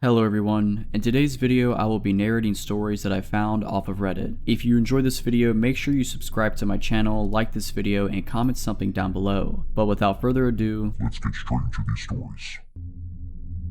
Hello everyone, in today's video I will be narrating stories that I found off of Reddit. If you enjoyed this video, make sure you subscribe to my channel, like this video, and comment something down below. But without further ado, let's get straight into these stories.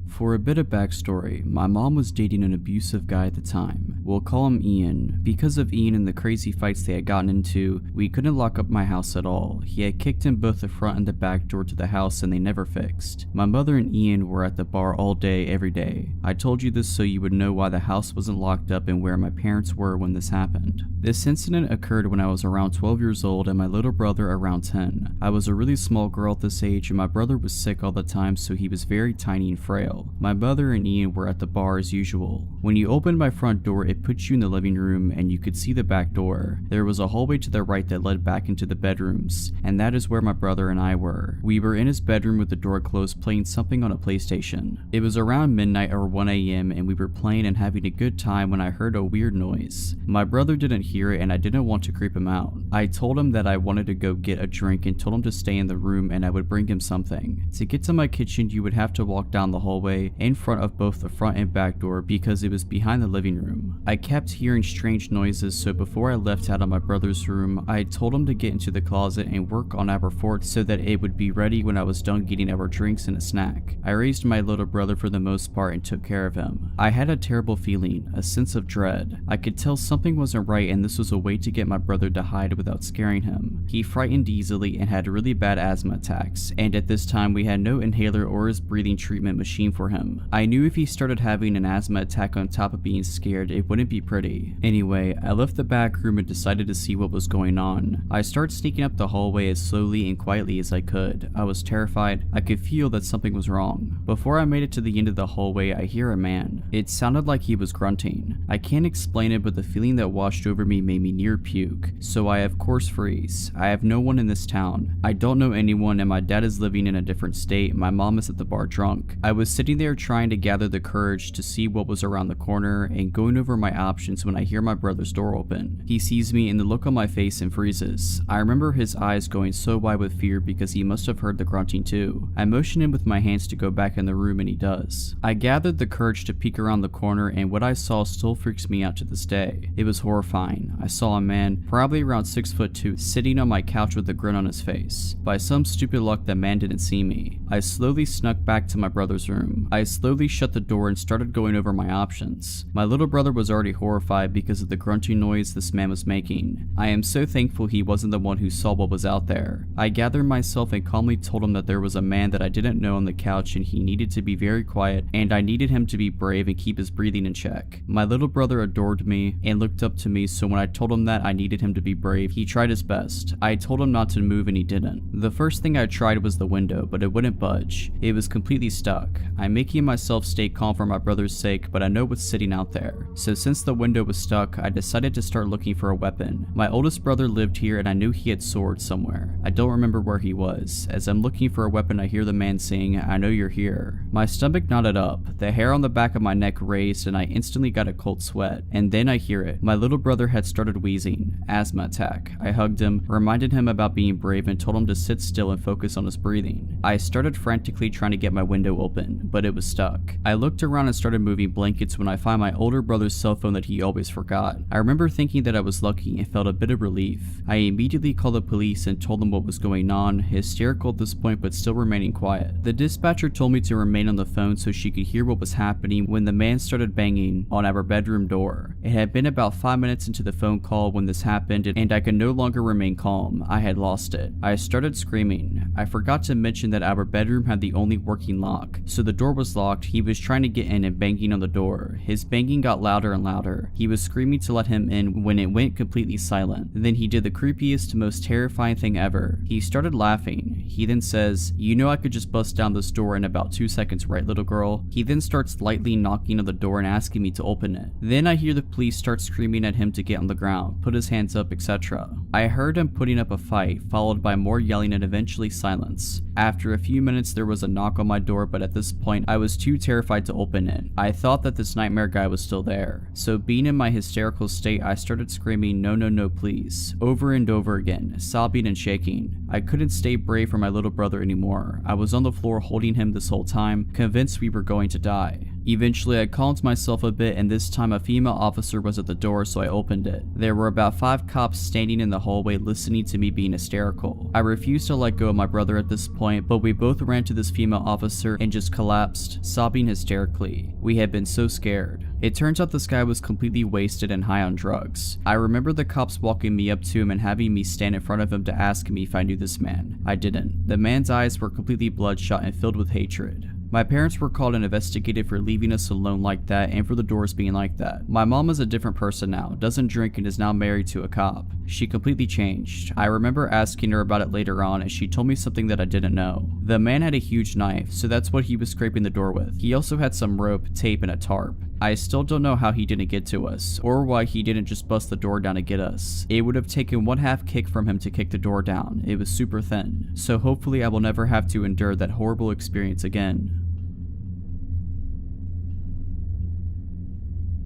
For a bit of backstory, my mom was dating an abusive guy at the time. We'll call him Ian. Because of Ian and the crazy fights they had gotten into, we couldn't lock up my house at all. He had kicked in both the front and the back door to the house and they never fixed. My mother and Ian were at the bar all day, every day. I told you this so you would know why the house wasn't locked up and where my parents were when this happened. This incident occurred when I was around 12 years old and my little brother around 10. I was a really small girl at this age and my brother was sick all the time, so he was very tiny and frail. My mother and Ian were at the bar as usual. When you opened my front door, it put you in the living room and you could see the back door. There was a hallway to the right that led back into the bedrooms, and that is where my brother and I were. We were in his bedroom with the door closed playing something on a PlayStation. It was around midnight or 1 AM and we were playing and having a good time when I heard a weird noise. My brother didn't hear it and I didn't want to creep him out. I told him that I wanted to go get a drink and told him to stay in the room and I would bring him something. To get to my kitchen, you would have to walk down the hallway in front of both the front and back door because it was behind the living room. I kept hearing strange noises, so before I left out of my brother's room, I told him to get into the closet and work on our fort so that it would be ready when I was done getting our drinks and a snack. I raised my little brother for the most part and took care of him. I had a terrible feeling, a sense of dread. I could tell something wasn't right and this was a way to get my brother to hide without scaring him. He frightened easily and had really bad asthma attacks, and at this time we had no inhaler or his breathing treatment machine for him. I knew if he started having an asthma attack on top of being scared, it wouldn't be pretty. Anyway, I left the back room and decided to see what was going on. I started sneaking up the hallway as slowly and quietly as I could. I was terrified. I could feel that something was wrong. Before I made it to the end of the hallway, I hear a man. It sounded like he was grunting. I can't explain it, but the feeling that washed over me made me near puke, so I of course freeze. I have no one in this town. I don't know anyone and my dad is living in a different state. My mom is at the bar drunk. I was sitting there trying to gather the courage to see what was around the corner and going over my options when I hear my brother's door open. He sees me and the look on my face and freezes. I remember his eyes going so wide with fear because he must have heard the grunting too. I motion him with my hands to go back in the room and he does. I gathered the courage to peek around the corner and what I saw still freaks me out to this day. It was horrifying. I saw a man, probably around 6'2", sitting on my couch with a grin on his face. By some stupid luck, that man didn't see me. I slowly snuck back to my brother's room. I slowly shut the door and started going over my options. My little brother was already horrified because of the grunting noise this man was making. I am so thankful he wasn't the one who saw what was out there. I gathered myself and calmly told him that there was a man that I didn't know on the couch and he needed to be very quiet and I needed him to be brave and keep his breathing in check. My little brother adored me and looked up to me, so when I told him that I needed him to be brave, he tried his best. I told him not to move and he didn't. The first thing I tried was the window, but it wouldn't budge. It was completely stuck. I'm making myself stay calm for my brother's sake, but I know what's sitting out there. So since the window was stuck, I decided to start looking for a weapon. My oldest brother lived here and I knew he had swords somewhere. I don't remember where he was. As I'm looking for a weapon, I hear the man saying, "I know you're here." My stomach knotted up, the hair on the back of my neck raised, and I instantly got a cold sweat. And then I hear it. My little brother had started wheezing. Asthma attack. I hugged him, reminded him about being brave, and told him to sit still and focus on his breathing. I started frantically trying to get my window open, but it was stuck. I looked around and started moving blankets when I find my older brother's cell phone that he always forgot. I remember thinking that I was lucky and felt a bit of relief. I immediately called the police and told them what was going on, hysterical at this point but still remaining quiet. The dispatcher told me to remain on the phone so she could hear what was happening when the man started banging on our bedroom door. It had been about 5 minutes into the phone call when this happened and I could no longer remain calm. I had lost it. I started screaming. I forgot to mention that our bedroom had the only working lock, so the door was locked. He was trying to get in and banging on the door. His banging got louder and louder. He was screaming to let him in when it went completely silent. Then he did the creepiest, most terrifying thing ever. He started laughing. He then says, "You know I could just bust down this door in about 2 seconds, right, little girl?" He then starts lightly knocking on the door and asking me to open it. Then I hear the police start screaming at him to get on the ground, put his hands up, etc. I heard him putting up a fight, followed by more yelling and eventually silence. After a few minutes there was a knock on my door, but at this point I was too terrified to open it. I thought that this nightmare guy was still there. So being in my hysterical state, I started screaming, "No, no, no, please," over and over again, sobbing and shaking. I couldn't stay brave for my little brother anymore. I was on the floor holding him this whole time, convinced we were going to die. Eventually I calmed myself a bit, and this time a female officer was at the door, so I opened it. There were about 5 cops standing in the hallway listening to me being hysterical. I refused to let go of my brother at this point, but we both ran to this female officer and just collapsed, sobbing hysterically. We had been so scared. It turns out this guy was completely wasted and high on drugs. I remember the cops walking me up to him and having me stand in front of him to ask me if I knew this man. I didn't. The man's eyes were completely bloodshot and filled with hatred. My parents were called and investigated for leaving us alone like that and for the doors being like that. My mom is a different person now, doesn't drink, and is now married to a cop. She completely changed. I remember asking her about it later on, and she told me something that I didn't know. The man had a huge knife, so that's what he was scraping the door with. He also had some rope, tape, and a tarp. I still don't know how he didn't get to us, or why he didn't just bust the door down to get us. It would have taken 1/2 kick from him to kick the door down. It was super thin. So hopefully I will never have to endure that horrible experience again.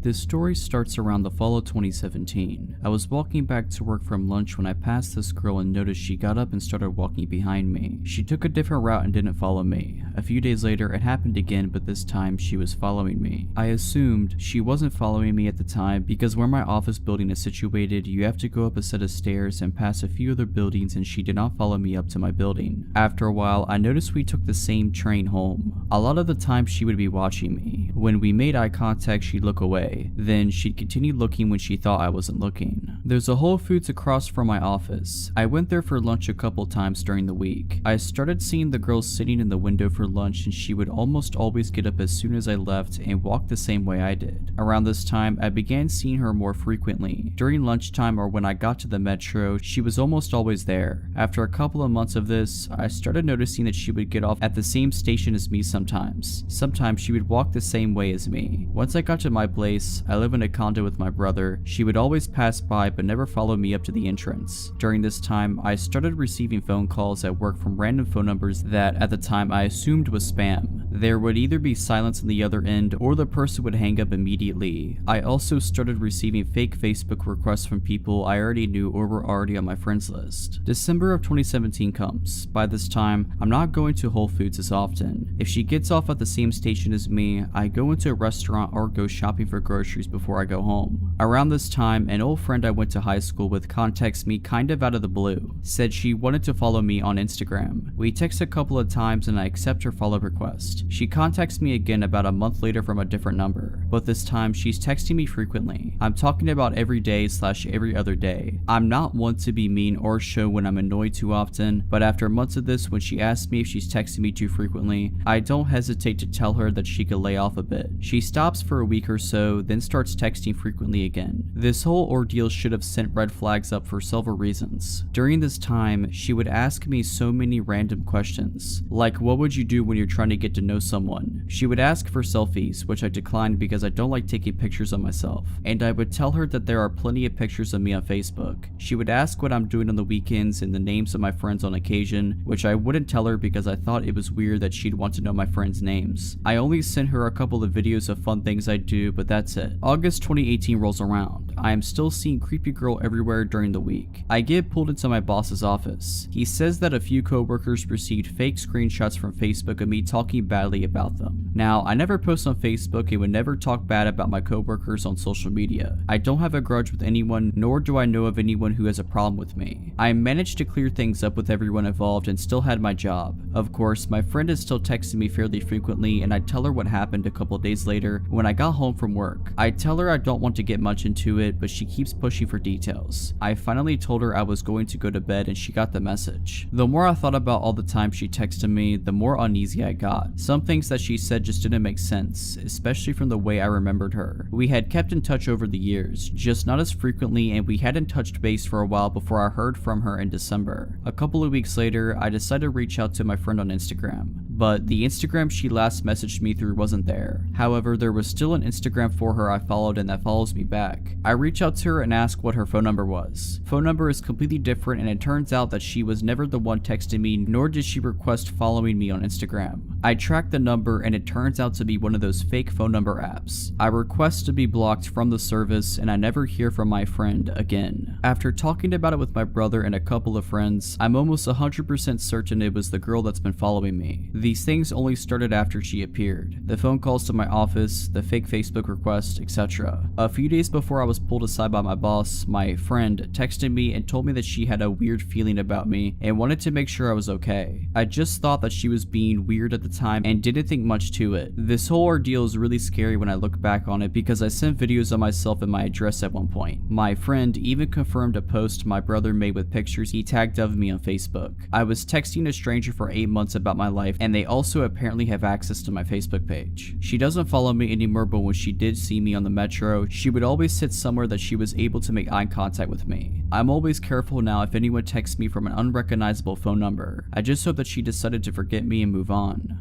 This story starts around the fall of 2017. I was walking back to work from lunch when I passed this girl and noticed she got up and started walking behind me. She took a different route and didn't follow me. A few days later it happened again, but this time she was following me. I assumed she wasn't following me at the time because where my office building is situated, you have to go up a set of stairs and pass a few other buildings, and she did not follow me up to my building. After a while, I noticed we took the same train home. A lot of the time she would be watching me. When we made eye contact, she'd look away. Then she'd continue looking when she thought I wasn't looking. There's a Whole Foods across from my office. I went there for lunch a couple times during the week. I started seeing the girl sitting in the window for lunch, and she would almost always get up as soon as I left and walk the same way I did. Around this time, I began seeing her more frequently. During lunchtime or when I got to the metro, she was almost always there. After a couple of months of this, I started noticing that she would get off at the same station as me sometimes. Sometimes she would walk the same way as me. Once I got to my place, I live in a condo with my brother. She would always pass by but never follow me up to the entrance. During this time, I started receiving phone calls at work from random phone numbers that at the time I assumed was spam. There would either be silence on the other end or the person would hang up immediately. I also started receiving fake Facebook requests from people I already knew or were already on my friends list. December of 2017 comes. By this time, I'm not going to Whole Foods as often. If she gets off at the same station as me, I go into a restaurant or go shopping for groceries before I go home. Around this time, an old friend I went to high school with contacts me kind of out of the blue. Said she wanted to follow me on Instagram. We text a couple of times and I accept her follow request. She contacts me again about a month later from a different number, but this time she's texting me frequently. I'm talking about every day / every other day. I'm not one to be mean or show when I'm annoyed too often, but after months of this, when she asks me if she's texting me too frequently, I don't hesitate to tell her that she could lay off a bit. She stops for a week or so, then starts texting frequently again. This whole ordeal should have sent red flags up for several reasons. During this time, she would ask me so many random questions, like what would you do when you're trying to get to know someone? She would ask for selfies, which I declined because I don't like taking pictures of myself, and I would tell her that there are plenty of pictures of me on Facebook. She would ask what I'm doing on the weekends and the names of my friends on occasion, which I wouldn't tell her because I thought it was weird that she'd want to know my friends' names. I only sent her a couple of videos of fun things I do, but that's it. August 2018 rolls around. I am still seeing creepy girl everywhere during the week. I get pulled into my boss's office. He says that a few coworkers received fake screenshots from Facebook of me talking badly about them. Now, I never post on Facebook and would never talk bad about my coworkers on social media. I don't have a grudge with anyone, nor do I know of anyone who has a problem with me. I managed to clear things up with everyone involved and still had my job. Of course, my friend is still texting me fairly frequently, and I tell her what happened a couple days later when I got home from work. I tell her I don't want to get much into it, but she keeps pushing for details. I finally told her I was going to go to bed and she got the message. The more I thought about all the time she texted me, the more uneasy I got. Some things that she said just didn't make sense, especially from the way I remembered her. We had kept in touch over the years, just not as frequently, and we hadn't touched base for a while before I heard from her in December. A couple of weeks later, I decided to reach out to my friend on Instagram, but the Instagram she last messaged me through wasn't there. However, there was still an Instagram for her I followed and that follows me back. I reach out to her and ask what her phone number was. Phone number is completely different, and it turns out that she was never the one texting me, nor did she request following me on Instagram. I tracked the number and it turns out to be one of those fake phone number apps. I request to be blocked from the service and I never hear from my friend again. After talking about it with my brother and a couple of friends, I'm almost 100% certain it was the girl that's been following me. These things only started after she appeared. The phone calls to my office, the fake Facebook request, etc. A few days before I was pulled aside by my boss, my friend texted me and told me that she had a weird feeling about me and wanted to make sure I was okay. I just thought that she was being weird at the time and didn't think much to it. This whole ordeal is really scary when I look back on it because I sent videos of myself and my address at one point. My friend even confirmed a post my brother made with pictures he tagged of me on Facebook. I was texting a stranger for 8 months about my life and they also apparently have access to my Facebook page. She doesn't follow me anymore, but when she did see me on the metro, she would always sit somewhere that she was able to make eye contact with me. I'm always careful now if anyone texts me from an unrecognizable phone number. I just hope that she decided to forget me and move on.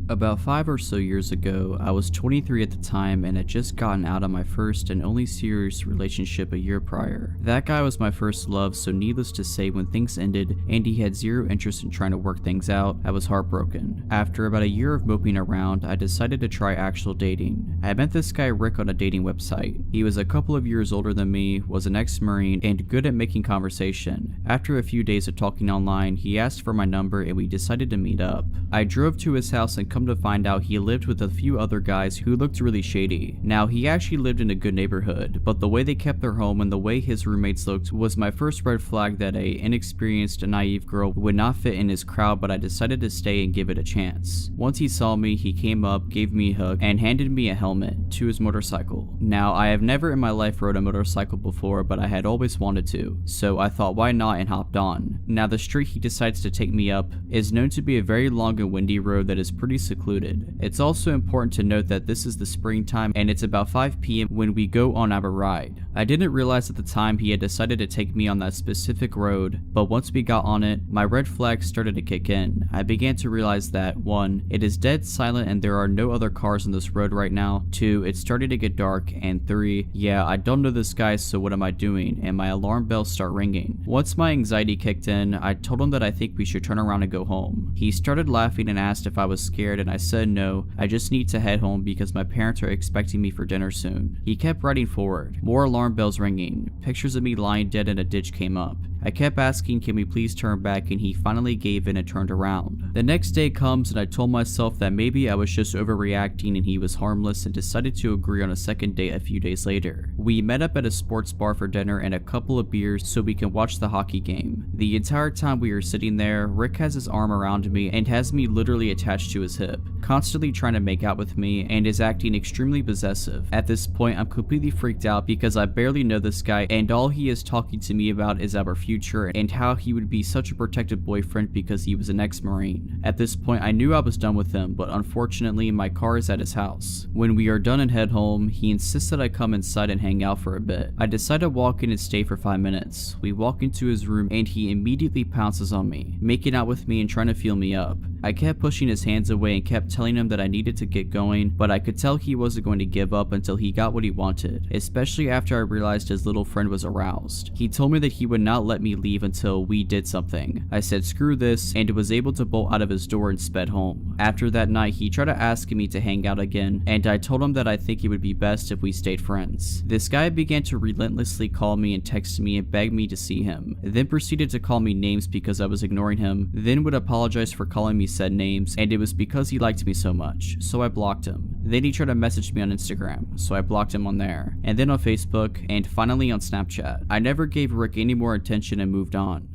About 5 or so years ago, I was 23 at the time and had just gotten out of my first and only serious relationship a year prior. That guy was my first love, so needless to say, when things ended and he had zero interest in trying to work things out, I was heartbroken. After about a year of moping around, I decided to try actual dating. I met this guy Rick on a dating website. He was a couple of years older than me, was an ex-Marine, and good at making conversation. After a few days of talking online, he asked for my number and we decided to meet up. I drove to his house and come to find out he lived with a few other guys who looked really shady. Now, he actually lived in a good neighborhood, but the way they kept their home and the way his roommates looked was my first red flag that a inexperienced, naive girl would not fit in his crowd, but I decided to stay and give it a chance. Once he saw me, he came up, gave me a hug, and handed me a helmet to his motorcycle. Now, I have never in my life rode a motorcycle before, but I had always wanted to, so I thought why not and hopped on. Now, the street he decides to take me up is known to be a very long and windy road that is pretty secluded. It's also important to note that this is the springtime and it's about 5 p.m. when we go on our ride. I didn't realize at the time he had decided to take me on that specific road, but once we got on it, my red flags started to kick in. I began to realize that 1. It is dead silent and there are no other cars on this road right now. 2. It started to get dark, and 3. Yeah, I don't know this guy, so what am I doing? And my alarm bells start ringing. Once my anxiety kicked in, I told him that I think we should turn around and go home. He started laughing and asked if I was scared, and I said no, I just need to head home because my parents are expecting me for dinner soon. He kept riding forward. More alarm bells ringing. Pictures of me lying dead in a ditch came up. I kept asking, can we please turn back, and he finally gave in and turned around. The next day comes and I told myself that maybe I was just overreacting and he was harmless, and decided to agree on a second date a few days later. We met up at a sports bar for dinner and a couple of beers so we can watch the hockey game. The entire time we were sitting there, Rick has his arm around me and has me literally attached to his hip, constantly trying to make out with me, and is acting extremely possessive. At this point, I'm completely freaked out because I barely know this guy and all he is talking to me about is our future and how he would be such a protective boyfriend because he was an ex-Marine. At this point, I knew I was done with him, but unfortunately, my car is at his house. When we are done and head home, he insists that I come inside and hang out for a bit. I decide to walk in and stay for 5 minutes. We walk into his room and he immediately pounces on me, making out with me and trying to feel me up. I kept pushing his hands away and kept telling him that I needed to get going, but I could tell he wasn't going to give up until he got what he wanted, especially after I realized his little friend was aroused. He told me that he would not let me leave until we did something. I said screw this and was able to bolt out of his door and sped home. After that night, he tried to ask me to hang out again, and I told him that I think it would be best if we stayed friends. This guy began to relentlessly call me and text me and beg me to see him, then proceeded to call me names because I was ignoring him, then would apologize for calling me said names, and it was because he liked me so much, so I blocked him. Then he tried to message me on Instagram, so I blocked him on there, and then on Facebook, and finally on Snapchat. I never gave Rick any more attention and moved on.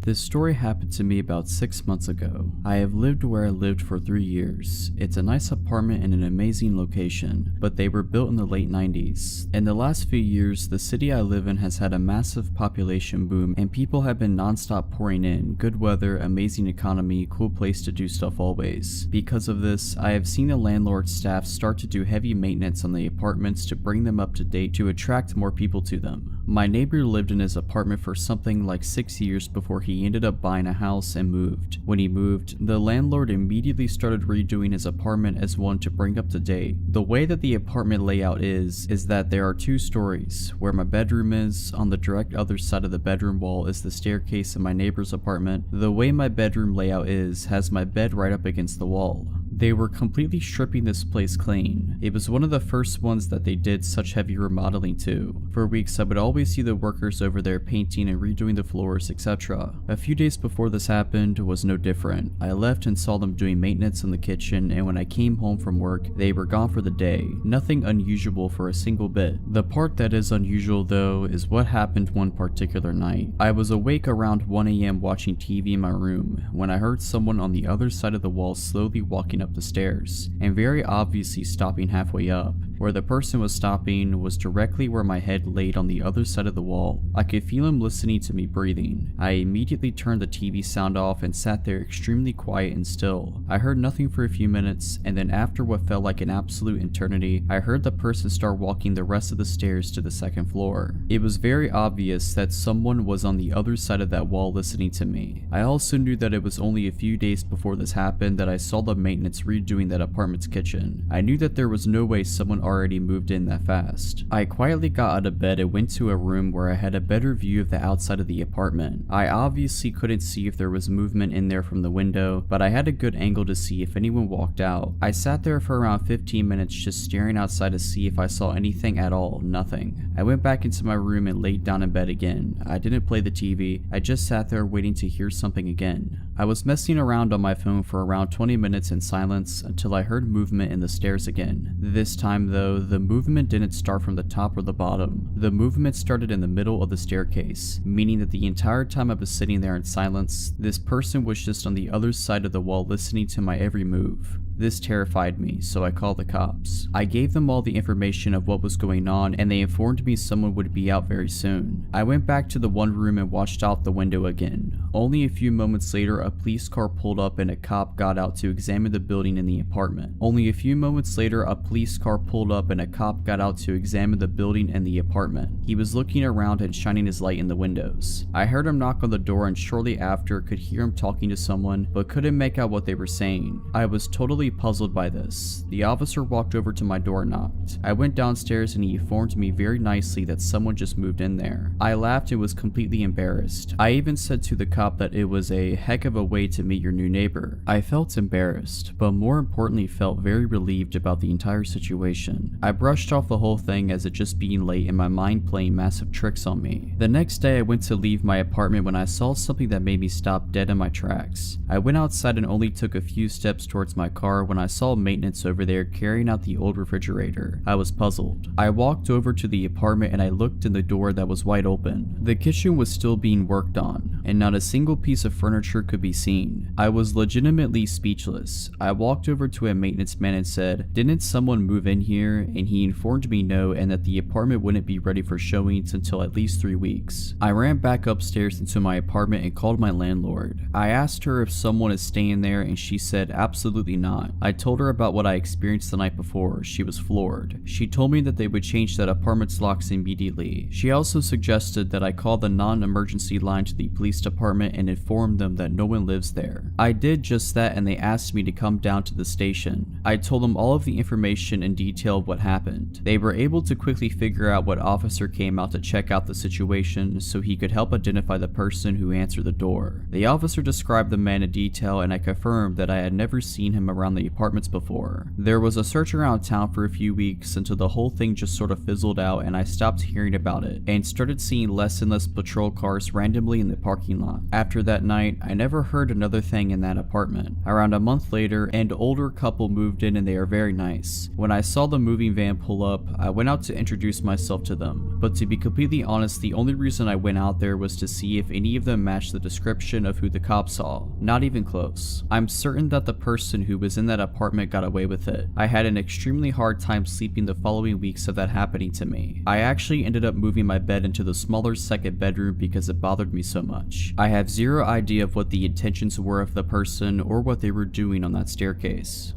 This story happened to me about 6 months ago. I have lived where I lived for 3 years. It's a nice apartment in an amazing location, but they were built in the late 90s. In the last few years, the city I live in has had a massive population boom and people have been non-stop pouring in. Good weather, amazing economy, cool place to do stuff always. Because of this, I have seen the landlord staff start to do heavy maintenance on the apartments to bring them up to date to attract more people to them. My neighbor lived in his apartment for something like 6 years before he ended up buying a house and moved. When he moved, the landlord immediately started redoing his apartment as one to bring up to date. The way that the apartment layout is that there are 2 stories. Where my bedroom is, on the direct other side of the bedroom wall is the staircase in my neighbor's apartment. The way my bedroom layout has my bed right up against the wall. They were completely stripping this place clean. It was one of the first ones that they did such heavy remodeling to. For weeks I would always see the workers over there painting and redoing the floors, etc. A few days before this happened was no different. I left and saw them doing maintenance in the kitchen, and when I came home from work, they were gone for the day. Nothing unusual for a single bit. The part that is unusual though is what happened one particular night. I was awake around 1 AM watching TV in my room when I heard someone on the other side of the wall slowly walking up the stairs, and very obviously stopping halfway up. Where the person was stopping was directly where my head laid on the other side of the wall. I could feel him listening to me breathing. I immediately turned the TV sound off and sat there extremely quiet and still. I heard nothing for a few minutes, and then after what felt like an absolute eternity, I heard the person start walking the rest of the stairs to the 2nd floor. It was very obvious that someone was on the other side of that wall listening to me. I also knew that it was only a few days before this happened that I saw the maintenance redoing that apartment's kitchen. I knew that there was no way someone already moved in that fast. I quietly got out of bed and went to a room where I had a better view of the outside of the apartment. I obviously couldn't see if there was movement in there from the window, but I had a good angle to see if anyone walked out. I sat there for around 15 minutes just staring outside to see if I saw anything at all. Nothing. I went back into my room and laid down in bed again. I didn't play the TV. I just sat there waiting to hear something again. I was messing around on my phone for around 20 minutes in silence until I heard movement in the stairs again. This time though, the movement didn't start from the top or the bottom. The movement started in the middle of the staircase, meaning that the entire time I was sitting there in silence, this person was just on the other side of the wall listening to my every move. This terrified me, so I called the cops. I gave them all the information of what was going on, and they informed me someone would be out very soon. I went back to the one room and watched out the window again. Only a few moments later, a police car pulled up and a cop got out to examine the building and the apartment. Only a few moments later, a police car pulled up and a cop got out to examine the building and the apartment. He was looking around and shining his light in the windows. I heard him knock on the door and shortly after could hear him talking to someone, but couldn't make out what they were saying. I was totally puzzled by this. The officer walked over to my door and knocked. I went downstairs and he informed me very nicely that someone just moved in there. I laughed and was completely embarrassed. I even said to the cop that it was a heck of a way to meet your new neighbor. I felt embarrassed, but more importantly felt very relieved about the entire situation. I brushed off the whole thing as it just being late and my mind playing massive tricks on me. The next day I went to leave my apartment when I saw something that made me stop dead in my tracks. I went outside and only took a few steps towards my car when I saw maintenance over there carrying out the old refrigerator. I was puzzled. I walked over to the apartment and I looked in the door that was wide open. The kitchen was still being worked on, and not a single piece of furniture could be seen. I was legitimately speechless. I walked over to a maintenance man and said, "Didn't someone move in here?" And he informed me no, and that the apartment wouldn't be ready for showings until at least 3 weeks. I ran back upstairs into my apartment and called my landlord. I asked her if someone is staying there and she said absolutely not. I told her about what I experienced the night before. She was floored. She told me that they would change that apartment's locks immediately. She also suggested that I call the non-emergency line to the police department and inform them that no one lives there. I did just that and they asked me to come down to the station. I told them all of the information in detail of what happened. They were able to quickly figure out what officer came out to check out the situation so he could help identify the person who answered the door. The officer described the man in detail and I confirmed that I had never seen him around the apartments before. There was a search around town for a few weeks until the whole thing just sort of fizzled out and I stopped hearing about it and started seeing less and less patrol cars randomly in the parking lot. After that night, I never heard another thing in that apartment. Around a month later, an older couple moved in and they are very nice. When I saw the moving van pull up, I went out to introduce myself to them. But to be completely honest, the only reason I went out there was to see if any of them matched the description of who the cops saw. Not even close. I'm certain that the person who was in that apartment got away with it. I had an extremely hard time sleeping the following weeks of that happening to me. I actually ended up moving my bed into the smaller second bedroom because it bothered me so much. I have zero idea of what the intentions were of the person or what they were doing on that staircase.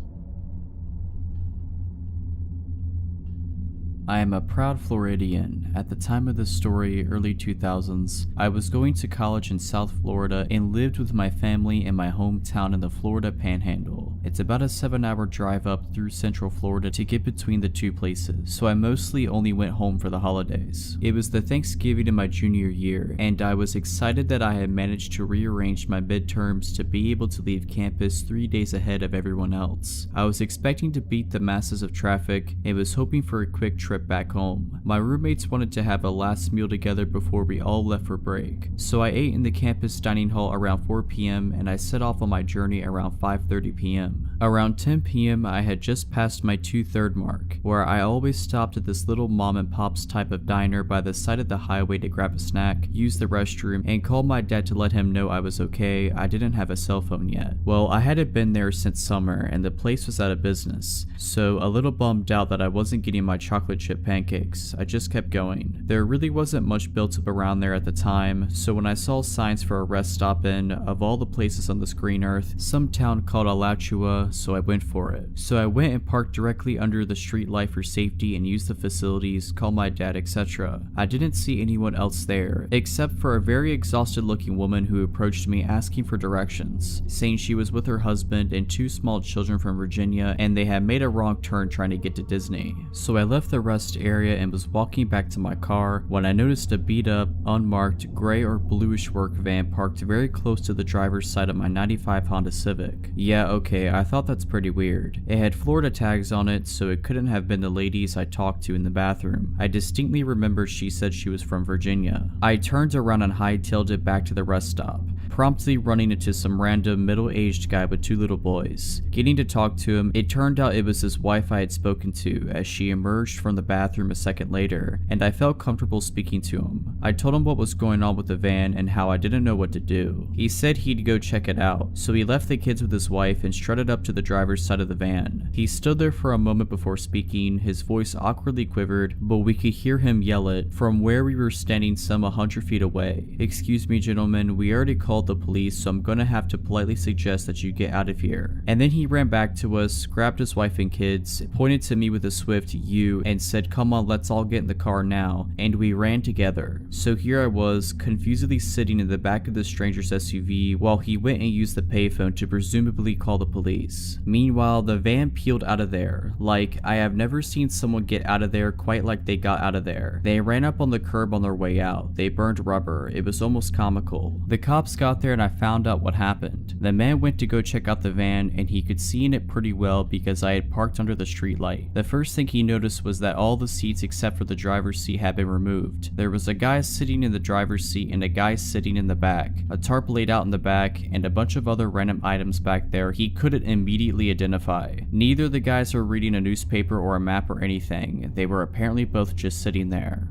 I am a proud Floridian. At the time of this story, early 2000s, I was going to college in South Florida and lived with my family in my hometown in the Florida Panhandle. It's about a 7-hour drive up through Central Florida to get between the two places, so I mostly only went home for the holidays. It was the Thanksgiving of my junior year, and I was excited that I had managed to rearrange my midterms to be able to leave campus 3 days ahead of everyone else. I was expecting to beat the masses of traffic and was hoping for a quick trip back home. My roommates wanted to have a last meal together before we all left for break, so I ate in the campus dining hall around 4 p.m. and I set off on my journey around 5:30 p.m. Around 10 p.m. I had just passed my 2/3 mark, where I always stopped at this little mom and pop's type of diner by the side of the highway to grab a snack, use the restroom, and call my dad to let him know I was okay. I didn't have a cell phone yet. Well, I hadn't been there since summer and the place was out of business, so a little bummed out that I wasn't getting my chocolate chip pancakes. I just kept going. There really wasn't much built up around there at the time, so when I saw signs for a rest stop in, of all the places on this green earth, some town called Alachua, so I went for it. So I went and parked directly under the street light for safety and used the facilities, called my dad, etc. I didn't see anyone else there, except for a very exhausted looking woman who approached me asking for directions, saying she was with her husband and 2 small children from Virginia and they had made a wrong turn trying to get to Disney. So I left the rest area and was walking back to my car when I noticed a beat up, unmarked, gray or bluish work van parked very close to the driver's side of my 95 Honda Civic. Yeah, okay, I thought that's pretty weird. It had Florida tags on it, so it couldn't have been the ladies I talked to in the bathroom. I distinctly remember she said she was from Virginia. I turned around and hightailed it back to the rest stop, promptly running into some random middle-aged guy with 2 little boys. Getting to talk to him, it turned out it was his wife I had spoken to as she emerged from the bathroom a second later, and I felt comfortable speaking to him. I told him what was going on with the van and how I didn't know what to do. He said he'd go check it out, so he left the kids with his wife and strutted up to the driver's side of the van. He stood there for a moment before speaking, his voice awkwardly quivered, but we could hear him yell it from where we were standing some 100 feet away. "Excuse me, gentlemen, we already called the police, so I'm gonna have to politely suggest that you get out of here." And then he ran back to us, grabbed his wife and kids, pointed to me with a swift "you," and said, "Come on, let's all get in the car now," and we ran together. So here I was, confusedly sitting in the back of the stranger's SUV while he went and used the payphone to presumably call the police. Meanwhile, the van peeled out of there. Like, I have never seen someone get out of there quite like they got out of there. They ran up on the curb on their way out. They burned rubber. It was almost comical. The cops got there and I found out what happened. The man went to go check out the van and he could see in it pretty well because I had parked under the street light. The first thing he noticed was that all the seats except for the driver's seat had been removed. There was a guy sitting in the driver's seat and a guy sitting in the back, a tarp laid out in the back, and a bunch of other random items back there he couldn't immediately identify. Neither of the guys were reading a newspaper or a map or anything. They were apparently both just sitting there.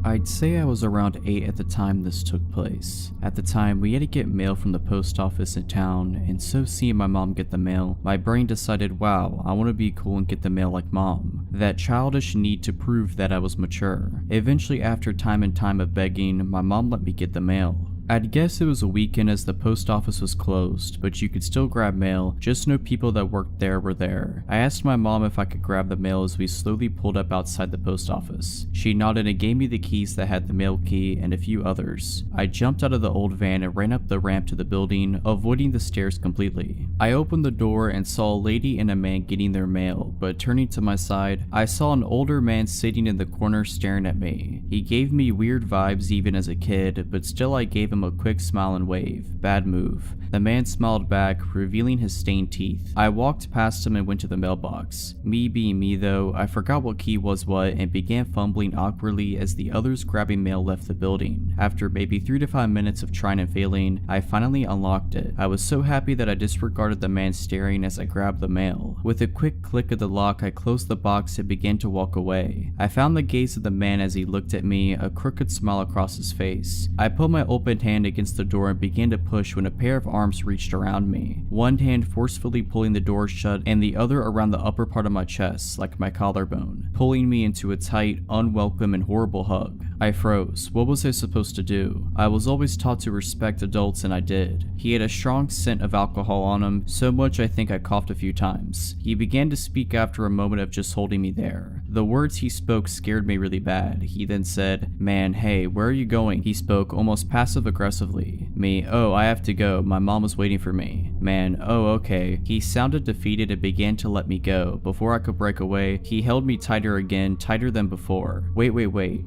I'd say I was around 8 at the time this took place. At the time, we had to get mail from the post office in town, and so seeing my mom get the mail, my brain decided, wow, I want to be cool and get the mail like mom. That childish need to prove that I was mature. Eventually, after time and time of begging, my mom let me get the mail. I'd guess it was a weekend as the post office was closed, but you could still grab mail, just no people that worked there were there. I asked my mom if I could grab the mail as we slowly pulled up outside the post office. She nodded and gave me the keys that had the mail key and a few others. I jumped out of the old van and ran up the ramp to the building, avoiding the stairs completely. I opened the door and saw a lady and a man getting their mail, but turning to my side, I saw an older man sitting in the corner staring at me. He gave me weird vibes even as a kid, but still I gave him a quick smile and wave. Bad move. The man smiled back, revealing his stained teeth. I walked past him and went to the mailbox. Me being me though, I forgot what key was what and began fumbling awkwardly as the others grabbing mail left the building. After maybe 3 to 5 minutes of trying and failing, I finally unlocked it. I was so happy that I disregarded the man staring as I grabbed the mail. With a quick click of the lock, I closed the box and began to walk away. I found the gaze of the man as he looked at me, a crooked smile across his face. I put my open hand against the door and began to push when a pair of arms arms reached around me, one hand forcefully pulling the door shut and the other around the upper part of my chest like my collarbone, pulling me into a tight, unwelcome and horrible hug. I froze. What was I supposed to do? I was always taught to respect adults and I did. He had a strong scent of alcohol on him, so much I think I coughed a few times. He began to speak after a moment of just holding me there. The words he spoke scared me really bad. He then said, "Man, hey, where are you going?" He spoke almost passive-aggressively. Me, "Oh, I have to go. My mom was waiting for me." Man, "Oh, okay." He sounded defeated and began to let me go. Before I could break away, he held me tighter again, tighter than before. Wait,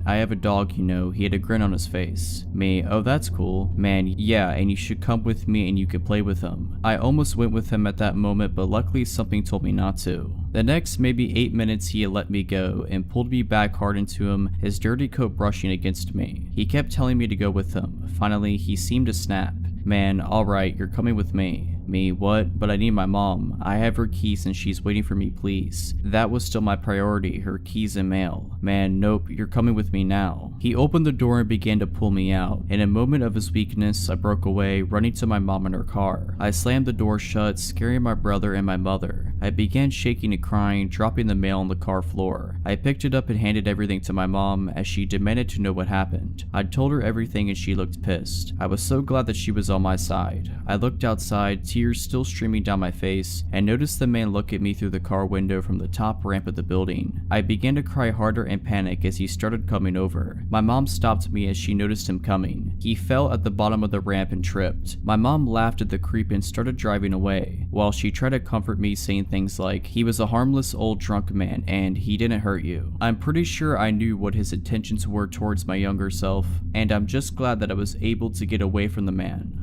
I have a dog, you know. He had a grin on his face. Me, "Oh, that's cool." Man, "Yeah, and you should come with me and you could play with him." I almost went with him at that moment, but luckily something told me not to. The next maybe 8 minutes he had let me go and pulled me back hard into him, his dirty coat brushing against me. He kept telling me to go with him. Finally, he seemed to snap. Man, "Alright, you're coming with me." Me, "What? But I need my mom. I have her keys and she's waiting for me, please." That was still my priority, her keys and mail. Man, "Nope, you're coming with me now." He opened the door and began to pull me out. In a moment of his weakness, I broke away, running to my mom in her car. I slammed the door shut, scaring my brother and my mother. I began shaking and crying, dropping the mail on the car floor. I picked it up and handed everything to my mom as she demanded to know what happened. I told her everything and she looked pissed. I was so glad that she was on my side. I looked outside, tears still streaming down my face, and noticed the man look at me through the car window from the top ramp of the building. I began to cry harder and panic as he started coming over. My mom stopped me as she noticed him coming. He fell at the bottom of the ramp and tripped. My mom laughed at the creep and started driving away, while she tried to comfort me, saying things like, "He was a harmless old drunk man and he didn't hurt you." I'm pretty sure I knew what his intentions were towards my younger self, and I'm just glad that I was able to get away from the man.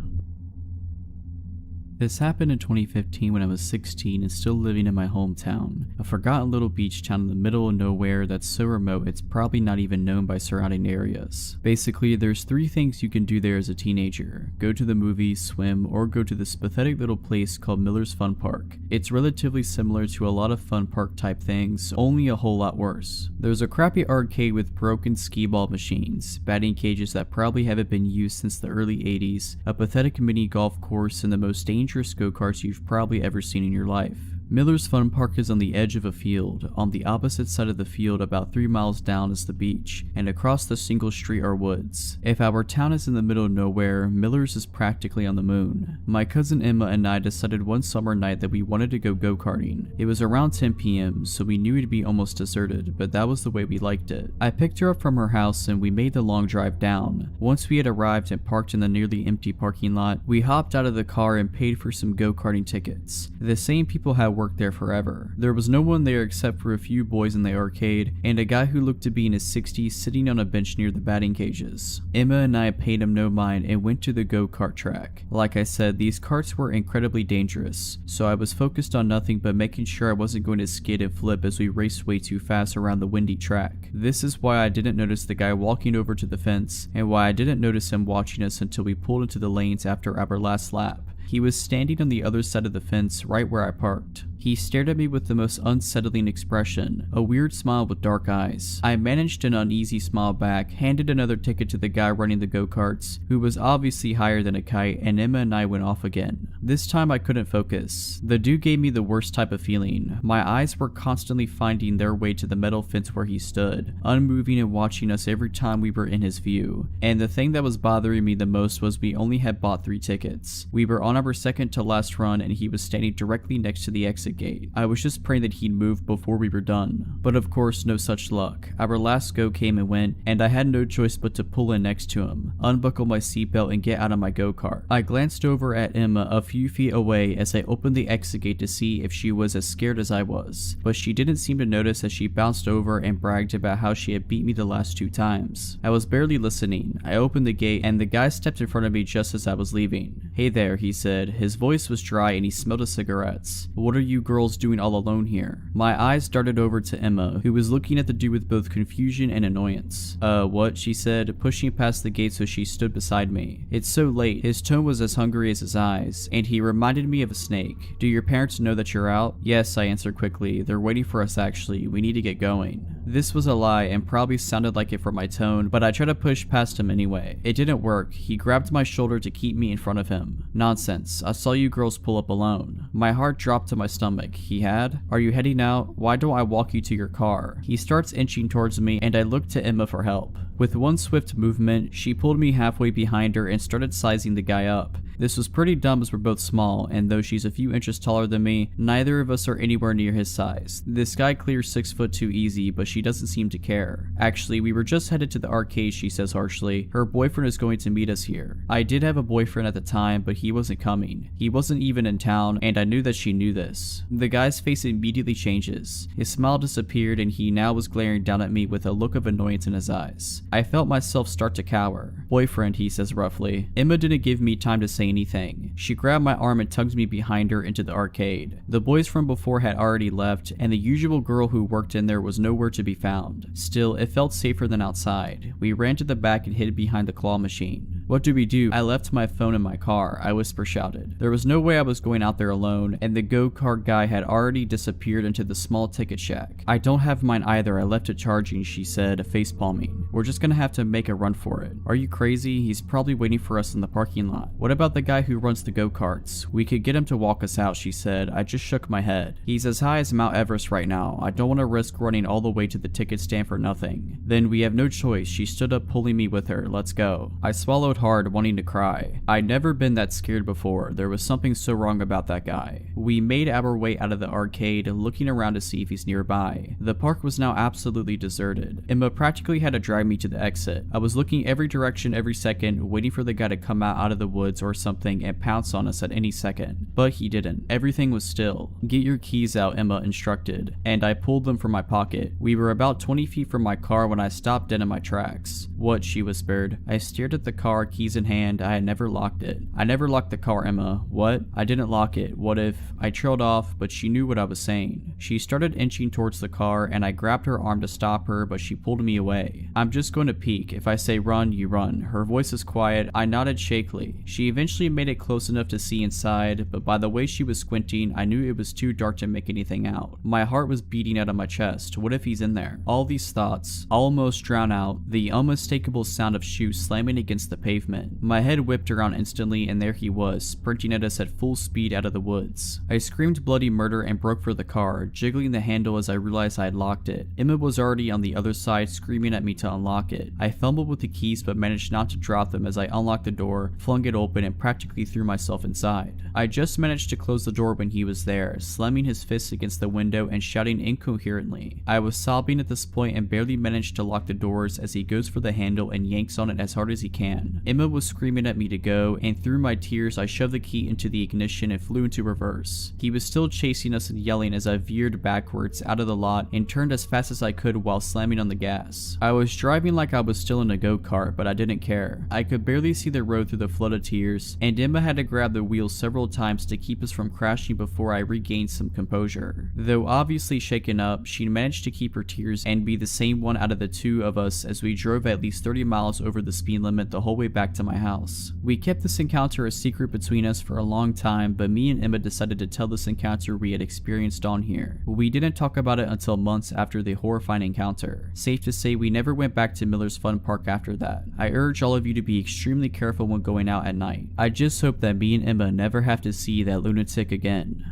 This happened in 2015 when I was 16 and still living in my hometown, a forgotten little beach town in the middle of nowhere that's so remote it's probably not even known by surrounding areas. Basically, there's 3 things you can do there as a teenager: go to the movies, swim, or go to this pathetic little place called Miller's Fun Park. It's relatively similar to a lot of fun park type things, only a whole lot worse. There's a crappy arcade with broken skee-ball machines, batting cages that probably haven't been used since the early 80s, a pathetic mini golf course, and the most dangerous go-karts you've probably ever seen in your life. Miller's Fun Park is on the edge of a field. On the opposite side of the field, about 3 miles down, is the beach, and across the single street are woods. If our town is in the middle of nowhere, Miller's is practically on the moon. My cousin Emma and I decided one summer night that we wanted to go go-karting. It was around 10 p.m, so we knew it'd be almost deserted, but that was the way we liked it. I picked her up from her house and we made the long drive down. Once we had arrived and parked in the nearly empty parking lot, we hopped out of the car and paid for some go-karting tickets. The same people had worked there forever. There was no one there except for a few boys in the arcade and a guy who looked to be in his 60s sitting on a bench near the batting cages. Emma and I paid him no mind and went to the go-kart track. Like I said, these karts were incredibly dangerous, so I was focused on nothing but making sure I wasn't going to skid and flip as we raced way too fast around the windy track. This is why I didn't notice the guy walking over to the fence, and why I didn't notice him watching us until we pulled into the lanes after our last lap. He was standing on the other side of the fence right where I parked. He stared at me with the most unsettling expression, a weird smile with dark eyes. I managed an uneasy smile back, handed another ticket to the guy running the go-karts, who was obviously higher than a kite, and Emma and I went off again. This time I couldn't focus. The dude gave me the worst type of feeling. My eyes were constantly finding their way to the metal fence where he stood, unmoving and watching us every time we were in his view. And the thing that was bothering me the most was we only had bought 3 tickets. We were on our second to last run and he was standing directly next to the exit gate. I was just praying that he'd move before we were done. But of course, no such luck. Our last go came and went, and I had no choice but to pull in next to him, unbuckle my seatbelt, and get out of my go-kart. I glanced over at Emma a few feet away as I opened the exit gate to see if she was as scared as I was, but she didn't seem to notice as she bounced over and bragged about how she had beat me the last 2 times. I was barely listening. I opened the gate and the guy stepped in front of me just as I was leaving. "Hey there," he said. His voice was dry and he smelled of cigarettes. "What are you girls doing all alone here?" My eyes darted over to Emma, who was looking at the dude with both confusion and annoyance. What?" she said, pushing past the gate so she stood beside me. "It's so late." His tone was as hungry as his eyes, and and he reminded me of a snake. Do your parents know that you're out? Yes, I answered quickly. They're waiting for us actually. We need to get going. This was a lie and probably sounded like it from my tone, but I tried to push past him anyway. It didn't work. He grabbed my shoulder to keep me in front of him. Nonsense. I saw you girls pull up alone. My heart dropped to my stomach. He had? Are you heading out? Why don't I walk you to your car? He starts inching towards me and I look to Emma for help. With one swift movement, she pulled me halfway behind her and started sizing the guy up. This was pretty dumb as we're both small, and though she's a few inches taller than me, neither of us are anywhere near his size. This guy clears 6'2" easy, but she doesn't seem to care. Actually, we were just headed to the arcade, she says harshly. Her boyfriend is going to meet us here. I did have a boyfriend at the time, but he wasn't coming. He wasn't even in town, and I knew that she knew this. The guy's face immediately changes. His smile disappeared, and he now was glaring down at me with a look of annoyance in his eyes. I felt myself start to cower. Boyfriend, he says roughly. Emma didn't give me time to say anything. She grabbed my arm and tugged me behind her into the arcade. The boys from before had already left, and the usual girl who worked in there was nowhere to be found. Still, it felt safer than outside. We ran to the back and hid behind the claw machine. What do we do? I left my phone in my car, I whisper shouted. There was no way I was going out there alone, and the go-kart guy had already disappeared into the small ticket shack. I don't have mine either, I left it charging, she said, face-palming. We're just gonna have to make a run for it. Are you crazy? He's probably waiting for us in the parking lot. What about the guy who runs the go-karts? We could get him to walk us out, she said. I just shook my head. He's as high as Mount Everest right now. I don't want to risk running all the way to the ticket stand for nothing. Then we have no choice. She stood up, pulling me with her. Let's go. I swallowed hard, wanting to cry. I'd never been that scared before. There was something so wrong about that guy. We made our way out of the arcade, looking around to see if he's nearby. The park was now absolutely deserted. Emma practically had to drag me to the exit. I was looking every direction every second, waiting for the guy to come out of the woods or something and pounce on us at any second. But he didn't. Everything was still. Get your keys out, Emma instructed, and I pulled them from my pocket. We were about 20 feet from my car when I stopped dead in my tracks. What? She whispered. I stared at the car, keys in hand. I had never locked it. I never locked the car, Emma. What? I didn't lock it. What if? I trailed off, but she knew what I was saying. She started inching towards the car, and I grabbed her arm to stop her, but she pulled me away. I'm just going to peek. If I say run, you run. Her voice is quiet. I nodded shakily. She eventually made it close enough to see inside, but by the way she was squinting, I knew it was too dark to make anything out. My heart was beating out of my chest. What if he's in there? All these thoughts almost drown out the unmistakable sound of shoes slamming against the pavement. My head whipped around instantly, and there he was, sprinting at us at full speed out of the woods. I screamed bloody murder and broke for the car, jiggling the handle as I realized I had locked it. Emma was already on the other side, screaming at me to unlock it. I fumbled with the keys but managed not to drop them as I unlocked the door, flung it open, and practically threw myself inside. I just managed to close the door when he was there, slamming his fists against the window and shouting incoherently. I was sobbing at this point and barely managed to lock the doors as he goes for the handle and yanks on it as hard as he can. Emma was screaming at me to go, and through my tears I shoved the key into the ignition and flew into reverse. He was still chasing us and yelling as I veered backwards out of the lot and turned as fast as I could while slamming on the gas. I was driving like I was still in a go-kart, but I didn't care. I could barely see the road through the flood of tears, and Emma had to grab the wheel several times to keep us from crashing before I regained some composure. Though obviously shaken up, she managed to keep her tears and be the same one out of the two of us as we drove at least 30 miles over the speed limit the whole way back to my house. We kept this encounter a secret between us for a long time, but me and Emma decided to tell this encounter we had experienced on here. We didn't talk about it until months after the horrifying encounter. Safe to say we never went back to Miller's Fun Park after that. I urge all of you to be extremely careful when going out at night. I just hope that me and Emma never have to see that lunatic again.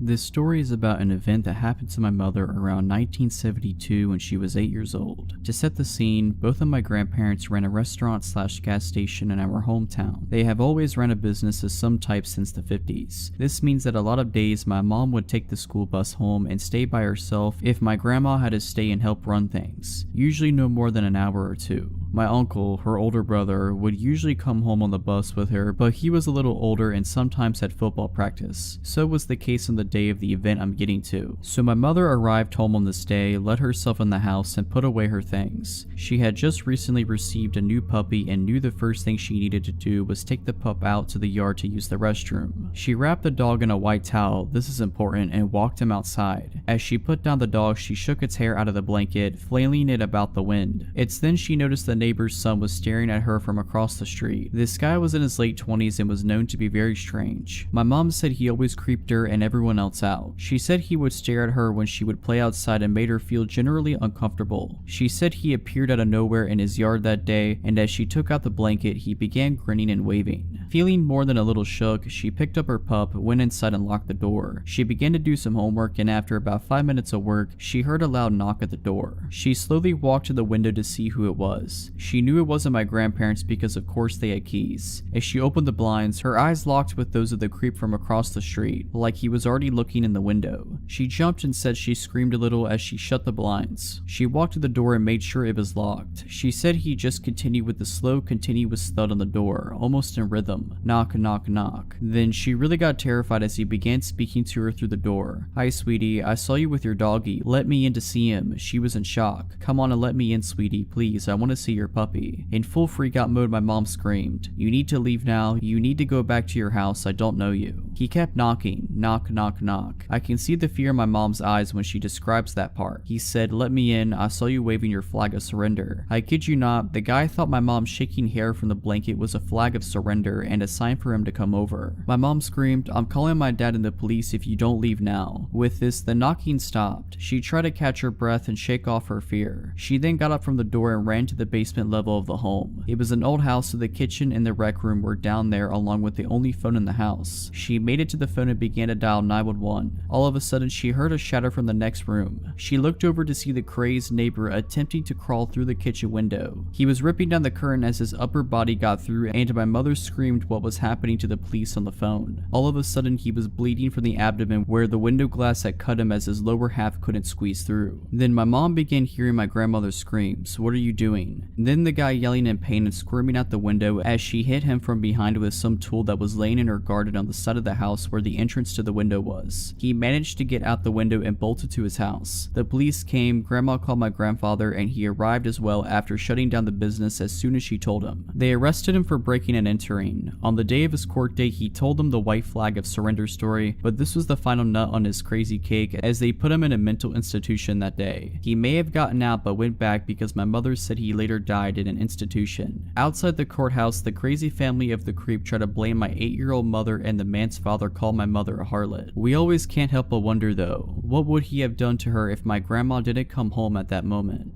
This story is about an event that happened to my mother around 1972 when she was 8 years old. To set the scene, both of my grandparents ran a restaurant/gas station in our hometown. They have always run a business of some type since the 50s. This means that a lot of days my mom would take the school bus home and stay by herself if my grandma had to stay and help run things, usually no more than an hour or two. My uncle, her older brother, would usually come home on the bus with her, but he was a little older and sometimes had football practice. So was the case on the day of the event I'm getting to. So my mother arrived home on this day, let herself in the house, and put away her things. She had just recently received a new puppy and knew the first thing she needed to do was take the pup out to the yard to use the restroom. She wrapped the dog in a white towel, this is important, and walked him outside. As she put down the dog, she shook its hair out of the blanket, flailing it about the wind. It's then she noticed the neighbor's son was staring at her from across the street. This guy was in his late 20s and was known to be very strange. My mom said he always creeped her and everyone else out. She said he would stare at her when she would play outside and made her feel generally uncomfortable. She said he appeared out of nowhere in his yard that day, and as she took out the blanket, he began grinning and waving. Feeling more than a little shook, she picked up her pup, went inside and locked the door. She began to do some homework, and after about 5 minutes of work, she heard a loud knock at the door. She slowly walked to the window to see who it was. She knew it wasn't my grandparents because of course they had keys. As she opened the blinds, her eyes locked with those of the creep from across the street, like he was already looking in the window. She jumped and said she screamed a little as she shut the blinds. She walked to the door and made sure it was locked. She said he just continued with the slow, continuous thud on the door, almost in rhythm. Knock, knock, knock. Then she really got terrified as he began speaking to her through the door. "Hi, sweetie. I saw you with your doggy. Let me in to see him." She was in shock. "Come on and let me in, sweetie. Please, I want to see your puppy." In full freakout mode, my mom screamed, "You need to leave now. You need to go back to your house. I don't know you." He kept knocking. Knock, knock, knock. I can see the fear in my mom's eyes when she describes that part. He said, "Let me in. I saw you waving your flag of surrender." I kid you not, the guy thought my mom's shaking hair from the blanket was a flag of surrender and a sign for him to come over. My mom screamed, "I'm calling my dad and the police if you don't leave now." With this, the knocking stopped. She tried to catch her breath and shake off her fear. She then got up from the door and ran to the basement level of the home. It was an old house, so the kitchen and the rec room were down there along with the only phone in the house. She made it to the phone and began to dial 911. All of a sudden, she heard a shatter from the next room. She looked over to see the crazed neighbor attempting to crawl through the kitchen window. He was ripping down the curtain as his upper body got through, and my mother screamed what was happening to the police on the phone. All of a sudden, he was bleeding from the abdomen where the window glass had cut him as his lower half couldn't squeeze through. Then my mom began hearing my grandmother's screams, "What are you doing?" Then the guy yelling in pain and squirming out the window as she hit him from behind with some tool that was laying in her garden on the side of the house where the entrance to the window was. He managed to get out the window and bolted to his house. The police came, grandma called my grandfather, and he arrived as well after shutting down the business as soon as she told him. They arrested him for breaking and entering. On the day of his court date, he told them the white flag of surrender story, but this was the final nut on his crazy cake as they put him in a mental institution that day. He may have gotten out but went back because my mother said he later died in an institution. Outside the courthouse, the crazy family of the creep tried to blame my 8-year-old mother, and the man's father called my mother a harlot. We always can't help but wonder though, what would he have done to her if my grandma didn't come home at that moment?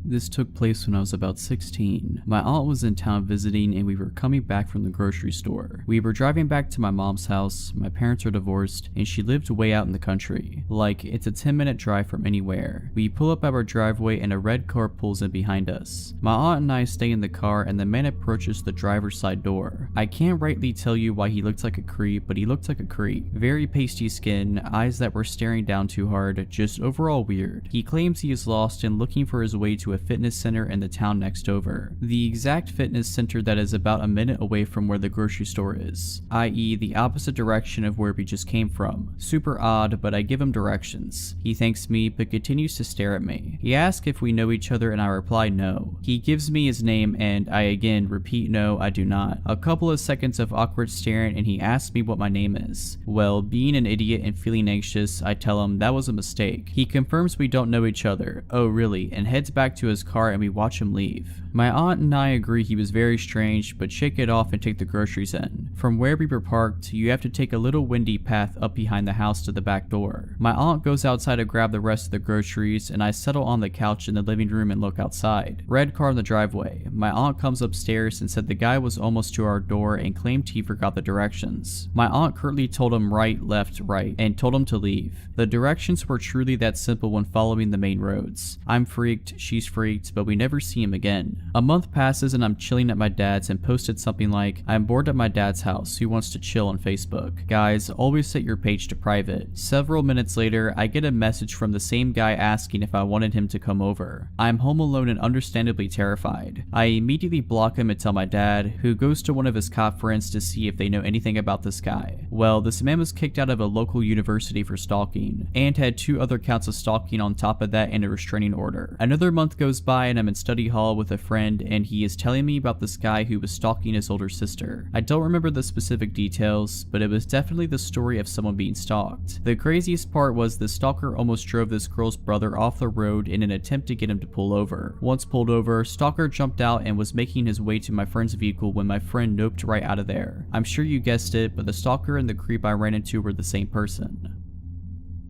This took place when I was about 16. My aunt was in town visiting and we were coming back from the grocery store. We were driving back to my mom's house. My parents are divorced and she lived way out in the country. Like, it's a 10-minute drive from anywhere. We pull up at our driveway and a red car pulls in behind us. My aunt and I stay in the car and the man approaches the driver's side door. I can't rightly tell you why he looked like a creep, but he looked like a creep. Very pasty skin, eyes that were staring down too hard, just overall weird. He claims he is lost and looking for his way to a fitness center in the town next over. The exact fitness center that is about a minute away from where the grocery store is, i.e. the opposite direction of where we just came from. Super odd, but I give him directions. He thanks me, but continues to stare at me. He asks if we know each other and I reply no. He gives me his name and I again repeat no, I do not. A couple of seconds of awkward staring and he asks me what my name is. Well, being an idiot and feeling anxious, I tell him that was a mistake. He confirms we don't know each other. Oh really? And heads back to his car and we watch him leave. My aunt and I agree he was very strange, but shake it off and take the groceries in. From where we were parked, you have to take a little windy path up behind the house to the back door. My aunt goes outside to grab the rest of the groceries and I settle on the couch in the living room and look outside. Red car in the driveway. My aunt comes upstairs and said the guy was almost to our door and claimed he forgot the directions. My aunt curtly told him right, left, right, and told him to leave. The directions were truly that simple when following the main roads. I'm freaked, she's freaked, but we never see him again. A month passes and I'm chilling at my dad's and posted something like, "I'm bored at my dad's house, who wants to chill?" on Facebook. Guys, always set your page to private. Several minutes later, I get a message from the same guy asking if I wanted him to come over. I'm home alone and understandably terrified. I immediately block him and tell my dad, who goes to one of his cop friends to see if they know anything about this guy. Well, this man was kicked out of a local university for stalking, and had 2 other counts of stalking on top of that and a restraining order. Another month goes by and I'm in study hall with a friend and he is telling me about this guy who was stalking his older sister. I don't remember the specific details, but it was definitely the story of someone being stalked. The craziest part was the stalker almost drove this girl's brother off the road in an attempt to get him to pull over. Once pulled over, stalker jumped out and was making his way to my friend's vehicle when my friend noped right out of there. I'm sure you guessed it, but the stalker and the creep I ran into were the same person.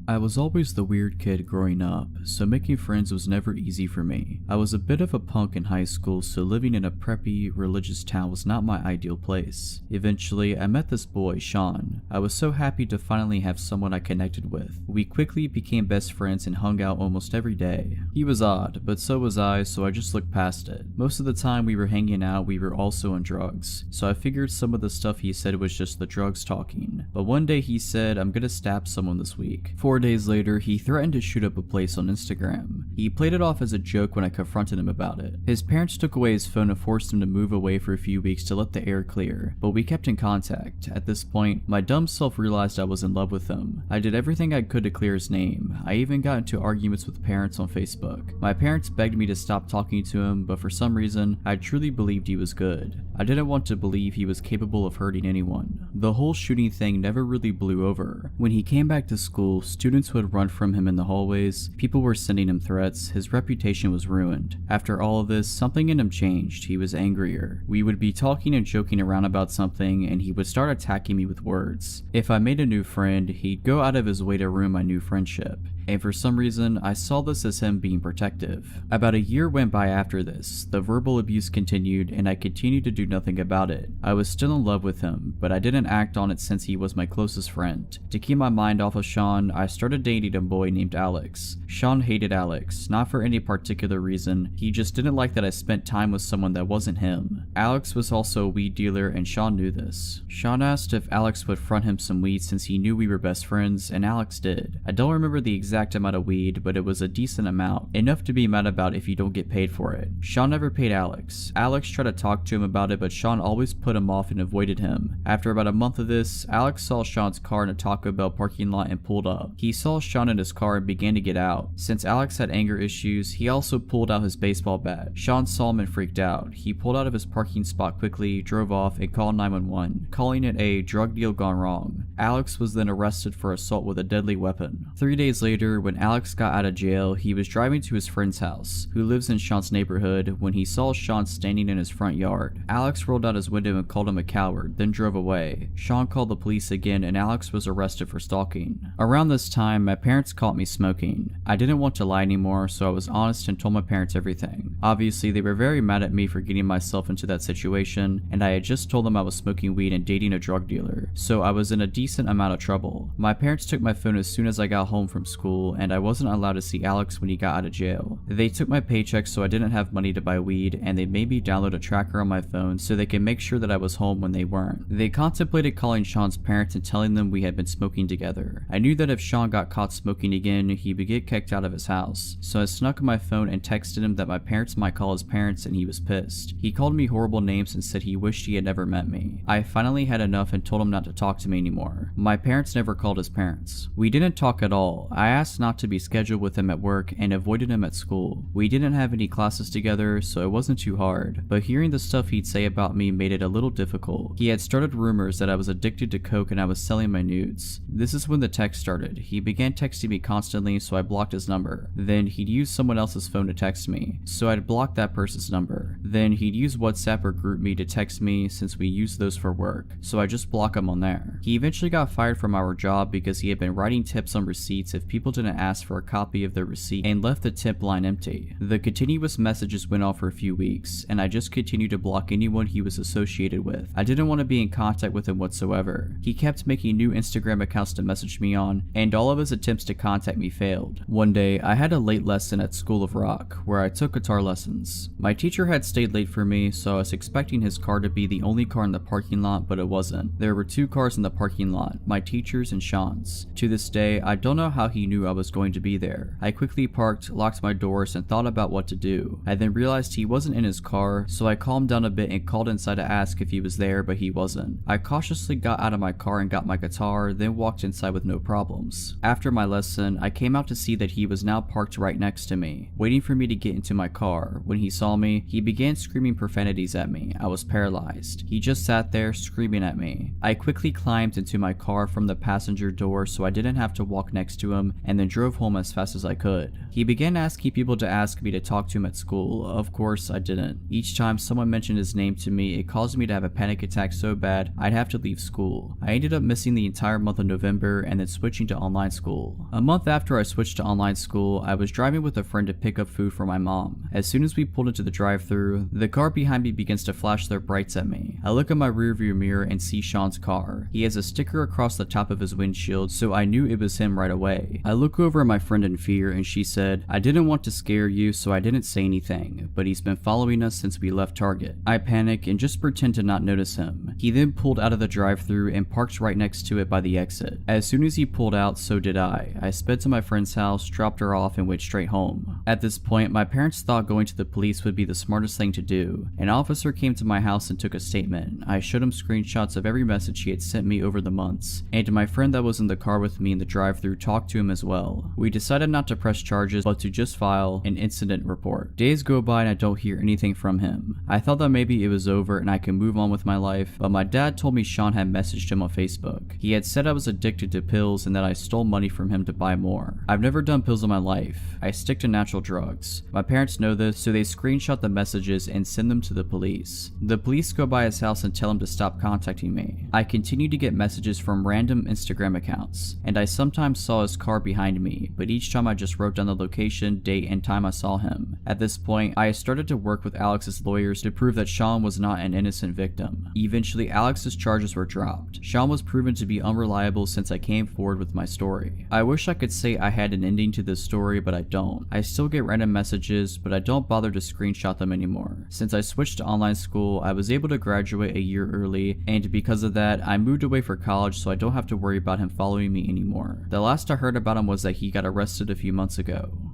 I was always the weird kid growing up, so making friends was never easy for me. I was a bit of a punk in high school, so living in a preppy, religious town was not my ideal place. Eventually, I met this boy, Sean. I was so happy to finally have someone I connected with. We quickly became best friends and hung out almost every day. He was odd, but so was I, so I just looked past it. Most of the time we were hanging out, we were also on drugs, so I figured some of the stuff he said was just the drugs talking. But one day he said, "I'm gonna stab someone this week." 4 days later, he threatened to shoot up a place on Instagram. He played it off as a joke when I confronted him about it. His parents took away his phone and forced him to move away for a few weeks to let the air clear, but we kept in contact. At this point, my dumb self realized I was in love with him. I did everything I could to clear his name. I even got into arguments with parents on Facebook. My parents begged me to stop talking to him, but for some reason, I truly believed he was good. I didn't want to believe he was capable of hurting anyone. The whole shooting thing never really blew over. When he came back to school, students would run from him in the hallways, people were sending him threats, his reputation was ruined. After all of this, something in him changed. He was angrier. We would be talking and joking around about something, and he would start attacking me with words. If I made a new friend, he'd go out of his way to ruin my new friendship. And for some reason, I saw this as him being protective. About a year went by after this. The verbal abuse continued, and I continued to do nothing about it. I was still in love with him, but I didn't act on it since he was my closest friend. To keep my mind off of Sean, I started dating a boy named Alex. Sean hated Alex, not for any particular reason, he just didn't like that I spent time with someone that wasn't him. Alex was also a weed dealer, and Sean knew this. Sean asked if Alex would front him some weed since he knew we were best friends, and Alex did. I don't remember the exact amount of weed, but it was a decent amount, enough to be mad about if you don't get paid for it. Sean never paid Alex. Alex tried to talk to him about it, but Sean always put him off and avoided him. After about a month of this, Alex saw Sean's car in a Taco Bell parking lot and pulled up. He saw Sean in his car and began to get out. Since Alex had anger issues, he also pulled out his baseball bat. Sean saw him and freaked out. He pulled out of his parking spot quickly, drove off, and called 911, calling it a drug deal gone wrong. Alex was then arrested for assault with a deadly weapon. 3 days later, when Alex got out of jail, he was driving to his friend's house, who lives in Sean's neighborhood, when he saw Sean standing in his front yard. Alex rolled out his window and called him a coward, then drove away. Sean called the police again, and Alex was arrested for stalking. Around this time, my parents caught me smoking. I didn't want to lie anymore, so I was honest and told my parents everything. Obviously, they were very mad at me for getting myself into that situation, and I had just told them I was smoking weed and dating a drug dealer, so I was in a decent amount of trouble. My parents took my phone as soon as I got home from school, and I wasn't allowed to see Alex when he got out of jail. They took my paycheck so I didn't have money to buy weed, and they made me download a tracker on my phone so they could make sure that I was home when they weren't. They contemplated calling Sean's parents and telling them we had been smoking together. I knew that if Sean got caught smoking again, he would get kicked out of his house, so I snuck my phone and texted him that my parents might call his parents, and he was pissed. He called me horrible names and said he wished he had never met me. I finally had enough and told him not to talk to me anymore. My parents never called his parents. We didn't talk at all. I asked not to be scheduled with him at work and avoided him at school. We didn't have any classes together, so it wasn't too hard, but hearing the stuff he'd say about me made it a little difficult. He had started rumors that I was addicted to coke and I was selling my nudes. This is when the text started. He began texting me constantly, so I blocked his number. Then he'd use someone else's phone to text me, so I'd block that person's number. Then he'd use WhatsApp or GroupMe to text me since we use those for work, so I just block him on there. He eventually got fired from our job because he had been writing tips on receipts if people didn't ask for a copy of their receipt and left the tip line empty. The continuous messages went on for a few weeks, and I just continued to block anyone he was associated with. I didn't want to be in contact with him whatsoever. He kept making new Instagram accounts to message me on, and all of his attempts to contact me failed. One day, I had a late lesson at School of Rock, where I took guitar lessons. My teacher had stated stayed late for me, so I was expecting his car to be the only car in the parking lot, but it wasn't. There were 2 cars in the parking lot, my teacher's and Sean's. To this day, I don't know how he knew I was going to be there. I quickly parked, locked my doors, and thought about what to do. I then realized he wasn't in his car, so I calmed down a bit and called inside to ask if he was there, but he wasn't. I cautiously got out of my car and got my guitar, then walked inside with no problems. After my lesson, I came out to see that he was now parked right next to me, waiting for me to get into my car. When he saw me, he began screaming profanities at me. I was paralyzed. He just sat there screaming at me. I quickly climbed into my car from the passenger door so I didn't have to walk next to him, and then drove home as fast as I could. He began asking people to ask me to talk to him at school. Of course, I didn't. Each time someone mentioned his name to me, it caused me to have a panic attack so bad I'd have to leave school. I ended up missing the entire month of November and then switching to online school. A month after I switched to online school, I was driving with a friend to pick up food for my mom. As soon as we pulled into the drive-thru, the car behind me begins to flash their brights at me. I look in my rearview mirror and see Sean's car. He has a sticker across the top of his windshield, so I knew it was him right away. I look over at my friend in fear and she said, "I didn't want to scare you, so I didn't say anything, but he's been following us since we left Target." I panic and just pretend to not notice him. He then pulled out of the drive-thru and parked right next to it by the exit. As soon as he pulled out, so did I. I sped to my friend's house, dropped her off, and went straight home. At this point, my parents thought going to the police would be the smartest thing to do. An officer came to my house and took a statement. I showed him screenshots of every message he had sent me over the months, and my friend that was in the car with me in the drive-thru talked to him as well. We decided not to press charges, but to just file an incident report. Days go by and I don't hear anything from him. I thought that maybe it was over and I could move on with my life, but my dad told me Sean had messaged him on Facebook. He had said I was addicted to pills and that I stole money from him to buy more. I've never done pills in my life. I stick to natural drugs. My parents know this, so they screenshot the messages and send them to the police. The police go by his house and tell him to stop contacting me. I continue to get messages from random Instagram accounts, and I sometimes saw his car behind me, but each time I just wrote down the location, date, and time I saw him. At this point, I started to work with Alex's lawyers to prove that Sean was not an innocent victim. Eventually, Alex's charges were dropped. Sean was proven to be unreliable since I came forward with my story. I wish I could say I had an ending to this story, but I don't. I still get random messages, but I don't bother to screenshot them anymore. Since I switched to online school, I was able to graduate a year early, and because of that, I moved away for college so I don't have to worry about him following me anymore. The last I heard about him was that he got arrested a few months ago.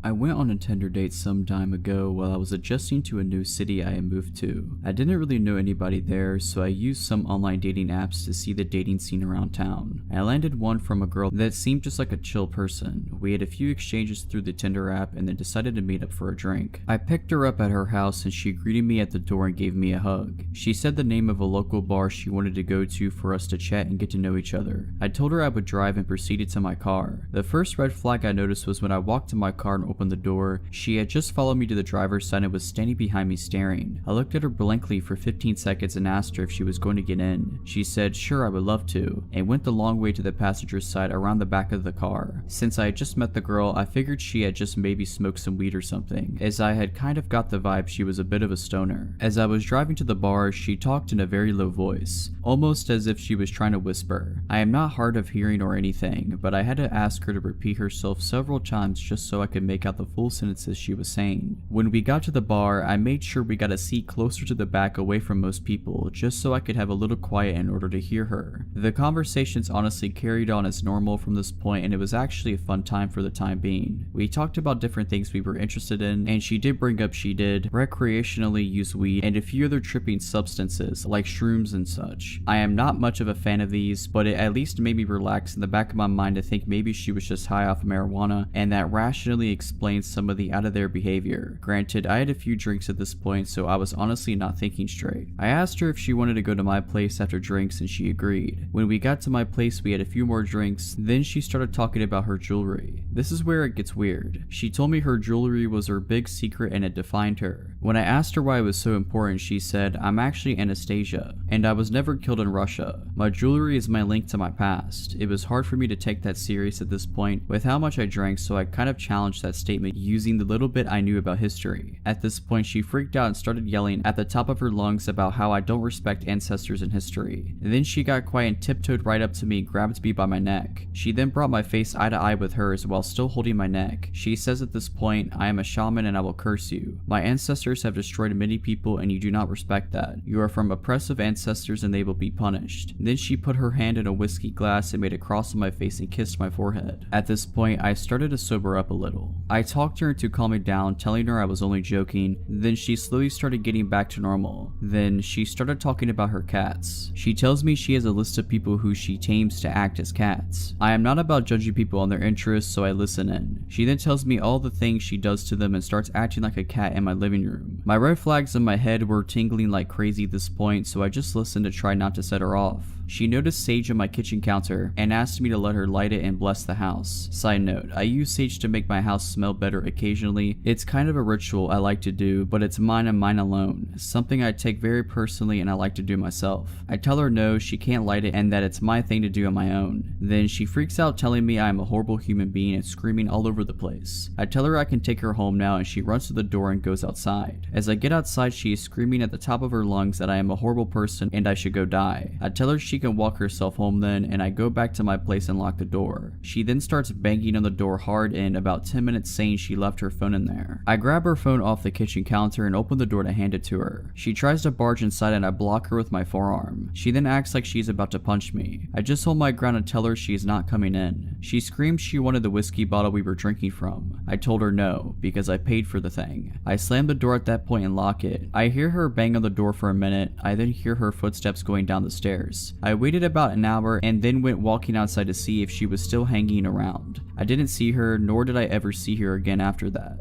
I went on a Tinder date some time ago while I was adjusting to a new city I had moved to. I didn't really know anybody there, so I used some online dating apps to see the dating scene around town. I landed one from a girl that seemed just like a chill person. We had a few exchanges through the Tinder app and then decided to meet up for a drink. I picked her up at her house and she greeted me at the door and gave me a hug. She said the name of a local bar she wanted to go to for us to chat and get to know each other. I told her I would drive and proceeded to my car. The first red flag I noticed was when I walked to my car and opened the door. She had just followed me to the driver's side and was standing behind me staring. I looked at her blankly for 15 seconds and asked her if she was going to get in. She said sure, I would love to, and went the long way to the passenger side around the back of the car. Since I had just met the girl, I figured she had just maybe smoked some weed or something, as I had kind of got the vibe she was a bit of a stoner. As I was driving to the bar, she talked in a very low voice, almost as if she was trying to whisper. I am not hard of hearing or anything, but I had to ask her to repeat herself several times just so I could make out the full sentences she was saying. When we got to the bar, I made sure we got a seat closer to the back away from most people, just so I could have a little quiet in order to hear her. The conversations honestly carried on as normal from this point, and it was actually a fun time for the time being. We talked about different things we were interested in, and she did bring up she did recreationally use weed and a few other tripping substances like shrooms and such. I am not much of a fan of these, but it at least made me relax in the back of my mind to think maybe she was just high off marijuana, and that rationally explains some of the out of their behavior. Granted, I had a few drinks at this point, so I was honestly not thinking straight. I asked her if she wanted to go to my place after drinks and she agreed. When we got to my place, we had a few more drinks, then she started talking about her jewelry. This is where it gets weird. She told me her jewelry was her big secret and it defined her. When I asked her why it was so important, she said, I'm actually Anastasia, and I was never killed in Russia. My jewelry is my link to my past. It was hard for me to take that serious at this point with how much I drank, so I kind of challenged that statement using the little bit I knew about history. At this point, she freaked out and started yelling at the top of her lungs about how I don't respect ancestors in history. And then she got quiet and tiptoed right up to me and grabbed me by my neck. She then brought my face eye to eye with hers while still holding my neck. She says at this point, "I am a shaman and I will curse you. My ancestors have destroyed many people and you do not respect that. You are from oppressive ancestors and they will be punished." And then she put her hand in a whiskey glass and made a cross on my face and kissed my forehead. At this point, I started to sober up a little. I talked to her to calm me down, telling her I was only joking. Then she slowly started getting back to normal. Then she started talking about her cats. She tells me she has a list of people who she tames to act as cats. I am not about judging people on their interests, so I listen in. She then tells me all the things she does to them and starts acting like a cat in my living room. My red flags in my head were tingling like crazy at this point, so I just listened to try not to set her off. She noticed sage on my kitchen counter and asked me to let her light it and bless the house. Side note, I use sage to make my house smell better occasionally. It's kind of a ritual I like to do, but it's mine and mine alone. Something I take very personally and I like to do myself. I tell her no, she can't light it and that it's my thing to do on my own. Then she freaks out telling me I am a horrible human being and screaming all over the place. I tell her I can take her home now and she runs to the door and goes outside. As I get outside, she is screaming at the top of her lungs that I am a horrible person and I should go die. I tell her she can walk herself home then, and I go back to my place and lock the door. She then starts banging on the door hard in about 10 minutes saying she left her phone in there. I grab her phone off the kitchen counter and open the door to hand it to her. She tries to barge inside and I block her with my forearm. She then acts like she's about to punch me. I just hold my ground and tell her she is not coming in. She screams she wanted the whiskey bottle we were drinking from. I told her no, because I paid for the thing. I slam the door at that point and lock it. I hear her bang on the door for a minute. I then hear her footsteps going down the stairs. I waited about an hour and then went walking outside to see if she was still hanging around. I didn't see her, nor did I ever see her again after that.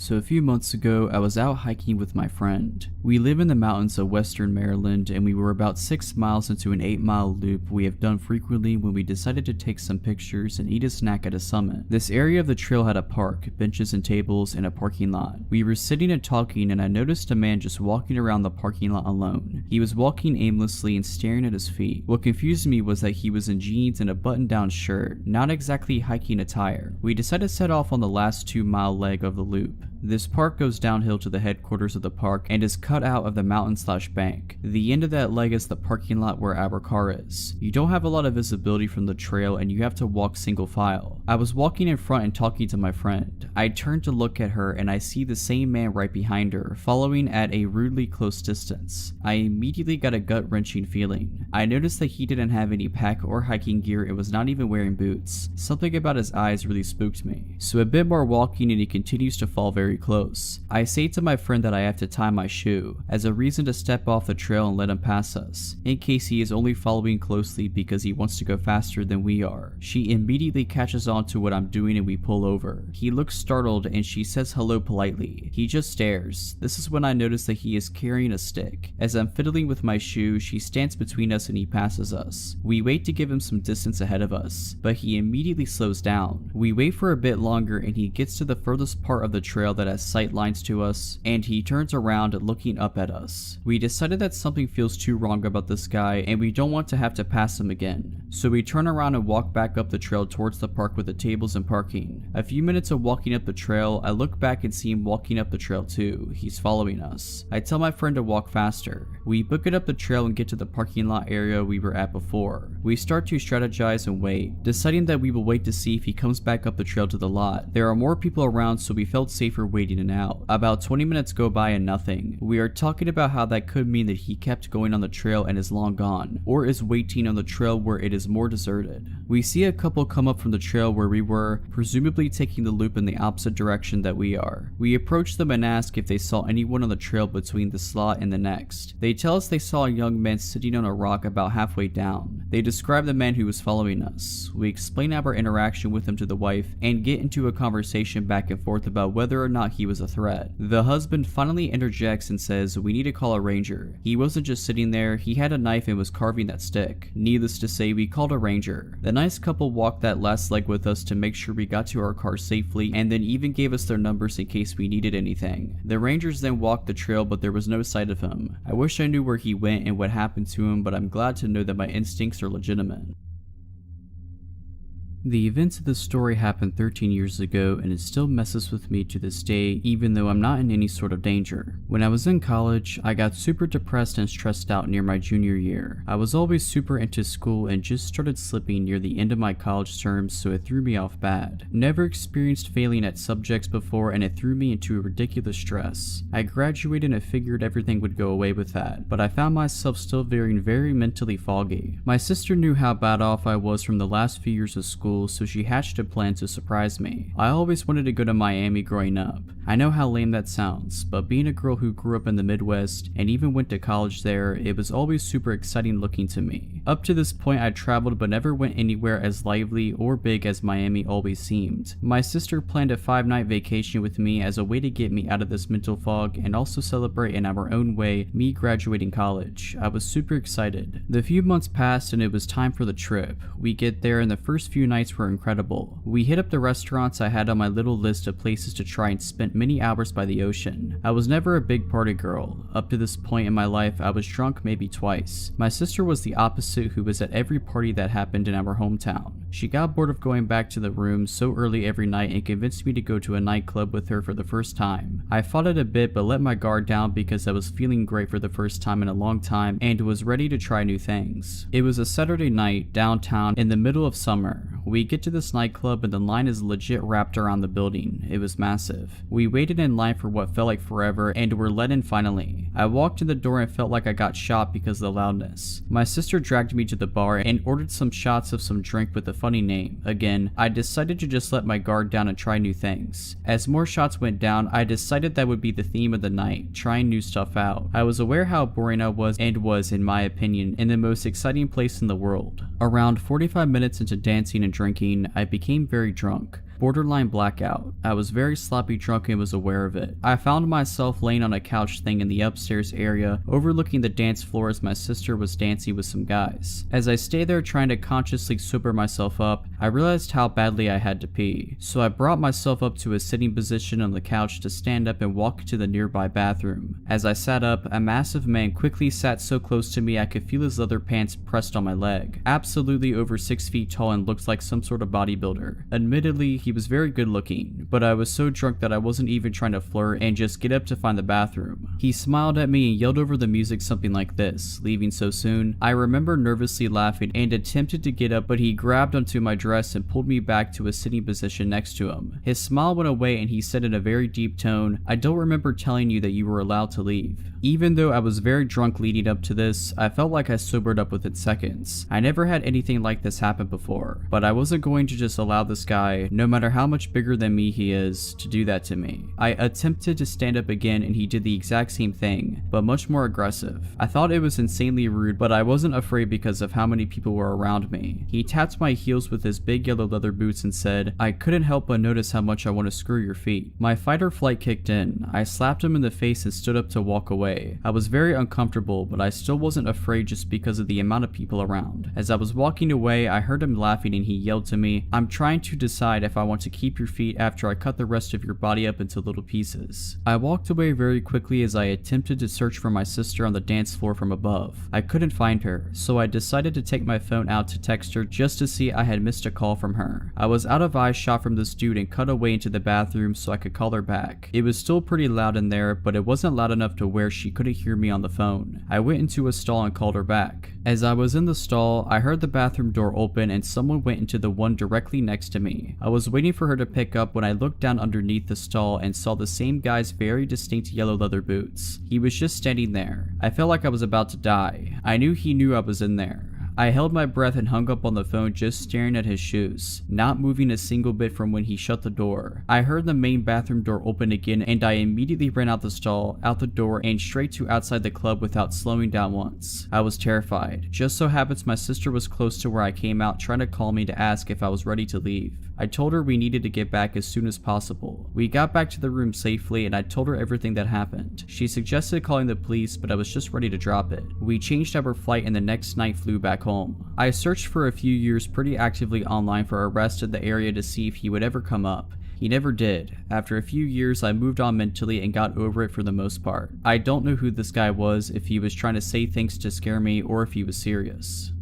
So a few months ago, I was out hiking with my friend. We live in the mountains of western Maryland and we were about 6 miles into an 8-mile loop we have done frequently when we decided to take some pictures and eat a snack at a summit. This area of the trail had a park, benches and tables, and a parking lot. We were sitting and talking and I noticed a man just walking around the parking lot alone. He was walking aimlessly and staring at his feet. What confused me was that he was in jeans and a button-down shirt, not exactly hiking attire. We decided to set off on the last 2-mile leg of the loop. This park goes downhill to the headquarters of the park and is cut out of the mountain/bank. The end of that leg is the parking lot where our car is. You don't have a lot of visibility from the trail and you have to walk single file. I was walking in front and talking to my friend. I turned to look at her and I see the same man right behind her, following at a rudely close distance. I immediately got a gut-wrenching feeling. I noticed that he didn't have any pack or hiking gear and was not even wearing boots. Something about his eyes really spooked me. So a bit more walking and he continues to fall very close. I say to my friend that I have to tie my shoe as a reason to step off the trail and let him pass us, in case he is only following closely because he wants to go faster than we are. She immediately catches on to what I'm doing and we pull over. He looks startled and she says hello politely. He just stares. This is when I notice that he is carrying a stick. As I'm fiddling with my shoe, she stands between us and he passes us. We wait to give him some distance ahead of us, but he immediately slows down. We wait for a bit longer and he gets to the furthest part of the trail that has sight lines to us, and he turns around looking up at us. We decided that something feels too wrong about this guy and we don't want to have to pass him again. So we turn around and walk back up the trail towards the park with the tables and parking. A few minutes of walking up the trail, I look back and see him walking up the trail too. He's following us. I tell my friend to walk faster. We book it up the trail and get to the parking lot area we were at before. We start to strategize and wait, deciding that we will wait to see if he comes back up the trail to the lot. There are more people around, so we felt safer waiting and out. About 20 minutes go by and nothing. We are talking about how that could mean that he kept going on the trail and is long gone, or is waiting on the trail where it is more deserted. We see a couple come up from the trail where we were, presumably taking the loop in the opposite direction that we are. We approach them and ask if they saw anyone on the trail between the slot and the next. They tell us they saw a young man sitting on a rock about halfway down. They describe the man who was following us. We explain our interaction with him to the wife and get into a conversation back and forth about whether or not he was a threat. The husband finally interjects and says we need to call a ranger. He wasn't just sitting there, he had a knife and was carving that stick. Needless to say, we called a ranger. The nice couple walked that last leg with us to make sure we got to our car safely, and then even gave us their numbers in case we needed anything. The rangers then walked the trail, but there was no sight of him. I wish I knew where he went and what happened to him, but I'm glad to know that my instincts are legitimate. The events of this story happened 13 years ago and it still messes with me to this day even though I'm not in any sort of danger. When I was in college, I got super depressed and stressed out near my junior year. I was always super into school and just started slipping near the end of my college terms, so it threw me off bad. Never experienced failing at subjects before and it threw me into a ridiculous stress. I graduated and figured everything would go away with that, but I found myself still feeling very mentally foggy. My sister knew how bad off I was from the last few years of school, so she hatched a plan to surprise me. I always wanted to go to Miami growing up. I know how lame that sounds, but being a girl who grew up in the Midwest and even went to college there, it was always super exciting looking to me. Up to this point I traveled but never went anywhere as lively or big as Miami always seemed. My sister planned a 5-night vacation with me as a way to get me out of this mental fog and also celebrate in our own way me graduating college. I was super excited. The few months passed and it was time for the trip. We get there and the first few nights were incredible. We hit up the restaurants I had on my little list of places to try and spent many hours by the ocean. I was never a big party girl. Up to this point in my life I was drunk maybe twice. My sister was the opposite, who was at every party that happened in our hometown. She got bored of going back to the room so early every night and convinced me to go to a nightclub with her for the first time. I fought it a bit but let my guard down because I was feeling great for the first time in a long time and was ready to try new things. It was a Saturday night downtown in the middle of summer. We get to this nightclub and the line is legit wrapped around the building. It was massive. We waited in line for what felt like forever and were let in finally. I walked in the door and felt like I got shot because of the loudness. My sister dragged me to the bar and ordered some shots of some drink with a funny name. Again, I decided to just let my guard down and try new things. As more shots went down, I decided that would be the theme of the night, trying new stuff out. I was aware how boring I was and was, in my opinion, in the most exciting place in the world. Around 45 minutes into dancing and drinking, I became very drunk. Borderline blackout. I was very sloppy drunk and was aware of it. I found myself laying on a couch thing in the upstairs area, overlooking the dance floor as my sister was dancing with some guys. As I stayed there trying to consciously sober myself up, I realized how badly I had to pee. So I brought myself up to a sitting position on the couch to stand up and walk to the nearby bathroom. As I sat up, a massive man quickly sat so close to me I could feel his leather pants pressed on my leg. Absolutely over 6 feet tall and looked like some sort of bodybuilder. Admittedly, he was very good looking, but I was so drunk that I wasn't even trying to flirt and just get up to find the bathroom. He smiled at me and yelled over the music something like this, "Leaving so soon?" I remember nervously laughing and attempted to get up, but he grabbed onto my dress and pulled me back to a sitting position next to him. His smile went away and he said in a very deep tone, "I don't remember telling you that you were allowed to leave." Even though I was very drunk leading up to this, I felt like I sobered up within seconds. I never had anything like this happen before, but I wasn't going to just allow this guy, no matter how much bigger than me he is, to do that to me. I attempted to stand up again and he did the exact same thing, but much more aggressive. I thought it was insanely rude, but I wasn't afraid because of how many people were around me. He tapped my heels with his big yellow leather boots and said, "I couldn't help but notice how much I want to screw your feet." My fight or flight kicked in. I slapped him in the face and stood up to walk away. I was very uncomfortable, but I still wasn't afraid just because of the amount of people around. As I was walking away, I heard him laughing and he yelled to me, "I'm trying to decide if I want to keep your feet after I cut the rest of your body up into little pieces." I walked away very quickly as I attempted to search for my sister on the dance floor from above. I couldn't find her, so I decided to take my phone out to text her just to see I had missed a call from her. I was out of eyeshot from this dude and cut away into the bathroom so I could call her back. It was still pretty loud in there, but it wasn't loud enough to where she couldn't hear me on the phone. I went into a stall and called her back. As I was in the stall, I heard the bathroom door open and someone went into the one directly next to me. I was waiting for her to pick up when I looked down underneath the stall and saw the same guy's very distinct yellow leather boots. He was just standing there. I felt like I was about to die. I knew he knew I was in there. I held my breath and hung up on the phone just staring at his shoes, not moving a single bit from when he shut the door. I heard the main bathroom door open again and I immediately ran out the stall, out the door, and straight to outside the club without slowing down once. I was terrified. Just so happens my sister was close to where I came out trying to call me to ask if I was ready to leave. I told her we needed to get back as soon as possible. We got back to the room safely and I told her everything that happened. She suggested calling the police, but I was just ready to drop it. We changed our flight and the next night flew back home. I searched for a few years pretty actively online for arrests in the area to see if he would ever come up. He never did. After a few years, I moved on mentally and got over it for the most part. I don't know who this guy was, if he was trying to say things to scare me or if he was serious.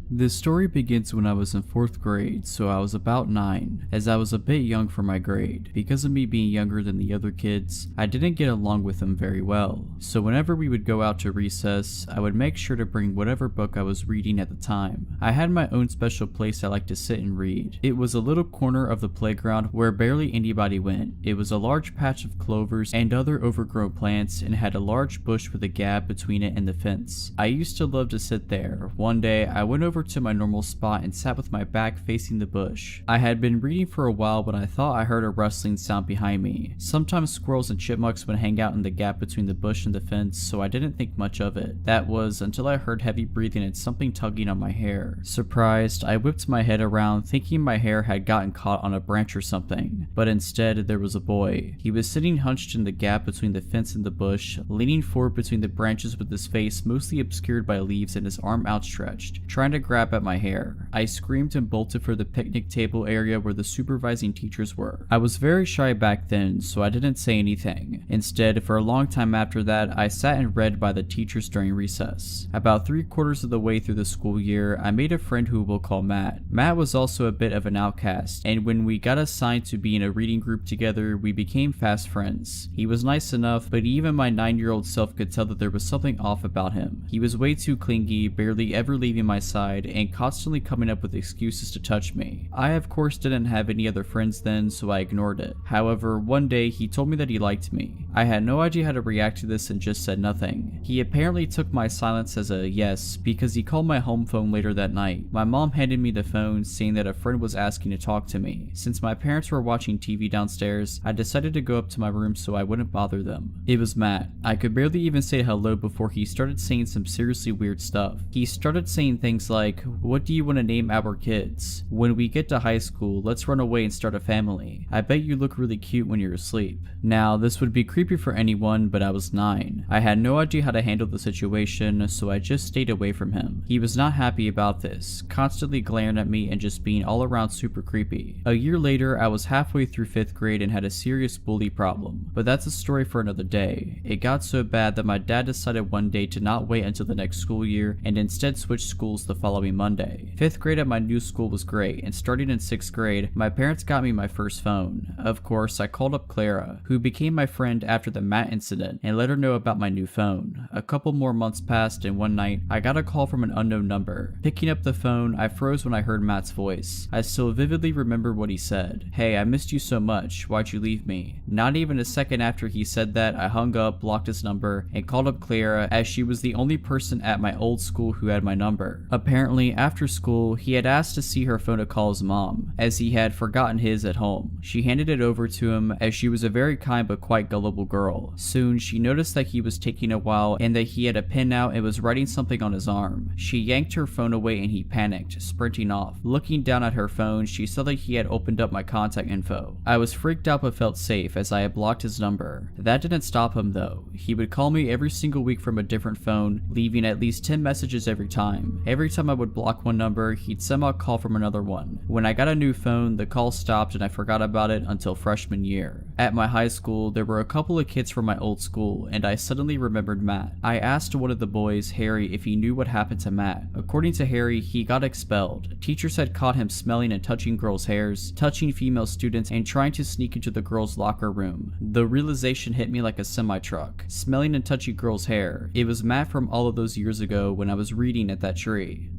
This story begins when I was in 4th grade, so I was about 9, as I was a bit young for my grade. Because of me being younger than the other kids, I didn't get along with them very well, so whenever we would go out to recess, I would make sure to bring whatever book I was reading at the time. I had my own special place I liked to sit and read. It was a little corner of the playground where barely anybody went. It was a large patch of clovers and other overgrown plants and had a large bush with a gap between it and the fence. I used to love to sit there. One day, I went over to my normal spot and sat with my back facing the bush. I had been reading for a while when I thought I heard a rustling sound behind me. Sometimes squirrels and chipmunks would hang out in the gap between the bush and the fence, so I didn't think much of it. That was until I heard heavy breathing and something tugging on my hair. Surprised, I whipped my head around thinking my hair had gotten caught on a branch or something, but instead there was a boy. He was sitting hunched in the gap between the fence and the bush, leaning forward between the branches with his face mostly obscured by leaves and his arm outstretched, trying to grab at my hair. I screamed and bolted for the picnic table area where the supervising teachers were. I was very shy back then, so I didn't say anything. Instead, for a long time after that, I sat and read by the teachers during recess. About 3/4 of the way through the school year, I made a friend who we'll call Matt. Matt was also a bit of an outcast, and when we got assigned to be in a reading group together, we became fast friends. He was nice enough, but even my 9-year-old self could tell that there was something off about him. He was way too clingy, barely ever leaving my side, and constantly coming up with excuses to touch me. I of course didn't have any other friends then, so I ignored it. However, one day he told me that he liked me. I had no idea how to react to this and just said nothing. He apparently took my silence as a yes because he called my home phone later that night. My mom handed me the phone saying that a friend was asking to talk to me. Since my parents were watching TV downstairs, I decided to go up to my room so I wouldn't bother them. It was Matt. I could barely even say hello before he started saying some seriously weird stuff. He started saying things like, "What do you want to name our kids? When we get to high school, let's run away and start a family. I bet you look really cute when you're asleep." Now, this would be creepy for anyone, but I was 9. I had no idea how to handle the situation, so I just stayed away from him. He was not happy about this, constantly glaring at me and just being all around super creepy. A year later, I was halfway through 5th grade and had a serious bully problem, but that's a story for another day. It got so bad that my dad decided one day to not wait until the next school year and instead switch schools the following Monday. 5th grade at my new school was great, and starting in 6th grade, my parents got me my first phone. Of course, I called up Clara, who became my friend after the Matt incident, and let her know about my new phone. A couple more months passed, and one night, I got a call from an unknown number. Picking up the phone, I froze when I heard Matt's voice. I still vividly remember what he said. "Hey, I missed you so much. Why'd you leave me?" Not even a second after he said that, I hung up, blocked his number, and called up Clara, as she was the only person at my old school who had my number. Apparently, after school, he had asked to see her phone to call his mom, as he had forgotten his at home. She handed it over to him, as she was a very kind but quite gullible girl. Soon, she noticed that he was taking a while and that he had a pen out and was writing something on his arm. She yanked her phone away and he panicked, sprinting off. Looking down at her phone, she saw that he had opened up my contact info. I was freaked out but felt safe, as I had blocked his number. That didn't stop him though. He would call me every single week from a different phone, leaving at least 10 messages every time. Every time I would block one number, he'd somehow call from another one. When I got a new phone, the call stopped and I forgot about it until freshman year. At my high school, there were a couple of kids from my old school, and I suddenly remembered Matt. I asked one of the boys, Harry, if he knew what happened to Matt. According to Harry, he got expelled. Teachers had caught him smelling and touching girls' hairs, touching female students, and trying to sneak into the girls' locker room. The realization hit me like a semi-truck. Smelling and touching girls' hair. It was Matt from all of those years ago when I was reading at that tree.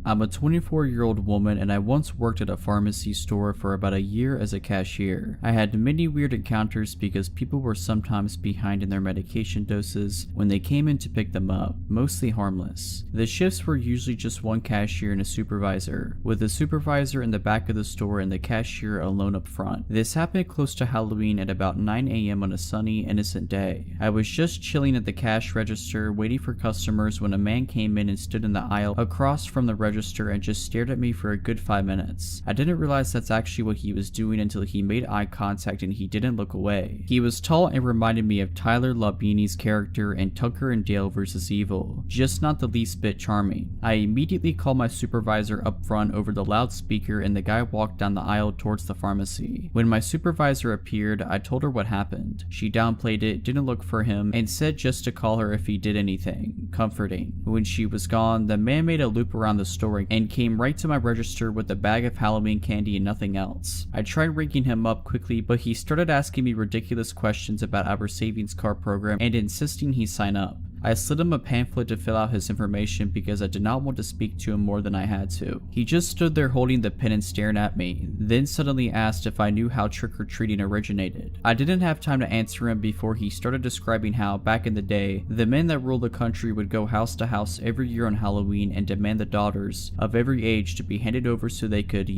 I'm a 24-year-old woman, and I once worked at a pharmacy store for about a year as a cashier. I had many weird encounters because people were sometimes behind in their medication doses when they came in to pick them up, mostly harmless. The shifts were usually just one cashier and a supervisor, with the supervisor in the back of the store and the cashier alone up front. This happened close to Halloween at about 9 a.m. on a sunny, innocent day. I was just chilling at the cash register waiting for customers when a man came in and stood in the aisle across from the register register and just stared at me for a good 5 minutes. I didn't realize that's actually what he was doing until he made eye contact and he didn't look away. He was tall and reminded me of Tyler Labini's character in Tucker and Dale vs. Evil, just not the least bit charming. I immediately called my supervisor up front over the loudspeaker and the guy walked down the aisle towards the pharmacy. When my supervisor appeared, I told her what happened. She downplayed it, didn't look for him, and said just to call her if he did anything. Comforting. When she was gone, the man made a loop around the store and came right to my register with a bag of Halloween candy and nothing else. I tried ringing him up quickly, but he started asking me ridiculous questions about our savings card program and insisting he sign up. I slid him a pamphlet to fill out his information because I did not want to speak to him more than I had to. He just stood there holding the pen and staring at me, then suddenly asked if I knew how trick-or-treating originated. I didn't have time to answer him before he started describing how, back in the day, the men that ruled the country would go house to house every year on Halloween and demand the daughters of every age to be handed over so they could,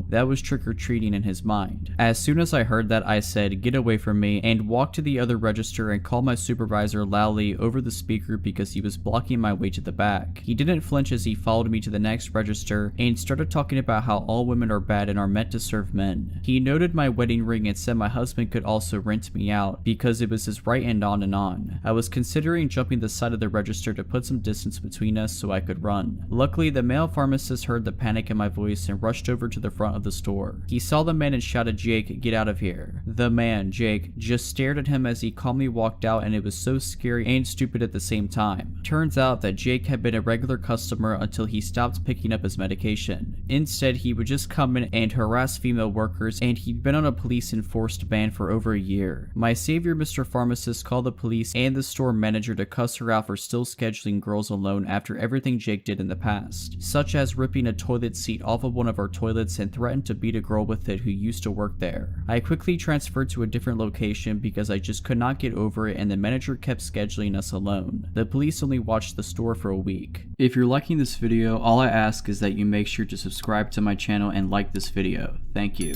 that was trick-or-treating in his mind. As soon as I heard that, I said, "Get away from me," and walked to the other register and called my supervisor loudly over the speaker because he was blocking my way to the back. He didn't flinch as he followed me to the next register and started talking about how all women are bad and are meant to serve men. He noted my wedding ring and said my husband could also rent me out because it was his right, and on and on. I was considering jumping the side of the register to put some distance between us so I could run. Luckily, the male pharmacist heard the panic in my voice and rushed over to the front of the store. He saw the man and shouted, "Jake, get out of here." The man, Jake, just stared at him as he calmly walked out, and it was so scary and stupid at the same time. Turns out that Jake had been a regular customer until he stopped picking up his medication. Instead, he would just come in and harass female workers, and he'd been on a police enforced ban for over a year. My savior, Mr. Pharmacist, called the police and the store manager to cuss her out for still scheduling girls alone after everything Jake did in the past, such as ripping a toilet seat off of one of our toilets and threatened to beat a girl with it who used to work there. I quickly transferred to a different location because I just could not get over it, and the manager kept scheduling us alone. The police only watched the store for a week. If you're liking this video, all I ask is that you make sure to subscribe to my channel and like this video. Thank you.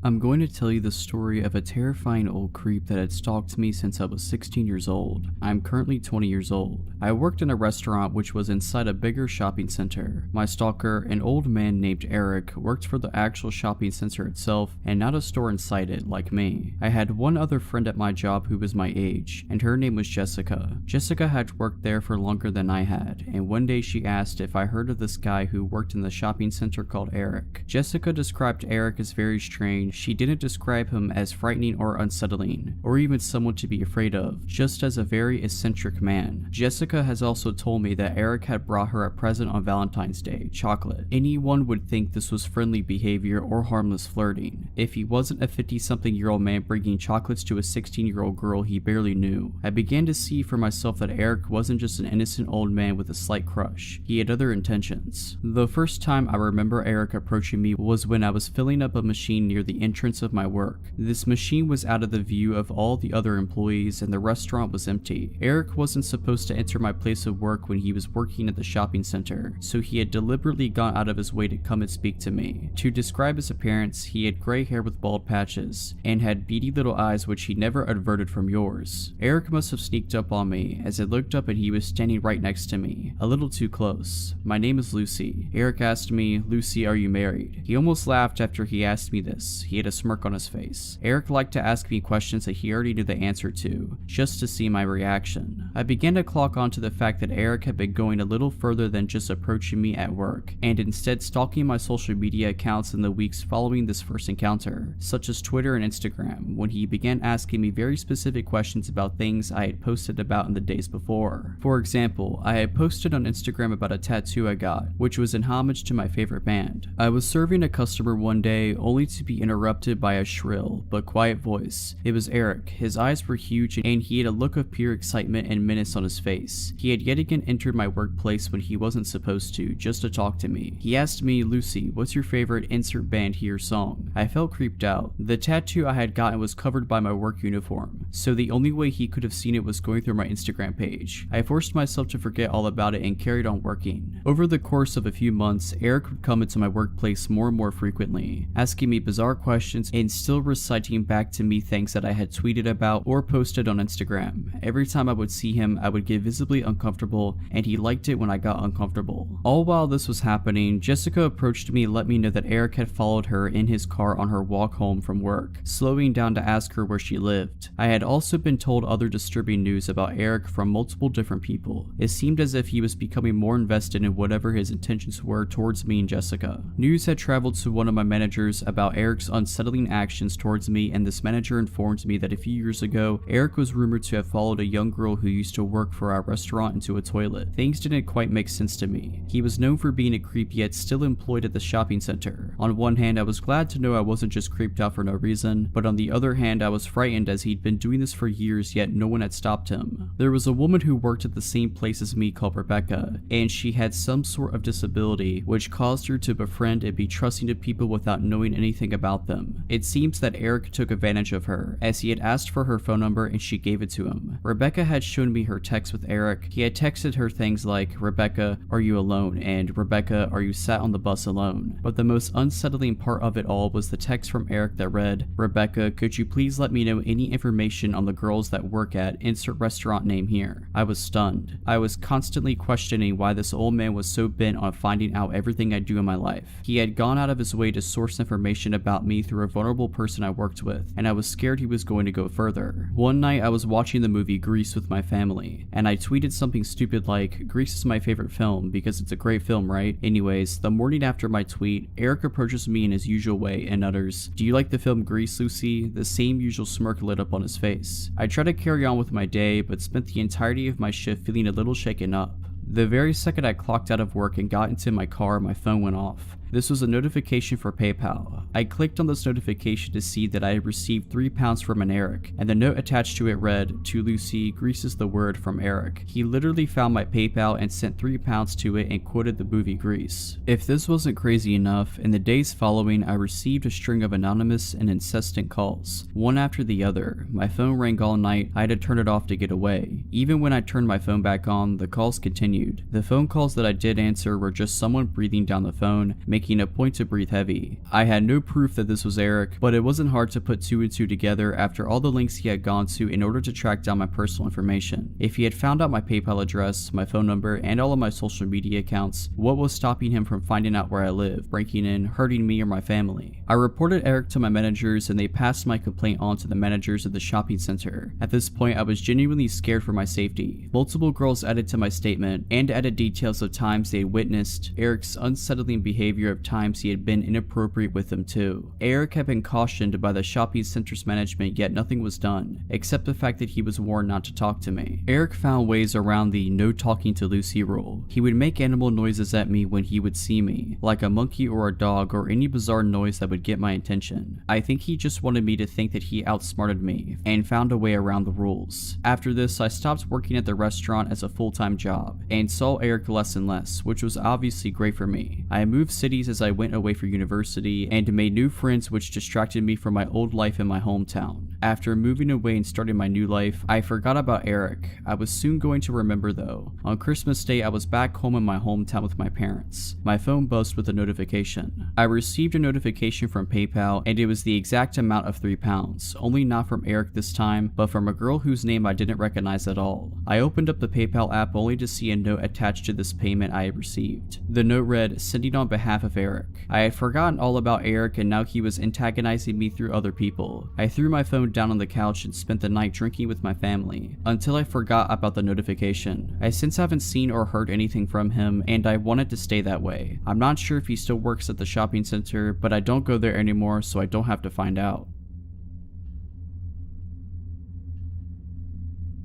I'm going to tell you the story of a terrifying old creep that had stalked me since I was 16 years old. I'm currently 20 years old. I worked in a restaurant which was inside a bigger shopping center. My stalker, an old man named Eric, worked for the actual shopping center itself and not a store inside it like me. I had one other friend at my job who was my age, and her name was Jessica. Jessica had worked there for longer than I had, and one day she asked if I heard of this guy who worked in the shopping center called Eric. Jessica described Eric as very strange. She didn't describe him as frightening or unsettling, or even someone to be afraid of, just as a very eccentric man. Jessica has also told me that Eric had brought her a present on Valentine's Day, chocolate. Anyone would think this was friendly behavior or harmless flirting, if he wasn't a 50-something-year-old man bringing chocolates to a 16-year-old girl he barely knew. I began to see for myself that Eric wasn't just an innocent old man with a slight crush. He had other intentions. The first time I remember Eric approaching me was when I was filling up a machine near the entrance of my work. This machine was out of the view of all the other employees and the restaurant was empty. Eric wasn't supposed to enter my place of work when he was working at the shopping center, so he had deliberately gone out of his way to come and speak to me. To describe his appearance, he had gray hair with bald patches and had beady little eyes which he never averted from yours. Eric must have sneaked up on me as I looked up and he was standing right next to me, a little too close. "My name is Lucy." Eric asked me, "Lucy, are you married?" He almost laughed after he asked me this. He had a smirk on his face. Eric liked to ask me questions that he already knew the answer to, just to see my reaction. I began to clock on to the fact that Eric had been going a little further than just approaching me at work, and instead stalking my social media accounts in the weeks following this first encounter, such as Twitter and Instagram, when he began asking me very specific questions about things I had posted about in the days before. For example, I had posted on Instagram about a tattoo I got, which was in homage to my favorite band. I was serving a customer one day only to be interrupted by a shrill but quiet voice. It was Eric. His eyes were huge and he had a look of pure excitement and menace on his face. He had yet again entered my workplace when he wasn't supposed to, just to talk to me. He asked me, "Lucy, what's your favorite insert band here song?" I felt creeped out. The tattoo I had gotten was covered by my work uniform, so the only way he could have seen it was going through my Instagram page. I forced myself to forget all about it and carried on working. Over the course of a few months, Eric would come into my workplace more and more frequently, asking me bizarre questions and still reciting back to me things that I had tweeted about or posted on Instagram. Every time I would see him, I would get visibly uncomfortable, and he liked it when I got uncomfortable. All while this was happening, Jessica approached me and let me know that Eric had followed her in his car on her walk home from work, slowing down to ask her where she lived. I had also been told other disturbing news about Eric from multiple different people. It seemed as if he was becoming more invested in whatever his intentions were towards me and Jessica. News had traveled to one of my managers about Eric's unsettling actions towards me, and this manager informed me that a few years ago, Eric was rumored to have followed a young girl who used to work for our restaurant into a toilet. Things didn't quite make sense to me. He was known for being a creep, yet still employed at the shopping center. On one hand, I was glad to know I wasn't just creeped out for no reason, but on the other hand, I was frightened as he'd been doing this for years, yet no one had stopped him. There was a woman who worked at the same place as me called Rebecca, and she had some sort of disability which caused her to befriend and be trusting to people without knowing anything about them. It seems that Eric took advantage of her, as he had asked for her phone number and she gave it to him. Rebecca had shown me her text with Eric. He had texted her things like, "Rebecca, are you alone?" and "Rebecca, are you sat on the bus alone?" But the most unsettling part of it all was the text from Eric that read, "Rebecca, could you please let me know any information on the girls that work at insert restaurant name here?" I was stunned. I was constantly questioning why this old man was so bent on finding out everything I do in my life. He had gone out of his way to source information about me through a vulnerable person I worked with, and I was scared he was going to go further. One night I was watching the movie Grease with my family, and I tweeted something stupid like, "Grease is my favorite film because it's a great film, right?" Anyways, the morning after my tweet, Eric approaches me in his usual way and utters, "Do you like the film Grease, Lucy?" The same usual smirk lit up on his face. I tried to carry on with my day, but spent the entirety of my shift feeling a little shaken up. The very second I clocked out of work and got into my car, my phone went off. This was a notification for PayPal. I clicked on this notification to see that I had received £3 from an Eric, and the note attached to it read, "To Lucy, Grease is the word from Eric." He literally found my PayPal and sent £3 to it and quoted the movie Grease. If this wasn't crazy enough, in the days following, I received a string of anonymous and incessant calls, one after the other. My phone rang all night. I had to turn it off to get away. Even when I turned my phone back on, the calls continued. The phone calls that I did answer were just someone breathing down the phone, making a point to breathe heavy. I had no proof that this was Eric, but it wasn't hard to put two and two together after all the links he had gone to in order to track down my personal information. If he had found out my PayPal address, my phone number, and all of my social media accounts, what was stopping him from finding out where I live, breaking in, hurting me or my family? I reported Eric to my managers, and they passed my complaint on to the managers of the shopping center. At this point, I was genuinely scared for my safety. Multiple girls added to my statement and added details of times they had witnessed Eric's unsettling behavior, of times he had been inappropriate with them too. Eric had been cautioned by the shopping center's management, yet nothing was done, except the fact that he was warned not to talk to me. Eric found ways around the no talking to Lucy rule. He would make animal noises at me when he would see me, like a monkey or a dog or any bizarre noise that would get my attention. I think he just wanted me to think that he outsmarted me, and found a way around the rules. After this, I stopped working at the restaurant as a full-time job, and saw Eric less and less, which was obviously great for me. I moved cities as I went away for university, and made new friends which distracted me from my old life in my hometown. After moving away and starting my new life, I forgot about Eric. I was soon going to remember though. On Christmas Day, I was back home in my hometown with my parents. My phone buzzed with a notification. I received a notification from PayPal, and it was the exact amount of £3, only not from Eric this time, but from a girl whose name I didn't recognize at all. I opened up the PayPal app only to see a note attached to this payment I had received. The note read, "Sending on behalf of Eric." I had forgotten all about Eric, and now he was antagonizing me through other people. I threw my phone down on the couch and spent the night drinking with my family, until I forgot about the notification. I since haven't seen or heard anything from him, and I wanted to stay that way. I'm not sure if he still works at the shopping center, but I don't go there anymore, so I don't have to find out.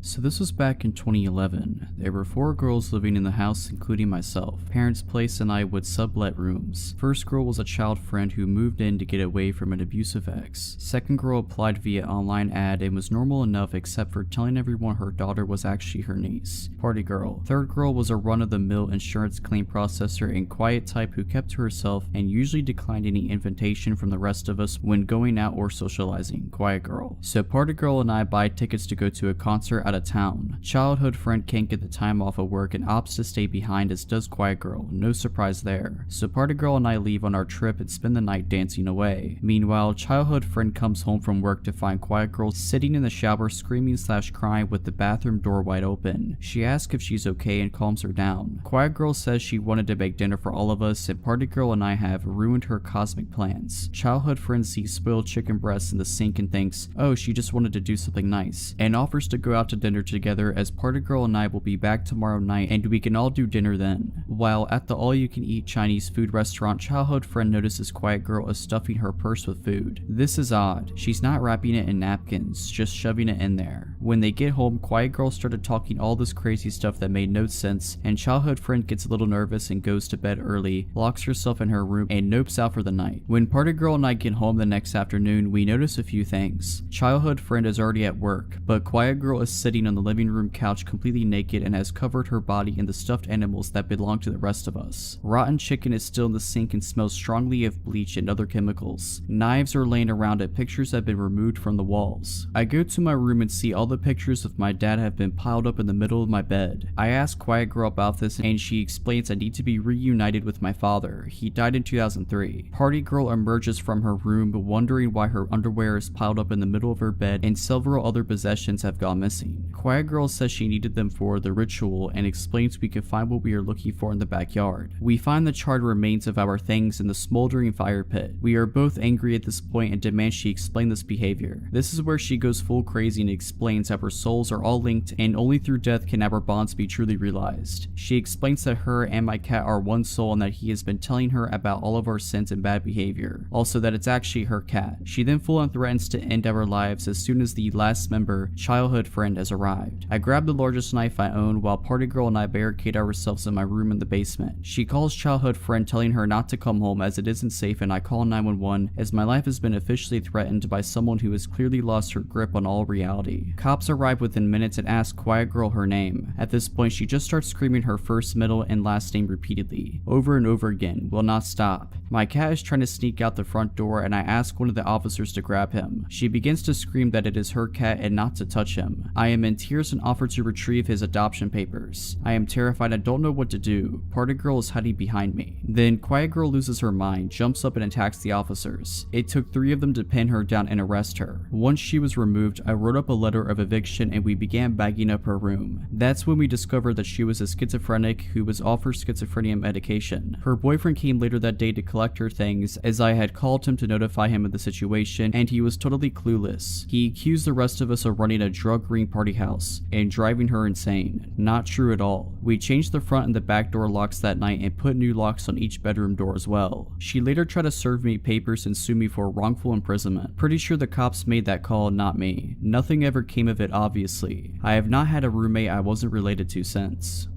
So this was back in 2011. There were 4 girls living in the house, including myself. Parents' place and I would sublet rooms. First girl was a child friend who moved in to get away from an abusive ex. Second girl applied via online ad and was normal enough except for telling everyone her daughter was actually her niece. Party girl. Third girl was a run-of-the-mill insurance claim processor and quiet type who kept to herself and usually declined any invitation from the rest of us when going out or socializing. Quiet girl. So party girl and I buy tickets to go to a concert at out of town. Childhood friend can't get the time off of work and opts to stay behind, as does quiet girl, no surprise there. So party girl and I leave on our trip and spend the night dancing away. Meanwhile, childhood friend comes home from work to find quiet girl sitting in the shower screaming/crying with the bathroom door wide open. She asks if she's okay and calms her down. Quiet girl says she wanted to make dinner for all of us, and party girl and I have ruined her cosmic plans. Childhood friend sees spoiled chicken breasts in the sink and thinks, oh, she just wanted to do something nice, and offers to go out to dinner together, as party girl and I will be back tomorrow night and we can all do dinner then. While at the all-you-can-eat Chinese food restaurant, childhood friend notices quiet girl is stuffing her purse with food. This is odd. She's not wrapping it in napkins, just shoving it in there. When they get home, quiet girl started talking all this crazy stuff that made no sense, and childhood friend gets a little nervous and goes to bed early, locks herself in her room, and nopes out for the night. When party girl and I get home the next afternoon, we notice a few things. Childhood friend is already at work, but quiet girl is sitting on the living room couch completely naked and has covered her body in the stuffed animals that belong to the rest of us. Rotten chicken is still in the sink and smells strongly of bleach and other chemicals. Knives are laying around and pictures have been removed from the walls. I go to my room and see all the pictures of my dad have been piled up in the middle of my bed. I ask quiet girl about this and she explains I need to be reunited with my father. He died in 2003. Party girl emerges from her room wondering why her underwear is piled up in the middle of her bed and several other possessions have gone missing. Quiet girl says she needed them for the ritual and explains we can find what we are looking for in the backyard. We find the charred remains of our things in the smoldering fire pit. We are both angry at this point and demand she explain this behavior. This is where she goes full crazy and explains how our souls are all linked and only through death can our bonds be truly realized. She explains that her and my cat are one soul and that he has been telling her about all of our sins and bad behavior. Also that it's actually her cat. She then full on threatens to end our lives as soon as the last member, childhood friend, has arrived. I grab the largest knife I own while party girl and I barricade ourselves in my room in the basement. She calls childhood friend telling her not to come home as it isn't safe, and I call 911 as my life has been officially threatened by someone who has clearly lost her grip on all reality. Cops arrive within minutes and ask quiet girl her name. At this point she just starts screaming her first, middle, and last name repeatedly, over and over again, will not stop. My cat is trying to sneak out the front door and I ask one of the officers to grab him. She begins to scream that it is her cat and not to touch him. I am in tears and offer to retrieve his adoption papers. I am terrified and don't know what to do. Party girl is hiding behind me. Then quiet girl loses her mind, jumps up and attacks the officers. It took 3 of them to pin her down and arrest her. Once she was removed, I wrote up a letter of eviction and we began bagging up her room. That's when we discovered that she was a schizophrenic who was offered schizophrenia medication. Her boyfriend came later that day to collect her things as I had called him to notify him of the situation and he was totally clueless. He accused the rest of us of running a drug-ring party house and driving her insane. Not true at all. We changed the front and the back door locks that night and put new locks on each bedroom door as well. She later tried to serve me papers and sue me for wrongful imprisonment. Pretty sure the cops made that call, not me. Nothing ever came of it, obviously. I have not had a roommate I wasn't related to since.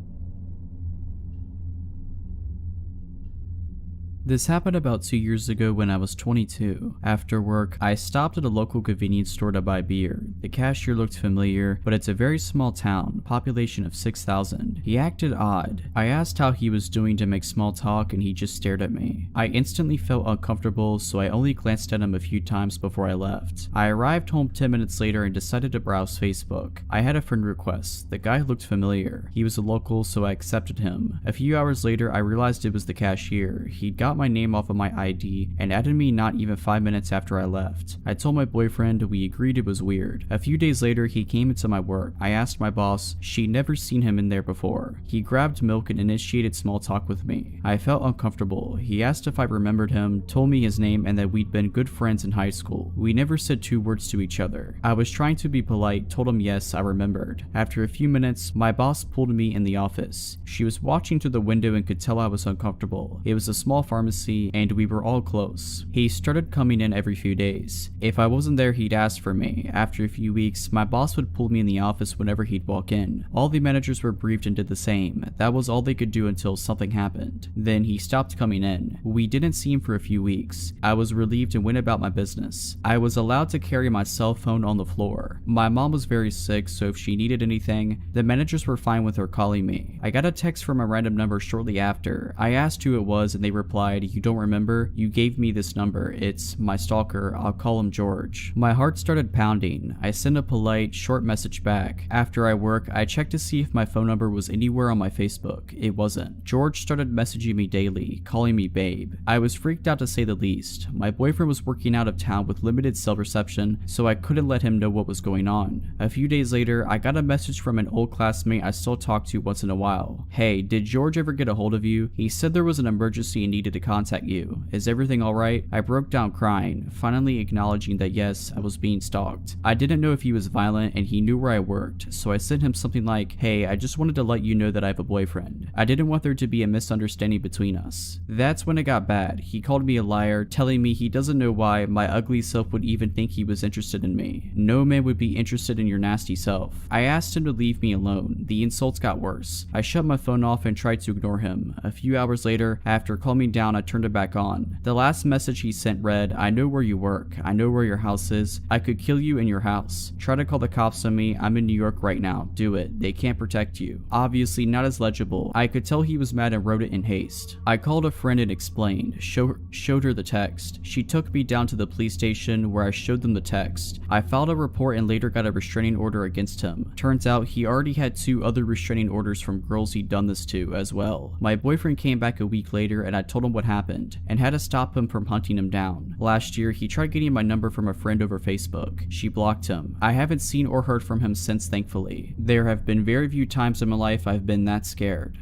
This happened about 2 years ago when I was 22. After work, I stopped at a local convenience store to buy beer. The cashier looked familiar, but it's a very small town, population of 6,000. He acted odd. I asked how he was doing to make small talk and he just stared at me. I instantly felt uncomfortable, so I only glanced at him a few times before I left. I arrived home 10 minutes later and decided to browse Facebook. I had a friend request. The guy looked familiar. He was a local, so I accepted him. A few hours later, I realized it was the cashier. He'd got my name off of my ID and added me not even 5 minutes after I left. I told my boyfriend, we agreed it was weird. A few days later, he came into my work. I asked my boss, she'd never seen him in there before. He grabbed milk and initiated small talk with me. I felt uncomfortable. He asked if I remembered him, told me his name and that we'd been good friends in high school. We never said 2 words to each other. I was trying to be polite, told him yes, I remembered. After a few minutes, my boss pulled me in the office. She was watching through the window and could tell I was uncomfortable. It was a small pharmacy and we were all close. He started coming in every few days. If I wasn't there, he'd ask for me. After a few weeks, my boss would pull me in the office whenever he'd walk in. All the managers were briefed and did the same. That was all they could do until something happened. Then he stopped coming in. We didn't see him for a few weeks. I was relieved and went about my business. I was allowed to carry my cell phone on the floor. My mom was very sick, so if she needed anything, the managers were fine with her calling me. I got a text from a random number shortly after. I asked who it was and they replied, replied, "You don't remember? You gave me this number. It's my stalker. I'll call him George." My heart started pounding. I sent a polite, short message back. After I work, I checked to see if my phone number was anywhere on my Facebook. It wasn't. George started messaging me daily, calling me babe. I was freaked out to say the least. My boyfriend was working out of town with limited cell reception, so I couldn't let him know what was going on. A few days later, I got a message from an old classmate I still talk to once in a while. "Hey, did George ever get a hold of you? He said there was an emergency and needed to contact you. Is everything alright?" I broke down crying, finally acknowledging that yes, I was being stalked. I didn't know if he was violent and he knew where I worked, so I sent him something like, "Hey, I just wanted to let you know that I have a boyfriend. I didn't want there to be a misunderstanding between us." That's when it got bad. He called me a liar, telling me he doesn't know why my ugly self would even think he was interested in me. "No man would be interested in your nasty self." I asked him to leave me alone. The insults got worse. I shut my phone off and tried to ignore him. A few hours later, after calming down, I turned it back on. The last message he sent read, "I know where you work. I know where your house is. I could kill you in your house. Try to call the cops on me. I'm in New York right now. Do it. They can't protect you." Obviously not as legible. I could tell he was mad and wrote it in haste. I called a friend and explained, showed her the text. She took me down to the police station where I showed them the text. I filed a report and later got a restraining order against him. Turns out he already had 2 other restraining orders from girls he'd done this to as well. My boyfriend came back a week later and I told him what happened and had to stop him from hunting him down. Last year, he tried getting my number from a friend over Facebook. She blocked him. I haven't seen or heard from him since, thankfully. There have been very few times in my life I've been that scared.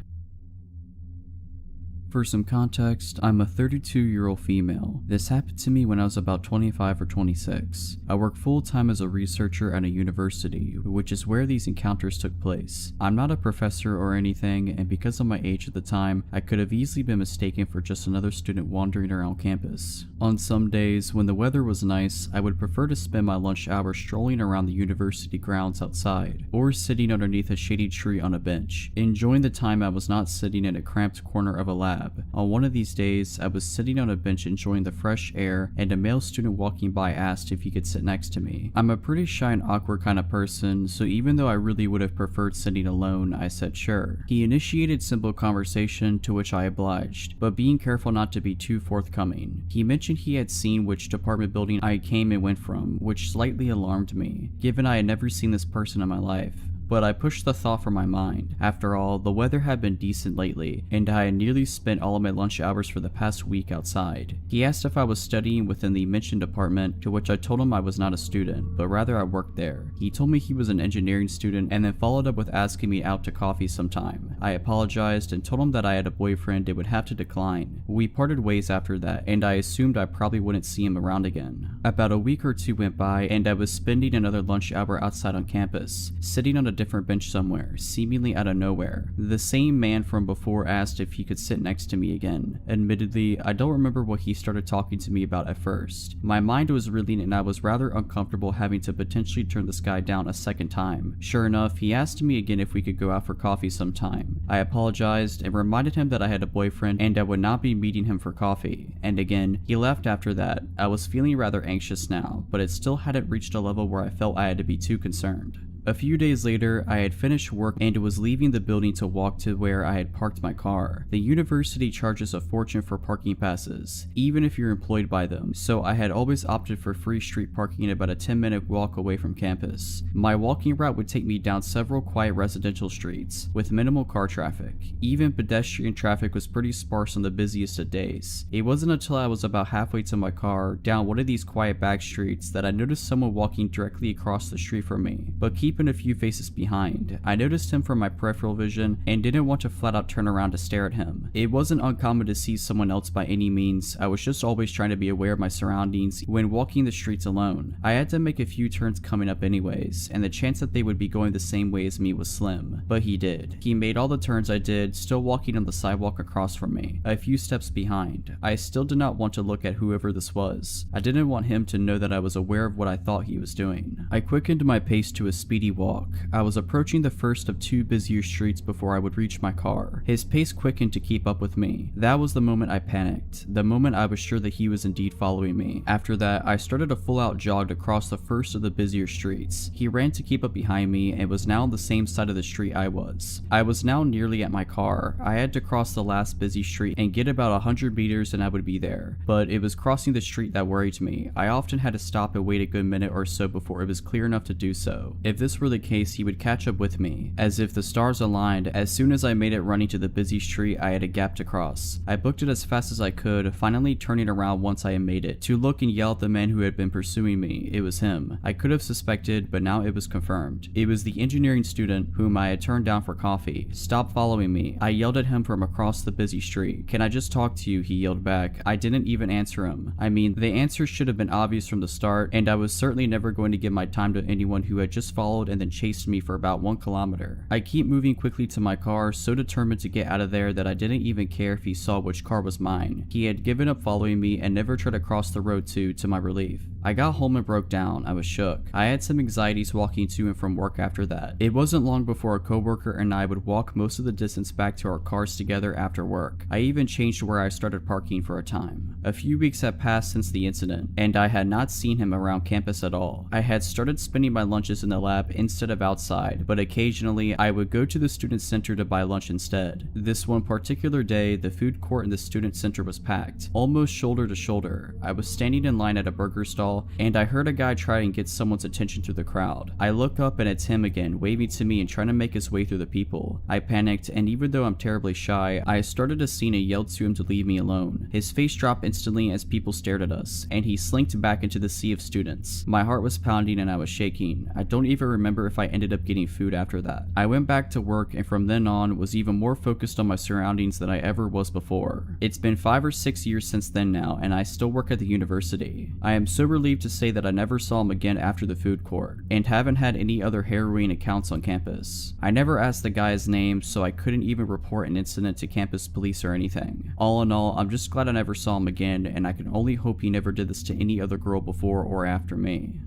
For some context, I'm a 32-year-old female. This happened to me when I was about 25 or 26. I work full-time as a researcher at a university, which is where these encounters took place. I'm not a professor or anything, and because of my age at the time, I could have easily been mistaken for just another student wandering around campus. On some days, when the weather was nice, I would prefer to spend my lunch hour strolling around the university grounds outside, or sitting underneath a shady tree on a bench, enjoying the time I was not sitting in a cramped corner of a lab. On one of these days, I was sitting on a bench enjoying the fresh air, and a male student walking by asked if he could sit next to me. I'm a pretty shy and awkward kind of person, so even though I really would have preferred sitting alone, I said sure. He initiated simple conversation, to which I obliged, but being careful not to be too forthcoming. He mentioned he had seen which apartment building I came and went from, which slightly alarmed me, given I had never seen this person in my life. But I pushed the thought from my mind. After all, the weather had been decent lately, and I had nearly spent all of my lunch hours for the past week outside. He asked if I was studying within the mentioned apartment, to which I told him I was not a student, but rather I worked there. He told me he was an engineering student and then followed up with asking me out to coffee sometime. I apologized and told him that I had a boyfriend and would have to decline. We parted ways after that, and I assumed I probably wouldn't see him around again. About a week or 2 went by, and I was spending another lunch hour outside on campus, sitting on a different bench somewhere, seemingly out of nowhere. The same man from before asked if he could sit next to me again. Admittedly, I don't remember what he started talking to me about at first. My mind was reeling and I was rather uncomfortable having to potentially turn this guy down a second time. Sure enough, he asked me again if we could go out for coffee sometime. I apologized and reminded him that I had a boyfriend and I would not be meeting him for coffee. And again, he left after that. I was feeling rather anxious now, but it still hadn't reached a level where I felt I had to be too concerned. A few days later, I had finished work and was leaving the building to walk to where I had parked my car. The university charges a fortune for parking passes, even if you're employed by them, so I had always opted for free street parking about a 10-minute walk away from campus. My walking route would take me down several quiet residential streets, with minimal car traffic. Even pedestrian traffic was pretty sparse on the busiest of days. It wasn't until I was about halfway to my car, down one of these quiet back streets, that I noticed someone walking directly across the street from me, but keeping a few faces behind. I noticed him from my peripheral vision and didn't want to flat out turn around to stare at him. It wasn't uncommon to see someone else by any means. I was just always trying to be aware of my surroundings when walking the streets alone. I had to make a few turns coming up anyways, and the chance that they would be going the same way as me was slim. But he did. He made all the turns I did, still walking on the sidewalk across from me, a few steps behind. I still did not want to look at whoever this was. I didn't want him to know that I was aware of what I thought he was doing. I quickened my pace to a speedy speedy walk. I was approaching the first of 2 busier streets before I would reach my car. His pace quickened to keep up with me. That was the moment I panicked, the moment I was sure that he was indeed following me. After that, I started a full-out jog across the first of the busier streets. He ran to keep up behind me and was now on the same side of the street I was. I was now nearly at my car. I had to cross the last busy street and get about 100 meters and I would be there. But it was crossing the street that worried me. I often had to stop and wait a good minute or so before it was clear enough to do so. If this were the case, he would catch up with me. As if the stars aligned, as soon as I made it running to the busy street, I had a gap to cross. I booked it as fast as I could, finally turning around once I had made it, to look and yell at the man who had been pursuing me. It was him. I could have suspected, but now it was confirmed. It was the engineering student whom I had turned down for coffee. "Stop following me." I yelled at him from across the busy street. "Can I just talk to you?" he yelled back. I didn't even answer him. I mean, the answer should have been obvious from the start, and I was certainly never going to give my time to anyone who had just followed and then chased me for about 1 kilometer. I keep moving quickly to my car, so determined to get out of there that I didn't even care if he saw which car was mine. He had given up following me and never tried to cross the road to my relief. I got home and broke down. I was shook. I had some anxieties walking to and from work after that. It wasn't long before a coworker and I would walk most of the distance back to our cars together after work. I even changed where I started parking for a time. A few weeks had passed since the incident, and I had not seen him around campus at all. I had started spending my lunches in the lab instead of outside, but occasionally I would go to the student center to buy lunch instead. This one particular day, the food court in the student center was packed, almost shoulder to shoulder. I was standing in line at a burger stall, and I heard a guy try and get someone's attention through the crowd. I look up and it's him again, waving to me and trying to make his way through the people. I panicked, and even though I'm terribly shy, I started a scene and yelled to him to leave me alone. His face dropped instantly as people stared at us, and he slinked back into the sea of students. My heart was pounding and I was shaking. I don't even remember if I ended up getting food after that. I went back to work, and from then on was even more focused on my surroundings than I ever was before. It's been 5 or 6 years since then now, and I still work at the university. I am so relieved to say that I never saw him again after the food court, and haven't had any other harrowing accounts on campus. I never asked the guy's name, so I couldn't even report an incident to campus police or anything. All in all, I'm just glad I never saw him again, and I can only hope he never did this to any other girl before or after me.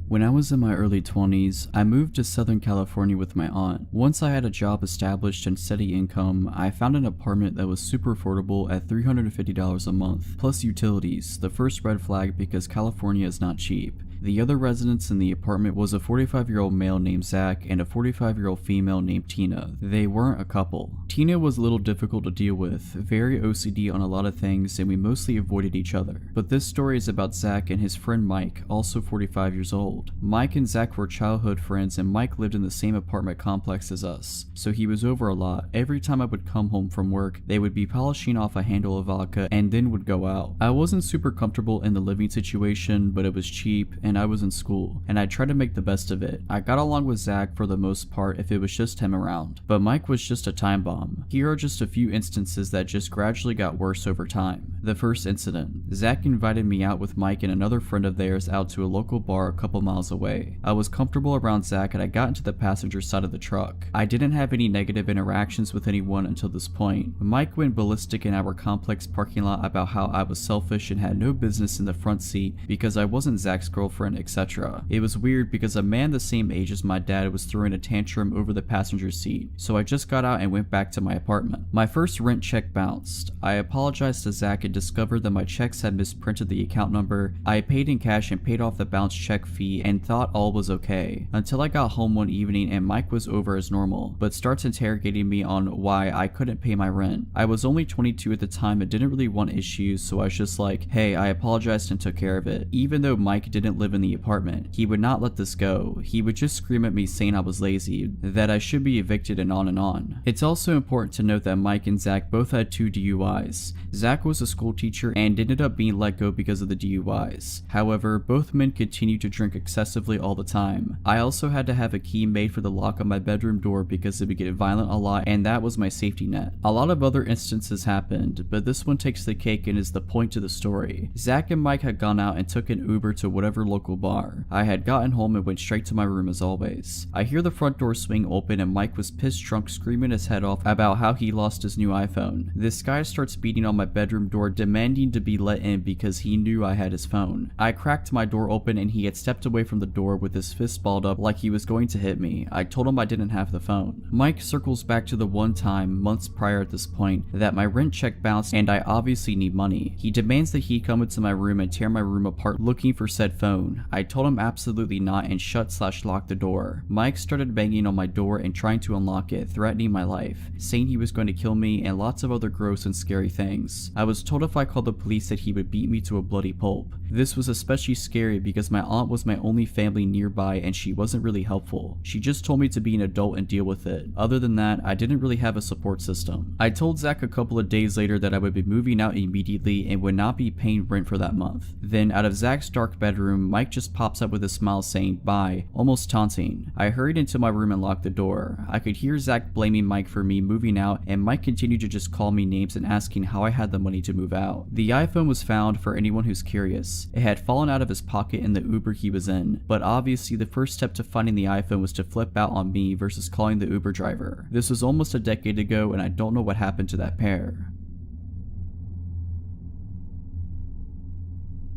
When I was in my early 20s, I moved to Southern California with my aunt. Once I had a job established and steady income, I found an apartment that was super affordable at $350 a month, plus utilities, the first red flag because California is not cheap. The other residents in the apartment was a 45-year-old male named Zach and a 45-year-old female named Tina. They weren't a couple. Tina was a little difficult to deal with, very OCD on a lot of things, and we mostly avoided each other. But this story is about Zach and his friend Mike, also 45 years old. Mike and Zach were childhood friends, and Mike lived in the same apartment complex as us, so he was over a lot. Every time I would come home from work, they would be polishing off a handle of vodka and then would go out. I wasn't super comfortable in the living situation, but it was cheap, and I was in school, and I tried to make the best of it. I got along with Zach for the most part if it was just him around, but Mike was just a time bomb. Here are just a few instances that just gradually got worse over time. The first incident. Zach invited me out with Mike and another friend of theirs out to a local bar a couple miles away. I was comfortable around Zach and I got into the passenger side of the truck. I didn't have any negative interactions with anyone until this point. Mike went ballistic in our complex parking lot about how I was selfish and had no business in the front seat because I wasn't Zach's girlfriend, etc. It was weird because a man the same age as my dad was throwing a tantrum over the passenger seat, so I just got out and went back to my apartment. My first rent check bounced. I apologized to Zach and discovered that my checks had misprinted the account number. I paid in cash and paid off the bounce check fee and thought all was okay, until I got home one evening and Mike was over as normal, but starts interrogating me on why I couldn't pay my rent. I was only 22 at the time and didn't really want issues, so I was just like, hey, I apologized and took care of it. Even though Mike didn't live in the apartment, he would not let this go. He would just scream at me saying I was lazy, that I should be evicted, and on and on. It's also important to note that Mike and Zach both had 2 DUIs. Zach was a school teacher and ended up being let go because of the DUIs. However, both men continued to drink excessively all the time. I also had to have a key made for the lock on my bedroom door because it would get violent a lot, and that was my safety net. A lot of other instances happened, but this one takes the cake and is the point to the story. Zach and Mike had gone out and took an Uber to whatever local bar. I had gotten home and went straight to my room as always. I hear the front door swing open and Mike was pissed drunk screaming his head off about how he lost his new iPhone. This guy starts beating on my bedroom door demanding to be let in because he knew I had his phone. I cracked my door open and he had stepped away from the door with his fist balled up like he was going to hit me. I told him I didn't have the phone. Mike circles back to the one time, months prior at this point, that my rent check bounced and I obviously need money. He demands that he come into my room and tear my room apart looking for said phone. I told him absolutely not and shut/locked the door. Mike started banging on my door and trying to unlock it, threatening my life, saying he was going to kill me and lots of other gross and scary things. I was told if I called the police that he would beat me to a bloody pulp. This was especially scary because my aunt was my only family nearby and she wasn't really helpful. She just told me to be an adult and deal with it. Other than that, I didn't really have a support system. I told Zach a couple of days later that I would be moving out immediately and would not be paying rent for that month. Then out of Zach's dark bedroom, Mike just pops up with a smile saying bye, almost taunting. I hurried into my room and locked the door. I could hear Zach blaming Mike for me moving out and Mike continued to just call me names and asking how I had the money to move out. The iPhone was found for anyone who's curious. It had fallen out of his pocket in the Uber he was in, but obviously the first step to finding the iPhone was to flip out on me versus calling the Uber driver. This was almost a decade ago and I don't know what happened to that pair.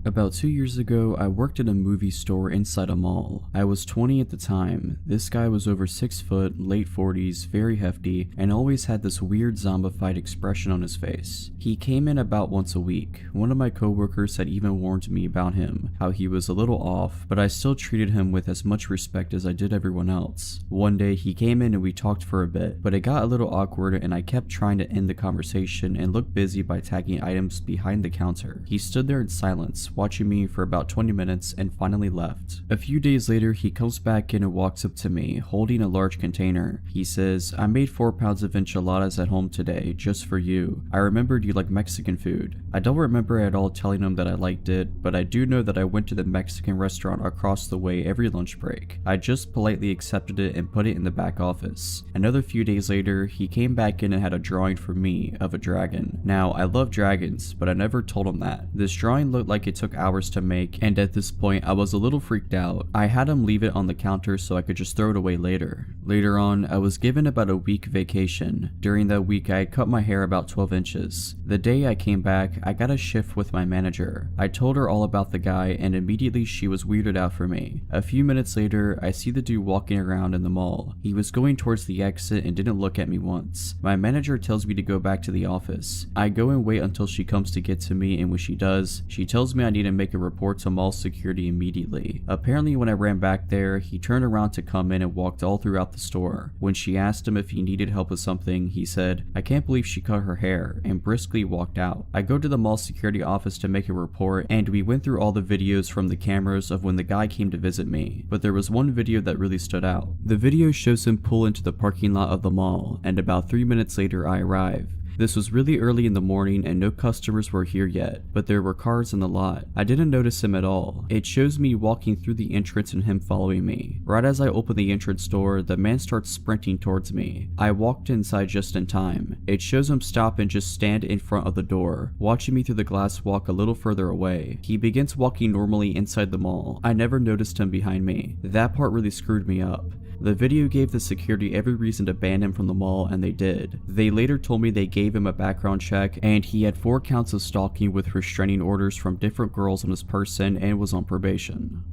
About 2 years ago, I worked at a movie store inside a mall. I was 20 at the time. This guy was over 6 foot, late 40s, very hefty, and always had this weird zombified expression on his face. He came in about once a week. One of my coworkers had even warned me about him, how he was a little off, but I still treated him with as much respect as I did everyone else. One day, he came in and we talked for a bit, but it got a little awkward and I kept trying to end the conversation and look busy by tagging items behind the counter. He stood there in silence, watching me for about 20 minutes and finally left. A few days later, he comes back in and walks up to me, holding a large container. He says, "I made 4 pounds of enchiladas at home today, just for you. I remembered you like Mexican food." I don't remember at all telling him that I liked it, but I do know that I went to the Mexican restaurant across the way every lunch break. I just politely accepted it and put it in the back office. Another few days later, he came back in and had a drawing for me of a dragon. Now, I love dragons, but I never told him that. This drawing looked like it took hours to make, and at this point I was a little freaked out. I had him leave it on the counter so I could just throw it away later. Later on, I was given about a week vacation. During that week, I had cut my hair about 12 inches. The day I came back, I got a shift with my manager. I told her all about the guy and immediately she was weirded out for me. A few minutes later, I see the dude walking around in the mall. He was going towards the exit and didn't look at me once. My manager tells me to go back to the office. I go and wait until she comes to get to me, and when she does, she tells me I need to make a report to mall security immediately. Apparently when I ran back there, he turned around to come in and walked all throughout the store. When she asked him if he needed help with something, he said, "I can't believe she cut her hair," and briskly walked out. I go to the mall security office to make a report, and we went through all the videos from the cameras of when the guy came to visit me, but there was one video that really stood out. The video shows him pull into the parking lot of the mall, and about 3 minutes later I arrive. This was really early in the morning and no customers were here yet, but there were cars in the lot. I didn't notice him at all. It shows me walking through the entrance and him following me. Right as I open the entrance door, the man starts sprinting towards me. I walked inside just in time. It shows him stop and just stand in front of the door, watching me through the glass walk a little further away. He begins walking normally inside the mall. I never noticed him behind me. That part really screwed me up. The video gave the security every reason to ban him from the mall, and they did. They later told me they gave him a background check, and he had 4 counts of stalking with restraining orders from different girls on his person and was on probation.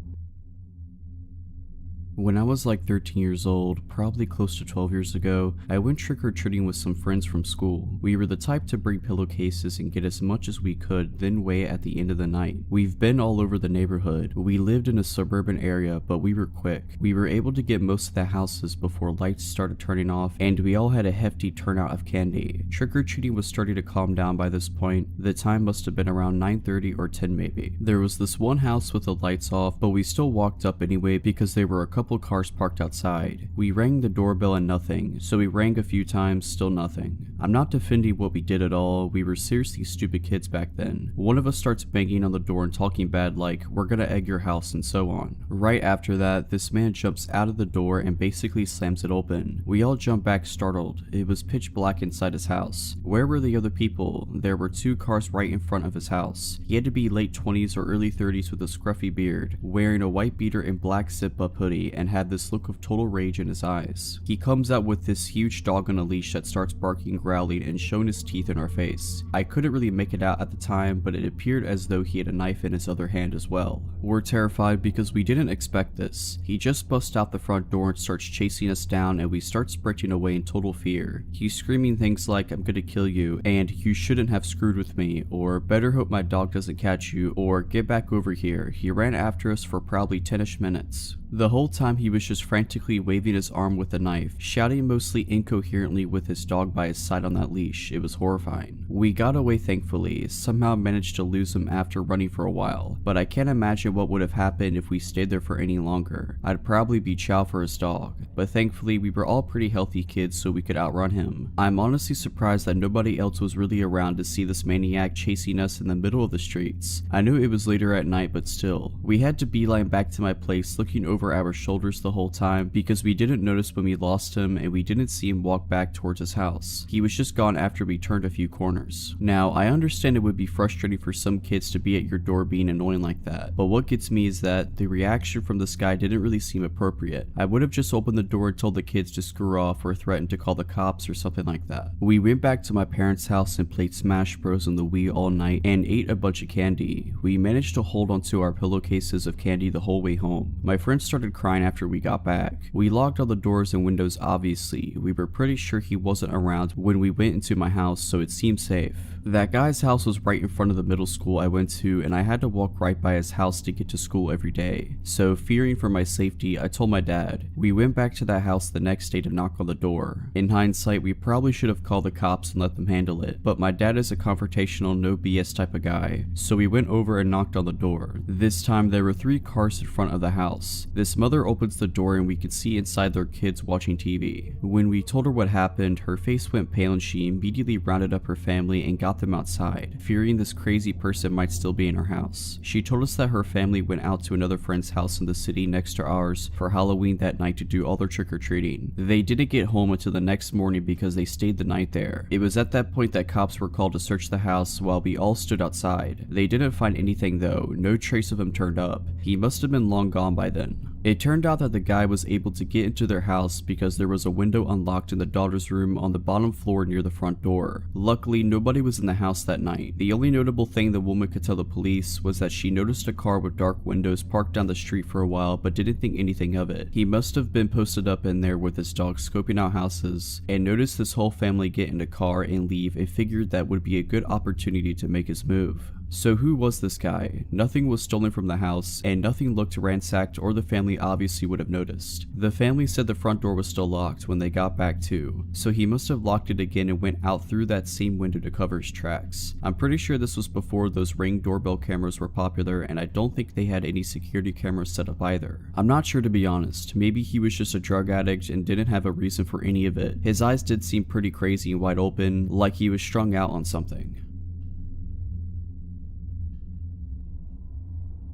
When I was like 13 years old, probably close to 12 years ago, I went trick-or-treating with some friends from school. We were the type to bring pillowcases and get as much as we could, then wait at the end of the night. We've been all over the neighborhood. We lived in a suburban area, but we were quick. We were able to get most of the houses before lights started turning off, and we all had a hefty turnout of candy. Trick-or-treating was starting to calm down by this point. The time must have been around 9:30 or 10 maybe. There was this one house with the lights off, but we still walked up anyway because there were a couple couple cars parked outside. We rang the doorbell and nothing, so we rang a few times, still nothing. I'm not defending what we did at all, we were seriously stupid kids back then. One of us starts banging on the door and talking bad like, we're gonna egg your house and so on. Right after that, this man jumps out of the door and basically slams it open. We all jump back startled. It was pitch black inside his house. Where were the other people? There were 2 cars right in front of his house. He had to be late 20s or early 30s with a scruffy beard, wearing a white beater and black zip-up hoodie, and had this look of total rage in his eyes. He comes out with this huge dog on a leash that starts barking, growling, and showing his teeth in our face. I couldn't really make it out at the time, but it appeared as though he had a knife in his other hand as well. We're terrified because we didn't expect this. He just busts out the front door and starts chasing us down, and we start sprinting away in total fear. He's screaming things like, I'm gonna kill you, and you shouldn't have screwed with me, or better hope my dog doesn't catch you, or get back over here. He ran after us for probably 10ish minutes. The whole time he was just frantically waving his arm with a knife, shouting mostly incoherently with his dog by his side on that leash. It was horrifying. We got away thankfully, somehow managed to lose him after running for a while, but I can't imagine what would have happened if we stayed there for any longer. I'd probably be chow for his dog, but thankfully we were all pretty healthy kids so we could outrun him. I'm honestly surprised that nobody else was really around to see this maniac chasing us in the middle of the streets. I knew it was later at night, but still. We had to beeline back to my place looking over our shoulders the whole time because we didn't notice when we lost him and we didn't see him walk back towards his house. He was just gone after we turned a few corners. Now, I understand it would be frustrating for some kids to be at your door being annoying like that, but what gets me is that the reaction from this guy didn't really seem appropriate. I would have just opened the door and told the kids to screw off or threatened to call the cops or something like that. We went back to my parents' house and played Smash Bros on the Wii all night and ate a bunch of candy. We managed to hold onto our pillowcases of candy the whole way home. My friends started crying after we got back. We locked all the doors and windows obviously. We were pretty sure he wasn't around when we went into my house, so it seemed safe. That guy's house was right in front of the middle school I went to, and I had to walk right by his house to get to school every day. So fearing for my safety, I told my dad. We went back to that house the next day to knock on the door. In hindsight, we probably should have called the cops and let them handle it, but my dad is a confrontational, no BS type of guy, so we went over and knocked on the door. This time there were 3 cars in front of the house. This mother opens the door and we could see inside their kids watching TV. When we told her what happened, her face went pale and she immediately rounded up her family and got them outside, fearing this crazy person might still be in her house. She told us that her family went out to another friend's house in the city next to ours for Halloween that night to do all their trick-or-treating. They didn't get home until the next morning because they stayed the night there. It was at that point that cops were called to search the house while we all stood outside. They didn't find anything though, no trace of him turned up. He must have been long gone by then. It turned out that the guy was able to get into their house because there was a window unlocked in the daughter's room on the bottom floor near the front door. Luckily, nobody was in the house that night. The only notable thing the woman could tell the police was that she noticed a car with dark windows parked down the street for a while but didn't think anything of it. He must have been posted up in there with his dog scoping out houses and noticed this whole family get in a car and leave and figured that would be a good opportunity to make his move. So who was this guy? Nothing was stolen from the house, and nothing looked ransacked or the family obviously would have noticed. The family said the front door was still locked when they got back too, so he must have locked it again and went out through that same window to cover his tracks. I'm pretty sure this was before those Ring doorbell cameras were popular, and I don't think they had any security cameras set up either. I'm not sure to be honest, maybe he was just a drug addict and didn't have a reason for any of it. His eyes did seem pretty crazy and wide open, like he was strung out on something.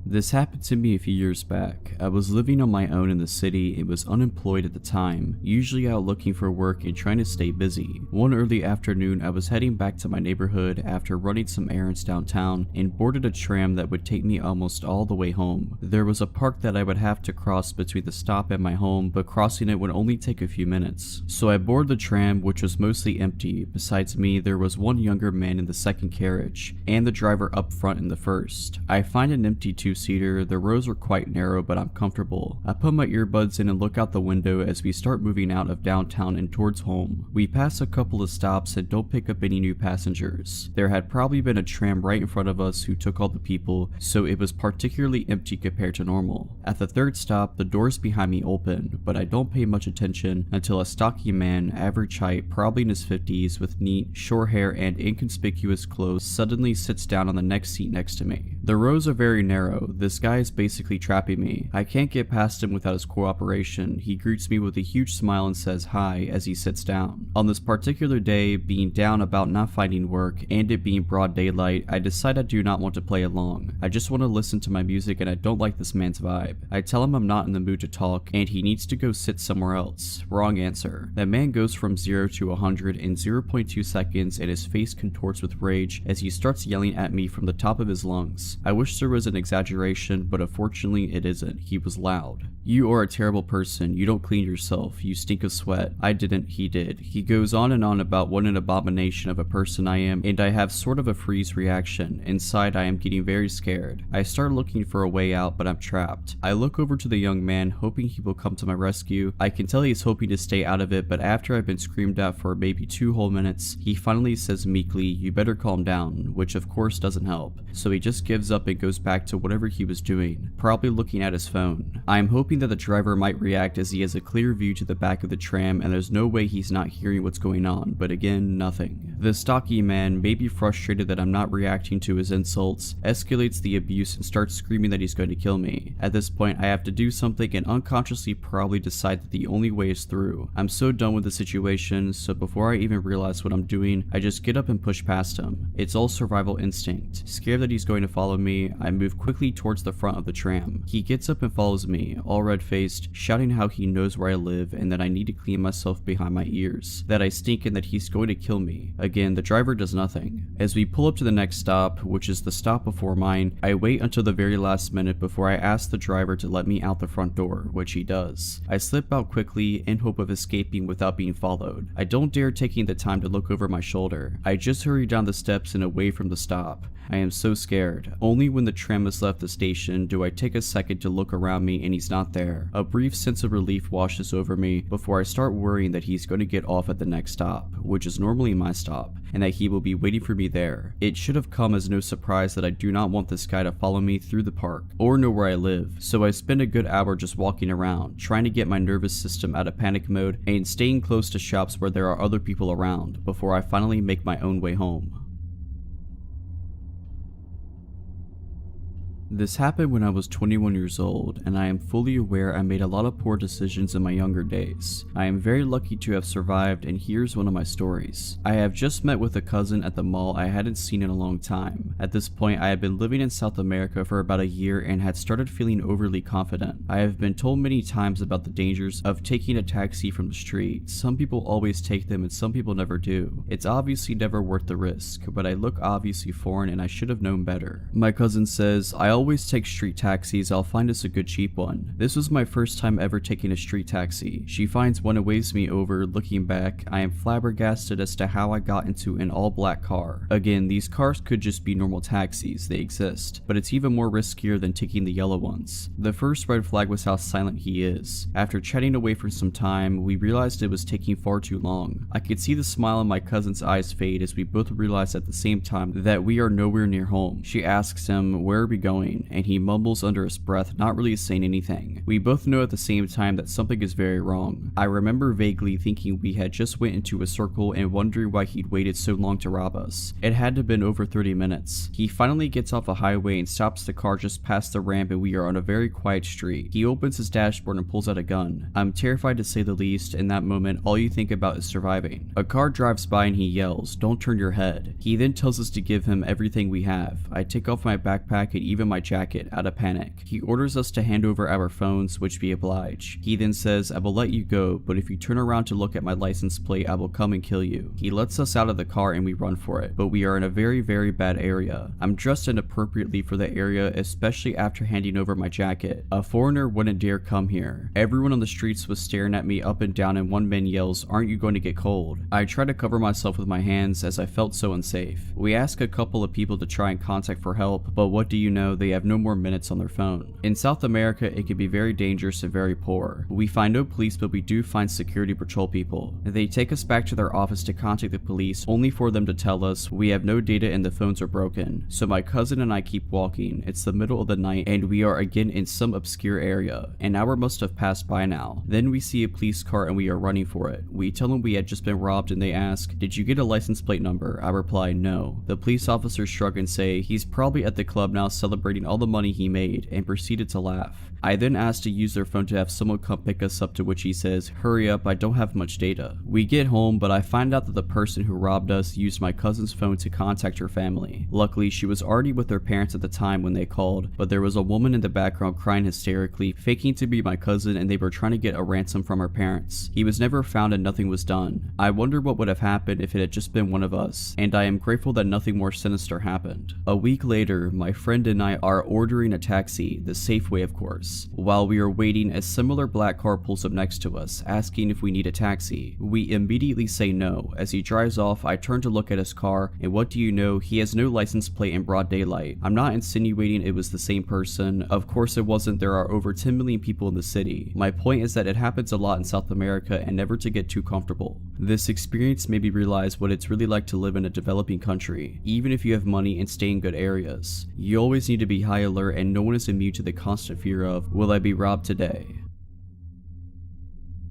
This happened to me a few years back. I was living on my own in the city and was unemployed at the time, usually out looking for work and trying to stay busy. One early afternoon, I was heading back to my neighborhood after running some errands downtown and boarded a tram that would take me almost all the way home. There was a park that I would have to cross between the stop and my home, but crossing it would only take a few minutes. So I boarded the tram, which was mostly empty. Besides me, there was one younger man in the second carriage, and the driver up front in the first. I find an empty two-seater. The rows are quite narrow, but I'm comfortable. I put my earbuds in and look out the window as we start moving out of downtown and towards home. We pass a couple of stops and don't pick up any new passengers. There had probably been a tram right in front of us who took all the people, so it was particularly empty compared to normal. At the third stop, the doors behind me open, but I don't pay much attention until a stocky man, average height, probably in his 50s, with neat, short hair and inconspicuous clothes suddenly sits down on the next seat next to me. The rows are very narrow. bro. This guy is basically trapping me. I can't get past him without his cooperation. He greets me with a huge smile and says hi as he sits down. On this particular day, being down about not finding work and it being broad daylight, I decide I do not want to play along. I just want to listen to my music and I don't like this man's vibe. I tell him I'm not in the mood to talk and he needs to go sit somewhere else. Wrong answer. That man goes from 0 to 100 in 0.2 seconds and his face contorts with rage as he starts yelling at me from the top of his lungs. I wish there was an exaggeration, but unfortunately it isn't. He was loud. You are a terrible person. You don't clean yourself. You stink of sweat. I didn't, he did. He goes on and on about what an abomination of a person I am, and I have sort of a freeze reaction. Inside I am getting very scared. I start looking for a way out, but I'm trapped. I look over to the young man, hoping he will come to my rescue. I can tell he's hoping to stay out of it, but after I've been screamed at for maybe 2 whole minutes, he finally says meekly, "You better calm down," which of course doesn't help. So he just gives up and goes back to whatever he was doing, probably looking at his phone. I am hoping that the driver might react as he has a clear view to the back of the tram and there's no way he's not hearing what's going on, but again, nothing. The stocky man, maybe frustrated that I'm not reacting to his insults, escalates the abuse and starts screaming that he's going to kill me. At this point, I have to do something and unconsciously probably decide that the only way is through. I'm so done with the situation, so before I even realize what I'm doing, I just get up and push past him. It's all survival instinct. Scared that he's going to follow me, I move quickly towards the front of the tram. He gets up and follows me, all red-faced, shouting how he knows where I live and that I need to clean myself behind my ears, that I stink and that he's going to kill me. Again, the driver does nothing. As we pull up to the next stop, which is the stop before mine, I wait until the very last minute before I ask the driver to let me out the front door, which he does. I slip out quickly in hope of escaping without being followed. I don't dare taking the time to look over my shoulder. I just hurry down the steps and away from the stop. I am so scared. Only when the tram has left the station do I take a second to look around me and he's not there. A brief sense of relief washes over me before I start worrying that he's going to get off at the next stop, which is normally my stop, and that he will be waiting for me there. It should have come as no surprise that I do not want this guy to follow me through the park or know where I live, so I spend a good hour just walking around, trying to get my nervous system out of panic mode and staying close to shops where there are other people around before I finally make my own way home. This happened when I was 21 years old, and I am fully aware I made a lot of poor decisions in my younger days. I am very lucky to have survived, and here's one of my stories. I have just met with a cousin at the mall I hadn't seen in a long time. At this point, I had been living in South America for about a year and had started feeling overly confident. I have been told many times about the dangers of taking a taxi from the street. Some people always take them and some people never do. It's obviously never worth the risk, but I look obviously foreign and I should have known better. My cousin says, "I always take street taxis, I'll find us a good cheap one." This was my first time ever taking a street taxi. She finds one and waves me over. Looking back, I am flabbergasted as to how I got into an all-black car. Again, these cars could just be normal taxis, they exist, but it's even more riskier than taking the yellow ones. The first red flag was how silent he is. After chatting away for some time, we realized it was taking far too long. I could see the smile in my cousin's eyes fade as we both realized at the same time that we are nowhere near home. She asks him, "Where are we going?" and he mumbles under his breath, not really saying anything. We both know at the same time that something is very wrong. I remember vaguely thinking we had just went into a circle and wondering why he'd waited so long to rob us. It had to have been over 30 minutes. He finally gets off a highway and stops the car just past the ramp, and we are on a very quiet street. He opens his dashboard and pulls out a gun. I'm terrified to say the least. In that moment, all you think about is surviving. A car drives by and he yells, "Don't turn your head." He then tells us to give him everything we have. I take off my backpack and even my jacket out of panic. He orders us to hand over our phones, which we oblige. He then says, "I will let you go, but if you turn around to look at my license plate, I will come and kill you." He lets us out of the car and we run for it, but we are in a very bad area. I'm dressed inappropriately for the area, especially after handing over my jacket. A foreigner wouldn't dare come here. Everyone on the streets was staring at me up and down, and one man yells, "Aren't you going to get cold?" I try to cover myself with my hands as I felt so unsafe. We ask a couple of people to try and contact for help, but what do you know, they have no more minutes on their phone. In South America, it can be very dangerous and very poor. We find no police, but we do find security patrol people. They take us back to their office to contact the police, only for them to tell us we have no data and the phones are broken. So my cousin and I keep walking. It's the middle of the night and we are again in some obscure area. An hour must have passed by now. Then we see a police car and we are running for it. We tell them we had just been robbed and they ask, "Did you get a license plate number?" I reply, "No." The police officers shrug and say, "He's probably at the club now celebrating celebrating all the money he made and proceeded to laugh. I then asked to use their phone to have someone come pick us up, to which he says, "Hurry up, I don't have much data." We get home, but I find out that the person who robbed us used my cousin's phone to contact her family. Luckily, she was already with her parents at the time when they called, but there was a woman in the background crying hysterically, faking to be my cousin, and they were trying to get a ransom from her parents. He was never found and nothing was done. I wonder what would have happened if it had just been one of us, and I am grateful that nothing more sinister happened. A week later, my friend and I are ordering a taxi, the safe way of course. While we are waiting, a similar black car pulls up next to us, asking if we need a taxi. We immediately say no. As he drives off, I turn to look at his car, and what do you know, he has no license plate in broad daylight. I'm not insinuating it was the same person. Of course it wasn't. There are over 10 million people in the city. My point is that it happens a lot in South America, and never to get too comfortable. This experience made me realize what it's really like to live in a developing country, even if you have money and stay in good areas. You always need to be high alert, and no one is immune to the constant fear of, will I be robbed today?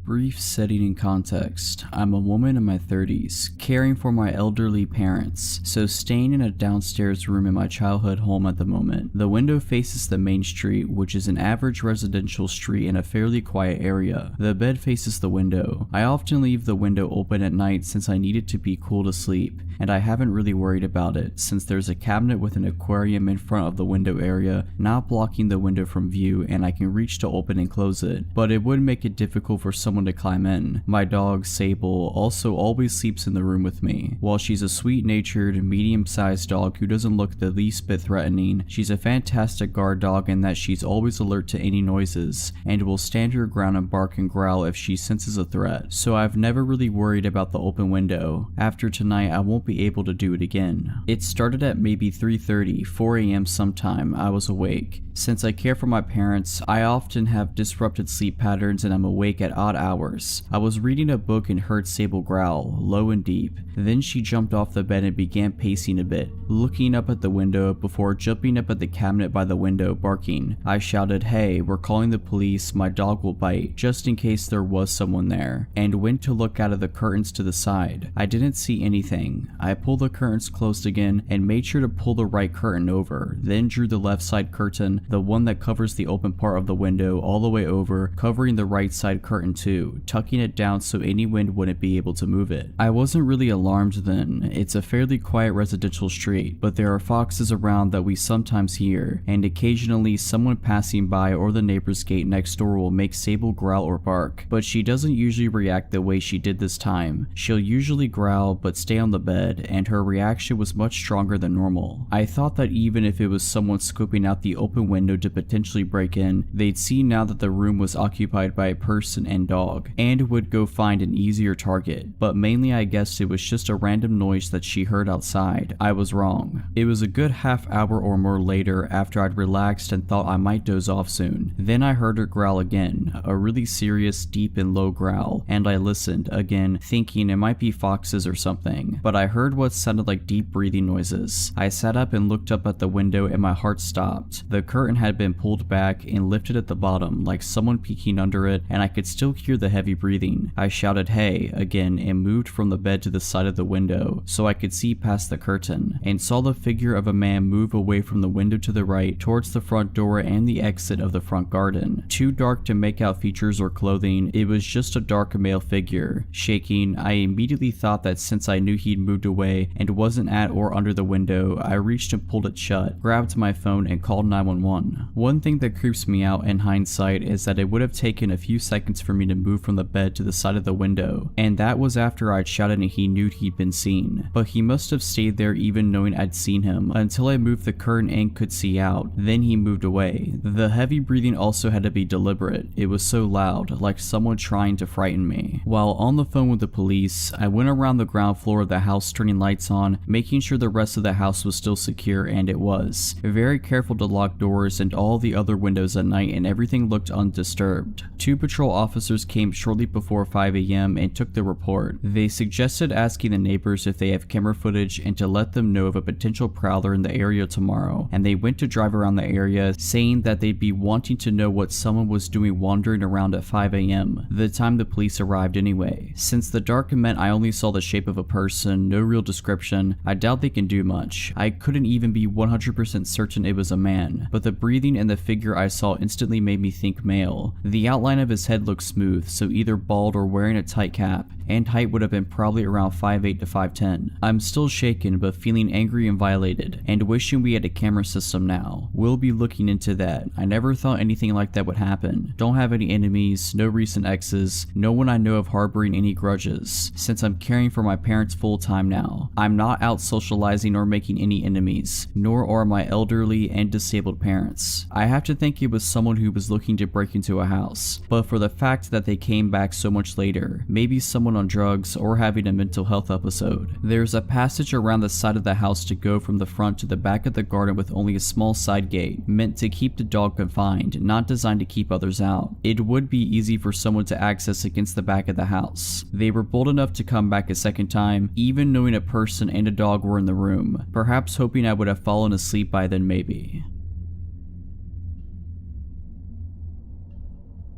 Brief setting and context. I'm a woman in my 30s, caring for my elderly parents, so staying in a downstairs room in my childhood home at the moment. The window faces the main street, which is an average residential street in a fairly quiet area. The bed faces the window. I often leave the window open at night since I need it to be cool to sleep, and I haven't really worried about it since there's a cabinet with an aquarium in front of the window area, not blocking the window from view, and I can reach to open and close it, but it would make it difficult for someone to climb in. My dog, Sable, also always sleeps in the room with me. While she's a sweet-natured, medium-sized dog who doesn't look the least bit threatening, she's a fantastic guard dog in that she's always alert to any noises, and will stand her ground and bark and growl if she senses a threat, so I've never really worried about the open window. After tonight, I won't be able to do it again. It started at maybe 3:30, 4 a.m. sometime. I was awake. Since I care for my parents, I often have disrupted sleep patterns and I'm awake at odd hours. I was reading a book and heard Sable growl, low and deep. Then she jumped off the bed and began pacing a bit, looking up at the window before jumping up at the cabinet by the window, barking. I shouted, "Hey, we're calling the police, my dog will bite," just in case there was someone there, and went to look out of the curtains to the side. I didn't see anything. I pulled the curtains closed again and made sure to pull the right curtain over, then drew the left side curtain, the one that covers the open part of the window, all the way over, covering the right side curtain too, tucking it down so any wind wouldn't be able to move it. I wasn't really alarmed then. It's a fairly quiet residential street, but there are foxes around that we sometimes hear, and occasionally someone passing by or the neighbor's gate next door will make Sable growl or bark, but she doesn't usually react the way she did this time. She'll usually growl but stay on the bed, and her reaction was much stronger than normal. I thought that even if it was someone scoping out the open window to potentially break in, they'd see now that the room was occupied by a person and dog, and would go find an easier target, but mainly I guessed it was just a random noise that she heard outside. I was wrong. It was a good half hour or more later after I'd relaxed and thought I might doze off soon. Then I heard her growl again, a really serious, deep and low growl, and I listened, again, thinking it might be foxes or something, but I heard what sounded like deep breathing noises. I sat up and looked up at the window and my heart stopped. The curtain had been pulled back and lifted at the bottom, like someone peeking under it, and I could still hear the heavy breathing. I shouted "Hey" again and moved from the bed to the side of the window so I could see past the curtain, and saw the figure of a man move away from the window to the right towards the front door and the exit of the front garden. Too dark to make out features or clothing, it was just a dark male figure. Shaking, I immediately thought that since I knew he'd moved away and wasn't at or under the window, I reached and pulled it shut, grabbed my phone and called 911. One thing that creeps me out in hindsight is that it would have taken a few seconds for me to move from the bed to the side of the window, and that was after I'd shouted and he knew he'd been seen. But he must have stayed there even knowing I'd seen him until I moved the curtain and could see out. Then he moved away. The heavy breathing also had to be deliberate. It was so loud, like someone trying to frighten me. While on the phone with the police, I went around the ground floor of the house turning lights on, making sure the rest of the house was still secure, and it was. Very careful to lock doors doors and all the other windows at night, and everything looked undisturbed. 2 patrol officers came shortly before 5 a.m. and took the report. They suggested asking the neighbors if they have camera footage and to let them know of a potential prowler in the area tomorrow, and they went to drive around the area, saying that they'd be wanting to know what someone was doing wandering around at 5 a.m., the time the police arrived anyway. Since the dark meant I only saw the shape of a person, no real description, I doubt they can do much. I couldn't even be 100% certain it was a man, but the breathing and the figure I saw instantly made me think male. The outline of his head looked smooth, so either bald or wearing a tight cap, and height would have been probably around 5'8" to 5'10". I'm still shaken but feeling angry and violated, and wishing we had a camera system now. We'll be looking into that. I never thought anything like that would happen. Don't have any enemies, no recent exes, no one I know of harboring any grudges, since I'm caring for my parents full time now. I'm not out socializing or making any enemies, nor are my elderly and disabled parents. I have to think it was someone who was looking to break into a house, but for the fact that they came back so much later, maybe someone on drugs or having a mental health episode. There's a passage around the side of the house to go from the front to the back of the garden with only a small side gate, meant to keep the dog confined, not designed to keep others out. It would be easy for someone to access against the back of the house. They were bold enough to come back a second time, even knowing a person and a dog were in the room, perhaps hoping I would have fallen asleep by then maybe.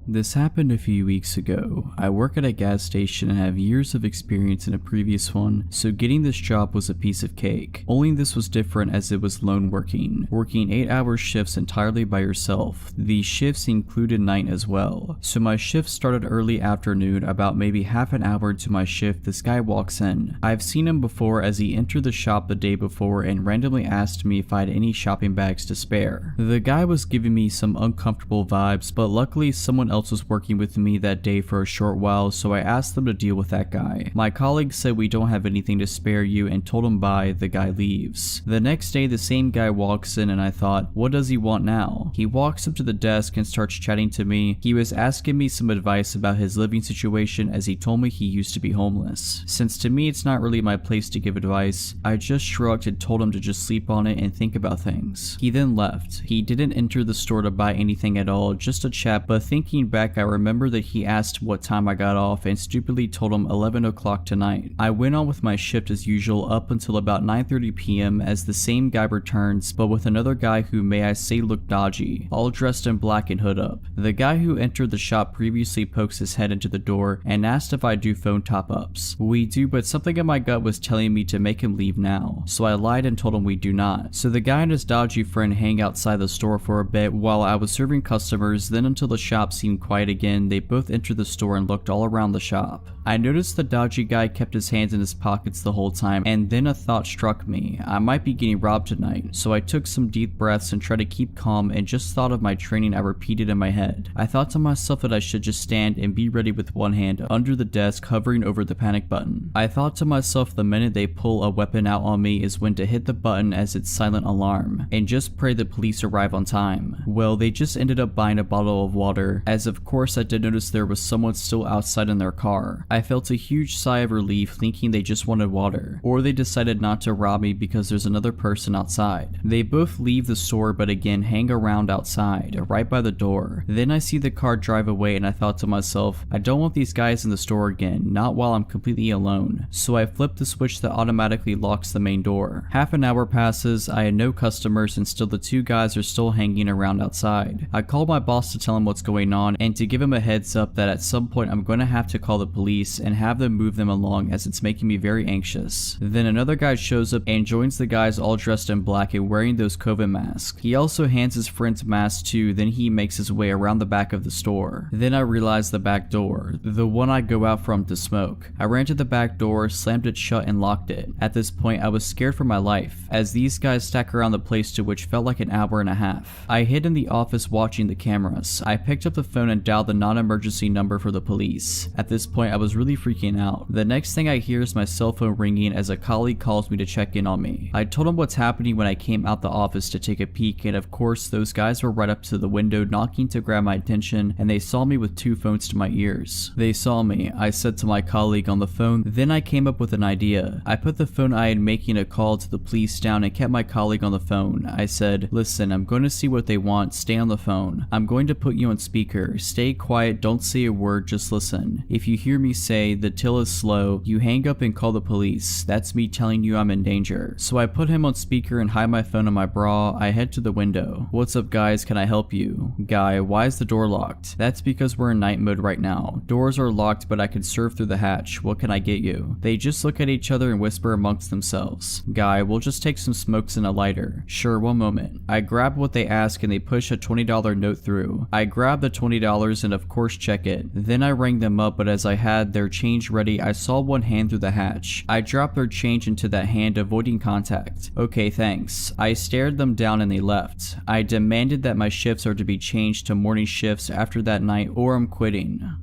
This happened a few weeks ago. I work at a gas station and have years of experience in a previous one, so getting this job was a piece of cake. Only this was different as it was lone working 8-hour shifts entirely by yourself. These shifts included night as well. So my shift started early afternoon. About maybe half an hour into my shift, this guy walks in. I've seen him before as he entered the shop the day before and randomly asked me if I had any shopping bags to spare. The guy was giving me some uncomfortable vibes, but luckily someone else was working with me that day for a short while, so I asked them to deal with that guy. My colleague said we don't have anything to spare you and told him bye. The guy leaves. The next day the same guy walks in and I thought, what does he want now? He walks up to the desk and starts chatting to me. He was asking me some advice about his living situation as he told me he used to be homeless. Since to me it's not really my place to give advice, I just shrugged and told him to just sleep on it and think about things. He then left. He didn't enter the store to buy anything at all, just a chat, but thinking back I remember that he asked what time I got off and stupidly told him 11 o'clock tonight. I went on with my shift as usual up until about 9:30 p.m. as the same guy returns, but with another guy who may I say looked dodgy, all dressed in black and hood up. The guy who entered the shop previously pokes his head into the door and asked if I do phone top-ups. We do, but something in my gut was telling me to make him leave now, so I lied and told him we do not. So the guy and his dodgy friend hang outside the store for a bit while I was serving customers, then until the shop seemed quiet again, they both entered the store and looked all around the shop. I noticed the dodgy guy kept his hands in his pockets the whole time, and then a thought struck me. I might be getting robbed tonight, so I took some deep breaths and tried to keep calm and just thought of my training I repeated in my head. I thought to myself that I should just stand and be ready with one hand under the desk hovering over the panic button. I thought to myself the minute they pull a weapon out on me is when to hit the button as its silent alarm, and just pray the police arrive on time. Well, they just ended up buying a bottle of water, as of course I did notice there was someone still outside in their car. I felt a huge sigh of relief thinking they just wanted water, or they decided not to rob me because there's another person outside. They both leave the store but again hang around outside, right by the door. Then I see the car drive away and I thought to myself, I don't want these guys in the store again, not while I'm completely alone. So I flip the switch that automatically locks the main door. Half an hour passes, I had no customers and still the two guys are still hanging around outside. I called my boss to tell him what's going on and to give him a heads up that at some point I'm going to have to call the police and have them move them along as it's making me very anxious. Then another guy shows up and joins the guys all dressed in black and wearing those COVID masks. He also hands his friend's mask too, then he makes his way around the back of the store. Then I realize the back door, the one I go out from to smoke. I ran to the back door, slammed it shut and locked it. At this point I was scared for my life, as these guys stack around the place to which felt like an hour and a half. I hid in the office watching the cameras. I picked up the phone and dialed the non-emergency number for the police. At this point I was was really freaking out. The next thing I hear is my cell phone ringing as a colleague calls me to check in on me. I told him what's happening when I came out the office to take a peek, and of course those guys were right up to the window knocking to grab my attention, and they saw me with 2 phones to my ears. They saw me, I said to my colleague on the phone, then I came up with an idea. I put the phone I had making a call to the police down and kept my colleague on the phone. I said, listen, I'm going to see what they want, stay on the phone. I'm going to put you on speaker, stay quiet, don't say a word, just listen. If you hear me say, the till is slow, you hang up and call the police. That's me telling you I'm in danger. So I put him on speaker and hide my phone in my bra. I head to the window. What's up guys, can I help you? Guy, why is the door locked? That's because we're in night mode right now. Doors are locked but I can surf through the hatch. What can I get you? They just look at each other and whisper amongst themselves. Guy, we'll just take some smokes and a lighter. Sure, one moment. I grab what they ask and they push a $20 note through. I grab the $20 and of course check it. Then I rang them up, but as I had their change ready, I saw one hand through the hatch. I dropped their change into that hand, avoiding contact. Okay, thanks. I stared them down and they left. I demanded that my shifts are to be changed to morning shifts after that night or I'm quitting.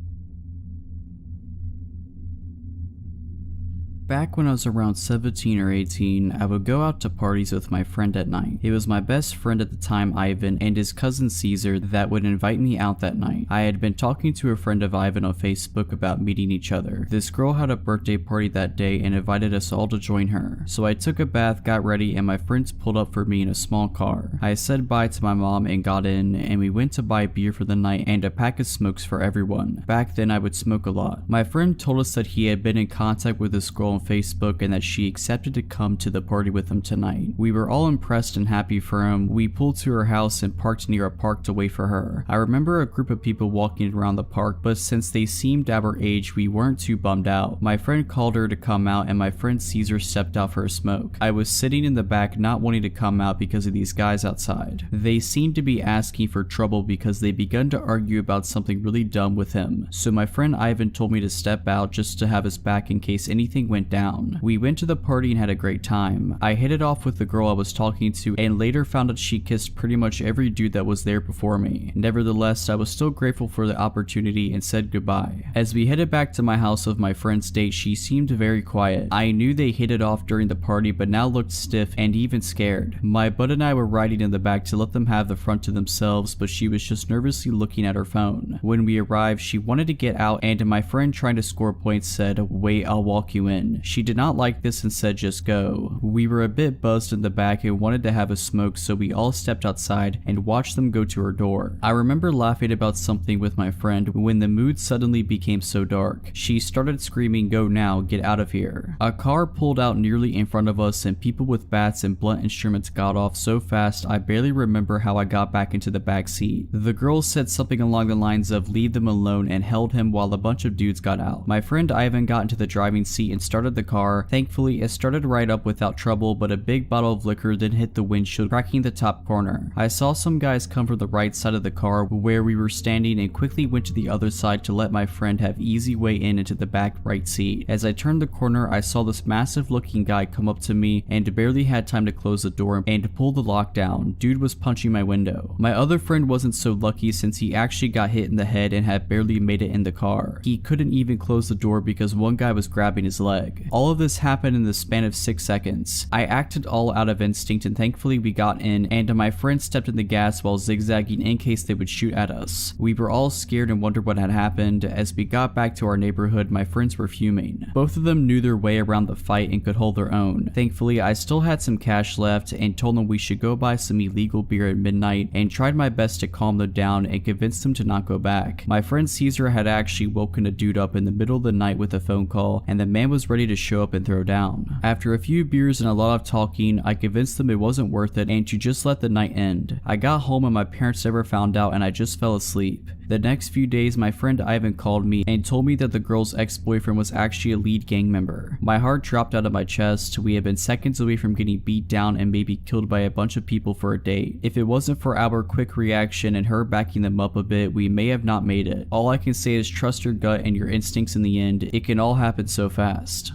Back when I was around 17 or 18, I would go out to parties with my friend at night. It was my best friend at the time, Ivan, and his cousin Caesar that would invite me out that night. I had been talking to a friend of Ivan on Facebook about meeting each other. This girl had a birthday party that day and invited us all to join her. So I took a bath, got ready, and my friends pulled up for me in a small car. I said bye to my mom and got in, and we went to buy beer for the night and a pack of smokes for everyone. Back then I would smoke a lot. My friend told us that he had been in contact with this girl on Facebook and that she accepted to come to the party with him tonight. We were all impressed and happy for him. We pulled to her house and parked near a park to wait for her. I remember a group of people walking around the park, but since they seemed our age, we weren't too bummed out. My friend called her to come out and my friend Caesar stepped out for a smoke. I was sitting in the back not wanting to come out because of these guys outside. They seemed to be asking for trouble because they begun to argue about something really dumb with him. So my friend Ivan told me to step out just to have his back in case anything went down. We went to the party and had a great time. I hit it off with the girl I was talking to and later found out she kissed pretty much every dude that was there before me. Nevertheless, I was still grateful for the opportunity and said goodbye. As we headed back to my house with my friend's date, she seemed very quiet. I knew they hit it off during the party but now looked stiff and even scared. My bud and I were riding in the back to let them have the front to themselves, but she was just nervously looking at her phone. When we arrived, she wanted to get out and my friend trying to score points said, "Wait, I'll walk you in." She did not like this and said just go. We were a bit buzzed in the back and wanted to have a smoke, so we all stepped outside and watched them go to her door. I remember laughing about something with my friend when the mood suddenly became so dark. She started screaming, "Go now, get out of here." A car pulled out nearly in front of us and people with bats and blunt instruments got off so fast I barely remember how I got back into the back seat. The girl said something along the lines of "leave them alone" and held him while a bunch of dudes got out. My friend Ivan got into the driving seat and started the car. Thankfully, it started right up without trouble, but a big bottle of liquor then hit the windshield, cracking the top corner. I saw some guys come from the right side of the car where we were standing and quickly went to the other side to let my friend have easy way in into the back right seat. As I turned the corner, I saw this massive looking guy come up to me and barely had time to close the door and pull the lock down. Dude was punching my window. My other friend wasn't so lucky since he actually got hit in the head and had barely made it in the car. He couldn't even close the door because one guy was grabbing his leg. All of this happened in the span of 6 seconds. I acted all out of instinct and thankfully we got in and my friend stepped in the gas while zigzagging in case they would shoot at us. We were all scared and wondered what had happened. As we got back to our neighborhood, my friends were fuming. Both of them knew their way around the fight and could hold their own. Thankfully, I still had some cash left and told them we should go buy some illegal beer at midnight and tried my best to calm them down and convince them to not go back. My friend Caesar had actually woken a dude up in the middle of the night with a phone call and the man was ready to show up and throw down. After a few beers and a lot of talking, I convinced them it wasn't worth it and to just let the night end. I got home and my parents never found out and I just fell asleep. The next few days, my friend Ivan called me and told me that the girl's ex-boyfriend was actually a lead gang member. My heart dropped out of my chest. We had been seconds away from getting beat down and maybe killed by a bunch of people for a date. If it wasn't for our quick reaction and her backing them up a bit, we may have not made it. All I can say is trust your gut and your instincts in the end. It can all happen so fast.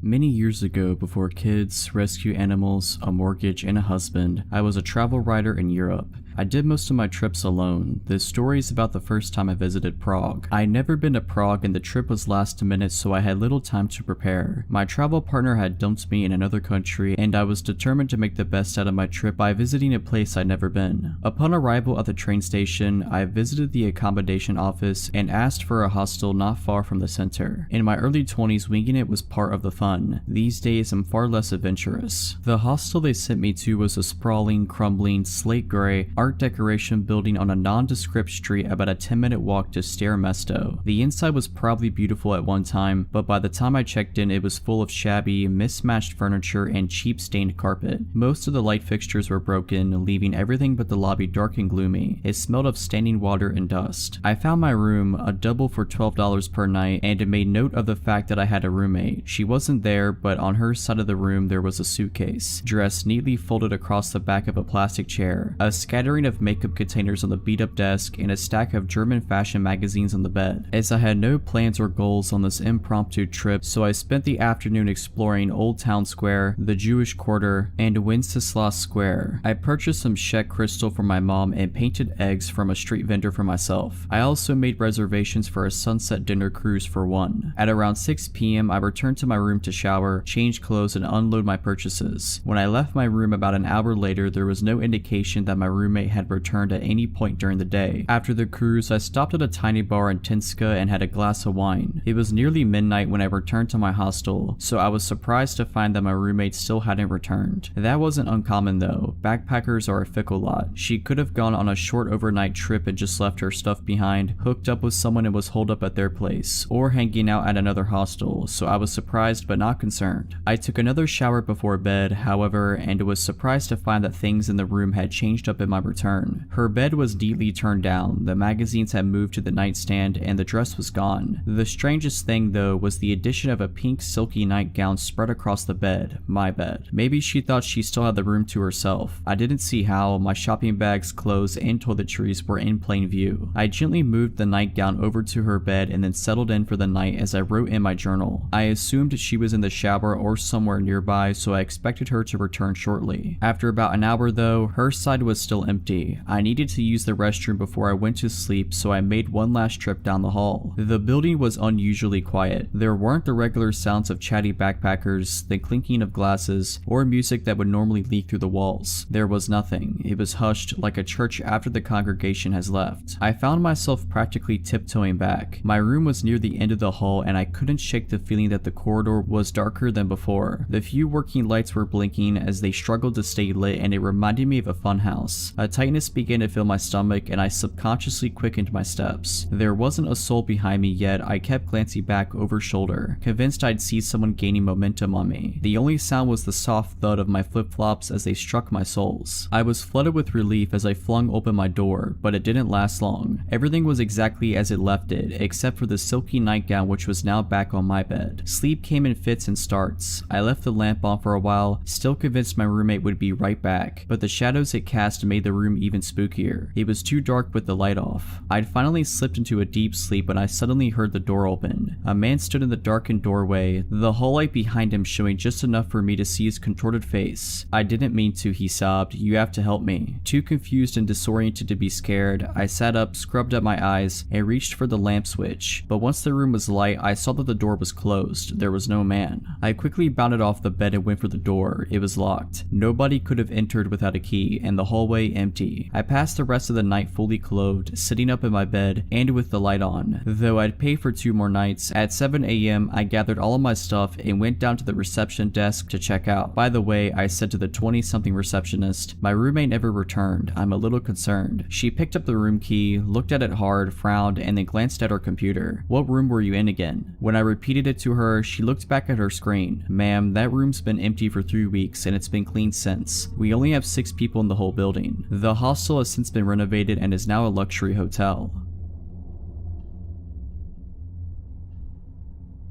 Many years ago, before kids, rescue animals, a mortgage, and a husband, I was a travel writer in Europe. I did most of my trips alone. This story is about the first time I visited Prague. I'd never been to Prague and the trip was last minute, so I had little time to prepare. My travel partner had dumped me in another country and I was determined to make the best out of my trip by visiting a place I'd never been. Upon arrival at the train station, I visited the accommodation office and asked for a hostel not far from the center. In my early 20s, winging it was part of the fun. These days, I'm far less adventurous. The hostel they sent me to was a sprawling, crumbling, slate gray, art decoration building on a nondescript street about a 10-minute walk to Stare Mesto. The inside was probably beautiful at one time, but by the time I checked in, it was full of shabby, mismatched furniture and cheap stained carpet. Most of the light fixtures were broken, leaving everything but the lobby dark and gloomy. It smelled of standing water and dust. I found my room, a double for $12 per night, and made note of the fact that I had a roommate. She wasn't there, but on her side of the room there was a suitcase, dressed neatly folded across the back of a plastic chair, a scattering of makeup containers on the beat-up desk, and a stack of German fashion magazines on the bed. As I had no plans or goals on this impromptu trip, so I spent the afternoon exploring Old Town Square, the Jewish Quarter, and Wenceslas Square. I purchased some Czech crystal for my mom and painted eggs from a street vendor for myself. I also made reservations for a sunset dinner cruise for one. At around 6 p.m. I returned to my room to shower, change clothes, and unload my purchases. When I left my room about an hour later, there was no indication that my roommate had returned at any point during the day. After the cruise, I stopped at a tiny bar in Tinska and had a glass of wine. It was nearly midnight when I returned to my hostel, so I was surprised to find that my roommate still hadn't returned. That wasn't uncommon though. Backpackers are a fickle lot. She could have gone on a short overnight trip and just left her stuff behind, hooked up with someone and was holed up at their place, or hanging out at another hostel, so I was surprised but not concerned. I took another shower before bed, however, and was surprised to find that things in the room had changed up in my return. Her bed was neatly turned down, the magazines had moved to the nightstand, and the dress was gone. The strangest thing though was the addition of a pink silky nightgown spread across the bed, my bed. Maybe she thought she still had the room to herself. I didn't see how. My shopping bags, clothes, and toiletries were in plain view. I gently moved the nightgown over to her bed and then settled in for the night as I wrote in my journal. I assumed she was in the shower or somewhere nearby, so I expected her to return shortly. After about an hour though, her side was still empty. I needed to use the restroom before I went to sleep, so I made one last trip down the hall. The building was unusually quiet. There weren't the regular sounds of chatty backpackers, the clinking of glasses, or music that would normally leak through the walls. There was nothing. It was hushed like a church after the congregation has left. I found myself practically tiptoeing back. My room was near the end of the hall and I couldn't shake the feeling that the corridor was darker than before. The few working lights were blinking as they struggled to stay lit and it reminded me of a funhouse. A tightness began to fill my stomach and I subconsciously quickened my steps. There wasn't a soul behind me yet. I kept glancing back over shoulder, convinced I'd see someone gaining momentum on me. The only sound was the soft thud of my flip-flops as they struck my soles. I was flooded with relief as I flung open my door, but it didn't last long. Everything was exactly as it left it, except for the silky nightgown which was now back on my bed. Sleep came in fits and starts. I left the lamp on for a while, still convinced my roommate would be right back, but the shadows it cast made the room even spookier. It was too dark with the light off. I'd finally slipped into a deep sleep when I suddenly heard the door open. A man stood in the darkened doorway, the hall light behind him showing just enough for me to see his contorted face. "I didn't mean to," he sobbed. "You have to help me." Too confused and disoriented to be scared, I sat up, scrubbed at my eyes, and reached for the lamp switch. But once the room was light, I saw that the door was closed. There was no man. I quickly bounded off the bed and went for the door. It was locked. Nobody could have entered without a key, and the hallway empty. I passed the rest of the night fully clothed, sitting up in my bed, and with the light on. Though I'd pay for 2 more nights, at 7 a.m. I gathered all of my stuff and went down to the reception desk to check out. By the way, I said to the 20-something receptionist, "My roommate never returned. I'm a little concerned." She picked up the room key, looked at it hard, frowned, and then glanced at her computer. "What room were you in again?" When I repeated it to her, she looked back at her screen. "Ma'am, that room's been empty for 3 weeks and it's been cleaned since. We only have 6 people in the whole building. The hostel has since been renovated and is now a luxury hotel."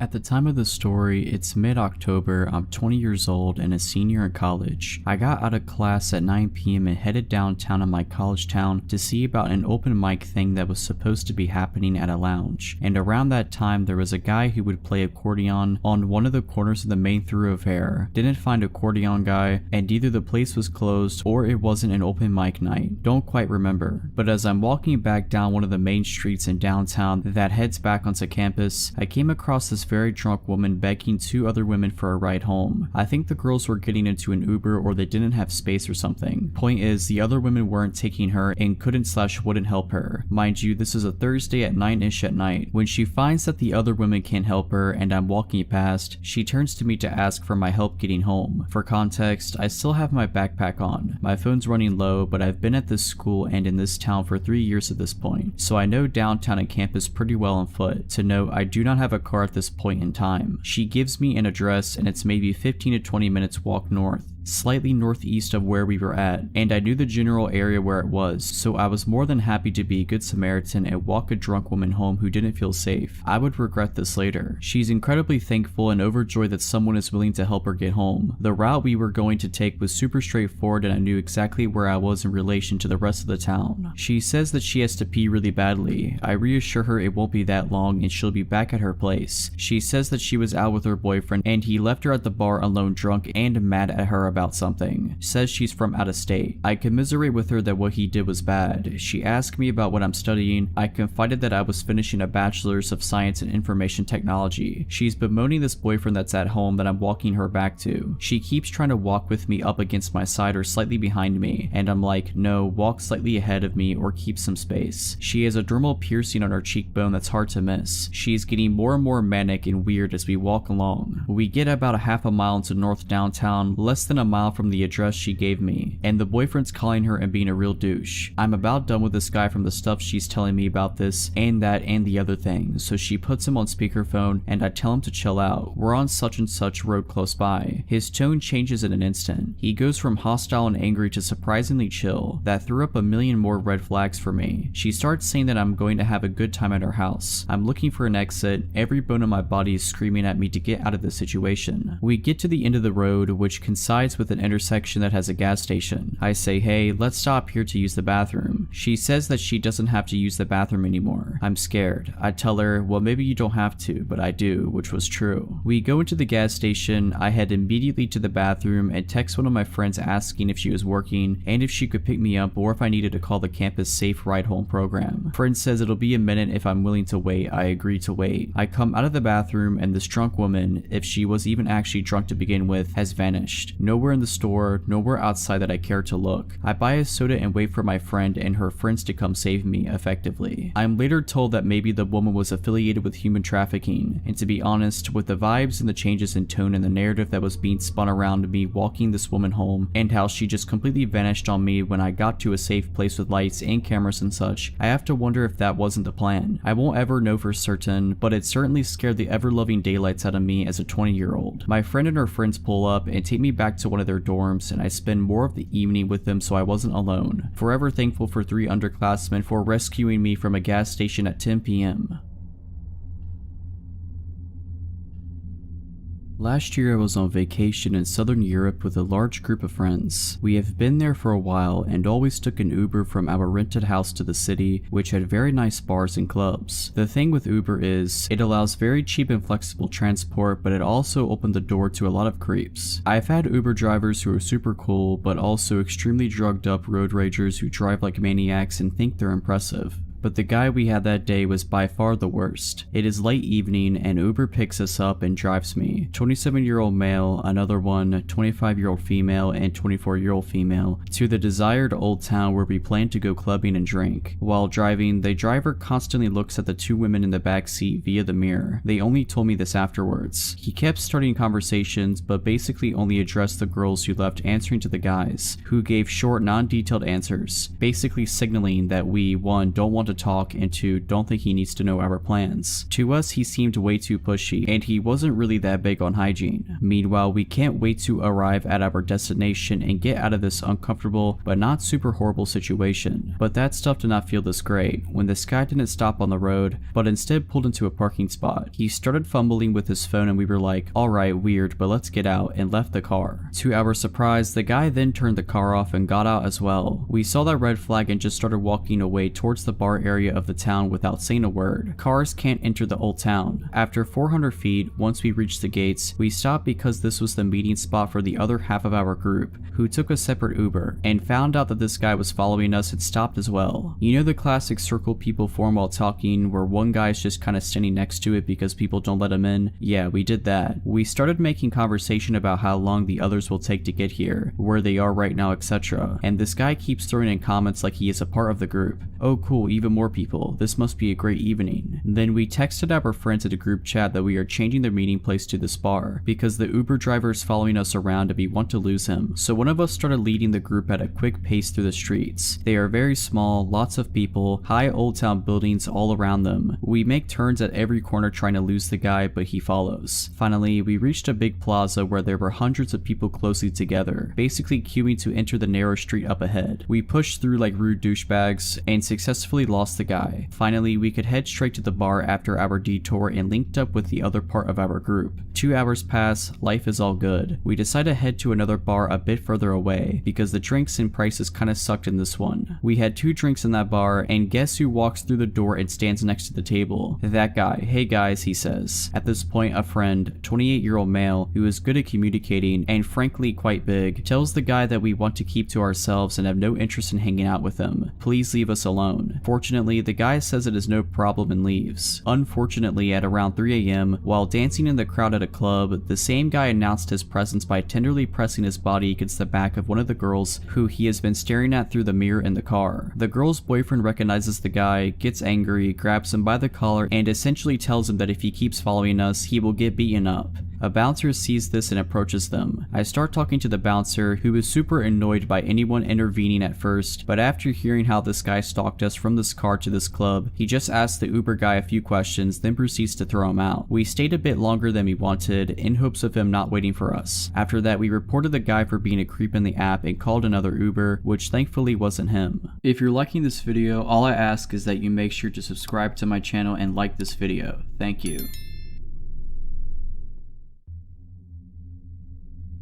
At the time of the story, it's mid-October, I'm 20 years old and a senior in college. I got out of class at 9 p.m. and headed downtown in my college town to see about an open mic thing that was supposed to be happening at a lounge. And around that time, there was a guy who would play accordion on one of the corners of the main thoroughfare. Didn't find accordion guy, and either the place was closed or it wasn't an open mic night. Don't quite remember. But as I'm walking back down one of the main streets in downtown that heads back onto campus, I came across this very drunk woman begging two other women for a ride home. I think the girls were getting into an Uber or they didn't have space or something. Point is, the other women weren't taking her and couldn't/wouldn't help her. Mind you, this is a Thursday at 9-ish at night. When she finds that the other women can't help her and I'm walking past, she turns to me to ask for my help getting home. For context, I still have my backpack on. My phone's running low, but I've been at this school and in this town for 3 years at this point, so I know downtown and campus pretty well on foot. To note, I do not have a car at this point in time. She gives me an address and it's maybe 15 to 20 minutes walk north, slightly northeast of where we were at, and I knew the general area where it was, so I was more than happy to be a good Samaritan and walk a drunk woman home who didn't feel safe. I would regret this later. She's incredibly thankful and overjoyed that someone is willing to help her get home. The route we were going to take was super straightforward and I knew exactly where I was in relation to the rest of the town. She says that she has to pee really badly. I reassure her it won't be that long and she'll be back at her place. She says that she was out with her boyfriend and he left her at the bar alone, drunk and mad at her about something. Says she's from out of state. I commiserate with her that what he did was bad. She asked me about what I'm studying. I confided that I was finishing a bachelor's of science in information technology. She's bemoaning this boyfriend that's at home that I'm walking her back to. She keeps trying to walk with me up against my side or slightly behind me, and I'm like, no, walk slightly ahead of me or keep some space. She has a dermal piercing on her cheekbone that's hard to miss. She's getting more and more manic and weird as we walk along. We get about a half a mile into north downtown, less than a mile from the address she gave me, and the boyfriend's calling her and being a real douche. I'm about done with this guy from the stuff she's telling me about this and that and the other thing, so she puts him on speakerphone and I tell him to chill out. We're on such and such road close by. His tone changes in an instant. He goes from hostile and angry to surprisingly chill. That threw up a million more red flags for me. She starts saying that I'm going to have a good time at her house. I'm looking for an exit. Every bone in my body is screaming at me to get out of this situation. We get to the end of the road, which coincides with an intersection that has a gas station. I say, hey, let's stop here to use the bathroom. She says that she doesn't have to use the bathroom anymore. I'm scared. I tell her, well, maybe you don't have to, but I do, which was true. We go into the gas station. I head immediately to the bathroom and text one of my friends asking if she was working and if she could pick me up or if I needed to call the campus safe ride home program. Friend says it'll be a minute if I'm willing to wait. I agree to wait. I come out of the bathroom and this drunk woman, if she was even actually drunk to begin with, has vanished. Nowhere in the store, nowhere outside that I care to look. I buy a soda and wait for my friend and her friends to come save me effectively. I'm later told that maybe the woman was affiliated with human trafficking, and to be honest, with the vibes and the changes in tone and the narrative that was being spun around me walking this woman home and how she just completely vanished on me when I got to a safe place with lights and cameras and such, I have to wonder if that wasn't the plan. I won't ever know for certain, but it certainly scared the ever-loving daylights out of me as a 20-year-old. My friend and her friends pull up and take me back to one of their dorms and I spend more of the evening with them so I wasn't alone. Forever thankful for 3 underclassmen for rescuing me from a gas station at 10 p.m. Last year I was on vacation in southern Europe with a large group of friends. We have been there for a while and always took an Uber from our rented house to the city, which had very nice bars and clubs. The thing with Uber is, it allows very cheap and flexible transport, but it also opened the door to a lot of creeps. I've had Uber drivers who are super cool, but also extremely drugged up road ragers who drive like maniacs and think they're impressive. But the guy we had that day was by far the worst. It is late evening and Uber picks us up and drives me, 27-year-old male, another one, 25-year-old female, and 24-year-old female, to the desired old town where we plan to go clubbing and drink. While driving, the driver constantly looks at the 2 women in the back seat via the mirror. They only told me this afterwards. He kept starting conversations, but basically only addressed the girls who left answering to the guys, who gave short, non-detailed answers, basically signaling that we, 1, don't want to to talk, and to don't think he needs to know our plans. To us, he seemed way too pushy, and he wasn't really that big on hygiene. Meanwhile, we can't wait to arrive at our destination and get out of this uncomfortable but not super horrible situation. But that stuff did not feel this great when this guy didn't stop on the road, but instead pulled into a parking spot. He started fumbling with his phone and we were like, alright, weird, but let's get out, and left the car. To our surprise, the guy then turned the car off and got out as well. We saw that red flag and just started walking away towards the bar area of the town without saying a word. Cars can't enter the old town. After 400 feet, once we reached the gates, we stopped because this was the meeting spot for the other half of our group, who took a separate Uber, and found out that this guy was following us and stopped as well. You know the classic circle people form while talking, where one guy's just kinda standing next to it because people don't let him in? Yeah, we did that. We started making conversation about how long the others will take to get here, where they are right now, etc. And this guy keeps throwing in comments like he is a part of the group. Oh cool, even more people. This must be a great evening. Then we texted our friends at a group chat that we are changing their meeting place to this bar, because the Uber driver is following us around and we want to lose him. So one of us started leading the group at a quick pace through the streets. They are very small, lots of people, high old town buildings all around them. We make turns at every corner trying to lose the guy, but he follows. Finally, we reached a big plaza where there were hundreds of people closely together, basically queuing to enter the narrow street up ahead. We pushed through like rude douchebags and successfully lost the guy. Finally, we could head straight to the bar after our detour and linked up with the other part of our group. 2 hours pass, life is all good. We decide to head to another bar a bit further away because the drinks and prices kinda sucked in this one. We had 2 drinks in that bar, and guess who walks through the door and stands next to the table? That guy. Hey guys, he says. At this point, a friend, 28-year-old male, who is good at communicating and frankly quite big, tells the guy that we want to keep to ourselves and have no interest in hanging out with him. Please leave us alone. Fortunately, the guy says it is no problem and leaves. Unfortunately, at around 3 a.m., while dancing in the crowd at a club, the same guy announced his presence by tenderly pressing his body against the back of one of the girls who he has been staring at through the mirror in the car. The girl's boyfriend recognizes the guy, gets angry, grabs him by the collar, and essentially tells him that if he keeps following us, he will get beaten up. A bouncer sees this and approaches them. I start talking to the bouncer, who is super annoyed by anyone intervening at first, but after hearing how this guy stalked us from this car to this club, he just asks the Uber guy a few questions, then proceeds to throw him out. We stayed a bit longer than we wanted, in hopes of him not waiting for us. After that, we reported the guy for being a creep in the app and called another Uber, which thankfully wasn't him. If you're liking this video, all I ask is that you make sure to subscribe to my channel and like this video. Thank you.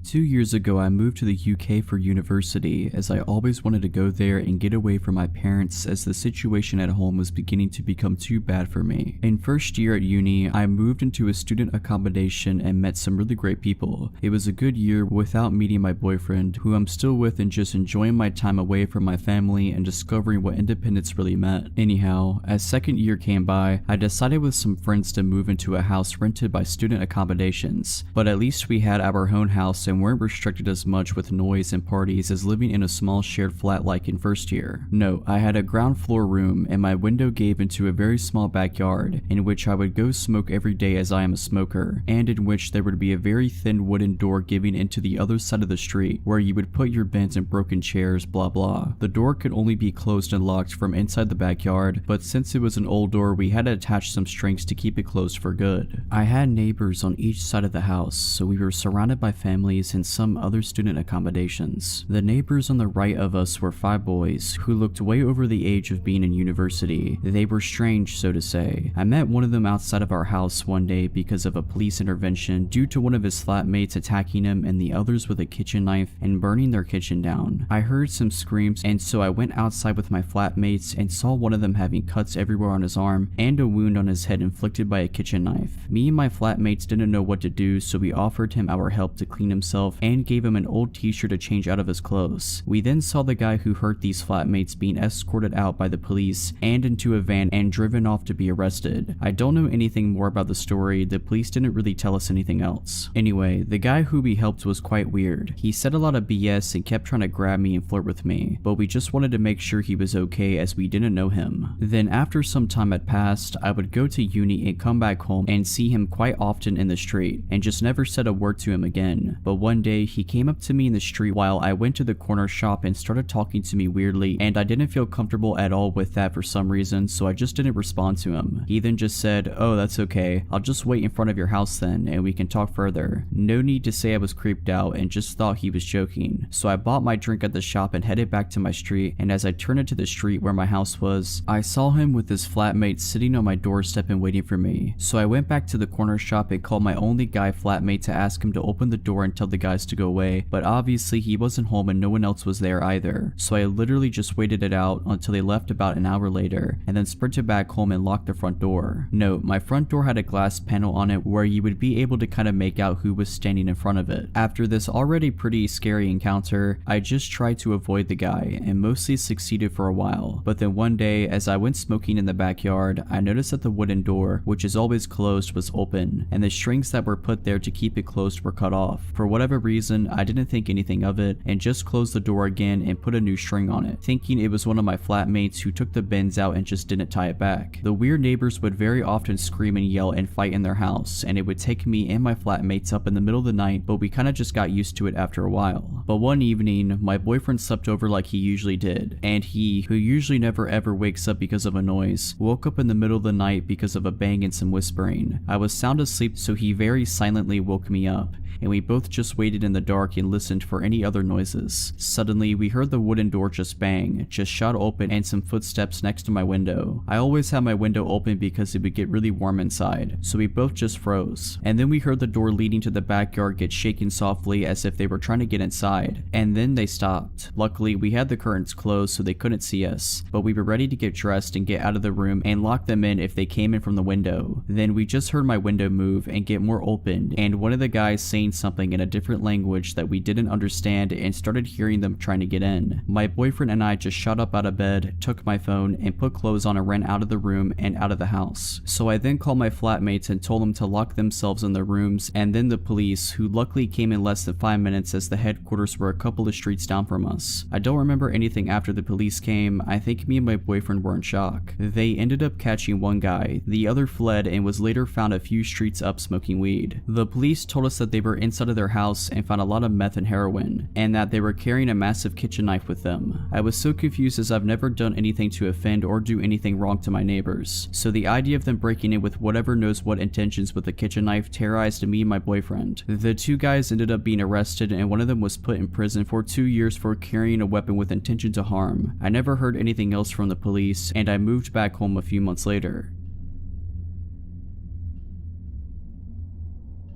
2 years ago, I moved to the UK for university, as I always wanted to go there and get away from my parents, as the situation at home was beginning to become too bad for me. In first year at uni, I moved into a student accommodation and met some really great people. It was a good year without meeting my boyfriend, who I'm still with, and just enjoying my time away from my family and discovering what independence really meant. Anyhow, as second year came by, I decided with some friends to move into a house rented by student accommodations, but at least we had our own house and weren't restricted as much with noise and parties as living in a small shared flat like in first year. No, I had a ground floor room and my window gave into a very small backyard in which I would go smoke every day, as I am a smoker, and in which there would be a very thin wooden door giving into the other side of the street where you would put your bins and broken chairs, blah blah. The door could only be closed and locked from inside the backyard, but since it was an old door, we had to attach some strings to keep it closed for good. I had neighbors on each side of the house, so we were surrounded by families and some other student accommodations. The neighbors on the right of us were 5 boys who looked way over the age of being in university. They were strange, so to say. I met one of them outside of our house one day because of a police intervention due to one of his flatmates attacking him and the others with a kitchen knife and burning their kitchen down. I heard some screams, and so I went outside with my flatmates and saw one of them having cuts everywhere on his arm and a wound on his head inflicted by a kitchen knife. Me and my flatmates didn't know what to do, so we offered him our help to clean himself and gave him an old t-shirt to change out of his clothes. We then saw the guy who hurt these flatmates being escorted out by the police and into a van and driven off to be arrested. I don't know anything more about the story. The police didn't really tell us anything else. Anyway, the guy who we helped was quite weird. He said a lot of BS and kept trying to grab me and flirt with me, but we just wanted to make sure he was okay as we didn't know him. Then after some time had passed, I would go to uni and come back home and see him quite often in the street and just never said a word to him again. But one day he came up to me in the street while I went to the corner shop and started talking to me weirdly, and I didn't feel comfortable at all with that for some reason, so I just didn't respond to him. He then just said, "Oh, that's okay. I'll just wait in front of your house then, and we can talk further." No need to say I was creeped out and just thought he was joking. So I bought my drink at the shop and headed back to my street, and as I turned into the street where my house was, I saw him with his flatmate sitting on my doorstep and waiting for me. So I went back to the corner shop and called my only guy flatmate to ask him to open the door and tell the guys to go away, but obviously he wasn't home and no one else was there either. So I literally just waited it out until they left about an hour later, and then sprinted back home and locked the front door. Note, my front door had a glass panel on it where you would be able to kind of make out who was standing in front of it. After this already pretty scary encounter, I just tried to avoid the guy and mostly succeeded for a while. But then one day, as I went smoking in the backyard, I noticed that the wooden door, which is always closed, was open, and the strings that were put there to keep it closed were cut off. For whatever reason, I didn't think anything of it and just closed the door again and put a new string on it, thinking it was one of my flatmates who took the bins out and just didn't tie it back. The weird neighbors would very often scream and yell and fight in their house, and it would take me and my flatmates up in the middle of the night, but we kinda just got used to it after a while. But one evening, my boyfriend slept over like he usually did, and he, who usually never ever wakes up because of a noise, woke up in the middle of the night because of a bang and some whispering. I was sound asleep, so he very silently woke me up, and we both just waited in the dark and listened for any other noises. Suddenly, we heard the wooden door just bang, just shot open, and some footsteps next to my window. I always have my window open because it would get really warm inside, so we both just froze. And then we heard the door leading to the backyard get shaken softly as if they were trying to get inside, and then they stopped. Luckily, we had the curtains closed so they couldn't see us, but we were ready to get dressed and get out of the room and lock them in if they came in from the window. Then we just heard my window move and get more open, and one of the guys saying something in a different language that we didn't understand and started hearing them trying to get in. My boyfriend and I just shot up out of bed, took my phone, and put clothes on and ran out of the room and out of the house. So I then called my flatmates and told them to lock themselves in their rooms, and then the police, who luckily came in less than 5 minutes as the headquarters were a couple of streets down from us. I don't remember anything after the police came. I think me and my boyfriend were in shock. They ended up catching one guy, the other fled and was later found a few streets up smoking weed. The police told us that they were inside of their house and found a lot of meth and heroin, and that they were carrying a massive kitchen knife with them. I was so confused as I've never done anything to offend or do anything wrong to my neighbors, so the idea of them breaking in with whatever knows what intentions with a kitchen knife terrorized me and my boyfriend. The two guys ended up being arrested, and one of them was put in prison for 2 years for carrying a weapon with intention to harm. I never heard anything else from the police, and I moved back home a few months later.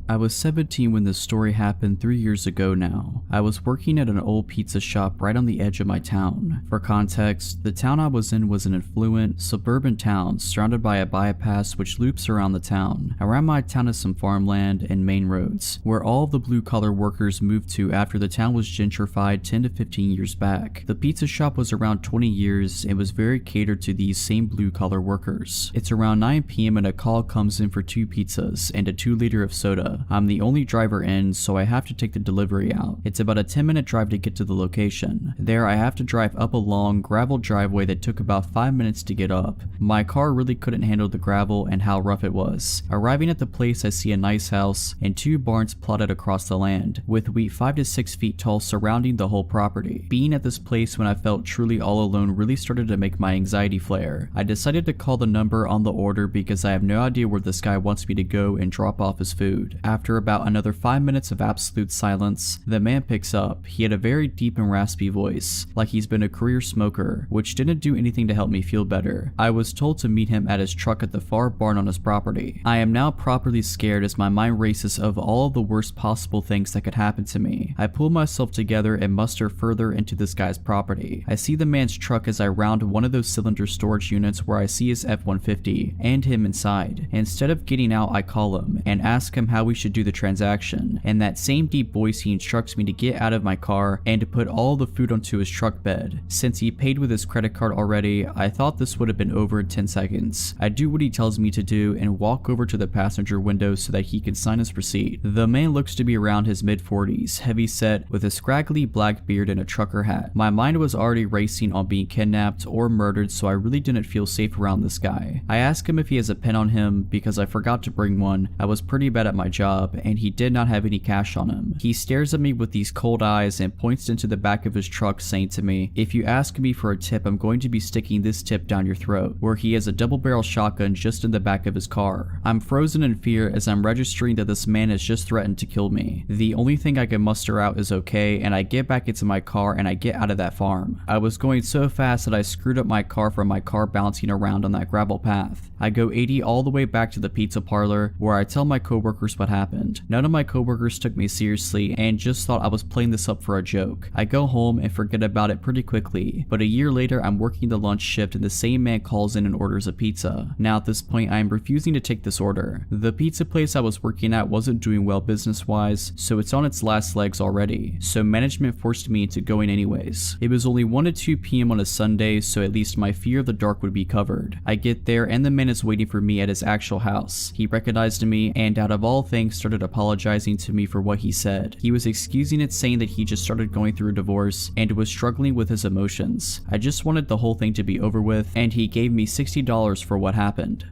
I was 17 when this story happened 3 years ago now. I was working at an old pizza shop right on the edge of my town. For context, the town I was in was an affluent, suburban town surrounded by a bypass which loops around the town. Around my town is some farmland and main roads, where all of the blue-collar workers moved to after the town was gentrified 10 to 15 years back. The pizza shop was around 20 years and was very catered to these same blue-collar workers. It's around 9 PM and a call comes in for 2 pizzas and a 2-liter of soda. I'm the only driver in, so I have to take the delivery out. It's about a 10-minute drive to get to the location. There I have to drive up a long gravel driveway that took about 5 minutes to get up. My car really couldn't handle the gravel and how rough it was. Arriving at the place, I see a nice house and 2 barns plotted across the land, with wheat 5 to 6 feet tall surrounding the whole property. Being at this place when I felt truly all alone really started to make my anxiety flare. I decided to call the number on the order because I have no idea where this guy wants me to go and drop off his food. After about another 5 minutes of absolute silence, the man picks up. He had a very deep and raspy voice, like he's been a career smoker, which didn't do anything to help me feel better. I was told to meet him at his truck at the far barn on his property. I am now properly scared as my mind races of all of the worst possible things that could happen to me. I pull myself together and muster further into this guy's property. I see the man's truck as I round one of those cylinder storage units where I see his F-150 and him inside. Instead of getting out, I call him and ask him how we should do the transaction. In that same deep voice, he instructs me to get out of my car and to put all the food onto his truck bed. Since he paid with his credit card already, I thought this would have been over in 10 seconds. I do what he tells me to do and walk over to the passenger window so that he can sign his receipt. The man looks to be around his mid-40s, heavy set, with a scraggly black beard and a trucker hat. My mind was already racing on being kidnapped or murdered, so I really didn't feel safe around this guy. I ask him if he has a pen on him because I forgot to bring one. I was pretty bad at my job job, and he did not have any cash on him. He stares at me with these cold eyes and points into the back of his truck, saying to me, "If you ask me for a tip, I'm going to be sticking this tip down your throat," where he has a double-barrel shotgun just in the back of his car. I'm frozen in fear as I'm registering that this man has just threatened to kill me. The only thing I can muster out is okay, and I get back into my car and I get out of that farm. I was going so fast that I screwed up my car from my car bouncing around on that gravel path. I go 80 all the way back to the pizza parlor, where I tell my coworkers what happened. None of my coworkers took me seriously and just thought I was playing this up for a joke. I go home and forget about it pretty quickly, but a year later I'm working the lunch shift and the same man calls in and orders a pizza. Now at this point I am refusing to take this order. The pizza place I was working at wasn't doing well business wise, so it's on its last legs already, so management forced me into going anyways. It was only 1 to 2 p.m. on a Sunday, so at least my fear of the dark would be covered. I get there and the man is waiting for me at his actual house. He recognized me and out of all things started apologizing to me for what he said. He was excusing it, saying that he just started going through a divorce and was struggling with his emotions. I just wanted the whole thing to be over with, and he gave me $60 for what happened.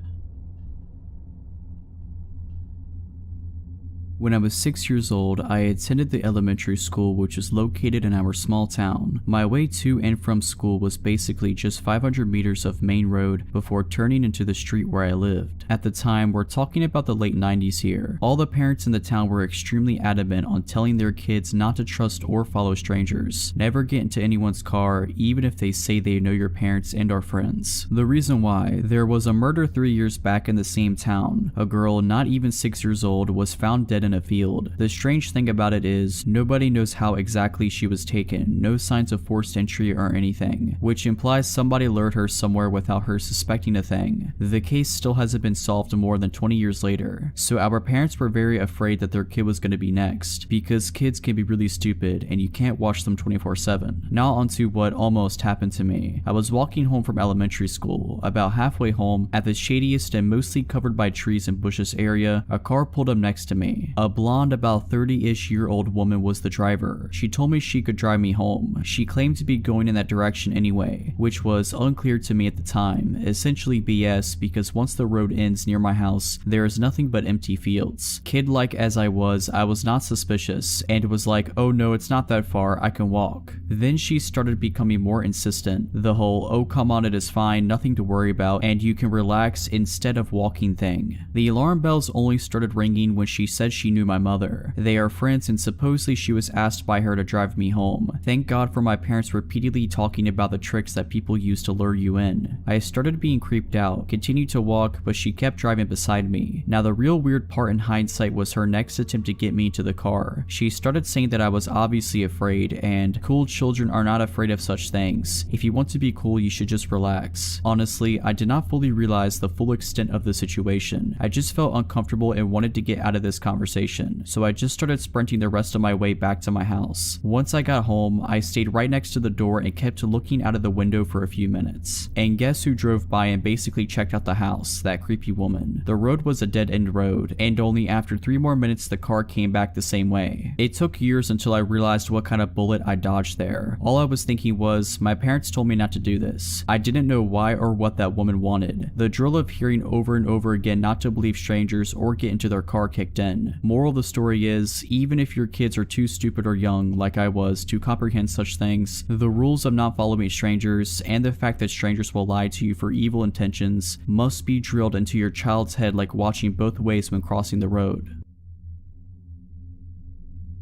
When I was 6 years old, I attended the elementary school which was located in our small town. My way to and from school was basically just 500 meters of main road before turning into the street where I lived. At the time, we're talking about the late 90s here. All the parents in the town were extremely adamant on telling their kids not to trust or follow strangers. Never get into anyone's car, even if they say they know your parents and are friends. The reason why: there was a murder 3 years back in the same town. A girl not even 6 years old was found dead in a field. The strange thing about it is, nobody knows how exactly she was taken, no signs of forced entry or anything, which implies somebody lured her somewhere without her suspecting a thing. The case still hasn't been solved more than 20 years later, so our parents were very afraid that their kid was going to be next, because kids can be really stupid and you can't watch them 24/7. Now onto what almost happened to me. I was walking home from elementary school. About halfway home, at the shadiest and mostly covered by trees and bushes area, a car pulled up next to me. A blonde, about 30-ish year old woman was the driver. She told me she could drive me home. She claimed to be going in that direction anyway, which was unclear to me at the time. Essentially BS, because once the road ends near my house, there is nothing but empty fields. Kid-like as I was not suspicious, and was like, "Oh no, it's not that far, I can walk." Then she started becoming more insistent. The whole, "Oh come on, it is fine, nothing to worry about, and you can relax instead of walking" thing. The alarm bells only started ringing when she said she knew my mother. They are friends, and supposedly she was asked by her to drive me home. Thank God for my parents repeatedly talking about the tricks that people use to lure you in. I started being creeped out, continued to walk, but she kept driving beside me. Now the real weird part in hindsight was her next attempt to get me into the car. She started saying that I was obviously afraid, and cool children are not afraid of such things. If you want to be cool, you should just relax. Honestly, I did not fully realize the full extent of the situation. I just felt uncomfortable and wanted to get out of this conversation, so I just started sprinting the rest of my way back to my house. Once I got home, I stayed right next to the door and kept looking out of the window for a few minutes. And guess who drove by and basically checked out the house? That creepy woman. The road was a dead-end road, and only after 3 more minutes the car came back the same way. It took years until I realized what kind of bullet I dodged there. All I was thinking was, my parents told me not to do this. I didn't know why or what that woman wanted. The drill of hearing over and over again not to believe strangers or get into their car kicked in. Moral of the story is, even if your kids are too stupid or young, like I was, to comprehend such things, the rules of not following strangers and the fact that strangers will lie to you for evil intentions must be drilled into your child's head like watching both ways when crossing the road.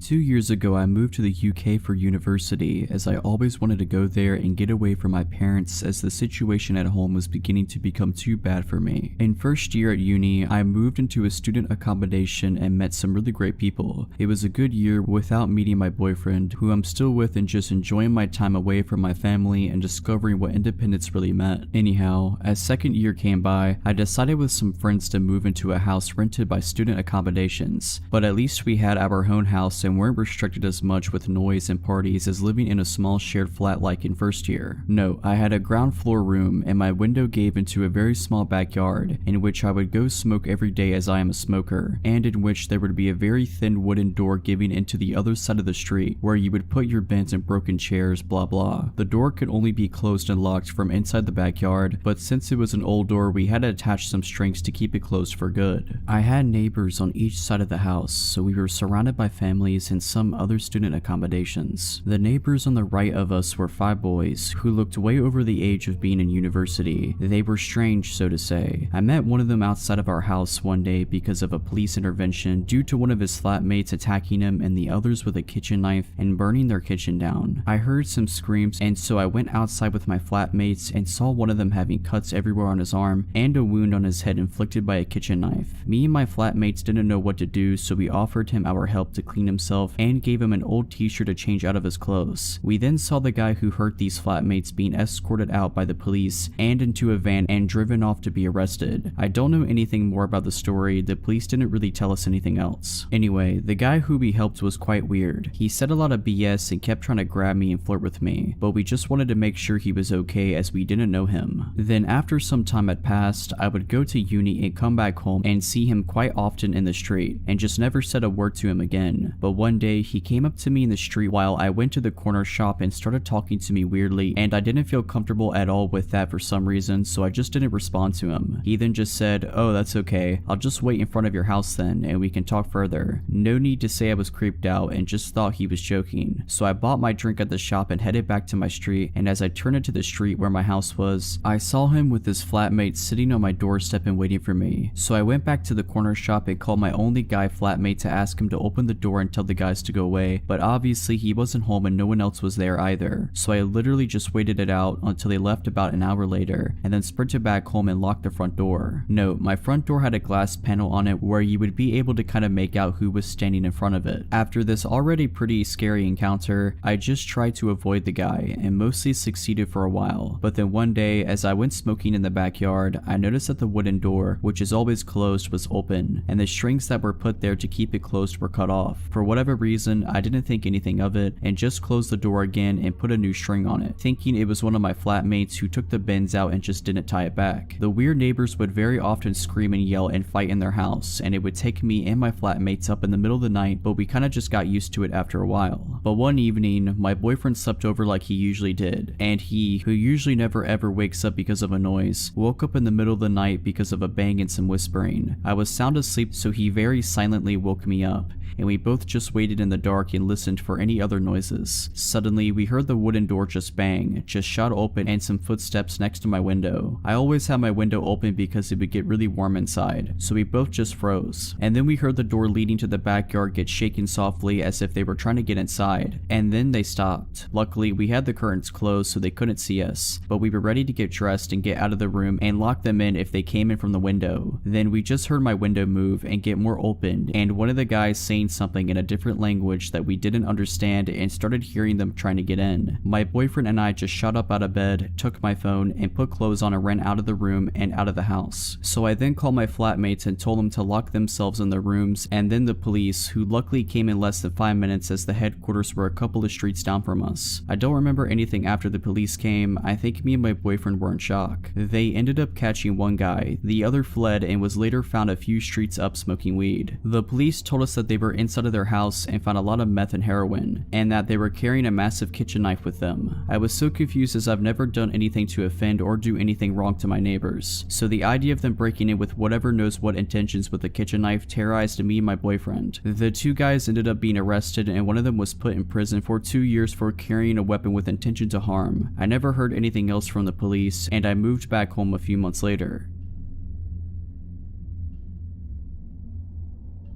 2 years ago, I moved to the UK for university, as I always wanted to go there and get away from my parents, as the situation at home was beginning to become too bad for me. In first year at uni, I moved into a student accommodation and met some really great people. It was a good year without meeting my boyfriend, who I'm still with, and just enjoying my time away from my family and discovering what independence really meant. Anyhow, as second year came by, I decided with some friends to move into a house rented by student accommodations, but at least we had our own house and weren't restricted as much with noise and parties as living in a small shared flat like in first year. No, I had a ground floor room and my window gave into a very small backyard in which I would go smoke every day as I am a smoker, and in which there would be a very thin wooden door giving into the other side of the street where you would put your bins and broken chairs, blah blah. The door could only be closed and locked from inside the backyard, but since it was an old door we had to attach some strings to keep it closed for good. I had neighbors on each side of the house, so we were surrounded by families and some other student accommodations. The neighbors on the right of us were 5 boys who looked way over the age of being in university. They were strange, so to say. I met one of them outside of our house one day because of a police intervention due to one of his flatmates attacking him and the others with a kitchen knife and burning their kitchen down. I heard some screams, and so I went outside with my flatmates and saw one of them having cuts everywhere on his arm and a wound on his head inflicted by a kitchen knife. Me and my flatmates didn't know what to do, so we offered him our help to clean himself and gave him an old t-shirt to change out of his clothes. We then saw the guy who hurt these flatmates being escorted out by the police and into a van and driven off to be arrested. I don't know anything more about the story. The police didn't really tell us anything else. Anyway, the guy who we helped was quite weird. He said a lot of BS and kept trying to grab me and flirt with me, but we just wanted to make sure he was okay as we didn't know him. Then after some time had passed, I would go to uni and come back home and see him quite often in the street and just never said a word to him again. But one day he came up to me in the street while I went to the corner shop and started talking to me weirdly, and I didn't feel comfortable at all with that for some reason, so I just didn't respond to him. He then just said, "Oh, that's okay. I'll just wait in front of your house then and we can talk further." No need to say I was creeped out and just thought he was joking. So I bought my drink at the shop and headed back to my street, and as I turned into the street where my house was, I saw him with his flatmate sitting on my doorstep and waiting for me. So I went back to the corner shop and called my only guy flatmate to ask him to open the door and tell the guys to go away, but obviously he wasn't home and no one else was there either. So I literally just waited it out until they left about an hour later and then sprinted back home and locked the front door. Note, my front door had a glass panel on it where you would be able to kind of make out who was standing in front of it. After this already pretty scary encounter, I just tried to avoid the guy and mostly succeeded for a while. But then one day, as I went smoking in the backyard, I noticed that the wooden door, which is always closed, was open, and the strings that were put there to keep it closed were cut off. For whatever reason, I didn't think anything of it and just closed the door again and put a new string on it, thinking it was one of my flatmates who took the bins out and just didn't tie it back. The weird neighbors would very often scream and yell and fight in their house, and it would take me and my flatmates up in the middle of the night, but we kinda just got used to it after a while. But one evening, my boyfriend slept over like he usually did, and he, who usually never ever wakes up because of a noise, woke up in the middle of the night because of a bang and some whispering. I was sound asleep, so he very silently woke me up, and we both just waited in the dark and listened for any other noises. Suddenly, we heard the wooden door just bang, just shot open, and some footsteps next to my window. I always had my window open because it would get really warm inside, so we both just froze. And then we heard the door leading to the backyard get shaken softly as if they were trying to get inside, and then they stopped. Luckily, we had the curtains closed so they couldn't see us, but we were ready to get dressed and get out of the room and lock them in if they came in from the window. Then we just heard my window move and get more opened, and one of the guys saying something in a different language that we didn't understand and started hearing them trying to get in. My boyfriend and I just shot up out of bed, took my phone, and put clothes on and ran out of the room and out of the house. So I then called my flatmates and told them to lock themselves in their rooms, and then the police, who luckily came in less than 5 minutes as the headquarters were a couple of streets down from us. I don't remember anything after the police came. I think me and my boyfriend were in shock. They ended up catching one guy, the other fled and was later found a few streets up smoking weed. The police told us that they were inside of their house and found a lot of meth and heroin, and that they were carrying a massive kitchen knife with them. I was so confused as I've never done anything to offend or do anything wrong to my neighbors, so the idea of them breaking in with whatever knows what intentions with a kitchen knife terrorized me and my boyfriend. The 2 guys ended up being arrested, and one of them was put in prison for 2 years for carrying a weapon with intention to harm. I never heard anything else from the police, and I moved back home a few months later.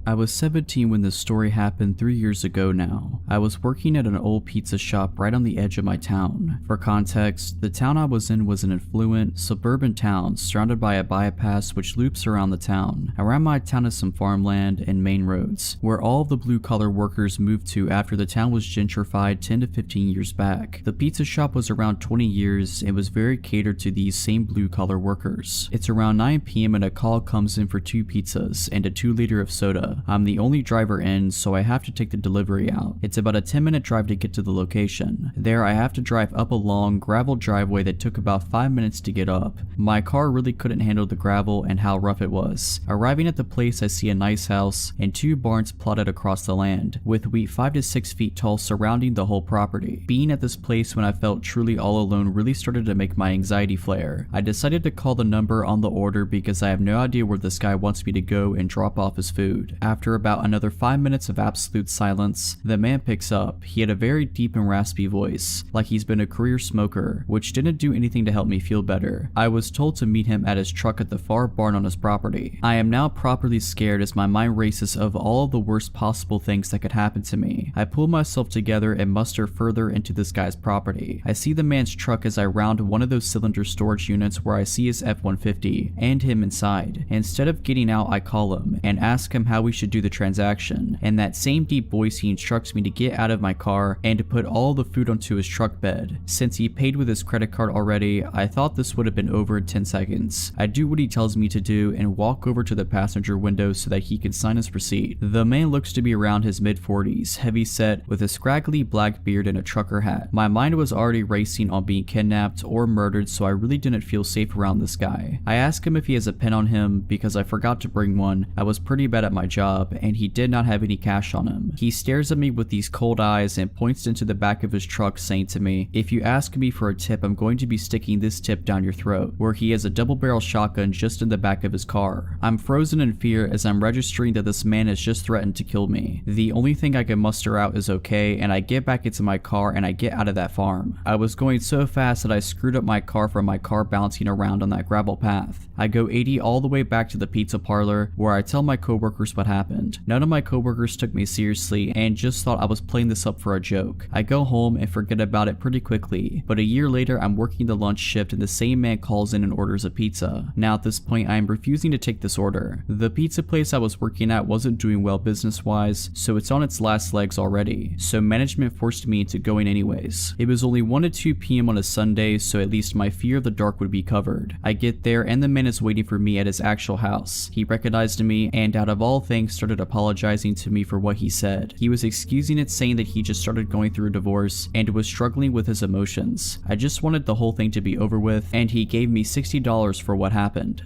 I was 17 when this story happened 3 years ago now. I was working at an old pizza shop right on the edge of my town. For context, the town I was in was an affluent, suburban town surrounded by a bypass which loops around the town. Around my town is some farmland and main roads, where all of the blue-collar workers moved to after the town was gentrified 10 to 15 years back. The pizza shop was around 20 years and was very catered to these same blue-collar workers. It's around 9 p.m. and a call comes in for 2 pizzas and a 2-liter of soda. pizza. I'm the only driver in, so I have to take the delivery out. It's about a 10-minute drive to get to the location. There I have to drive up a long gravel driveway that took about 5 minutes to get up. My car really couldn't handle the gravel and how rough it was. Arriving at the place, I see a nice house and 2 barns plotted across the land, with wheat 5 to 6 feet tall surrounding the whole property. Being at this place when I felt truly all alone really started to make my anxiety flare. I decided to call the number on the order because I have no idea where this guy wants me to go and drop off his food. After about another 5 minutes of absolute silence, the man picks up. He had a very deep and raspy voice, like he's been a career smoker, which didn't do anything to help me feel better. I was told to meet him at his truck at the far barn on his property. I am now properly scared as my mind races of all of the worst possible things that could happen to me. I pull myself together and muster further into this guy's property. I see the man's truck as I round one of those cylinder storage units where I see his F-150 and him inside. Instead of getting out, I call him and ask him how we should do the transaction. In that same deep voice, he instructs me to get out of my car and to put all the food onto his truck bed. Since he paid with his credit card already, I thought this would have been over in 10 seconds. I do what he tells me to do and walk over to the passenger window so that he can sign his receipt. The man looks to be around his mid-40s, heavy set, with a scraggly black beard and a trucker hat. My mind was already racing on being kidnapped or murdered, so I really didn't feel safe around this guy. I ask him if he has a pen on him because I forgot to bring one. I was pretty bad at my job and he did not have any cash on him. He stares at me with these cold eyes and points into the back of his truck, saying to me, "If you ask me for a tip, I'm going to be sticking this tip down your throat," where he has a double-barrel shotgun just in the back of his car. I'm frozen in fear as I'm registering that this man has just threatened to kill me. The only thing I can muster out is okay, and I get back into my car and I get out of that farm. I was going so fast that I screwed up my car from my car bouncing around on that gravel path. I go 80 all the way back to the pizza parlor where I tell my coworkers what happened. None of my coworkers took me seriously and just thought I was playing this up for a joke. I go home and forget about it pretty quickly, but a year later I'm working the lunch shift and the same man calls in and orders a pizza. Now at this point I am refusing to take this order. The pizza place I was working at wasn't doing well business wise, so it's on its last legs already, so management forced me into going anyways. It was only 1 to 2 p.m. on a Sunday, so at least my fear of the dark would be covered. I get there and the man is waiting for me at his actual house. He recognized me and out of all things started apologizing to me for what he said. He was excusing it, saying that he just started going through a divorce and was struggling with his emotions. I just wanted the whole thing to be over with, and he gave me $60 for what happened.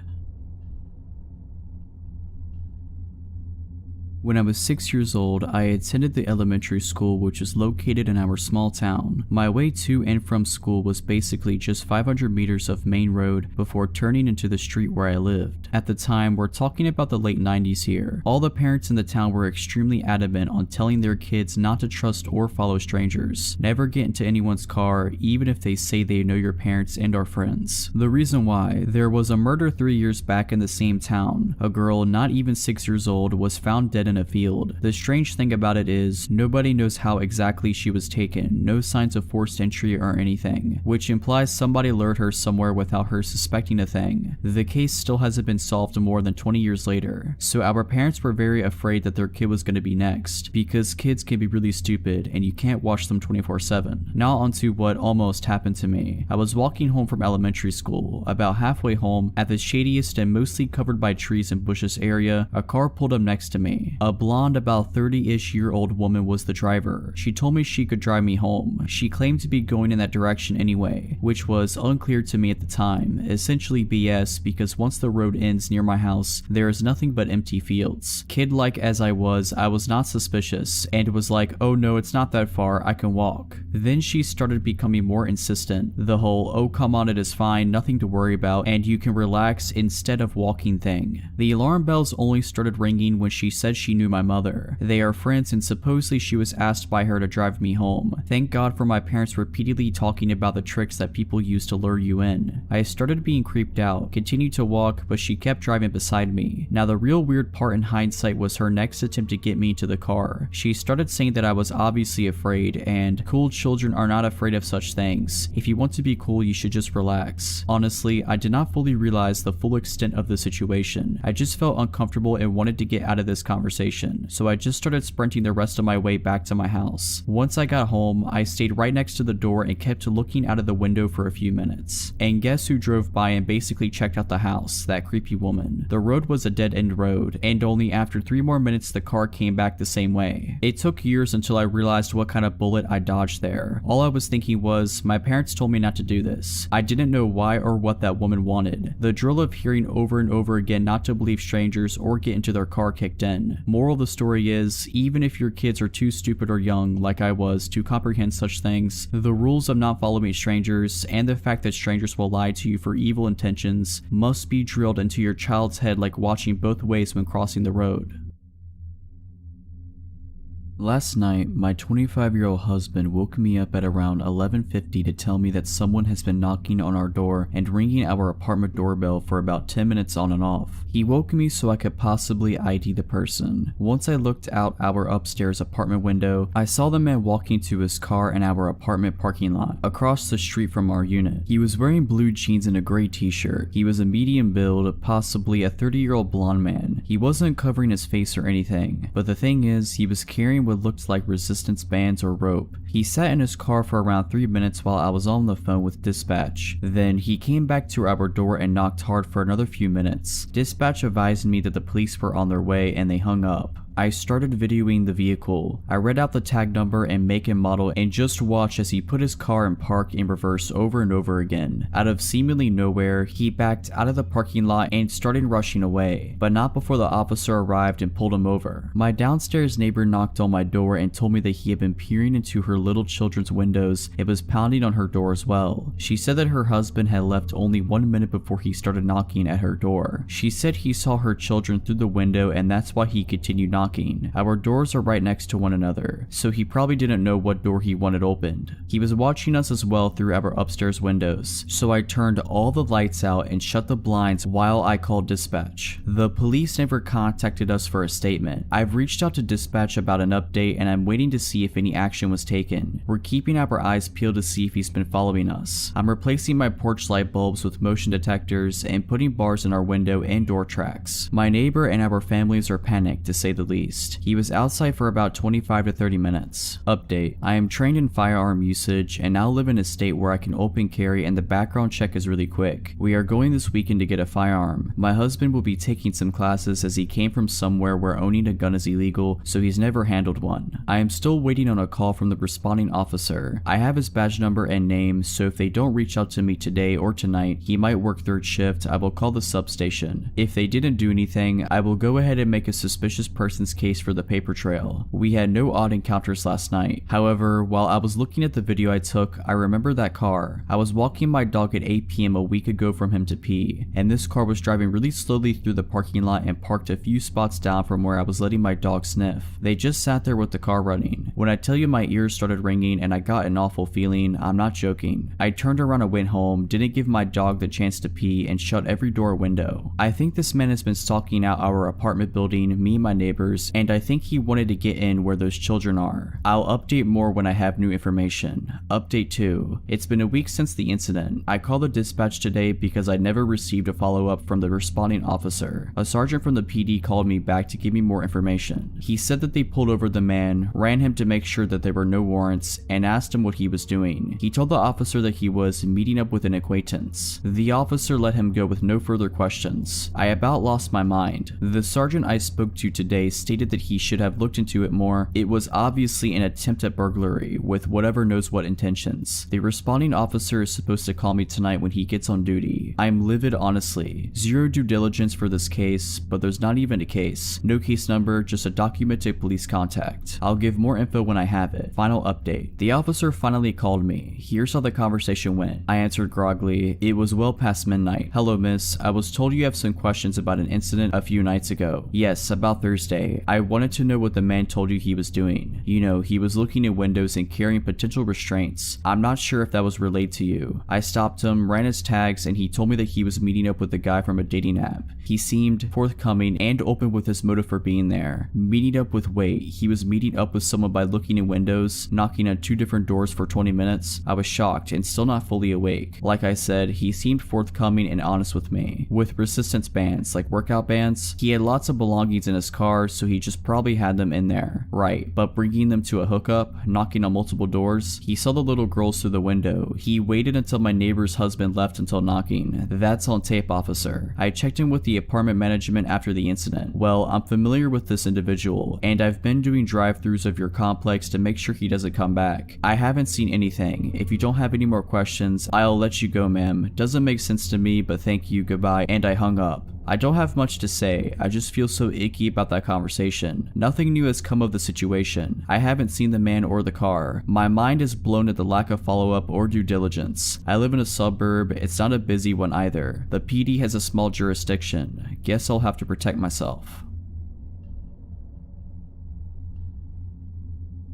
When I was 6 years old, I attended the elementary school which is located in our small town. My way to and from school was basically just 500 meters of main road before turning into the street where I lived. At the time, we're talking about the late 90s here. All the parents in the town were extremely adamant on telling their kids not to trust or follow strangers. Never get into anyone's car, even if they say they know your parents and are friends. The reason why: there was a murder 3 years back in the same town. A girl not even 6 years old was found dead in a field. The strange thing about it is, nobody knows how exactly she was taken, no signs of forced entry or anything, which implies somebody lured her somewhere without her suspecting a thing. The case still hasn't been solved more than 20 years later, so our parents were very afraid that their kid was going to be next, because kids can be really stupid and you can't watch them 24/7. Now onto what almost happened to me. I was walking home from elementary school. About halfway home, at the shadiest and mostly covered by trees and bushes area, a car pulled up next to me. A blonde, about 30-ish year old woman was the driver. She told me she could drive me home. She claimed to be going in that direction anyway, which was unclear to me at the time. Essentially BS, because once the road ends near my house, there is nothing but empty fields. Kid-like as I was not suspicious, and was like, "Oh no, it's not that far, I can walk." Then she started becoming more insistent. The whole, "Oh come on, it is fine, nothing to worry about, and you can relax instead of walking" thing. The alarm bells only started ringing when she said she knew my mother. They are friends and supposedly she was asked by her to drive me home. Thank God for my parents repeatedly talking about the tricks that people use to lure you in. I started being creeped out, continued to walk, but she kept driving beside me. Now the real weird part in hindsight was her next attempt to get me to the car. She started saying that I was obviously afraid, and cool children are not afraid of such things. If you want to be cool, you should just relax. Honestly, I did not fully realize the full extent of the situation. I just felt uncomfortable and wanted to get out of this conversation. conversation, so I just started sprinting the rest of my way back to my house. Once I got home, I stayed right next to the door and kept looking out of the window for a few minutes. And guess who drove by and basically checked out the house? That creepy woman. The road was a dead-end road, and only after 3 more minutes the car came back the same way. It took years until I realized what kind of bullet I dodged there. All I was thinking was, my parents told me not to do this. I didn't know why or what that woman wanted. The drill of hearing over and over again not to believe strangers or get into their car kicked in. Moral of the story is, even if your kids are too stupid or young, like I was, to comprehend such things, the rules of not following strangers and the fact that strangers will lie to you for evil intentions must be drilled into your child's head like watching both ways when crossing the road. Last night, my 25-year-old husband woke me up at around 11:50 to tell me that someone has been knocking on our door and ringing our apartment doorbell for about 10 minutes on and off. He woke me so I could possibly ID the person. Once I looked out our upstairs apartment window, I saw the man walking to his car in our apartment parking lot, across the street from our unit. He was wearing blue jeans and a gray t-shirt. He was a medium build, possibly a 30-year-old blonde man. He wasn't covering his face or anything, but the thing is, he was carrying what looked like resistance bands or rope. He sat in his car for around 3 minutes while I was on the phone with dispatch. Then he came back to our door and knocked hard for another few minutes. Dispatch advised me that the police were on their way and they hung up. I started videoing the vehicle. I read out the tag number and make and model and just watched as he put his car in park in reverse over and over again. Out of seemingly nowhere, he backed out of the parking lot and started rushing away, but not before the officer arrived and pulled him over. My downstairs neighbor knocked on my door and told me that he had been peering into her little children's windows and was pounding on her door as well. She said that her husband had left only 1 minute before he started knocking at her door. She said he saw her children through the window and that's why he continued knocking. Our doors are right next to one another, so he probably didn't know what door he wanted opened. He was watching us as well through our upstairs windows, so I turned all the lights out and shut the blinds while I called dispatch. The police never contacted us for a statement. I've reached out to dispatch about an update and I'm waiting to see if any action was taken. We're keeping our eyes peeled to see if he's been following us. I'm replacing my porch light bulbs with motion detectors and putting bars in our window and door tracks. My neighbor and our families are panicked, to say the least. He was outside for about 25 to 30 minutes. Update: I am trained in firearm usage and now live in a state where I can open carry and the background check is really quick. We are going this weekend to get a firearm. My husband will be taking some classes as he came from somewhere where owning a gun is illegal, so he's never handled one. I am still waiting on a call from the responding officer. I have his badge number and name, so if they don't reach out to me today or tonight, he might work third shift. I will call the substation. If they didn't do anything, I will go ahead and make a suspicious person's case for the paper trail. We had no odd encounters last night. However, while I was looking at the video I took, I remember that car. I was walking my dog at 8 p.m. a week ago from him to pee, and this car was driving really slowly through the parking lot and parked a few spots down from where I was letting my dog sniff. They just sat there with the car running. When I tell you my ears started ringing and I got an awful feeling, I'm not joking. I turned around and went home, didn't give my dog the chance to pee, and shut every door and window. I think this man has been stalking out our apartment building, me and my neighbors, and I think he wanted to get in where those children are. I'll update more when I have new information. Update 2. It's been a week since the incident. I called the dispatch today because I never received a follow-up from the responding officer. A sergeant from the PD called me back to give me more information. He said that they pulled over the man, ran him to make sure that there were no warrants, and asked him what he was doing. He told the officer that he was meeting up with an acquaintance. The officer let him go with no further questions. I about lost my mind. The sergeant I spoke to today stated that he should have looked into it more. It was obviously an attempt at burglary with whatever knows what intentions. The responding officer is supposed to call me tonight when he gets on duty. I'm livid, honestly. Zero due diligence for this case, but there's not even a case. No case number, just a documented police contact. I'll give more info when I have it. Final update. The officer finally called me. Here's how the conversation went. I answered groggily. It was well past midnight. Hello, miss. I was told you have some questions about an incident a few nights ago. Yes, about Thursday. I wanted to know what the man told you he was doing. You know, he was looking in windows and carrying potential restraints. I'm not sure if that was relayed to you. I stopped him, ran his tags, and he told me that he was meeting up with a guy from a dating app. He seemed forthcoming and open with his motive for being there. Meeting up with wait, he was meeting up with someone by looking in windows, knocking on 2 different doors for 20 minutes. I was shocked and still not fully awake. Like I said, he seemed forthcoming and honest with me. With resistance bands, like workout bands, he had lots of belongings in his car, so he just probably had them in there. Right, but bringing them to a hookup, knocking on multiple doors, he saw the little girls through the window. He waited until my neighbor's husband left until knocking. That's on tape, officer. I checked in with the apartment management after the incident. Well, I'm familiar with this individual, and I've been doing drive-thrus of your complex to make sure he doesn't come back. I haven't seen anything. If you don't have any more questions, I'll let you go, ma'am. Doesn't make sense to me, but thank you, goodbye, and I hung up. I don't have much to say, I just feel so icky about that conversation. Nothing new has come of the situation. I haven't seen the man or the car. My mind is blown at the lack of follow-up or due diligence. I live in a suburb, it's not a busy one either. The PD has a small jurisdiction. Guess I'll have to protect myself.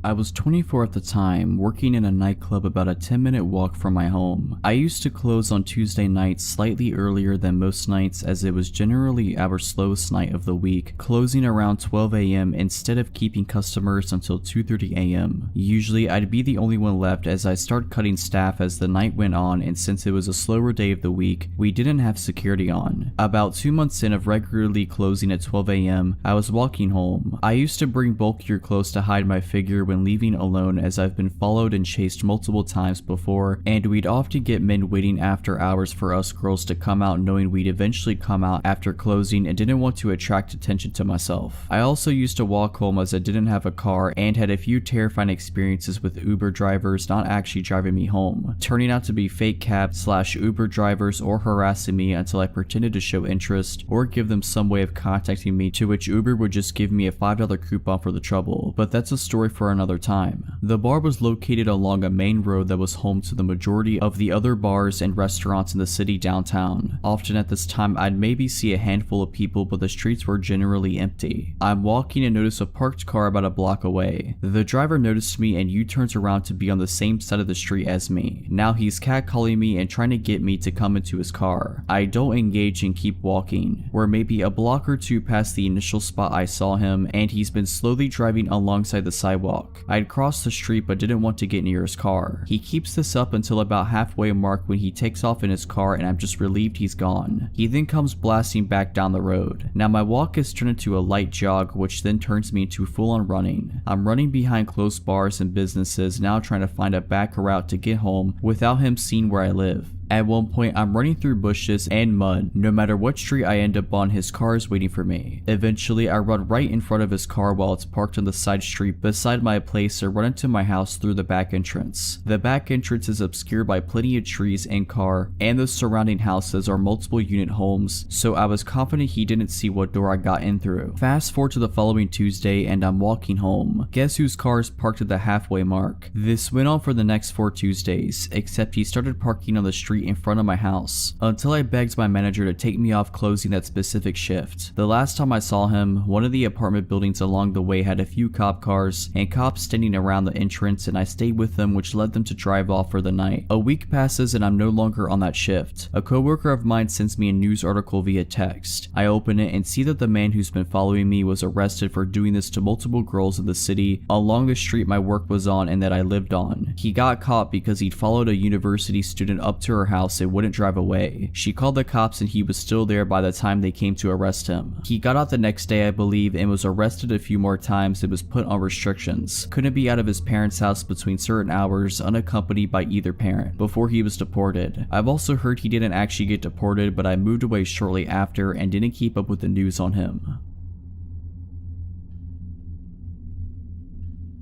I was 24 at the time, working in a nightclub about a 10-minute walk from my home. I used to close on Tuesday nights slightly earlier than most nights, as it was generally our slowest night of the week, closing around 12 a.m. instead of keeping customers until 2:30 a.m. Usually I'd be the only one left, as I started cutting staff as the night went on, and since it was a slower day of the week, we didn't have security on. About 2 months in of regularly closing at 12 a.m., I was walking home. I used to bring bulkier clothes to hide my figure when leaving alone, as I've been followed and chased multiple times before, and we'd often get men waiting after hours for us girls to come out, knowing we'd eventually come out after closing and didn't want to attract attention to myself. I also used to walk home as I didn't have a car and had a few terrifying experiences with Uber drivers not actually driving me home, turning out to be fake cab/Uber drivers or harassing me until I pretended to show interest or give them some way of contacting me, to which Uber would just give me a $5 coupon for the trouble, but that's a story for another time. The bar was located along a main road that was home to the majority of the other bars and restaurants in the city downtown. Often at this time I'd maybe see a handful of people, but the streets were generally empty. I'm walking and notice a parked car about a block away. The driver noticed me and U-turns around to be on the same side of the street as me. Now he's catcalling me and trying to get me to come into his car. I don't engage and keep walking. We're maybe a block or two past the initial spot I saw him, and he's been slowly driving alongside the sidewalk. I'd crossed the street but didn't want to get near his car. He keeps this up until about halfway mark when he takes off in his car, and I'm just relieved he's gone. He then comes blasting back down the road. Now my walk is turned into a light jog, which then turns me into full-on running. I'm running behind closed bars and businesses, now trying to find a back route to get home without him seeing where I live. At one point, I'm running through bushes and mud. No matter what street I end up on, his car is waiting for me. Eventually, I run right in front of his car while it's parked on the side street beside my place, or run into my house through the back entrance. The back entrance is obscured by plenty of trees and car, and the surrounding houses are multiple unit homes, so I was confident he didn't see what door I got in through. Fast forward to the following Tuesday, and I'm walking home. Guess whose car is parked at the halfway mark? This went on for the next 4 Tuesdays, except he started parking on the street in front of my house, until I begged my manager to take me off closing that specific shift. The last time I saw him, one of the apartment buildings along the way had a few cop cars and cops standing around the entrance, and I stayed with them, which led them to drive off for the night. A week passes and I'm no longer on that shift. A coworker of mine sends me a news article via text. I open it and see that the man who's been following me was arrested for doing this to multiple girls in the city along the street my work was on and that I lived on. He got caught because he'd followed a university student up to her house and wouldn't drive away. She called the cops and he was still there by the time they came to arrest him. He got out the next day, I believe, and was arrested a few more times and was put on restrictions. Couldn't be out of his parents' house between certain hours unaccompanied by either parent before he was deported. I've also heard he didn't actually get deported, but I moved away shortly after and didn't keep up with the news on him.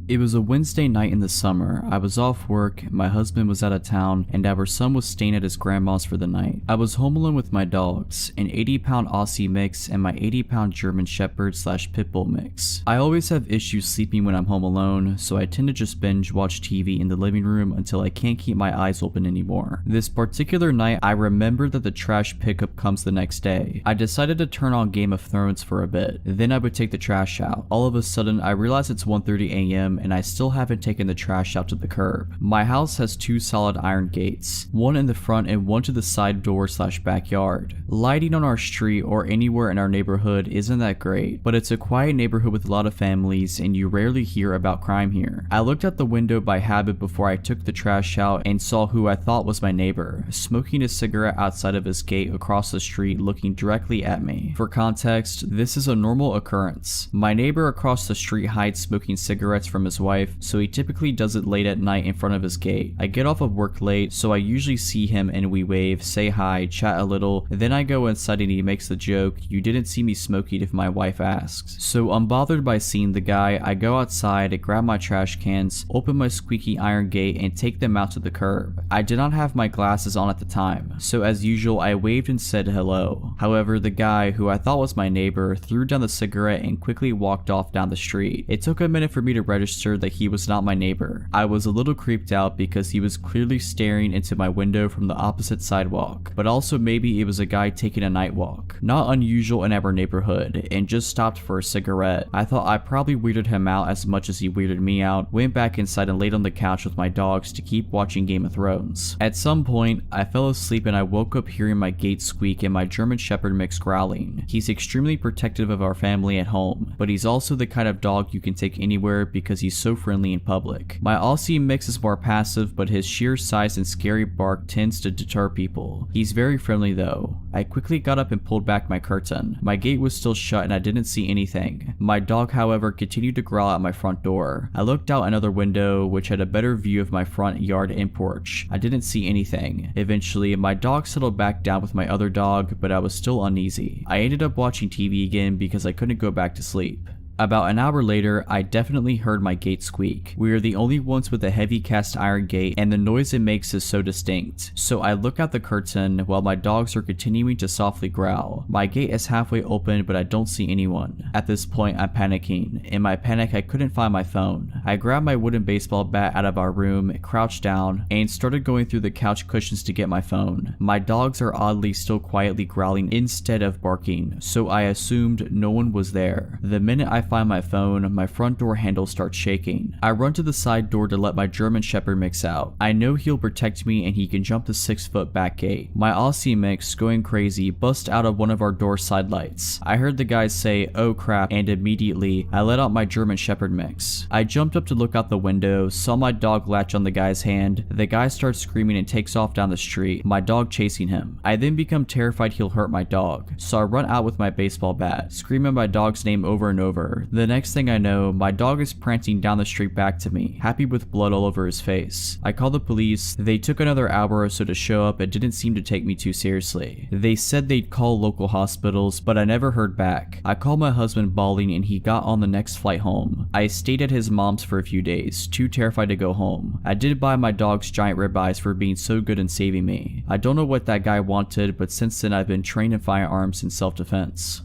It was a Wednesday night in the summer. I was off work, my husband was out of town, and our son was staying at his grandma's for the night. I was home alone with my dogs, an 80-pound Aussie mix and my 80-pound German Shepherd / Pitbull mix. I always have issues sleeping when I'm home alone, so I tend to just binge watch TV in the living room until I can't keep my eyes open anymore. This particular night, I remembered that the trash pickup comes the next day. I decided to turn on Game of Thrones for a bit. Then I would take the trash out. All of a sudden, I realized it's 1:30 a.m. and I still haven't taken the trash out to the curb. My house has 2 solid iron gates, one in the front and one to the side door/backyard. Lighting on our street or anywhere in our neighborhood isn't that great, but it's a quiet neighborhood with a lot of families and you rarely hear about crime here. I looked out the window by habit before I took the trash out and saw who I thought was my neighbor, smoking a cigarette outside of his gate across the street looking directly at me. For context, this is a normal occurrence. My neighbor across the street hides smoking cigarettes from his wife, so he typically does it late at night in front of his gate. I get off of work late, so I usually see him and we wave, say hi, chat a little, then I go inside and he makes the joke, "You didn't see me smoking," if my wife asks. So unbothered by seeing the guy, I go outside, grab my trash cans, open my squeaky iron gate and take them out to the curb. I did not have my glasses on at the time, so as usual I waved and said hello. However, the guy, who I thought was my neighbor, threw down the cigarette and quickly walked off down the street. It took a minute for me to register that he was not my neighbor. I was a little creeped out because he was clearly staring into my window from the opposite sidewalk, but also maybe it was a guy taking a night walk. Not unusual in our neighborhood, and just stopped for a cigarette. I thought I probably weirded him out as much as he weirded me out, went back inside and laid on the couch with my dogs to keep watching Game of Thrones. At some point, I fell asleep and I woke up hearing my gate squeak and my German Shepherd mix growling. He's extremely protective of our family at home, but he's also the kind of dog you can take anywhere because he's so friendly in public. My Aussie mix is more passive, but his sheer size and scary bark tends to deter people. He's very friendly though. I quickly got up and pulled back my curtain. My gate was still shut and I didn't see anything. My dog, however, continued to growl at my front door. I looked out another window, which had a better view of my front yard and porch. I didn't see anything. Eventually, my dog settled back down with my other dog, but I was still uneasy. I ended up watching TV again because I couldn't go back to sleep. About an hour later, I definitely heard my gate squeak. We are the only ones with a heavy cast iron gate and the noise it makes is so distinct. So I look out the curtain while my dogs are continuing to softly growl. My gate is halfway open but I don't see anyone. At this point I'm panicking. In my panic I couldn't find my phone. I grabbed my wooden baseball bat out of our room, crouched down, and started going through the couch cushions to get my phone. My dogs are oddly still quietly growling instead of barking, so I assumed no one was there. The minute I find my phone, my front door handle starts shaking. I run to the side door to let my German Shepherd mix out. I know he'll protect me and he can jump the 6-foot back gate. My Aussie mix, going crazy, busts out of one of our door side lights. I heard the guys say, "Oh crap," and immediately I let out my German Shepherd mix. I jumped up to look out the window, saw my dog latch on the guy's hand. The guy starts screaming and takes off down the street, my dog chasing him. I then become terrified he'll hurt my dog, so I run out with my baseball bat, screaming my dog's name over and over. The next thing I know, my dog is prancing down the street back to me, happy with blood all over his face. I called the police. They took another hour or so to show up and didn't seem to take me too seriously. They said they'd call local hospitals, but I never heard back. I called my husband bawling and he got on the next flight home. I stayed at his mom's for a few days, too terrified to go home. I did buy my dog's giant ribeyes for being so good in saving me. I don't know what that guy wanted, but since then I've been trained in firearms and self-defense.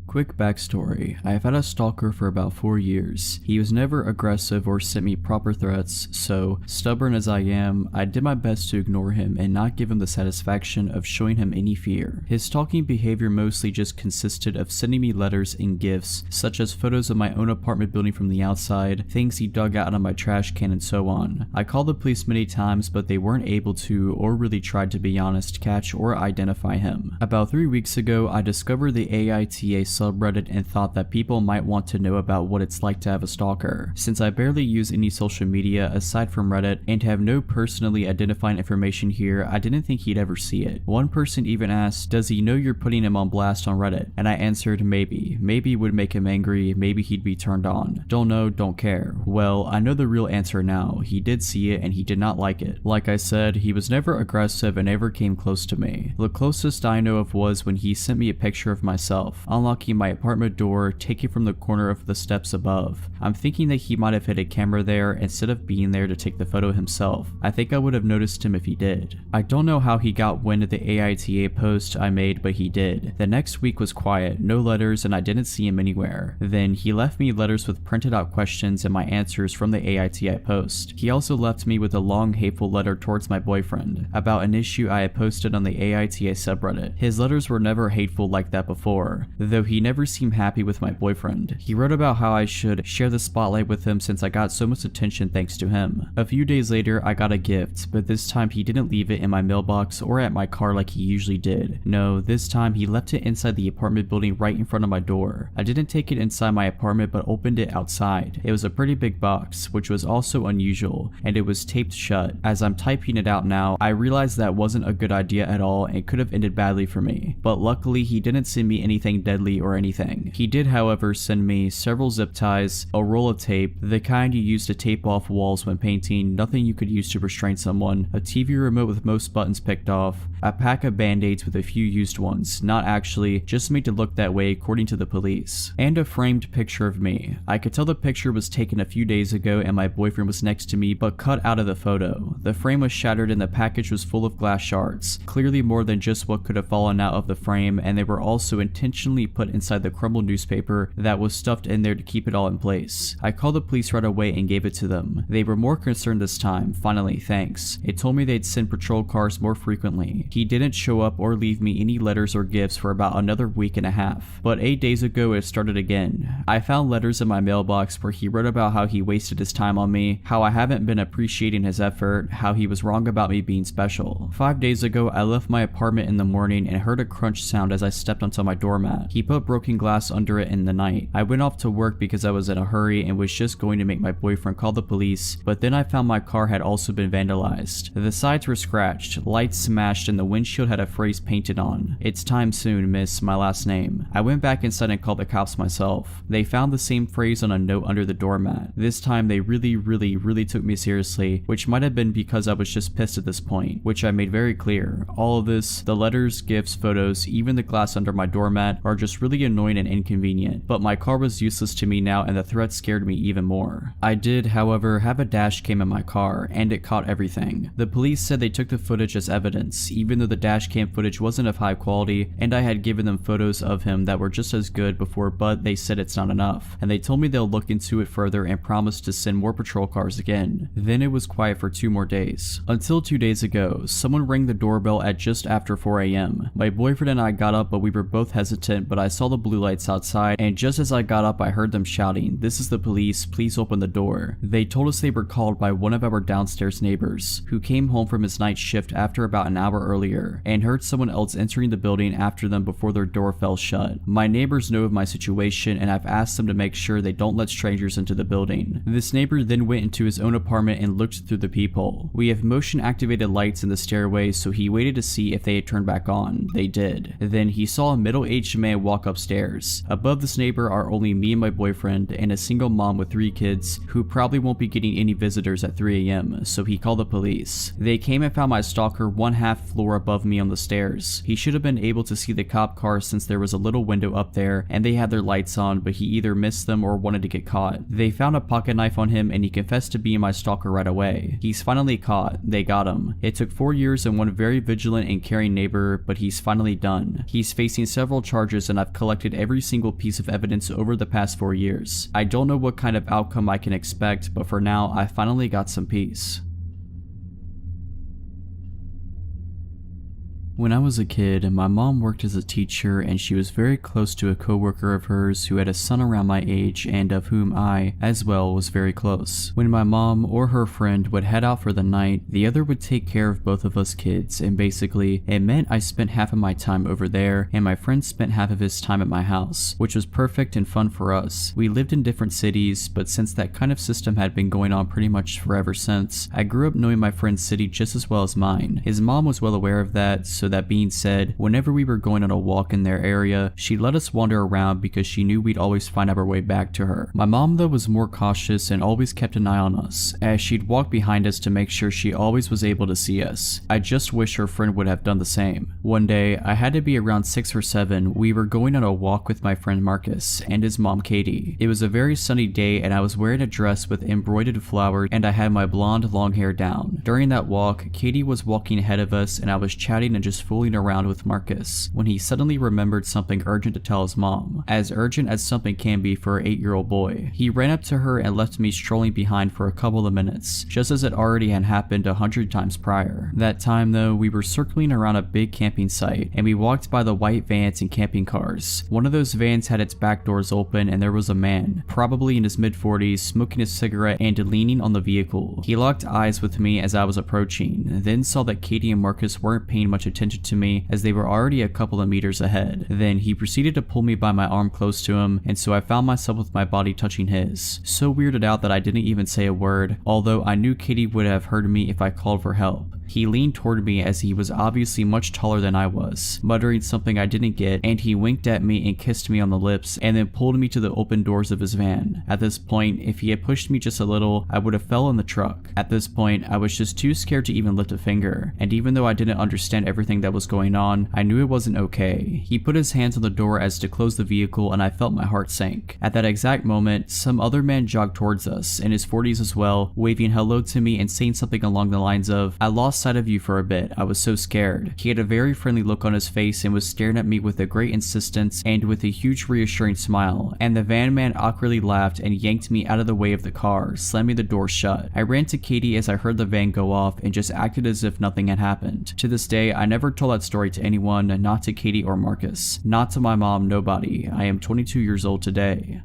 Quick backstory, I have had a stalker for about 4 years. He was never aggressive or sent me proper threats, so stubborn as I am, I did my best to ignore him and not give him the satisfaction of showing him any fear. His stalking behavior mostly just consisted of sending me letters and gifts, such as photos of my own apartment building from the outside, things he dug out of my trash can, and so on. I called the police many times, but they weren't able to, or really tried to be honest, catch or identify him. About 3 weeks ago, I discovered the AITA subreddit and thought that people might want to know about what it's like to have a stalker. Since I barely use any social media aside from Reddit and have no personally identifying information here, I didn't think he'd ever see it. One person even asked, "Does he know you're putting him on blast on Reddit?" And I answered, maybe. Maybe it would make him angry, maybe he'd be turned on. Don't know, don't care. Well, I know the real answer now. He did see it and he did not like it. Like I said, he was never aggressive and never came close to me. The closest I know of was when he sent me a picture of myself, unlocking my apartment door, taken from the corner of the steps above. I'm thinking that he might have hid a camera there instead of being there to take the photo himself. I think I would have noticed him if he did. I don't know how he got wind of the AITA post I made, but he did. The next week was quiet, no letters, and I didn't see him anywhere. Then he left me letters with printed out questions and my answers from the AITA post. He also left me with a long hateful letter towards my boyfriend about an issue I had posted on the AITA subreddit. His letters were never hateful like that before, though he he never seemed happy with my boyfriend. He wrote about how I should share the spotlight with him since I got so much attention thanks to him. A few days later, I got a gift, but this time he didn't leave it in my mailbox or at my car like he usually did. No, this time he left it inside the apartment building right in front of my door. I didn't take it inside my apartment but opened it outside. It was a pretty big box, which was also unusual, and it was taped shut. As I'm typing it out now, I realized that wasn't a good idea at all and could have ended badly for me. But luckily he didn't send me anything deadly or anything. He did, however, send me several zip ties, a roll of tape, the kind you use to tape off walls when painting, nothing you could use to restrain someone, a TV remote with most buttons picked off, a pack of band-aids with a few used ones, not actually, just made to look that way according to the police, and a framed picture of me. I could tell the picture was taken a few days ago and my boyfriend was next to me but cut out of the photo. The frame was shattered and the package was full of glass shards, clearly more than just what could have fallen out of the frame, and they were also intentionally put inside the crumbled newspaper that was stuffed in there to keep it all in place. I called the police right away and gave it to them. They were more concerned this time. Finally, thanks. It told me they'd send patrol cars more frequently. He didn't show up or leave me any letters or gifts for about another week and a half. But 8 days ago it started again. I found letters in my mailbox where he wrote about how he wasted his time on me, how I haven't been appreciating his effort, how he was wrong about me being special. 5 days ago I left my apartment in the morning and heard a crunch sound as I stepped onto my doormat. He put broken glass under it in the night. I went off to work because I was in a hurry and was just going to make my boyfriend call the police, but then I found my car had also been vandalized. The sides were scratched, lights smashed, and the windshield had a phrase painted on. "It's time soon, miss," my last name. I went back inside and called the cops myself. They found the same phrase on a note under the doormat. This time they really took me seriously, which might have been because I was just pissed at this point, which I made very clear. All of this, the letters, gifts, photos, even the glass under my doormat, are just really annoying and inconvenient, but my car was useless to me now and the threat scared me even more. I did, however, have a dash cam in my car, and it caught everything. The police said they took the footage as evidence, even though the dash cam footage wasn't of high quality, and I had given them photos of him that were just as good before, but they said it's not enough, and they told me they'll look into it further and promised to send more patrol cars again. Then it was quiet for 2 more days. Until 2 days ago, someone rang the doorbell at just after 4 AM. My boyfriend and I got up, but we were both hesitant, but I saw the blue lights outside, and just as I got up I heard them shouting, "This is the police, please open the door." They told us they were called by one of our downstairs neighbors, who came home from his night shift after about an hour earlier, and heard someone else entering the building after them before their door fell shut. My neighbors know of my situation, and I've asked them to make sure they don't let strangers into the building. This neighbor then went into his own apartment and looked through the peephole. We have motion activated lights in the stairway, so he waited to see if they had turned back on. They did. Then he saw a middle-aged man walk upstairs. Above this neighbor are only me and my boyfriend, and a single mom with 3 kids who probably won't be getting any visitors at 3 AM, so he called the police. They came and found my stalker 1/2 floor above me on the stairs. He should have been able to see the cop car since there was a little window up there and they had their lights on, but he either missed them or wanted to get caught. They found a pocket knife on him and he confessed to being my stalker right away. He's finally caught. They got him. It took 4 years and one very vigilant and caring neighbor, but he's finally done. He's facing several charges and I've collected every single piece of evidence over the past 4 years. I don't know what kind of outcome I can expect, but for now I finally got some peace. When I was a kid, my mom worked as a teacher and she was very close to a coworker of hers who had a son around my age and of whom I, as well, was very close. When my mom or her friend would head out for the night, the other would take care of both of us kids, and basically, it meant I spent half of my time over there and my friend spent half of his time at my house, which was perfect and fun for us. We lived in different cities, but since that kind of system had been going on pretty much forever since, I grew up knowing my friend's city just as well as mine. His mom was well aware of that, so that being said, whenever we were going on a walk in their area, she'd let us wander around because she knew we'd always find our way back to her. My mom though was more cautious and always kept an eye on us, as she'd walk behind us to make sure she always was able to see us. I just wish her friend would have done the same. One day, I had to be around 6 or 7, we were going on a walk with my friend Marcus and his mom Katie. It was a very sunny day and I was wearing a dress with embroidered flowers and I had my blonde long hair down. During that walk, Katie was walking ahead of us and I was chatting and just just fooling around with Marcus when he suddenly remembered something urgent to tell his mom, as urgent as something can be for an 8-year-old boy. He ran up to her and left me strolling behind for a couple of minutes, just as it already had happened 100 times prior. That time though, we were circling around a big camping site and we walked by the white vans and camping cars. One of those vans had its back doors open and there was a man, probably in his mid-40s, smoking a cigarette and leaning on the vehicle. He locked eyes with me as I was approaching, then saw that Katie and Marcus weren't paying much attention to me as they were already a couple of meters ahead. Then he proceeded to pull me by my arm close to him, and so I found myself with my body touching his. So weirded out that I didn't even say a word, although I knew Katie would have heard me if I called for help. He leaned toward me as he was obviously much taller than I was, muttering something I didn't get, and he winked at me and kissed me on the lips and then pulled me to the open doors of his van. At this point, if he had pushed me just a little, I would have fell in the truck. At this point, I was just too scared to even lift a finger, and even though I didn't understand everything that was going on, I knew it wasn't okay. He put his hands on the door as to close the vehicle and I felt my heart sink. At that exact moment, some other man jogged towards us, in his 40s as well, waving hello to me and saying something along the lines of, "I lost sight of you for a bit, I was so scared." He had a very friendly look on his face and was staring at me with a great insistence and with a huge reassuring smile, and the van man awkwardly laughed and yanked me out of the way of the car, slamming the door shut. I ran to Katie as I heard the van go off and just acted as if nothing had happened. To this day, I never told that story to anyone, not to Katie or Marcus. Not to my mom, nobody. I am 22 years old today.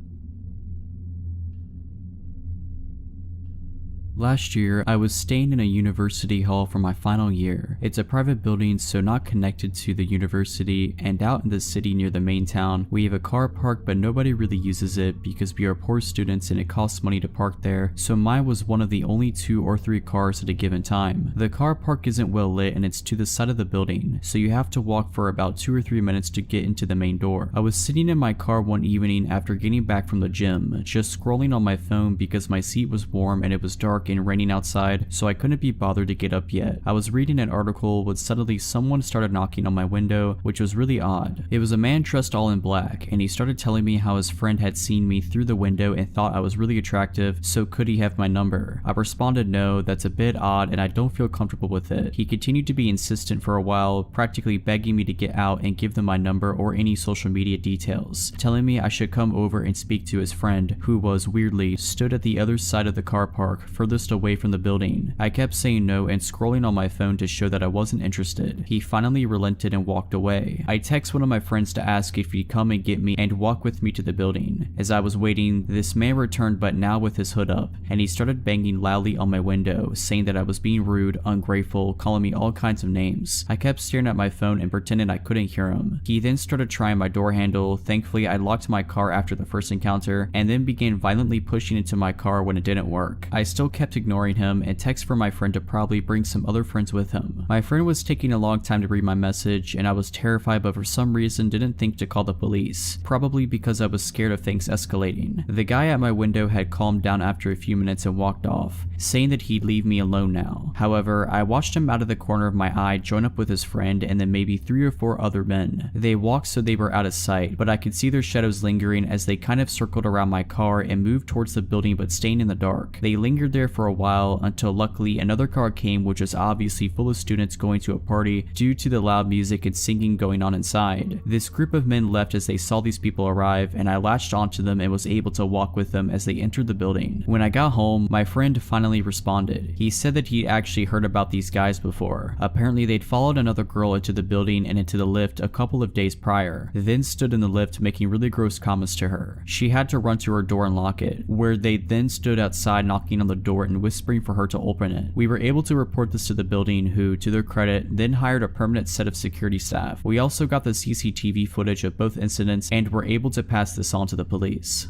Last year, I was staying in a university hall for my final year. It's a private building, so not connected to the university, and out in the city near the main town, we have a car park, but nobody really uses it because we are poor students and it costs money to park there, so mine was one of the only 2 or 3 cars at a given time. The car park isn't well lit and it's to the side of the building, so you have to walk for about 2 or 3 minutes to get into the main door. I was sitting in my car one evening after getting back from the gym, just scrolling on my phone because my seat was warm and it was dark and raining outside, so I couldn't be bothered to get up yet. I was reading an article when suddenly someone started knocking on my window, which was really odd. It was a man dressed all in black, and he started telling me how his friend had seen me through the window and thought I was really attractive, so could he have my number? I responded no, that's a bit odd and I don't feel comfortable with it. He continued to be insistent for a while, practically begging me to get out and give them my number or any social media details, telling me I should come over and speak to his friend, who was, weirdly, stood at the other side of the car park, furthest away from the building. I kept saying no and scrolling on my phone to show that I wasn't interested. He finally relented and walked away. I text one of my friends to ask if he'd come and get me and walk with me to the building. As I was waiting, this man returned, but now with his hood up, and he started banging loudly on my window, saying that I was being rude, ungrateful, calling me all kinds of names. I kept staring at my phone and pretending I couldn't hear him. He then started trying my door handle. Thankfully, I locked my car after the first encounter, and then began violently pushing into my car when it didn't work. I still kept ignoring him and text for my friend to probably bring some other friends with him. My friend was taking a long time to read my message and I was terrified, but for some reason didn't think to call the police, probably because I was scared of things escalating. The guy at my window had calmed down after a few minutes and walked off, saying that he'd leave me alone now. However, I watched him out of the corner of my eye join up with his friend and then maybe 3 or 4 other men. They walked so they were out of sight, but I could see their shadows lingering as they kind of circled around my car and moved towards the building but staying in the dark. They lingered there for a while until luckily another car came, which was obviously full of students going to a party due to the loud music and singing going on inside. This group of men left as they saw these people arrive, and I latched onto them and was able to walk with them as they entered the building. When I got home, my friend finally responded. He said that he'd actually heard about these guys before. Apparently they'd followed another girl into the building and into the lift a couple of days prior, then stood in the lift making really gross comments to her. She had to run to her door and lock it, where they then stood outside knocking on the door and whispering for her to open it. We were able to report this to the building, who, to their credit, then hired a permanent set of security staff. We also got the CCTV footage of both incidents and were able to pass this on to the police.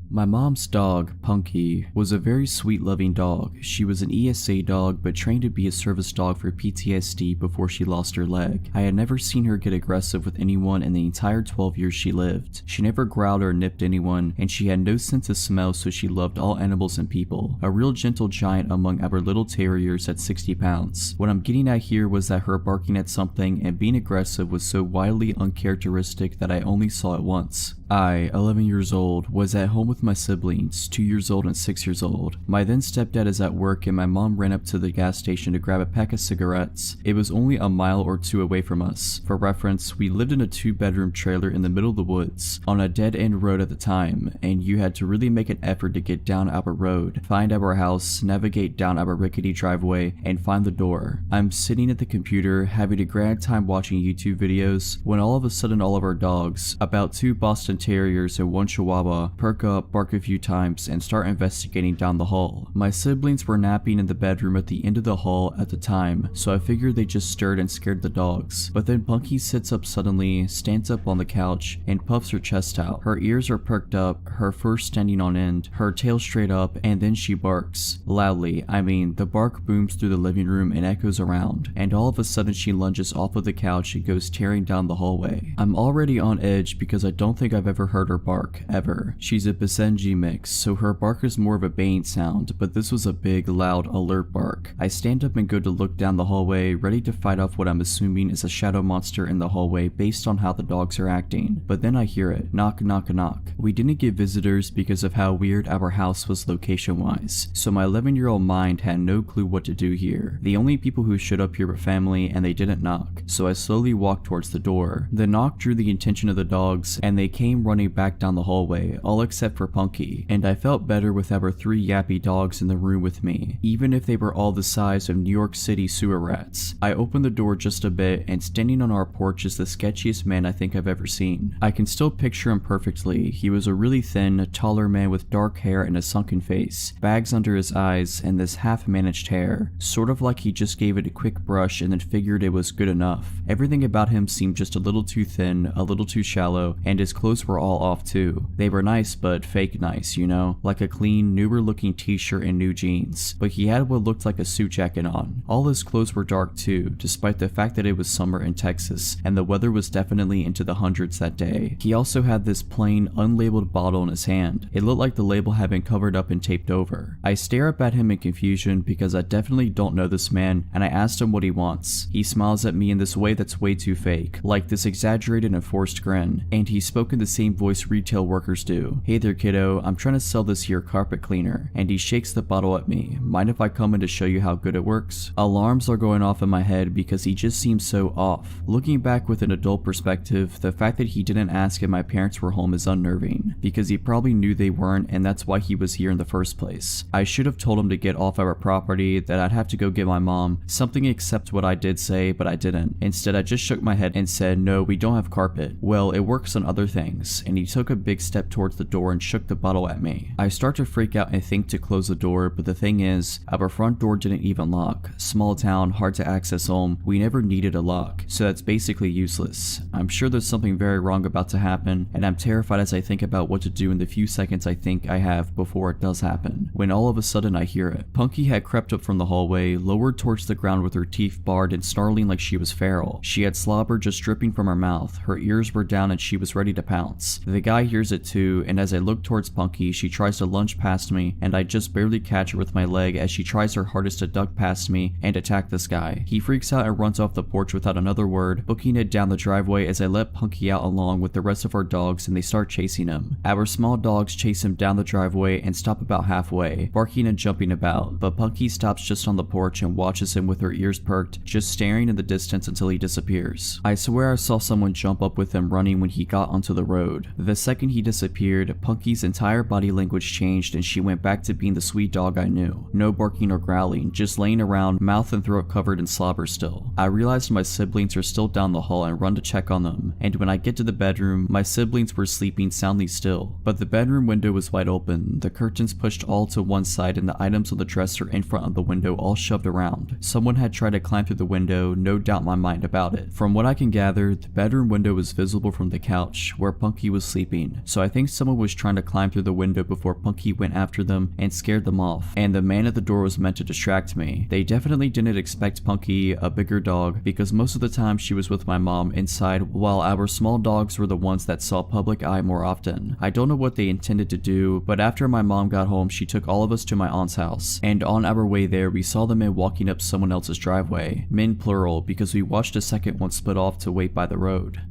My mom's dog, Punky, was a very sweet loving dog. She was an ESA dog but trained to be a service dog for PTSD before she lost her leg. I had never seen her get aggressive with anyone in the entire 12 years she lived. She never growled or nipped anyone, and she had no sense of smell, so she loved all animals and people. A real gentle giant among our little terriers at 60 pounds. What I'm getting at here was that her barking at something and being aggressive was so wildly uncharacteristic that I only saw it once. I, 11 years old, was at home with my siblings, 2 years old and 6 years old. My then stepdad is at work and my mom ran up to the gas station to grab a pack of cigarettes. It was only a mile or two away from us. For reference, we lived in a 2-bedroom trailer in the middle of the woods, on a dead-end road at the time, and you had to really make an effort to get down our road, find our house, navigate down our rickety driveway, and find the door. I'm sitting at the computer, having a grand time watching YouTube videos, when all of a sudden all of our dogs, about 2 Boston Terriers and 1 Chihuahua, perk up, bark a few times, and start investigating down the hall. My siblings were napping in the bedroom at the end of the hall at the time, so I figured they just stirred and scared the dogs. But then Punky sits up suddenly, stands up on the couch, and puffs her chest out. Her ears are perked up, her fur standing on end, her tail straight up, and then she barks. Loudly, I mean, the bark booms through the living room and echoes around, and all of a sudden she lunges off of the couch and goes tearing down the hallway. I'm already on edge because I don't think I've ever heard her bark, ever. She's a Basenji mix, so her bark is more of a baying sound, but this was a big, loud, alert bark. I stand up and go to look down the hallway, ready to fight off what I'm assuming is a shadow monster in the hallway based on how the dogs are acting, but then I hear it. Knock, knock, knock. We didn't get visitors because of how weird our house was location-wise, so my 11-year-old mind had no clue what to do here. The only people who showed up here were family, and they didn't knock, so I slowly walked towards the door. The knock drew the attention of the dogs, and they came running back down the hallway, all except for Punky, and I felt better with our 3 yappy dogs in the room with me, even if they were all the size of New York City sewer rats. I opened the door just a bit, and standing on our porch is the sketchiest man I think I've ever seen. I can still picture him perfectly. He was a really thin, taller man with dark hair and a sunken face, bags under his eyes, and this half-managed hair, sort of like he just gave it a quick brush and then figured it was good enough. Everything about him seemed just a little too thin, a little too shallow, and his clothes were all off too. They were nice, but fake nice, you know? Like a clean, newer looking t-shirt and new jeans, but he had what looked like a suit jacket on. All his clothes were dark too, despite the fact that it was summer in Texas, and the weather was definitely into the hundreds that day. He also had this plain, unlabeled bottle in his hand. It looked like the label had been covered up and taped over. I stare up at him in confusion because I definitely don't know this man, and I asked him what he wants. He smiles at me in this way that's way too fake, like this exaggerated and forced grin, and he spoke in the same voice retail workers do. Hey there kiddo, I'm trying to sell this here carpet cleaner, and he shakes the bottle at me. Mind if I come in to show you how good it works? Alarms are going off in my head because he just seems so off. Looking back with an adult perspective, the fact that he didn't ask if my parents were home is unnerving, because he probably knew they weren't and that's why he was here in the first place. I should have told him to get off our property, that I'd have to go get my mom, something except what I did say, but I didn't. Instead, I just shook my head and said, no, we don't have carpet. Well, it works on other things, and he took a big step towards the door and shook the bottle at me. I start to freak out and think to close the door, but the thing is, our front door didn't even lock. Small town, hard to access home, we never needed a lock, so that's basically useless. I'm sure there's something very wrong about to happen, and I'm terrified as I think about what to do in the few seconds I think I have before it does happen, when all of a sudden I hear it. Punky had crept up from the hallway, lowered towards the ground with her teeth bared and snarling like she was feral. She had slobber just dripping from her mouth, her ears were down and she was ready to pounce. The guy hears it too, and as I look towards Punky, she tries to lunge past me, and I just barely catch her with my leg as she tries her hardest to duck past me and attack this guy. He freaks out and runs off the porch without another word, booking it down the driveway as I let Punky out along with the rest of our dogs and they start chasing him. Our small dogs chase him down the driveway and stop about halfway, barking and jumping about, but Punky stops just on the porch and watches him with her ears perked, just staring in the distance until he disappears. I swear I saw someone jump up with him running when he got onto the road. The second he disappeared, Punky's entire body language changed and she went back to being the sweet dog I knew. No barking or growling, just laying around, mouth and throat covered in slobber still. I realized my siblings are still down the hall and run to check on them, and when I get to the bedroom, my siblings were sleeping soundly still, but the bedroom window was wide open, the curtains pushed all to one side and the items on the dresser in front of the window all shoved around. Someone had tried to climb through the window, no doubt in my mind about it. From what I can gather, the bedroom window was visible from the couch where Punky was sleeping, so I think someone was trying to climb through the window before Punky went after them and scared them off, and the man at the door was meant to distract me. They definitely didn't expect Punky, a bigger dog, because most of the time she was with my mom inside while our small dogs were the ones that saw public eye more often. I don't know what they intended to do, but after my mom got home she took all of us to my aunt's house, and on our way there we saw the men walking up someone else's driveway. Men plural, because we watched a second one split off to wait by the road.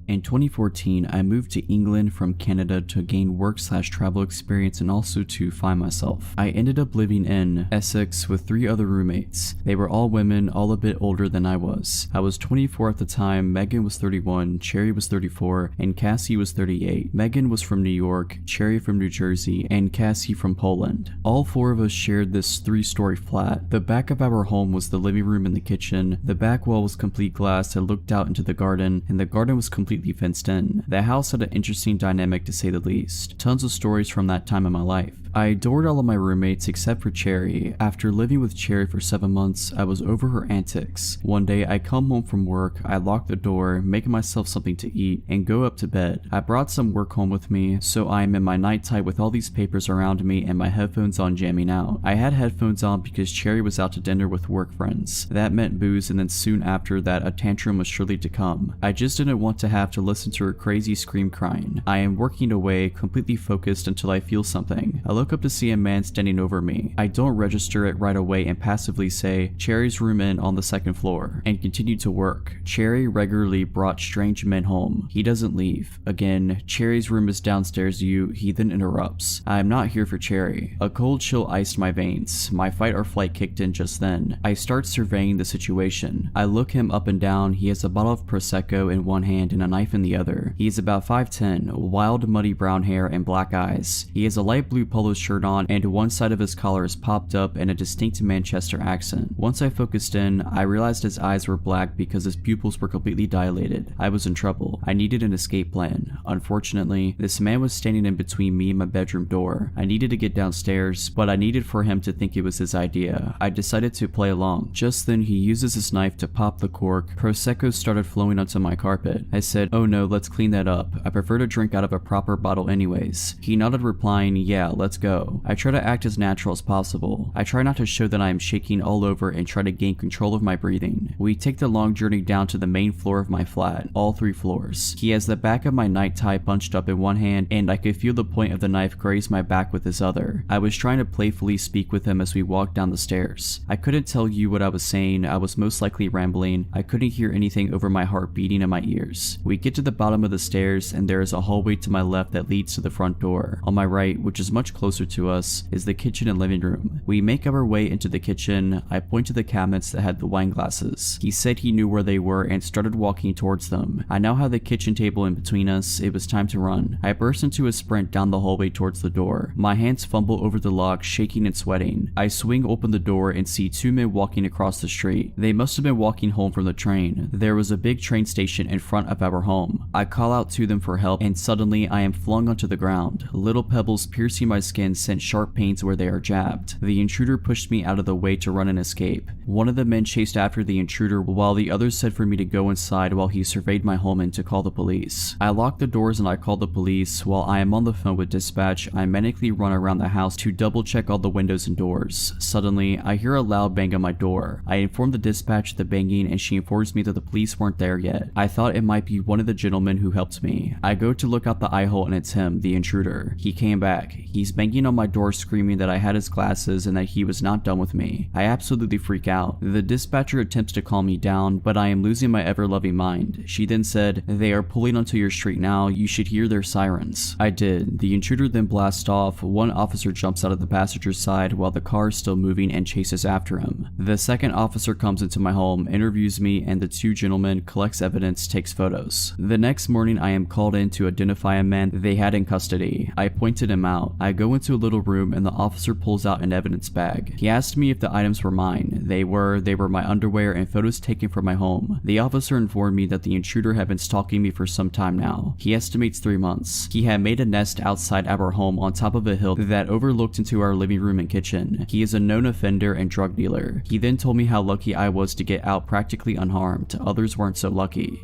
In 2014, I moved to England from Canada to gain work/travel experience and also to find myself. I ended up living in Essex with 3 other roommates. They were all women, all a bit older than I was. I was 24 at the time, Megan was 31, Cherry was 34, and Cassie was 38. Megan was from New York, Cherry from New Jersey, and Cassie from Poland. All 4 of us shared this 3-story flat. The back of our home was the living room and the kitchen. The back wall was complete glass that looked out into the garden, and the garden was completely fenced in. The house had an interesting dynamic to say the least. Tons of stories from that time in my life. I adored all of my roommates except for Cherry. After living with Cherry for 7 months, I was over her antics. One day I come home from work, I lock the door, make myself something to eat, and go up to bed. I brought some work home with me, so I am in my night tie with all these papers around me and my headphones on jamming out. I had headphones on because Cherry was out to dinner with work friends. That meant booze, and then soon after that a tantrum was surely to come. I just didn't want to have to listen to her crazy scream crying. I am working away, completely focused until I feel something. I look up to see a man standing over me. I don't register it right away and passively say, "Cherry's room in on the 2nd floor," and continue to work. Cherry regularly brought strange men home. He doesn't leave. Again, Cherry's room is downstairs. He then interrupts. I am not here for Cherry. A cold chill iced my veins. My fight or flight kicked in just then. I start surveying the situation. I look him up and down. He has a bottle of Prosecco in one hand and a knife in the other. He is about 5'10", wild muddy brown hair and black eyes. He has a light blue polo shirt on and one side of his collar is popped up in a distinct Manchester accent. Once I focused in, I realized his eyes were black because his pupils were completely dilated. I was in trouble. I needed an escape plan. Unfortunately, this man was standing in between me and my bedroom door. I needed to get downstairs, but I needed for him to think it was his idea. I decided to play along. Just then he uses his knife to pop the cork. Prosecco started flowing onto my carpet. I said, "Oh no, let's clean that up. I prefer to drink out of a proper bottle anyways." He nodded, replying, "Yeah, let's go." I try to act as natural as possible. I try not to show that I am shaking all over and try to gain control of my breathing. We take the long journey down to the main floor of my flat, all 3 floors. He has the back of my night tie bunched up in one hand, and I could feel the point of the knife graze my back with his other. I was trying to playfully speak with him as we walked down the stairs. I couldn't tell you what I was saying. I was most likely rambling. I couldn't hear anything over my heart beating in my ears. We get to the bottom of the stairs, and there is a hallway to my left that leads to the front door. On my right, which is much closer to us, is the kitchen and living room. We make our way into the kitchen. I point to the cabinets that had the wine glasses. He said he knew where they were and started walking towards them. I now had the kitchen table in between us. It was time to run. I burst into a sprint down the hallway towards the door. My hands fumble over the lock, shaking and sweating. I swing open the door and see 2 men walking across the street. They must have been walking home from the train. There was a big train station in front of our home. I call out to them for help, and suddenly I am flung onto the ground. Little pebbles piercing my skin sent sharp pains where they are jabbed. The intruder pushed me out of the way to run and escape. One of the men chased after the intruder while the other said for me to go inside while he surveyed my home and to call the police. I locked the doors and I called the police. While I am on the phone with dispatch, I manically run around the house to double check all the windows and doors. Suddenly, I hear a loud bang on my door. I inform the dispatch of the banging and she informs me that the police weren't there yet. I thought it might be one of the gentlemen who helped me. I go to look out the eye hole and it's him, the intruder. He came back. He's banging on my door screaming that I had his glasses and that he was not done with me. I absolutely freak out. The dispatcher attempts to calm me down, but I am losing my ever-loving mind. She then said, "They are pulling onto your street now. You should hear their sirens." I did. The intruder then blasts off. One officer jumps out of the passenger side while the car is still moving and chases after him. The second officer comes into my home, interviews me, and the 2 gentlemen collects evidence, takes photos. The next morning I am called in to identify a man they had in custody. I pointed him out. I go into a little room and the officer pulls out an evidence bag. He asked me if the items were mine. They were my underwear and photos taken from my home. The officer informed me that the intruder had been stalking me for some time now. He estimates 3 months. He had made a nest outside our home on top of a hill that overlooked into our living room and kitchen. He is a known offender and drug dealer. He then told me how lucky I was to get out practically unharmed. Others weren't so lucky.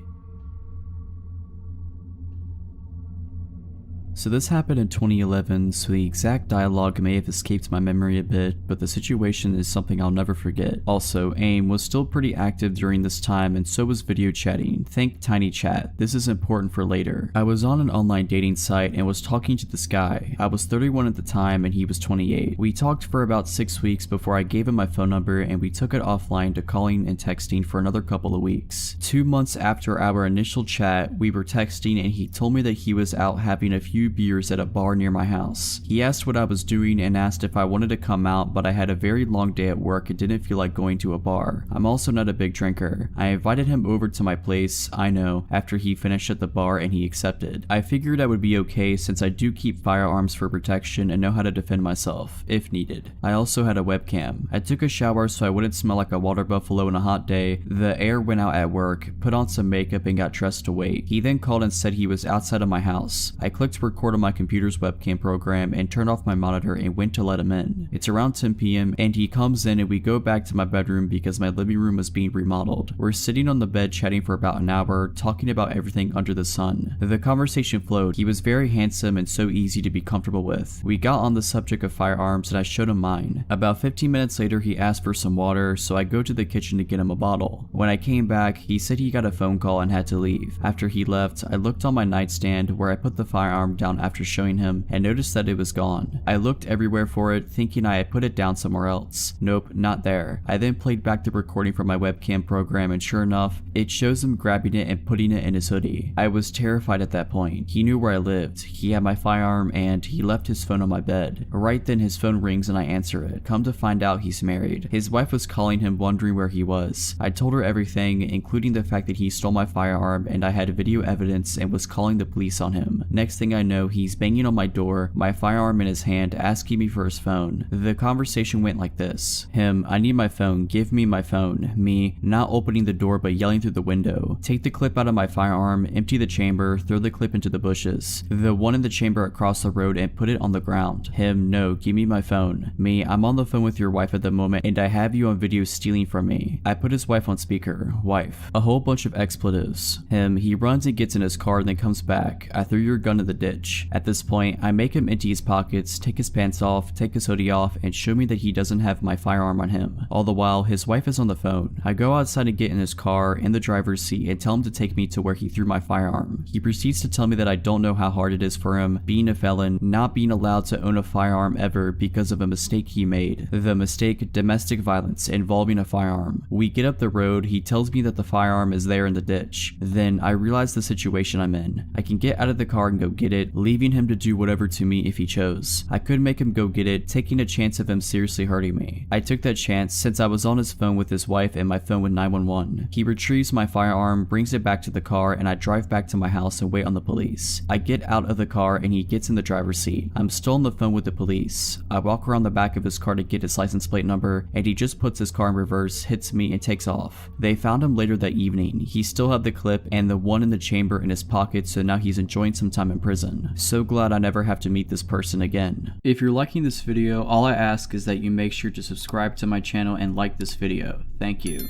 So this happened in 2011, so the exact dialogue may have escaped my memory a bit, but the situation is something I'll never forget. Also, AIM was still pretty active during this time, and so was video chatting. Think Tiny Chat. This is important for later. I was on an online dating site and was talking to this guy. I was 31 at the time and he was 28. We talked for about 6 weeks before I gave him my phone number and we took it offline to calling and texting for another couple of weeks. 2 months after our initial chat, we were texting and he told me that he was out having a few beers at a bar near my house. He asked what I was doing and asked if I wanted to come out, but I had a very long day at work and didn't feel like going to a bar. I'm also not a big drinker. I invited him over to my place, I know, after he finished at the bar and he accepted. I figured I would be okay since I do keep firearms for protection and know how to defend myself, if needed. I also had a webcam. I took a shower so I wouldn't smell like a water buffalo in a hot day. The air went out at work, put on some makeup and got dressed to wait. He then called and said he was outside of my house. I clicked record on my computer's webcam program and turned off my monitor and went to let him in. It's around 10 p.m. and he comes in and we go back to my bedroom because my living room was being remodeled. We're sitting on the bed chatting for about an hour, talking about everything under the sun. The conversation flowed. He was very handsome and so easy to be comfortable with. We got on the subject of firearms and I showed him mine. About 15 minutes later he asked for some water, so I go to the kitchen to get him a bottle. When I came back, he said he got a phone call and had to leave. After he left, I looked on my nightstand where I put the firearm down after showing him and noticed that it was gone. I looked everywhere for it, thinking I had put it down somewhere else. Nope, not there. I then played back the recording from my webcam program and sure enough, it shows him grabbing it and putting it in his hoodie. I was terrified at that point. He knew where I lived, he had my firearm, and he left his phone on my bed. Right then his phone rings and I answer it. Come to find out he's married. His wife was calling him wondering where he was. I told her everything, including the fact that he stole my firearm and I had video evidence and was calling the police on him. Next thing I know, he's banging on my door, my firearm in his hand, asking me for his phone. The conversation went like this. Him, I need my phone, give me my phone. Me, not opening the door but yelling through the window. Take the clip out of my firearm, empty the chamber, throw the clip into the bushes. The one in the chamber across the road and put it on the ground. Him, no, give me my phone. Me, I'm on the phone with your wife at the moment and I have you on video stealing from me. I put his wife on speaker. Wife. A whole bunch of expletives. Him, he runs and gets in his car and then comes back. I threw your gun in the ditch. At this point, I make him empty his pockets, take his pants off, take his hoodie off, and show me that he doesn't have my firearm on him. All the while, his wife is on the phone. I go outside and get in his car, in the driver's seat, and tell him to take me to where he threw my firearm. He proceeds to tell me that I don't know how hard it is for him, being a felon, not being allowed to own a firearm ever because of a mistake he made. The mistake, domestic violence, involving a firearm. We get up the road, he tells me that the firearm is there in the ditch. Then I realize the situation I'm in. I can get out of the car and go get it, leaving him to do whatever to me if he chose. I could make him go get it, taking a chance of him seriously hurting me. I took that chance since I was on his phone with his wife and my phone with 911. He retrieves my firearm, brings it back to the car, and I drive back to my house and wait on the police. I get out of the car and he gets in the driver's seat. I'm still on the phone with the police. I walk around the back of his car to get his license plate number and he just puts his car in reverse, hits me, and takes off. They found him later that evening. He still had the clip and the one in the chamber in his pocket, so now he's enjoying some time in prison. So glad I never have to meet this person again. If you're liking this video, all I ask is that you make sure to subscribe to my channel and like this video. Thank you.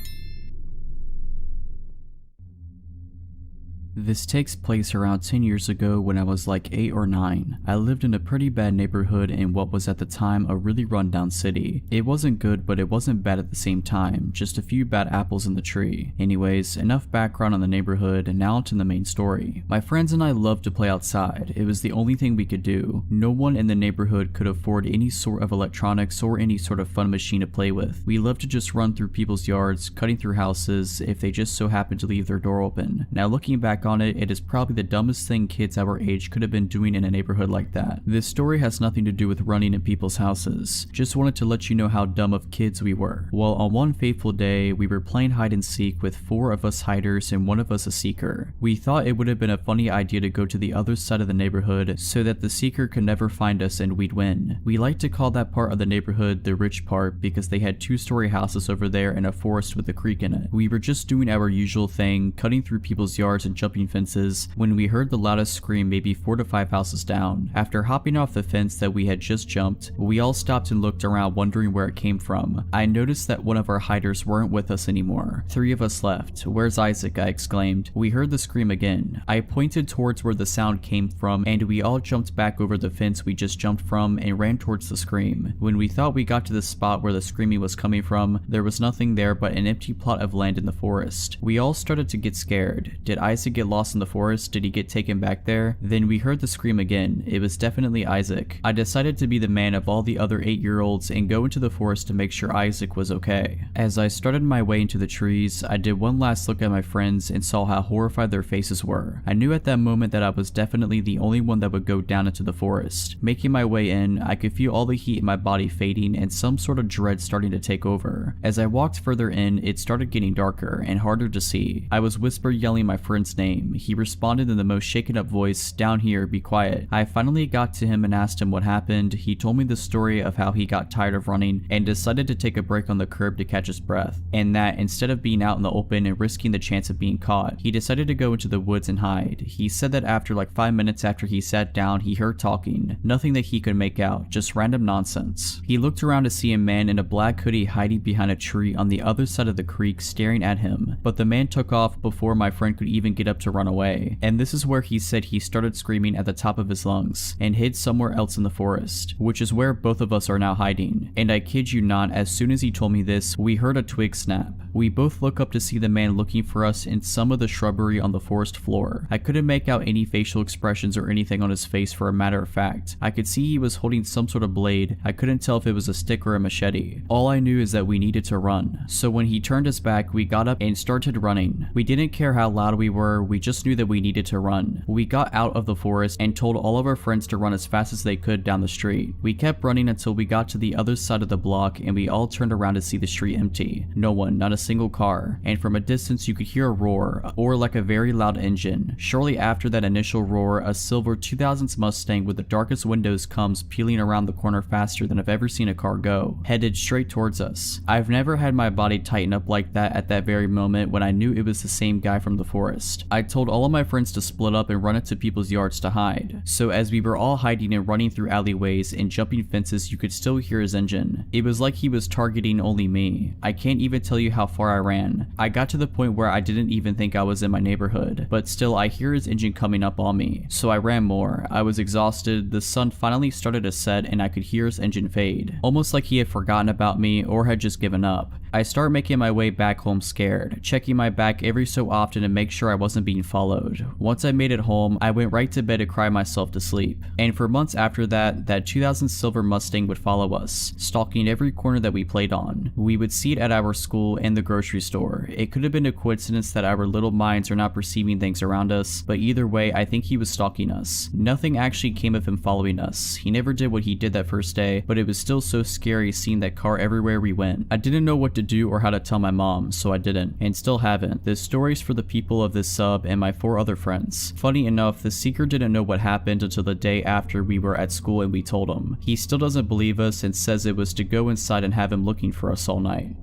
This takes place around 10 years ago when I was like 8 or 9. I lived in a pretty bad neighborhood in what was at the time a really rundown city. It wasn't good, but it wasn't bad at the same time, just a few bad apples in the tree. Anyways, enough background on the neighborhood, and now to the main story. My friends and I loved to play outside. It was the only thing we could do. No one in the neighborhood could afford any sort of electronics or any sort of fun machine to play with. We loved to just run through people's yards, cutting through houses if they just so happened to leave their door open. Now looking back on it, it is probably the dumbest thing kids our age could have been doing in a neighborhood like that. This story has nothing to do with running in people's houses. Just wanted to let you know how dumb of kids we were. Well, on one fateful day, we were playing hide and seek with 4 of us hiders and 1 of us a seeker. We thought it would have been a funny idea to go to the other side of the neighborhood so that the seeker could never find us and we'd win. We like to call that part of the neighborhood the rich part because they had 2-story houses over there and a forest with a creek in it. We were just doing our usual thing, cutting through people's yards and jumping jumping fences when we heard the loudest scream maybe 4 to 5 houses down. After hopping off the fence that we had just jumped, we all stopped and looked around wondering where it came from. I noticed that one of our hiders weren't with us anymore. 3 of us left. "Where's Isaac?" I exclaimed. We heard the scream again. I pointed towards where the sound came from and we all jumped back over the fence we just jumped from and ran towards the scream. When we thought we got to the spot where the screaming was coming from, there was nothing there but an empty plot of land in the forest. We all started to get scared. Did Isaac get lost in the forest? Did he get taken back there? Then we heard the scream again. It was definitely Isaac. I decided to be the man of all the other 8-year-olds and go into the forest to make sure Isaac was okay. As I started my way into the trees, I did one last look at my friends and saw how horrified their faces were. I knew at that moment that I was definitely the only one that would go down into the forest. Making my way in, I could feel all the heat in my body fading and some sort of dread starting to take over. As I walked further in, it started getting darker and harder to see. I was whisper yelling my friend's name. He responded in the most shaken up voice, "Down here, be quiet." I finally got to him and asked him what happened. He told me the story of how he got tired of running and decided to take a break on the curb to catch his breath, and that instead of being out in the open and risking the chance of being caught, he decided to go into the woods and hide. He said that after like 5 minutes after he sat down, he heard talking. Nothing that he could make out, just random nonsense. He looked around to see a man in a black hoodie hiding behind a tree on the other side of the creek staring at him, but the man took off before my friend could even get up to run away. And this is where he said he started screaming at the top of his lungs and hid somewhere else in the forest, which is where both of us are now hiding. And I kid you not, as soon as he told me this, we heard a twig snap. We both look up to see the man looking for us in some of the shrubbery on the forest floor. I couldn't make out any facial expressions or anything on his face. For a matter of fact, I could see he was holding some sort of blade. I couldn't tell if it was a stick or a machete. All I knew is that we needed to run. So when he turned us back, we got up and started running. We didn't care how loud we were, we just knew that we needed to run. We got out of the forest and told all of our friends to run as fast as they could down the street. We kept running until we got to the other side of the block and we all turned around to see the street empty. No one, not a single car. And from a distance you could hear a roar, or like a very loud engine. Shortly after that initial roar, a silver 2000s Mustang with the darkest windows comes peeling around the corner faster than I've ever seen a car go, headed straight towards us. I've never had my body tighten up like that at that very moment when I knew it was the same guy from the forest. I told all of my friends to split up and run into people's yards to hide. So as we were all hiding and running through alleyways and jumping fences, you could still hear his engine. It was like he was targeting only me. I can't even tell you how far I ran. I got to the point where I didn't even think I was in my neighborhood, but still I hear his engine coming up on me. So I ran more. I was exhausted. The sun finally started to set and I could hear his engine fade, almost like he had forgotten about me or had just given up. I start making my way back home scared, checking my back every so often to make sure I wasn't being followed. Once I made it home, I went right to bed to cry myself to sleep. And for months after that, that 2000 silver Mustang would follow us, stalking every corner that we played on. We would see it at our school and the grocery store. It could have been a coincidence that our little minds are not perceiving things around us, but either way, I think he was stalking us. Nothing actually came of him following us. He never did what he did that first day, but it was still so scary seeing that car everywhere we went. I didn't know what to do or how to tell my mom, so I didn't, and still haven't. This story's for the people of this sub and my 4 other friends. Funny enough, the seeker didn't know what happened until the day after we were at school and we told him. He still doesn't believe us and says it was to go inside and have him looking for us all night.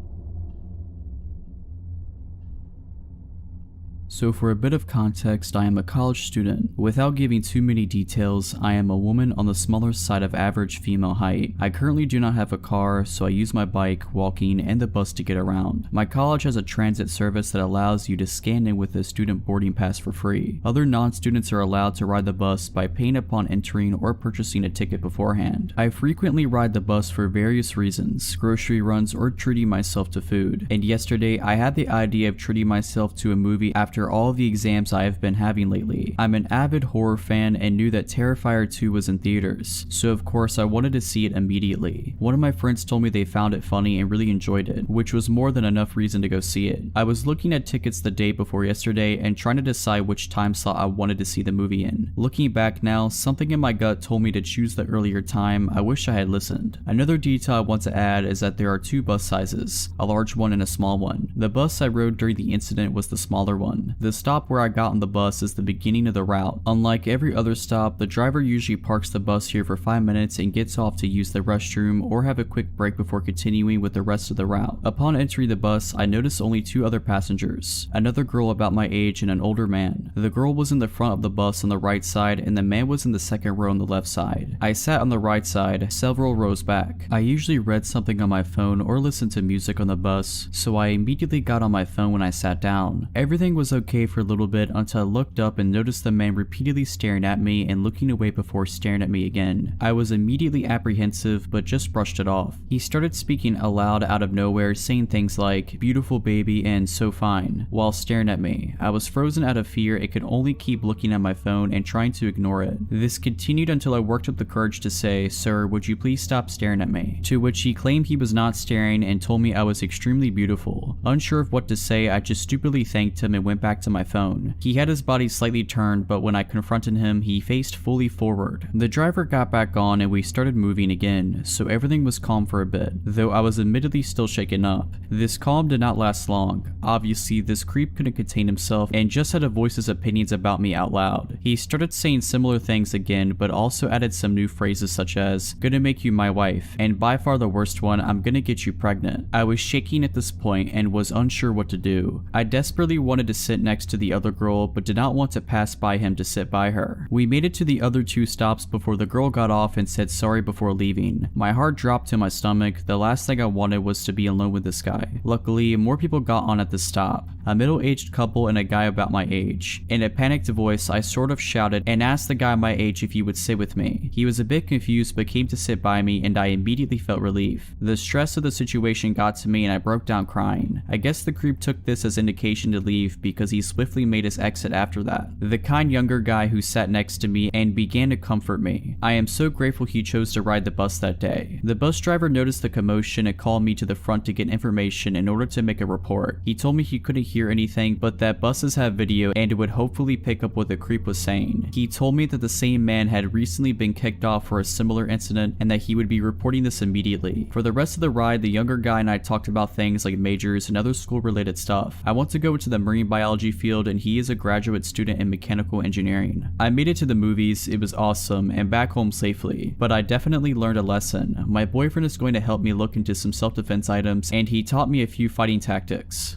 So for a bit of context, I am a college student. Without giving too many details, I am a woman on the smaller side of average female height. I currently do not have a car, so I use my bike, walking, and the bus to get around. My college has a transit service that allows you to scan in with a student boarding pass for free. Other non-students are allowed to ride the bus by paying upon entering or purchasing a ticket beforehand. I frequently ride the bus for various reasons, grocery runs, or treating myself to food. And yesterday, I had the idea of treating myself to a movie after all of the exams I have been having lately. I'm an avid horror fan and knew that Terrifier 2 was in theaters, so of course I wanted to see it immediately. One of my friends told me they found it funny and really enjoyed it, which was more than enough reason to go see it. I was looking at tickets the day before yesterday and trying to decide which time slot I wanted to see the movie in. Looking back now, something in my gut told me to choose the earlier time. I wish I had listened. Another detail I want to add is that there are 2 bus sizes, a large one and a small one. The bus I rode during the incident was the smaller one. station. The stop where I got on the bus is the beginning of the route. Unlike every other stop, the driver usually parks the bus here for 5 minutes and gets off to use the restroom or have a quick break before continuing with the rest of the route. Upon entering the bus, I noticed only 2 other passengers, another girl about my age and an older man. The girl was in the front of the bus on the right side and the man was in the second row on the left side. I sat on the right side, several rows back. I usually read something on my phone or listened to music on the bus, so I immediately got on my phone when I sat down. Everything was okay for a little bit until I looked up and noticed the man repeatedly staring at me and looking away before staring at me again. I was immediately apprehensive but just brushed it off. He started speaking aloud out of nowhere, saying things like "beautiful baby" and "so fine" while staring at me. I was frozen out of fear and could only keep looking at my phone and trying to ignore it. This continued until I worked up the courage to say, "Sir, would you please stop staring at me?" To which he claimed he was not staring and told me I was extremely beautiful. Unsure of what to say, I just stupidly thanked him and went back to my phone. He had his body slightly turned, but when I confronted him, he faced fully forward. The driver got back on and we started moving again, so everything was calm for a bit, though I was admittedly still shaken up. This calm did not last long. Obviously, this creep couldn't contain himself and just had to voice his opinions about me out loud. He started saying similar things again, but also added some new phrases such as "gonna make you my wife," and by far the worst one, "I'm gonna get you pregnant." I was shaking at this point and was unsure what to do. I desperately wanted to sit next to the other girl, but did not want to pass by him to sit by her. We made it to the other 2 stops before the girl got off and said sorry before leaving. My heart dropped to my stomach. The last thing I wanted was to be alone with this guy. Luckily, more people got on at the stop. A middle-aged couple and a guy about my age. In a panicked voice, I sort of shouted and asked the guy my age if he would sit with me. He was a bit confused but came to sit by me and I immediately felt relief. The stress of the situation got to me and I broke down crying. I guess the creep took this as indication to leave because he swiftly made his exit after that. The kind younger guy who sat next to me and began to comfort me. I am so grateful he chose to ride the bus that day. The bus driver noticed the commotion and called me to the front to get information in order to make a report. He told me he couldn't hear anything but that buses have video and it would hopefully pick up what the creep was saying. He told me that the same man had recently been kicked off for a similar incident and that he would be reporting this immediately. For the rest of the ride, the younger guy and I talked about things like majors and other school related stuff. I want to go into the marine biology field and he is a graduate student in mechanical engineering. I made it to the movies, it was awesome, and back home safely, but I definitely learned a lesson. My boyfriend is going to help me look into some self-defense items and he taught me a few fighting tactics.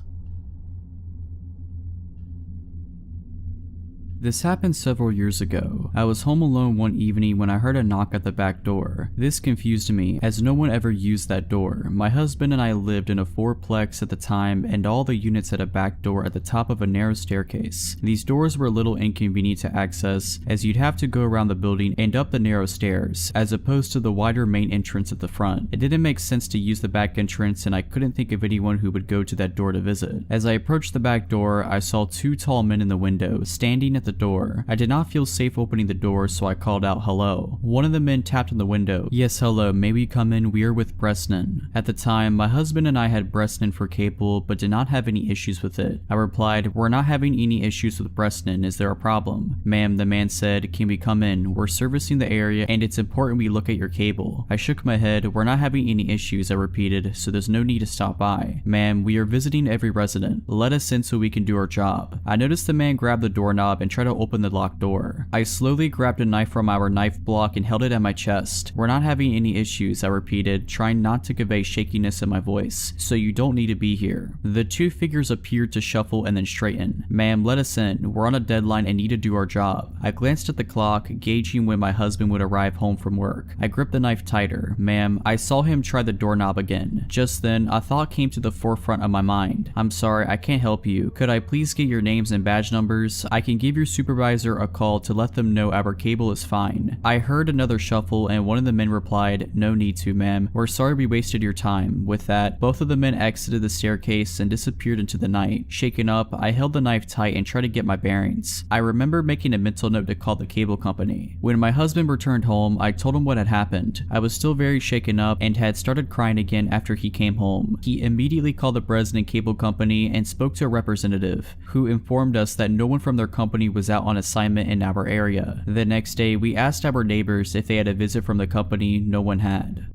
This happened several years ago. I was home alone one evening when I heard a knock at the back door. This confused me, as no one ever used that door. My husband and I lived in a 4-plex at the time, and all the units had a back door at the top of a narrow staircase. These doors were a little inconvenient to access, as you'd have to go around the building and up the narrow stairs, as opposed to the wider main entrance at the front. It didn't make sense to use the back entrance, and I couldn't think of anyone who would go to that door to visit. As I approached the back door, I saw 2 tall men in the window, standing at the door. I did not feel safe opening the door, so I called out hello. One of the men tapped on the window. "Yes, hello, may we come in? We are with Bresnan." At the time, my husband and I had Bresnan for cable, but did not have any issues with it. I replied, "We're not having any issues with Bresnan, is there a problem?" "Ma'am," the man said, "can we come in? We're servicing the area and it's important we look at your cable." I shook my head. "We're not having any issues," I repeated, "so there's no need to stop by." "Ma'am, we are visiting every resident. Let us in so we can do our job." I noticed the man grab the doorknob and try to open the locked door. I slowly grabbed a knife from our knife block and held it at my chest. "We're not having any issues," I repeated, trying not to convey shakiness in my voice, "so you don't need to be here." The 2 figures appeared to shuffle and then straighten. "Ma'am, let us in. We're on a deadline and need to do our job." I glanced at the clock, gauging when my husband would arrive home from work. I gripped the knife tighter. "Ma'am," I saw him try the doorknob again. Just then, a thought came to the forefront of my mind. "I'm sorry, I can't help you. Could I please get your names and badge numbers? I can give your supervisor a call to let them know our cable is fine." I heard another shuffle and one of the men replied, "No need to, ma'am. We're sorry we wasted your time." With that, both of the men exited the staircase and disappeared into the night. Shaken up, I held the knife tight and tried to get my bearings. I remember making a mental note to call the cable company. When my husband returned home, I told him what had happened. I was still very shaken up and had started crying again after he came home. He immediately called the Bresnan Cable Company and spoke to a representative, who informed us that no one from their company was out on assignment in our area. The next day, we asked our neighbors if they had a visit from the company. No one had.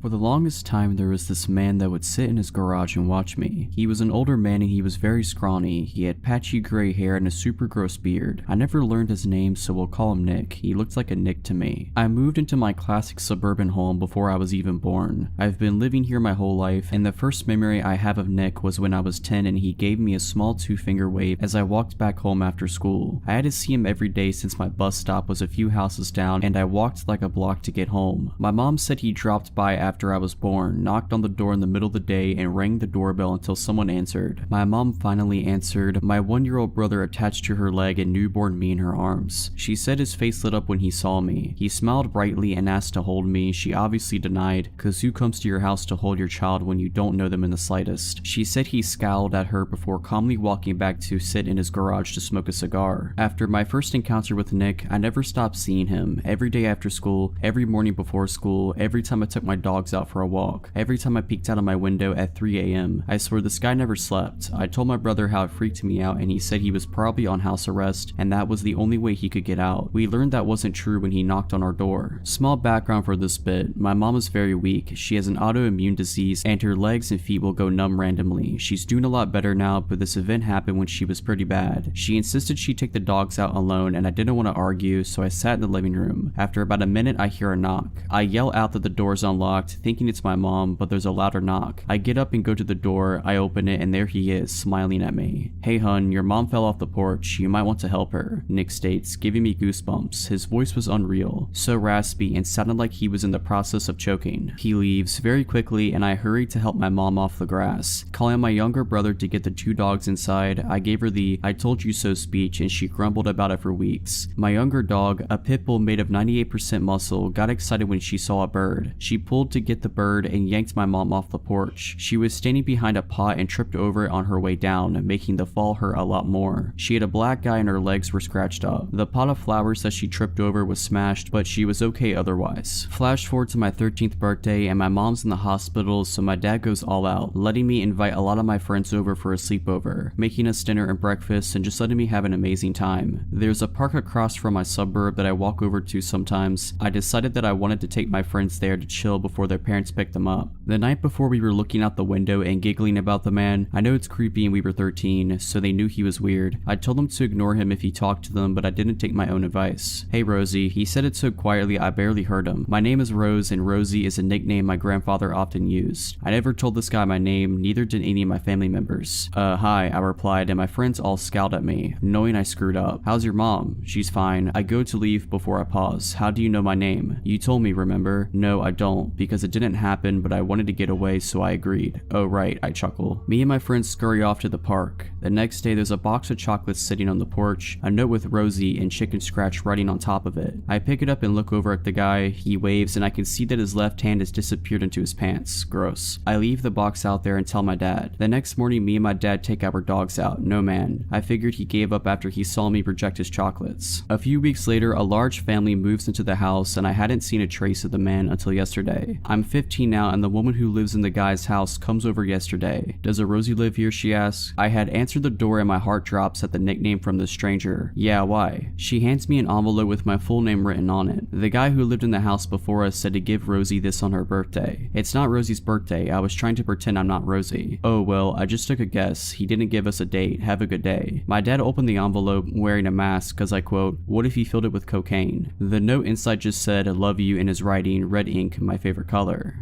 For the longest time, there was this man that would sit in his garage and watch me. He was an older man and he was very scrawny. He had patchy gray hair and a super gross beard. I never learned his name, so we'll call him Nick. He looked like a Nick to me. I moved into my classic suburban home before I was even born. I've been living here my whole life, and the first memory I have of Nick was when I was 10 and he gave me a small 2-finger wave as I walked back home after school. I had to see him every day since my bus stop was a few houses down and I walked like a block to get home. My mom said he dropped by after I was born, knocked on the door in the middle of the day, and rang the doorbell until someone answered. My mom finally answered, my 1-year-old brother attached to her leg and newborn me in her arms. She said his face lit up when he saw me. He smiled brightly and asked to hold me. She obviously denied, cause who comes to your house to hold your child when you don't know them in the slightest? She said he scowled at her before calmly walking back to sit in his garage to smoke a cigar. After my first encounter with Nick, I never stopped seeing him. Every day after school, every morning before school, every time I took my dogs out for a walk, every time I peeked out of my window at 3 a.m. I swear this guy never slept. I told my brother how it freaked me out and he said he was probably on house arrest and that was the only way he could get out. We learned that wasn't true when he knocked on our door. Small background for this bit, my mom is very weak. She has an autoimmune disease and her legs and feet will go numb randomly. She's doing a lot better now, but this event happened when she was pretty bad. She insisted she take the dogs out alone and I didn't want to argue, so I sat in the living room. After about a minute I hear a knock. I yell out that the door is unlocked, thinking it's my mom, but there's a louder knock. I get up and go to the door, I open it and there he is, smiling at me. Hey hun, your mom fell off the porch, you might want to help her, Nick states, giving me goosebumps. His voice was unreal, so raspy and sounded like he was in the process of choking. He leaves very quickly and I hurried to help my mom off the grass. Calling my younger brother to get the 2 dogs inside, I gave her the I told you so speech and she grumbled about it for weeks. My younger dog, a pit bull made of 98% muscle, got excited when she saw a bird. She pulled to get the bird and yanked my mom off the porch. She was standing behind a pot and tripped over it on her way down, making the fall hurt a lot more. She had a black eye and her legs were scratched up. The pot of flowers that she tripped over was smashed, but she was okay otherwise. Flash forward to my 13th birthday and my mom's in the hospital, so my dad goes all out, letting me invite a lot of my friends over for a sleepover, making us dinner and breakfast and just letting me have an amazing time. There's a park across from my suburb that I walk over to sometimes. I decided that I wanted to take my friends there to chill before their parents picked them up. The night before we were looking out the window and giggling about the man. I know it's creepy and we were 13, so they knew he was weird. I told them to ignore him if he talked to them, but I didn't take my own advice. Hey Rosie, he said it so quietly I barely heard him. My name is Rose and Rosie is a nickname my grandfather often used. I never told this guy my name, neither did any of my family members. Hi, I replied, and my friends all scowled at me, knowing I screwed up. How's your mom? She's fine. I go to leave before I pause. How do you know my name? You told me, remember? No, I don't, because it didn't happen, but I wanted to get away, so I agreed. Oh right, I chuckle. Me and my friends scurry off to the park. The next day there's a box of chocolates sitting on the porch, a note with Rosie and Chicken Scratch writing on top of it. I pick it up and look over at the guy. He waves and I can see that his left hand has disappeared into his pants. Gross. I leave the box out there and tell my dad. The next morning me and my dad take our dogs out. No man. I figured he gave up after he saw me reject his chocolates. A few weeks later a large family moves into the house and I hadn't seen a trace of the man until yesterday. I'm 15 now and the woman who lives in the guy's house comes over yesterday. Does a Rosie live here? She asks. I had answered the door and my heart drops at the nickname from the stranger. Yeah, why? She hands me an envelope with my full name written on it. The guy who lived in the house before us said to give Rosie this on her birthday. It's not Rosie's birthday. I was trying to pretend I'm not Rosie. Oh well, I just took a guess. He didn't give us a date. Have a good day. My dad opened the envelope wearing a mask cause I quote, what if he filled it with cocaine? The note inside just said, love you in his writing, red ink, my favorite color.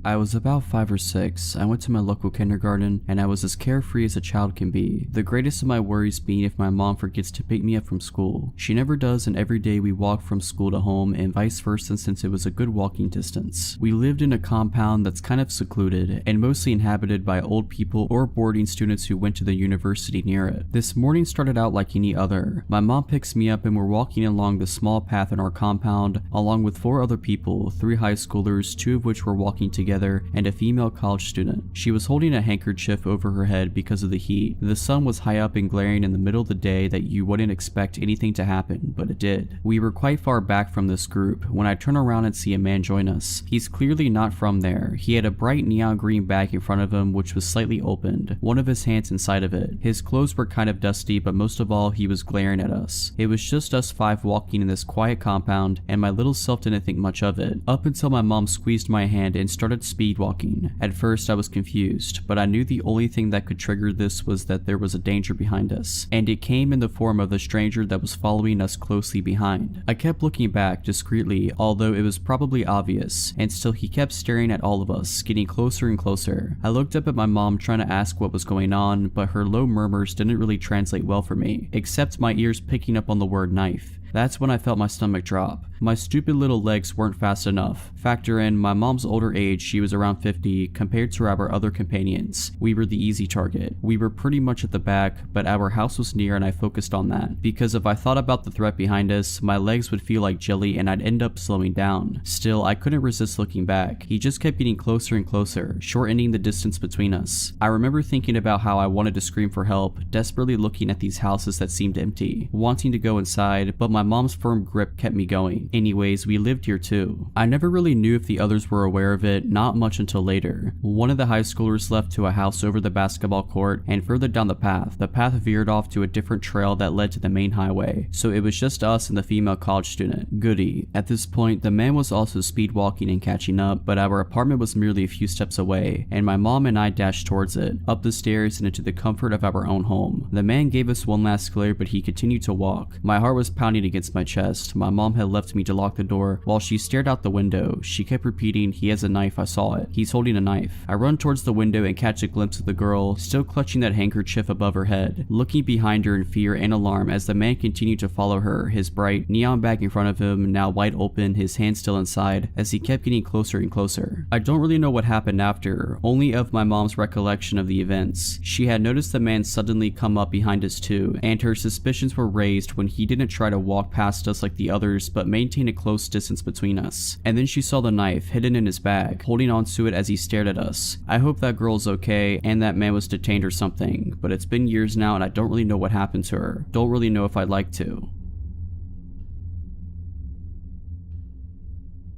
I was about 5 or 6. I went to my local kindergarten and I was as carefree as a child can be. The greatest of my worries being if my mom forgets to pick me up from school. She never does and every day we walk from school to home and vice versa since it was a good walking distance. We lived in a compound that's kind of secluded and mostly inhabited by old people or boarding students who went to the university near it. This morning started out like any other. My mom picks me up and we're walking along the small path in our compound along with 4 other people, 3 high schoolers, 2 of which were walking together together and a female college student. She was holding a handkerchief over her head because of the heat. The sun was high up and glaring in the middle of the day that you wouldn't expect anything to happen, but it did. We were quite far back from this group when I turn around and see a man join us. He's clearly not from there. He had a bright neon green bag in front of him which was slightly opened, one of his hands inside of it. His clothes were kind of dusty, but most of all he was glaring at us. It was just us five walking in this quiet compound, and my little self didn't think much of it, up until my mom squeezed my hand and started speed walking. At first I was confused, but I knew the only thing that could trigger this was that there was a danger behind us, and it came in the form of a stranger that was following us closely behind. I kept looking back discreetly, although it was probably obvious, and still he kept staring at all of us, getting closer and closer. I looked up at my mom trying to ask what was going on, but her low murmurs didn't really translate well for me, except my ears picking up on the word knife. That's when I felt my stomach drop. My stupid little legs weren't fast enough. Factor in my mom's older age, she was around 50, compared to our other companions. We were the easy target. We were pretty much at the back, but our house was near and I focused on that. Because if I thought about the threat behind us, my legs would feel like jelly and I'd end up slowing down. Still, I couldn't resist looking back. He just kept getting closer and closer, shortening the distance between us. I remember thinking about how I wanted to scream for help, desperately looking at these houses that seemed empty, wanting to go inside, but my mom's firm grip kept me going. Anyways, we lived here too. I never really knew if the others were aware of it, not much until later. One of the high schoolers left to a house over the basketball court, and further down the path veered off to a different trail that led to the main highway, so it was just us and the female college student. Goody. At this point, the man was also speed walking and catching up, but our apartment was merely a few steps away, and my mom and I dashed towards it, up the stairs and into the comfort of our own home. The man gave us one last glare, but he continued to walk. My heart was pounding against my chest. My mom had left me to lock the door while she stared out the window. She kept repeating, "He has a knife, I saw it. He's holding a knife." I run towards the window and catch a glimpse of the girl, still clutching that handkerchief above her head, looking behind her in fear and alarm as the man continued to follow her, his bright neon bag in front of him, now wide open, his hand still inside, as he kept getting closer and closer. I don't really know what happened after, only of my mom's recollection of the events. She had noticed the man suddenly come up behind us too, and her suspicions were raised when he didn't try to walk past us like the others, but maintain a close distance between us. And then she saw the knife hidden in his bag, holding onto it as he stared at us. I hope that girl's okay and that man was detained or something, but it's been years now and I don't really know what happened to her. Don't really know if I'd like to.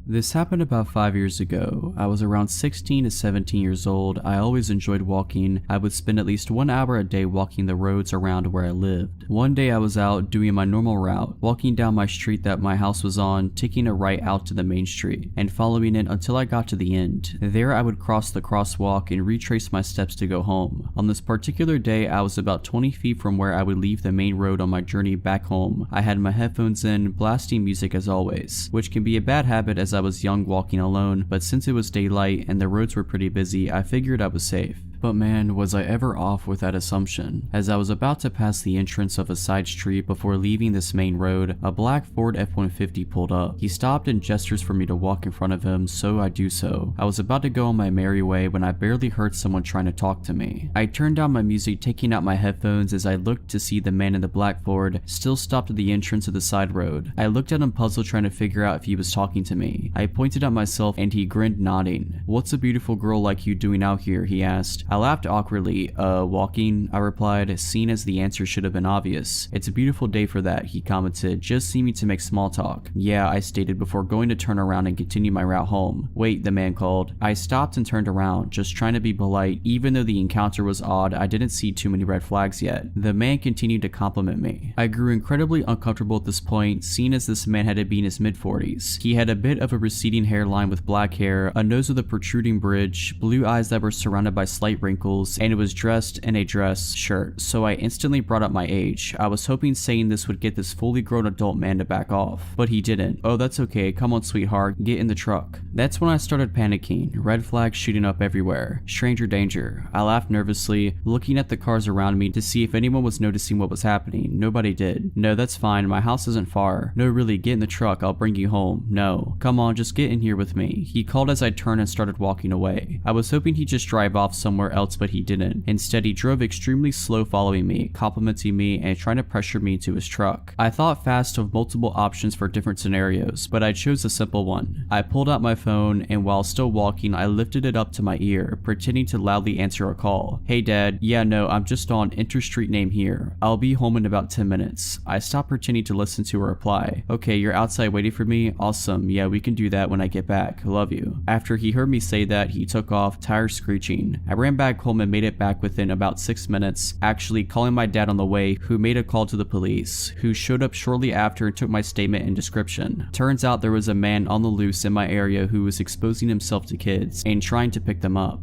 This happened about 5 years ago. I was around 16 to 17 years old. I always enjoyed walking. I would spend at least 1 hour a day walking the roads around where I lived. One day I was out doing my normal route, walking down my street that my house was on, taking a right out to the main street, and following it until I got to the end. There I would cross the crosswalk and retrace my steps to go home. On this particular day, I was about 20 feet from where I would leave the main road on my journey back home. I had my headphones in, blasting music as always, which can be a bad habit as I was young walking alone, but since it was daylight and the roads were pretty busy, I figured I was safe. But man, was I ever off with that assumption. As I was about to pass the entrance of a side street before leaving this main road, a black Ford F-150 pulled up. He stopped and gestures for me to walk in front of him, so I do so. I was about to go on my merry way when I barely heard someone trying to talk to me. I turned down my music, taking out my headphones as I looked to see the man in the black Ford still stopped at the entrance of the side road. I looked at him puzzled, trying to figure out if he was talking to me. I pointed at myself and he grinned, nodding. "What's a beautiful girl like you doing out here?" he asked. I laughed awkwardly. Walking," I replied, seeing as the answer should have been obvious. "It's a beautiful day for that," he commented, just seeming to make small talk. "Yeah," I stated before going to turn around and continue my route home. "Wait," the man called. I stopped and turned around, just trying to be polite. Even though the encounter was odd, I didn't see too many red flags yet. The man continued to compliment me. I grew incredibly uncomfortable at this point, seeing as this man had to be in his mid-40s. He had a bit of a receding hairline with black hair, a nose with a protruding bridge, blue eyes that were surrounded by slight wrinkles, and it was dressed in a dress shirt, so I instantly brought up my age. I was hoping saying this would get this fully grown adult man to back off, but he didn't. "Oh, that's okay, come on sweetheart, get in the truck." That's when I started panicking, red flags shooting up everywhere. Stranger danger. I laughed nervously, looking at the cars around me to see if anyone was noticing what was happening. Nobody did. "No, that's fine, my house isn't far." "No, really, get in the truck, I'll bring you home." "No." "Come on, just get in here with me." He called as I turned and started walking away. I was hoping he'd just drive off somewhere somewhere else, but he didn't. Instead, he drove extremely slow, following me, complimenting me, and trying to pressure me into his truck. I thought fast of multiple options for different scenarios, but I chose a simple one. I pulled out my phone, and while still walking, I lifted it up to my ear, pretending to loudly answer a call. "Hey dad, yeah no, I'm just on Interstreet name here. I'll be home in about 10 minutes. I stopped pretending to listen to her reply. "Okay, you're outside waiting for me? Awesome, yeah we can do that when I get back. Love you." After he heard me say that, he took off, tires screeching. I ran back home and made it back within about 6 minutes, actually calling my dad on the way, who made a call to the police, who showed up shortly after and took my statement and description. Turns out there was a man on the loose in my area who was exposing himself to kids and trying to pick them up.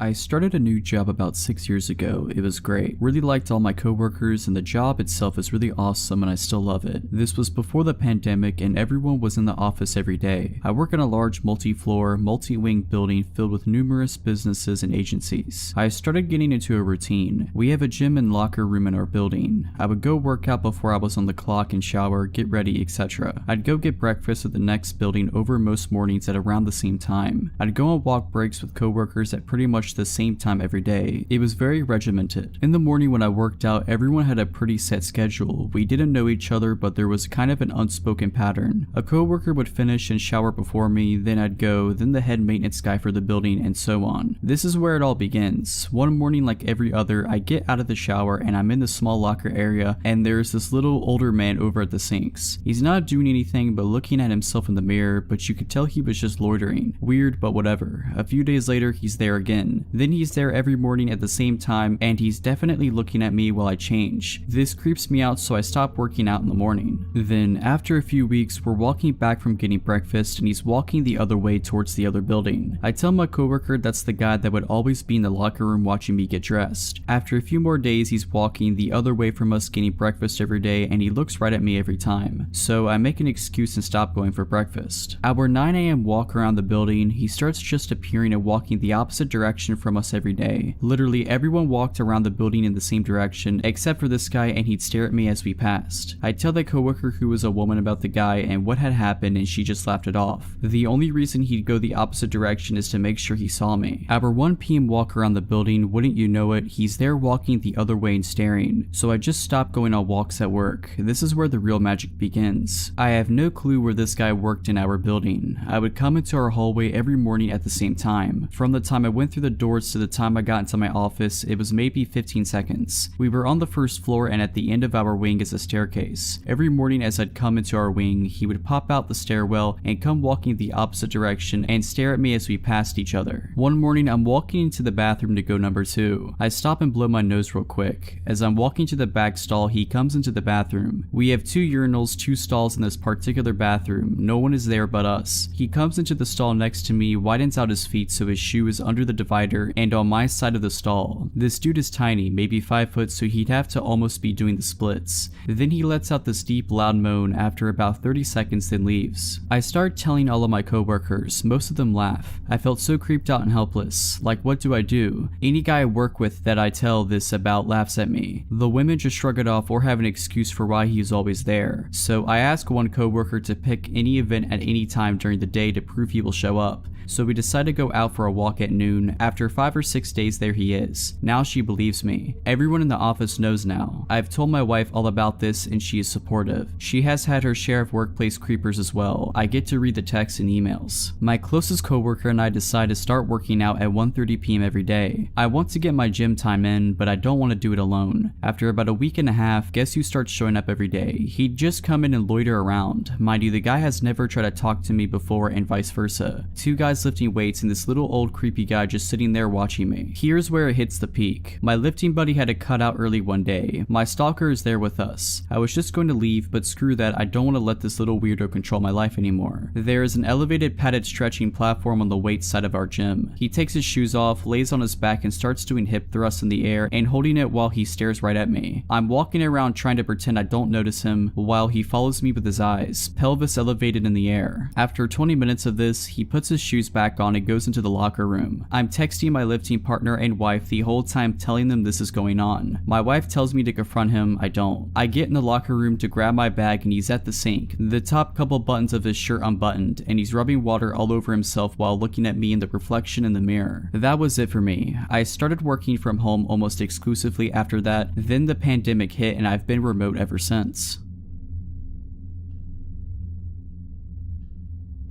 I started a new job about 6 years ago. It was great. Really liked all my coworkers, and the job itself is really awesome and I still love it. This was before the pandemic and everyone was in the office every day. I work in a large multi-floor, multi-wing building filled with numerous businesses and agencies. I started getting into a routine. We have a gym and locker room in our building. I would go work out before I was on the clock and shower, get ready, etc. I'd go get breakfast at the next building over most mornings at around the same time. I'd go on walk breaks with coworkers at pretty much the same time every day. It was very regimented. In the morning when I worked out, everyone had a pretty set schedule. We didn't know each other, but there was kind of an unspoken pattern. A coworker would finish and shower before me, then I'd go, then the head maintenance guy for the building, and so on. This is where it all begins. One morning, like every other, I get out of the shower and I'm in the small locker area, and there's this little older man over at the sinks. He's not doing anything but looking at himself in the mirror, but you could tell he was just loitering. Weird, but whatever. A few days later, he's there again. Then he's there every morning at the same time, and he's definitely looking at me while I change. This creeps me out, so I stop working out in the morning. Then, after a few weeks, we're walking back from getting breakfast, and he's walking the other way towards the other building. I tell my coworker that's the guy that would always be in the locker room watching me get dressed. After a few more days, he's walking the other way from us getting breakfast every day, and he looks right at me every time. So I make an excuse and stop going for breakfast. Our 9 a.m. walk around the building, he starts just appearing and walking the opposite direction from us every day. Literally everyone walked around the building in the same direction except for this guy, and he'd stare at me as we passed. I'd tell the coworker who was a woman about the guy and what had happened, and she just laughed it off. The only reason he'd go the opposite direction is to make sure he saw me. Our 1 p.m. walk around the building, wouldn't you know it, he's there walking the other way and staring. So I just stopped going on walks at work. This is where the real magic begins. I have no clue where this guy worked in our building. I would come into our hallway every morning at the same time. From the time I went through the doors to the time I got into my office, it was maybe 15 seconds. We were on the first floor, and at the end of our wing is a staircase. Every morning as I'd come into our wing, he would pop out the stairwell and come walking the opposite direction and stare at me as we passed each other. One morning I'm walking into the bathroom to go number 2. I stop and blow my nose real quick. As I'm walking to the back stall, he comes into the bathroom. We have 2 urinals, 2 stalls in this particular bathroom. No one is there but us. He comes into the stall next to me, widens out his feet so his shoe is under the divider and on my side of the stall. This dude is tiny, maybe 5 foot, so he'd have to almost be doing the splits. Then he lets out this deep loud moan after about 30 seconds, then leaves. I start telling all of my coworkers. Most of them laugh. I felt so creeped out and helpless. Like, what do I do? Any guy I work with that I tell this about laughs at me. The women just shrug it off or have an excuse for why he's always there. So I ask one coworker to pick any event at any time during the day to prove he will show up. So we decide to go out for a walk at noon. After 5 or 6 days, there he is. Now she believes me. Everyone in the office knows now. I've told my wife all about this and she is supportive. She has had her share of workplace creepers as well. I get to read the texts and emails. My closest coworker and I decide to start working out at 1:30 p.m. every day. I want to get my gym time in, but I don't want to do it alone. After about a week and a half, guess who starts showing up every day? He'd just come in and loiter around. Mind you, the guy has never tried to talk to me before and vice versa. 2 guys lifting weights and this little old creepy guy just sitting there watching me. Here's where it hits the peak. My lifting buddy had to cut out early one day. My stalker is there with us. I was just going to leave, but screw that, I don't want to let this little weirdo control my life anymore. There is an elevated padded stretching platform on the weight side of our gym. He takes his shoes off, lays on his back and starts doing hip thrusts in the air and holding it while he stares right at me. I'm walking around trying to pretend I don't notice him while he follows me with his eyes, pelvis elevated in the air. After 20 minutes of this, he puts his shoes back on and goes into the locker room. I'm texting texting my lifting partner and wife the whole time telling them this is going on. My wife tells me to confront him, I don't. I get in the locker room to grab my bag and he's at the sink, the top couple buttons of his shirt unbuttoned, and he's rubbing water all over himself while looking at me in the reflection in the mirror. That was it for me. I started working from home almost exclusively after that, then the pandemic hit and I've been remote ever since.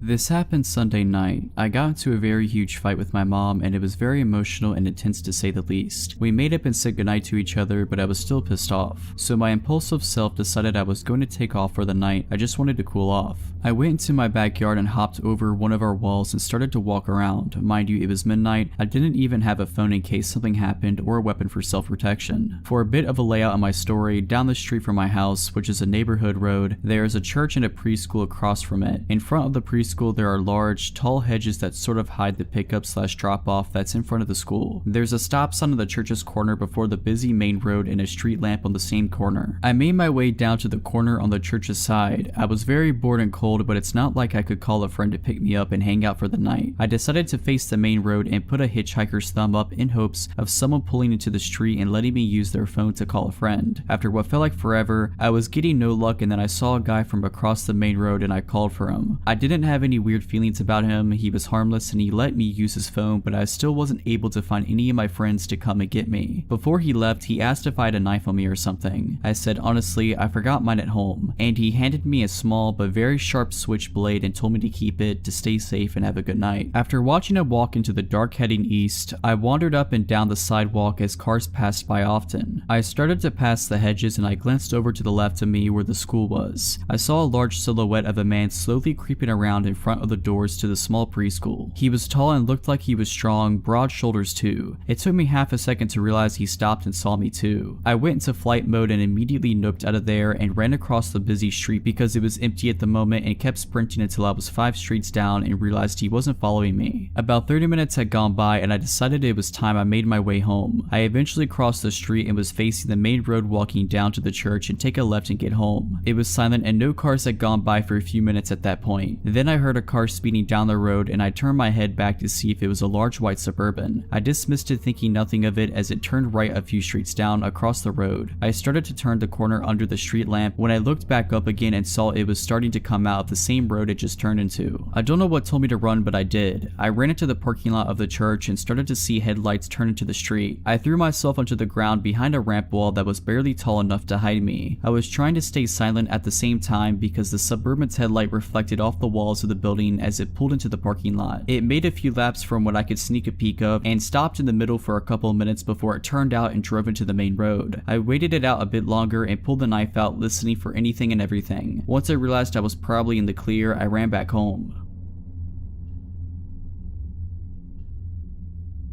This happened Sunday night. I got into a very huge fight with my mom and it was very emotional and intense to say the least. We made up and said goodnight to each other, but I was still pissed off. So my impulsive self decided I was going to take off for the night. I just wanted to cool off. I went into my backyard and hopped over one of our walls and started to walk around. Mind you, it was midnight. I didn't even have a phone in case something happened or a weapon for self-protection. For a bit of a layout on my story, down the street from my house, which is a neighborhood road, there is a church and a preschool across from it. In front of the preschool, there are large, tall hedges that sort of hide the pickup/drop-off that's in front of the school. There's a stop sign on the church's corner before the busy main road and a street lamp on the same corner. I made my way down to the corner on the church's side. I was very bored and cold, but it's not like I could call a friend to pick me up and hang out for the night. I decided to face the main road and put a hitchhiker's thumb up in hopes of someone pulling into the street and letting me use their phone to call a friend. After what felt like forever, I was getting no luck and then I saw a guy from across the main road and I called for him. I didn't have any weird feelings about him. He was harmless and he let me use his phone, but I still wasn't able to find any of my friends to come and get me. Before he left, he asked if I had a knife on me or something. I said honestly, I forgot mine at home, and he handed me a small but very sharp switchblade and told me to keep it, to stay safe and have a good night. After watching him walk into the dark heading east, I wandered up and down the sidewalk as cars passed by often. I started to pass the hedges and I glanced over to the left of me where the school was. I saw a large silhouette of a man slowly creeping around in front of the doors to the small preschool. He was tall and looked like he was strong, broad shoulders too. It took me half a second to realize he stopped and saw me too. I went into flight mode and immediately noped out of there and ran across the busy street because it was empty at the moment and kept sprinting until I was 5 streets down and realized he wasn't following me. About 30 minutes had gone by and I decided it was time I made my way home. I eventually crossed the street and was facing the main road walking down to the church and take a left and get home. It was silent and no cars had gone by for a few minutes at that point. Then I heard a car speeding down the road and I turned my head back to see if it was a large white Suburban. I dismissed it thinking nothing of it as it turned right a few streets down across the road. I started to turn the corner under the street lamp when I looked back up again and saw it was starting to come out of the same road it just turned into. I don't know what told me to run, but I did. I ran into the parking lot of the church and started to see headlights turn into the street. I threw myself onto the ground behind a ramp wall that was barely tall enough to hide me. I was trying to stay silent at the same time because the Suburban's headlight reflected off the walls of the building as it pulled into the parking lot. It made a few laps from what I could sneak a peek of and stopped in the middle for a couple of minutes before it turned out and drove into the main road. I waited it out a bit longer and pulled the knife out, listening for anything and everything. Once I realized I was probably in the clear, I ran back home.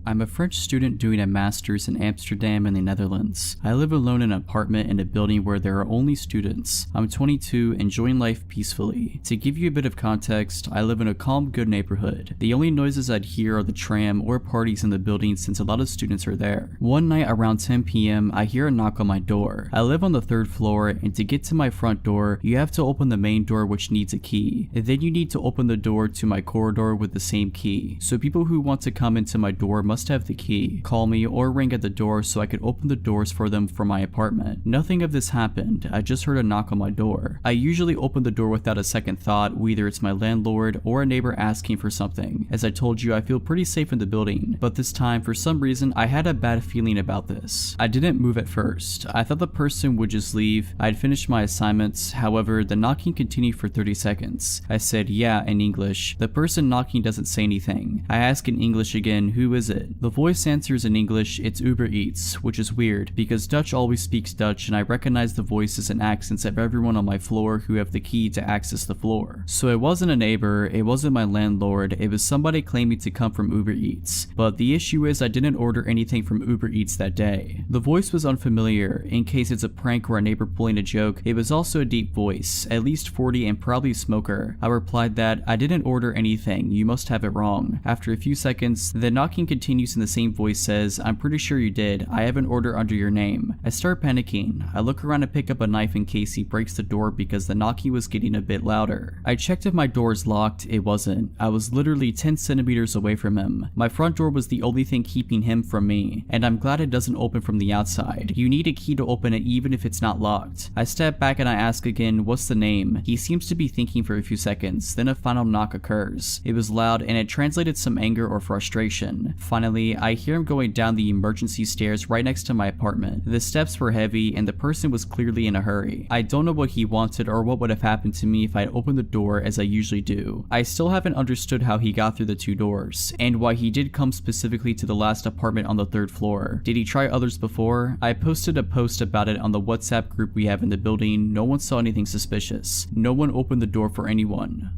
I'm a French student doing a master's in Amsterdam in the Netherlands. I live alone in an apartment in a building where there are only students. I'm 22, enjoying life peacefully. To give you a bit of context, I live in a calm, good neighborhood. The only noises I'd hear are the tram or parties in the building since a lot of students are there. One night around 10 p.m, I hear a knock on my door. I live on the 3rd floor, and to get to my front door, you have to open the main door which needs a key. And then you need to open the door to my corridor with the same key. So people who want to come into my door must have the key, call me, or ring at the door so I could open the doors for them from my apartment. Nothing of this happened. I just heard a knock on my door. I usually open the door without a second thought, whether it's my landlord or a neighbor asking for something. As I told you, I feel pretty safe in the building, but this time, for some reason, I had a bad feeling about this. I didn't move at first. I thought the person would just leave. I'd finished my assignments. However, the knocking continued for 30 seconds. I said yeah in English. The person knocking doesn't say anything. I ask in English again, who is it? The voice answers in English, it's Uber Eats, which is weird because Dutch always speaks Dutch and I recognize the voices and accents of everyone on my floor who have the key to access the floor. So it wasn't a neighbor, it wasn't my landlord, it was somebody claiming to come from Uber Eats. But the issue is I didn't order anything from Uber Eats that day. The voice was unfamiliar, in case it's a prank or a neighbor pulling a joke. It was also a deep voice, at least 40 and probably a smoker. I replied that I didn't order anything, you must have it wrong. After a few seconds, the knocking continued continues in the same voice says, "I'm pretty sure you did. I have an order under your name." I start panicking. I look around to pick up a knife in case he breaks the door because the knocking was getting a bit louder. I checked if my door is locked. It wasn't. I was literally 10 centimeters away from him. My front door was the only thing keeping him from me, and I'm glad it doesn't open from the outside. You need a key to open it even if it's not locked. I step back and I ask again, "What's the name?" He seems to be thinking for a few seconds, then a final knock occurs. It was loud and it translated some anger or frustration. Finally, I hear him going down the emergency stairs right next to my apartment. The steps were heavy and the person was clearly in a hurry. I don't know what he wanted or what would have happened to me if I had opened the door as I usually do. I still haven't understood how he got through the 2 doors, and why he did come specifically to the last apartment on the 3rd floor. Did he try others before? I posted a post about it on the WhatsApp group we have in the building. No one saw anything suspicious. No one opened the door for anyone.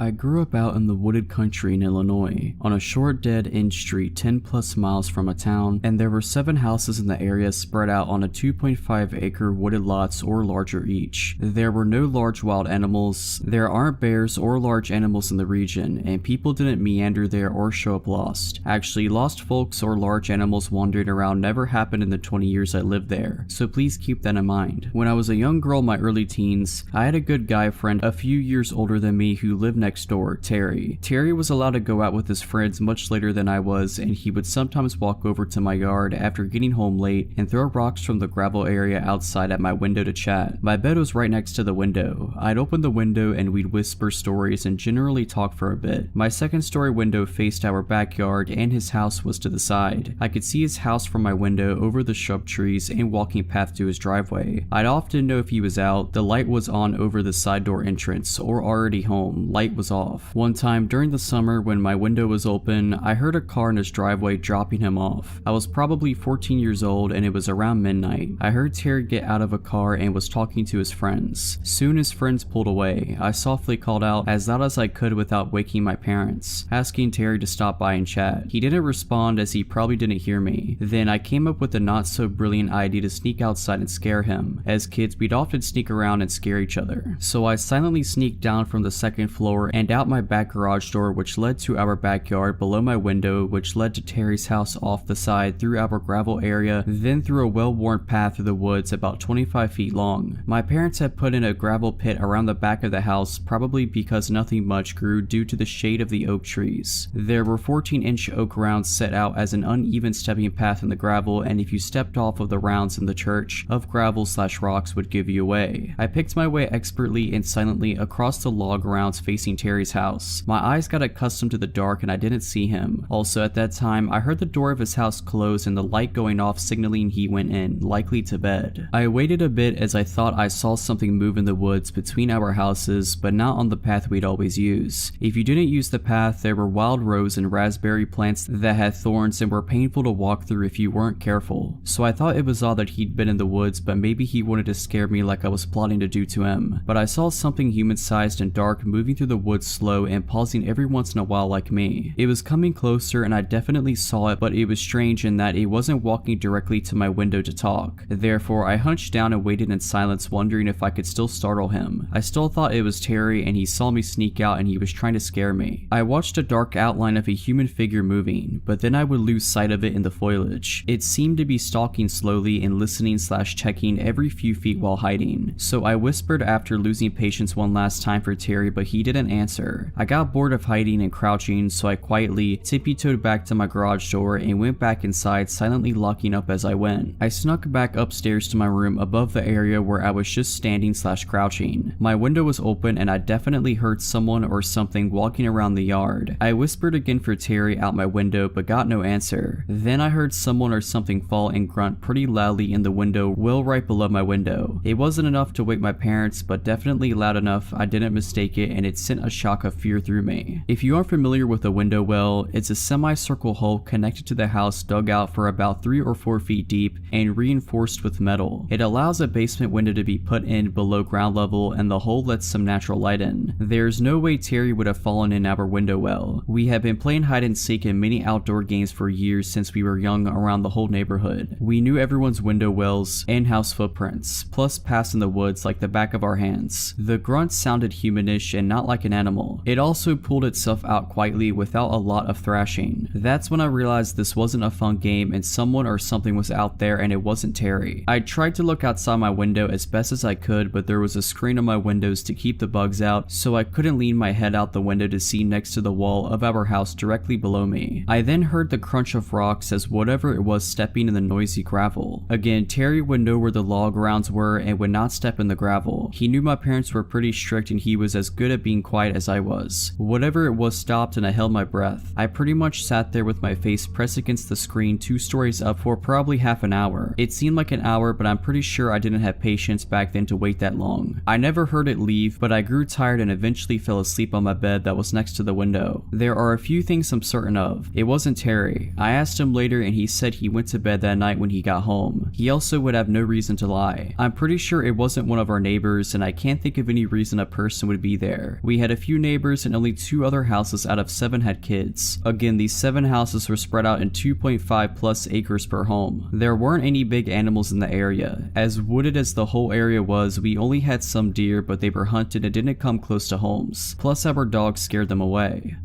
I grew up out in the wooded country in Illinois, on a short dead-end street 10 plus miles from a town, and there were 7 houses in the area spread out on a 2.5-acre wooded lots or larger each. There were no large wild animals, there aren't bears or large animals in the region, and people didn't meander there or show up lost. Actually, lost folks or large animals wandering around never happened in the 20 years I lived there, so please keep that in mind. When I was a young girl in my early teens, I had a good guy friend a few years older than me who lived next door, Terry. Terry was allowed to go out with his friends much later than I was, and he would sometimes walk over to my yard after getting home late and throw rocks from the gravel area outside at my window to chat. My bed was right next to the window. I'd open the window and we'd whisper stories and generally talk for a bit. My 2nd story window faced our backyard and his house was to the side. I could see his house from my window over the shrub trees and walking path to his driveway. I'd often know if he was out. The light was on over the side door entrance, or already home. Light was off. One time during the summer when my window was open, I heard a car in his driveway dropping him off. I was probably 14 years old and it was around midnight. I heard Terry get out of a car and was talking to his friends. Soon his friends pulled away. I softly called out as loud as I could without waking my parents, asking Terry to stop by and chat. He didn't respond as he probably didn't hear me. Then I came up with the not so brilliant idea to sneak outside and scare him. As kids, we'd often sneak around and scare each other. So I silently sneaked down from the 2nd floor and out my back garage door, which led to our backyard, below my window, which led to Terry's house off the side, through our gravel area, then through a well-worn path through the woods about 25 feet long. My parents had put in a gravel pit around the back of the house, probably because nothing much grew due to the shade of the oak trees. There were 14-inch oak rounds set out as an uneven stepping path in the gravel, and if you stepped off of the rounds in the church of gravel/rocks would give you away. I picked my way expertly and silently across the log rounds facing Terry's house. My eyes got accustomed to the dark and I didn't see him. Also at that time, I heard the door of his house close and the light going off, signaling he went in, likely to bed. I waited a bit as I thought I saw something move in the woods between our houses, but not on the path we'd always use. If you didn't use the path, there were wild rose and raspberry plants that had thorns and were painful to walk through if you weren't careful. So I thought it was odd that he'd been in the woods, but maybe he wanted to scare me like I was plotting to do to him. But I saw something human-sized and dark moving through the woods slow and pausing every once in a while like me. It was coming closer and I definitely saw it, but it was strange in that it wasn't walking directly to my window to talk. Therefore, I hunched down and waited in silence, wondering if I could still startle him. I still thought it was Terry and he saw me sneak out and he was trying to scare me. I watched a dark outline of a human figure moving, but then I would lose sight of it in the foliage. It seemed to be stalking slowly and listening/checking every few feet while hiding. So I whispered after losing patience one last time for Terry, but he didn't answer. I got bored of hiding and crouching, so I quietly tippy-toed back to my garage door and went back inside, silently locking up as I went. I snuck back upstairs to my room above the area where I was just standing/crouching. My window was open and I definitely heard someone or something walking around the yard. I whispered again for Terry out my window but got no answer. Then I heard someone or something fall and grunt pretty loudly in the window well right below my window. It wasn't enough to wake my parents, but definitely loud enough I didn't mistake it, and it sent a shock of fear through me. If you aren't familiar with a window well, it's a semicircle hole connected to the house, dug out for about 3 or 4 feet deep and reinforced with metal. It allows a basement window to be put in below ground level, and the hole lets some natural light in. There's no way Terry would have fallen in our window well. We have been playing hide and seek and many outdoor games for years since we were young around the whole neighborhood. We knew everyone's window wells and house footprints, plus paths in the woods like the back of our hands. The grunts sounded humanish and not like an animal. It also pulled itself out quietly without a lot of thrashing. That's when I realized this wasn't a fun game and someone or something was out there and it wasn't Terry. I tried to look outside my window as best as I could, but there was a screen on my windows to keep the bugs out, so I couldn't lean my head out the window to see next to the wall of our house directly below me. I then heard the crunch of rocks as whatever it was stepping in the noisy gravel. Again, Terry would know where the log rounds were and would not step in the gravel. He knew my parents were pretty strict and he was as good at being quiet as I was. Whatever it was stopped and I held my breath. I pretty much sat there with my face pressed against the screen 2 stories up for probably half an hour. It seemed like an hour, but I'm pretty sure I didn't have patience back then to wait that long. I never heard it leave, but I grew tired and eventually fell asleep on my bed that was next to the window. There are a few things I'm certain of. It wasn't Terry. I asked him later and he said he went to bed that night when he got home. He also would have no reason to lie. I'm pretty sure it wasn't one of our neighbors and I can't think of any reason a person would be there. We had a few neighbors and only 2 other houses out of 7 had kids. Again, these 7 houses were spread out in 2.5 plus acres per home. There weren't any big animals in the area. As wooded as the whole area was, we only had some deer, but they were hunted and didn't come close to homes. Plus our dogs scared them away.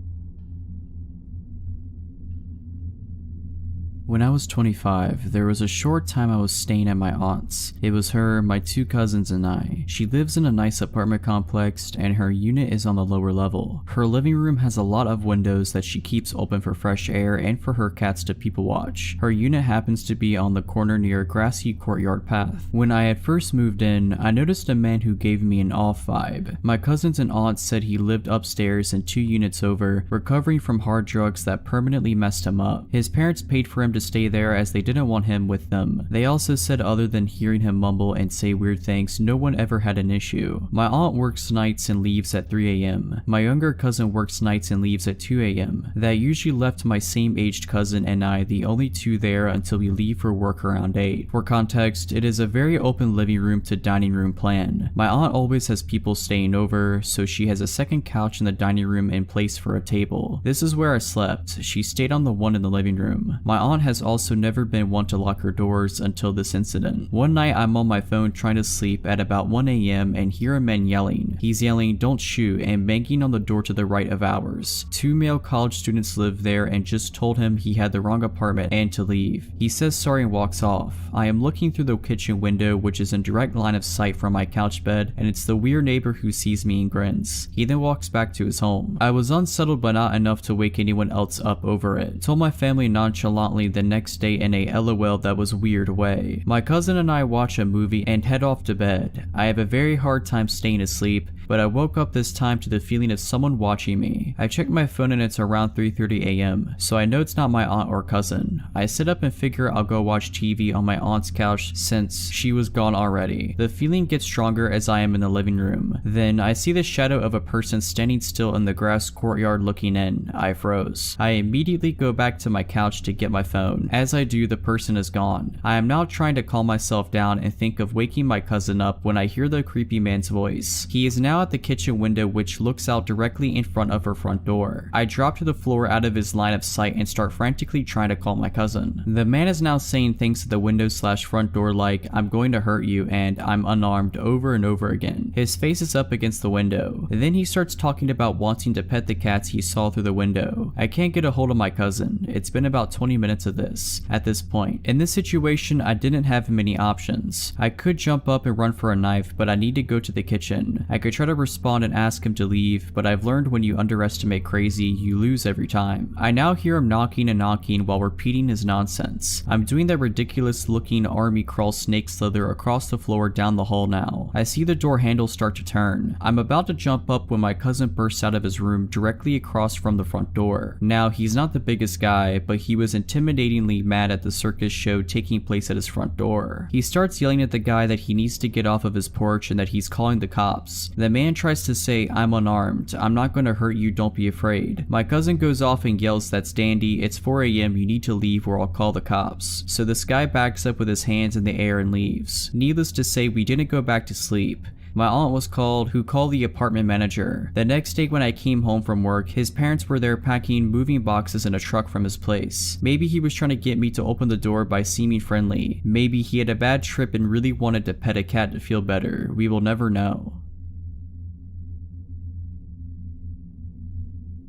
When I was 25, there was a short time I was staying at my aunt's. It was her, my 2 cousins, and I. She lives in a nice apartment complex, and her unit is on the lower level. Her living room has a lot of windows that she keeps open for fresh air and for her cats to people watch. Her unit happens to be on the corner near a grassy courtyard path. When I had first moved in, I noticed a man who gave me an off vibe. My cousins and aunts said he lived upstairs and 2 units over, recovering from hard drugs that permanently messed him up. His parents paid for him to stay there as they didn't want him with them. They also said other than hearing him mumble and say weird things, no one ever had an issue. My aunt works nights and leaves at 3 a.m. My younger cousin works nights and leaves at 2 a.m. That usually left my same aged cousin and I the only 2 there until we leave for work around 8. For context, it is a very open living room to dining room plan. My aunt always has people staying over, so she has a second couch in the dining room in place for a table. This is where I slept. She stayed on the one in the living room. My aunt has also never been one to lock her doors until this incident. One night I'm on my phone trying to sleep at about 1 a.m. and hear a man yelling. He's yelling, "Don't shoot," and banging on the door to the right of ours. 2 male college students live there and just told him he had the wrong apartment and to leave. He says sorry and walks off. I am looking through the kitchen window, which is in direct line of sight from my couch bed, and it's the weird neighbor who sees me and grins. He then walks back to his home. I was unsettled but not enough to wake anyone else up over it. Told my family nonchalantly the next day in a LOL that was weird way. My cousin and I watch a movie and head off to bed. I have a very hard time staying asleep, but I woke up this time to the feeling of someone watching me. I check my phone and it's around 3:30 a.m., so I know it's not my aunt or cousin. I sit up and figure I'll go watch TV on my aunt's couch since she was gone already. The feeling gets stronger as I am in the living room. Then I see the shadow of a person standing still in the grass courtyard looking in. I froze. I immediately go back to my couch to get my phone. As I do, the person is gone. I am now trying to calm myself down and think of waking my cousin up when I hear the creepy man's voice. He is now at the kitchen window, which looks out directly in front of her front door. I drop to the floor out of his line of sight and start frantically trying to call my cousin. The man is now saying things at the window/front door like, "I'm going to hurt you" and "I'm unarmed" over and over again. His face is up against the window. Then he starts talking about wanting to pet the cats he saw through the window. I can't get a hold of my cousin. It's been about 20 minutes of this. At this point, in this situation, I didn't have many options. I could jump up and run for a knife, but I need to go to the kitchen. I could try to respond and ask him to leave, but I've learned when you underestimate crazy, you lose every time. I now hear him knocking and knocking while repeating his nonsense. I'm doing that ridiculous looking army crawl snake slither across the floor down the hall now. I see the door handle start to turn. I'm about to jump up when my cousin bursts out of his room directly across from the front door. Now, he's not the biggest guy, but he was intimidatingly mad at the circus show taking place at his front door. He starts yelling at the guy that he needs to get off of his porch and that he's calling the cops. The man tries to say, "I'm unarmed. I'm not going to hurt you. Don't be afraid." My cousin goes off and yells, "That's dandy. It's 4 a.m. You need to leave or I'll call the cops." So this guy backs up with his hands in the air and leaves. Needless to say, we didn't go back to sleep. My aunt was called, who called the apartment manager. The next day when I came home from work, his parents were there packing moving boxes in a truck from his place. Maybe he was trying to get me to open the door by seeming friendly. Maybe he had a bad trip and really wanted to pet a cat to feel better. We will never know.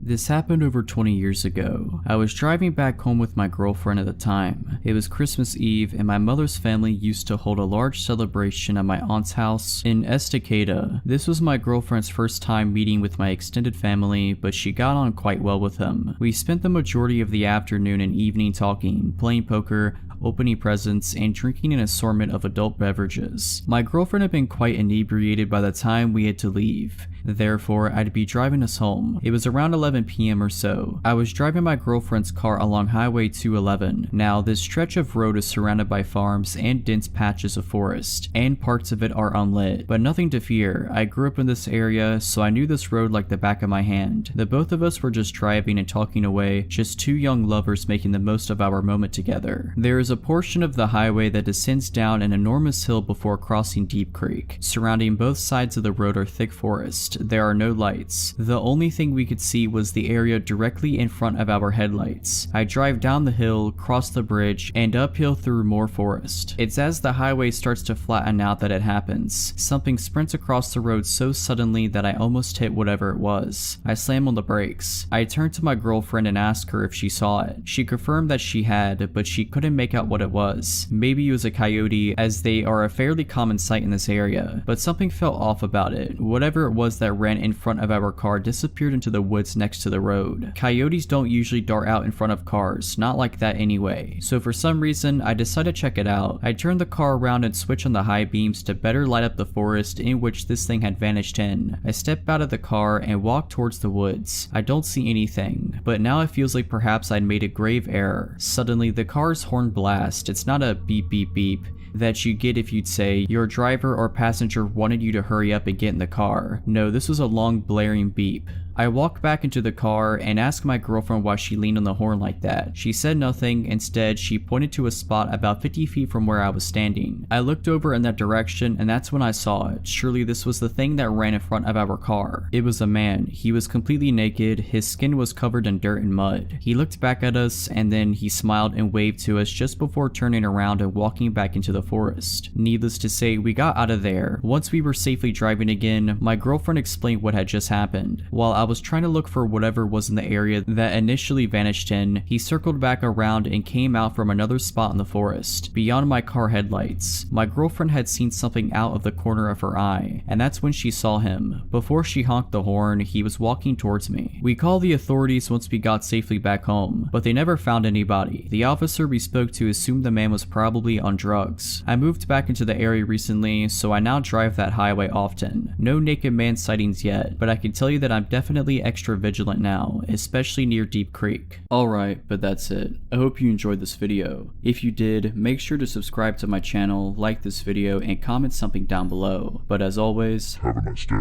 This happened over 20 years ago. I was driving back home with my girlfriend at the time. It was Christmas Eve and my mother's family used to hold a large celebration at my aunt's house in Estacada. This was my girlfriend's first time meeting with my extended family, but she got on quite well with them. We spent the majority of the afternoon and evening talking, playing poker, opening presents, and drinking an assortment of adult beverages. My girlfriend had been quite inebriated by the time we had to leave. Therefore, I'd be driving us home. It was around 11 p.m. or so. I was driving my girlfriend's car along Highway 211. Now, this stretch of road is surrounded by farms and dense patches of forest, and parts of it are unlit. But nothing to fear. I grew up in this area, so I knew this road like the back of my hand. The both of us were just driving and talking away, just two young lovers making the most of our moment together. There is a portion of the highway that descends down an enormous hill before crossing Deep Creek. Surrounding both sides of the road are thick forest. There are no lights. The only thing we could see was the area directly in front of our headlights. I drive down the hill, cross the bridge, and uphill through more forest. It's as the highway starts to flatten out that it happens. Something sprints across the road so suddenly that I almost hit whatever it was. I slam on the brakes. I turn to my girlfriend and ask her if she saw it. She confirmed that she had, but she couldn't make out what it was. Maybe it was a coyote, as they are a fairly common sight in this area, but something felt off about it. Whatever it was that ran in front of our car disappeared into the woods next to the road. Coyotes don't usually dart out in front of cars, not like that anyway. So for some reason, I decided to check it out. I turned the car around and switched on the high beams to better light up the forest in which this thing had vanished in. I step out of the car and walk towards the woods. I don't see anything, but now it feels like perhaps I'd made a grave error. Suddenly, the car's horn blasts. It's not a beep beep beep that you get if you'd say your driver or passenger wanted you to hurry up and get in the car. No, this was a long blaring beep. I walked back into the car and asked my girlfriend why she leaned on the horn like that. She said nothing. Instead, she pointed to a spot about 50 feet from where I was standing. I looked over in that direction and that's when I saw it. Surely this was the thing that ran in front of our car. It was a man. He was completely naked. His skin was covered in dirt and mud. He looked back at us and then he smiled and waved to us just before turning around and walking back into the forest. Needless to say, we got out of there. Once we were safely driving again, my girlfriend explained what had just happened. While I was trying to look for whatever was in the area that initially vanished in, he circled back around and came out from another spot in the forest, beyond my car headlights. My girlfriend had seen something out of the corner of her eye, and that's when she saw him. Before she honked the horn, he was walking towards me. We called the authorities once we got safely back home, but they never found anybody. The officer we spoke to assumed the man was probably on drugs. I moved back into the area recently, so I now drive that highway often. No naked man sightings yet, but I can tell you that I'm definitely extra vigilant now, especially near Deep Creek. Alright, but that's it. I hope you enjoyed this video. If you did, make sure to subscribe to my channel, like this video, and comment something down below. But as always, have a nice day.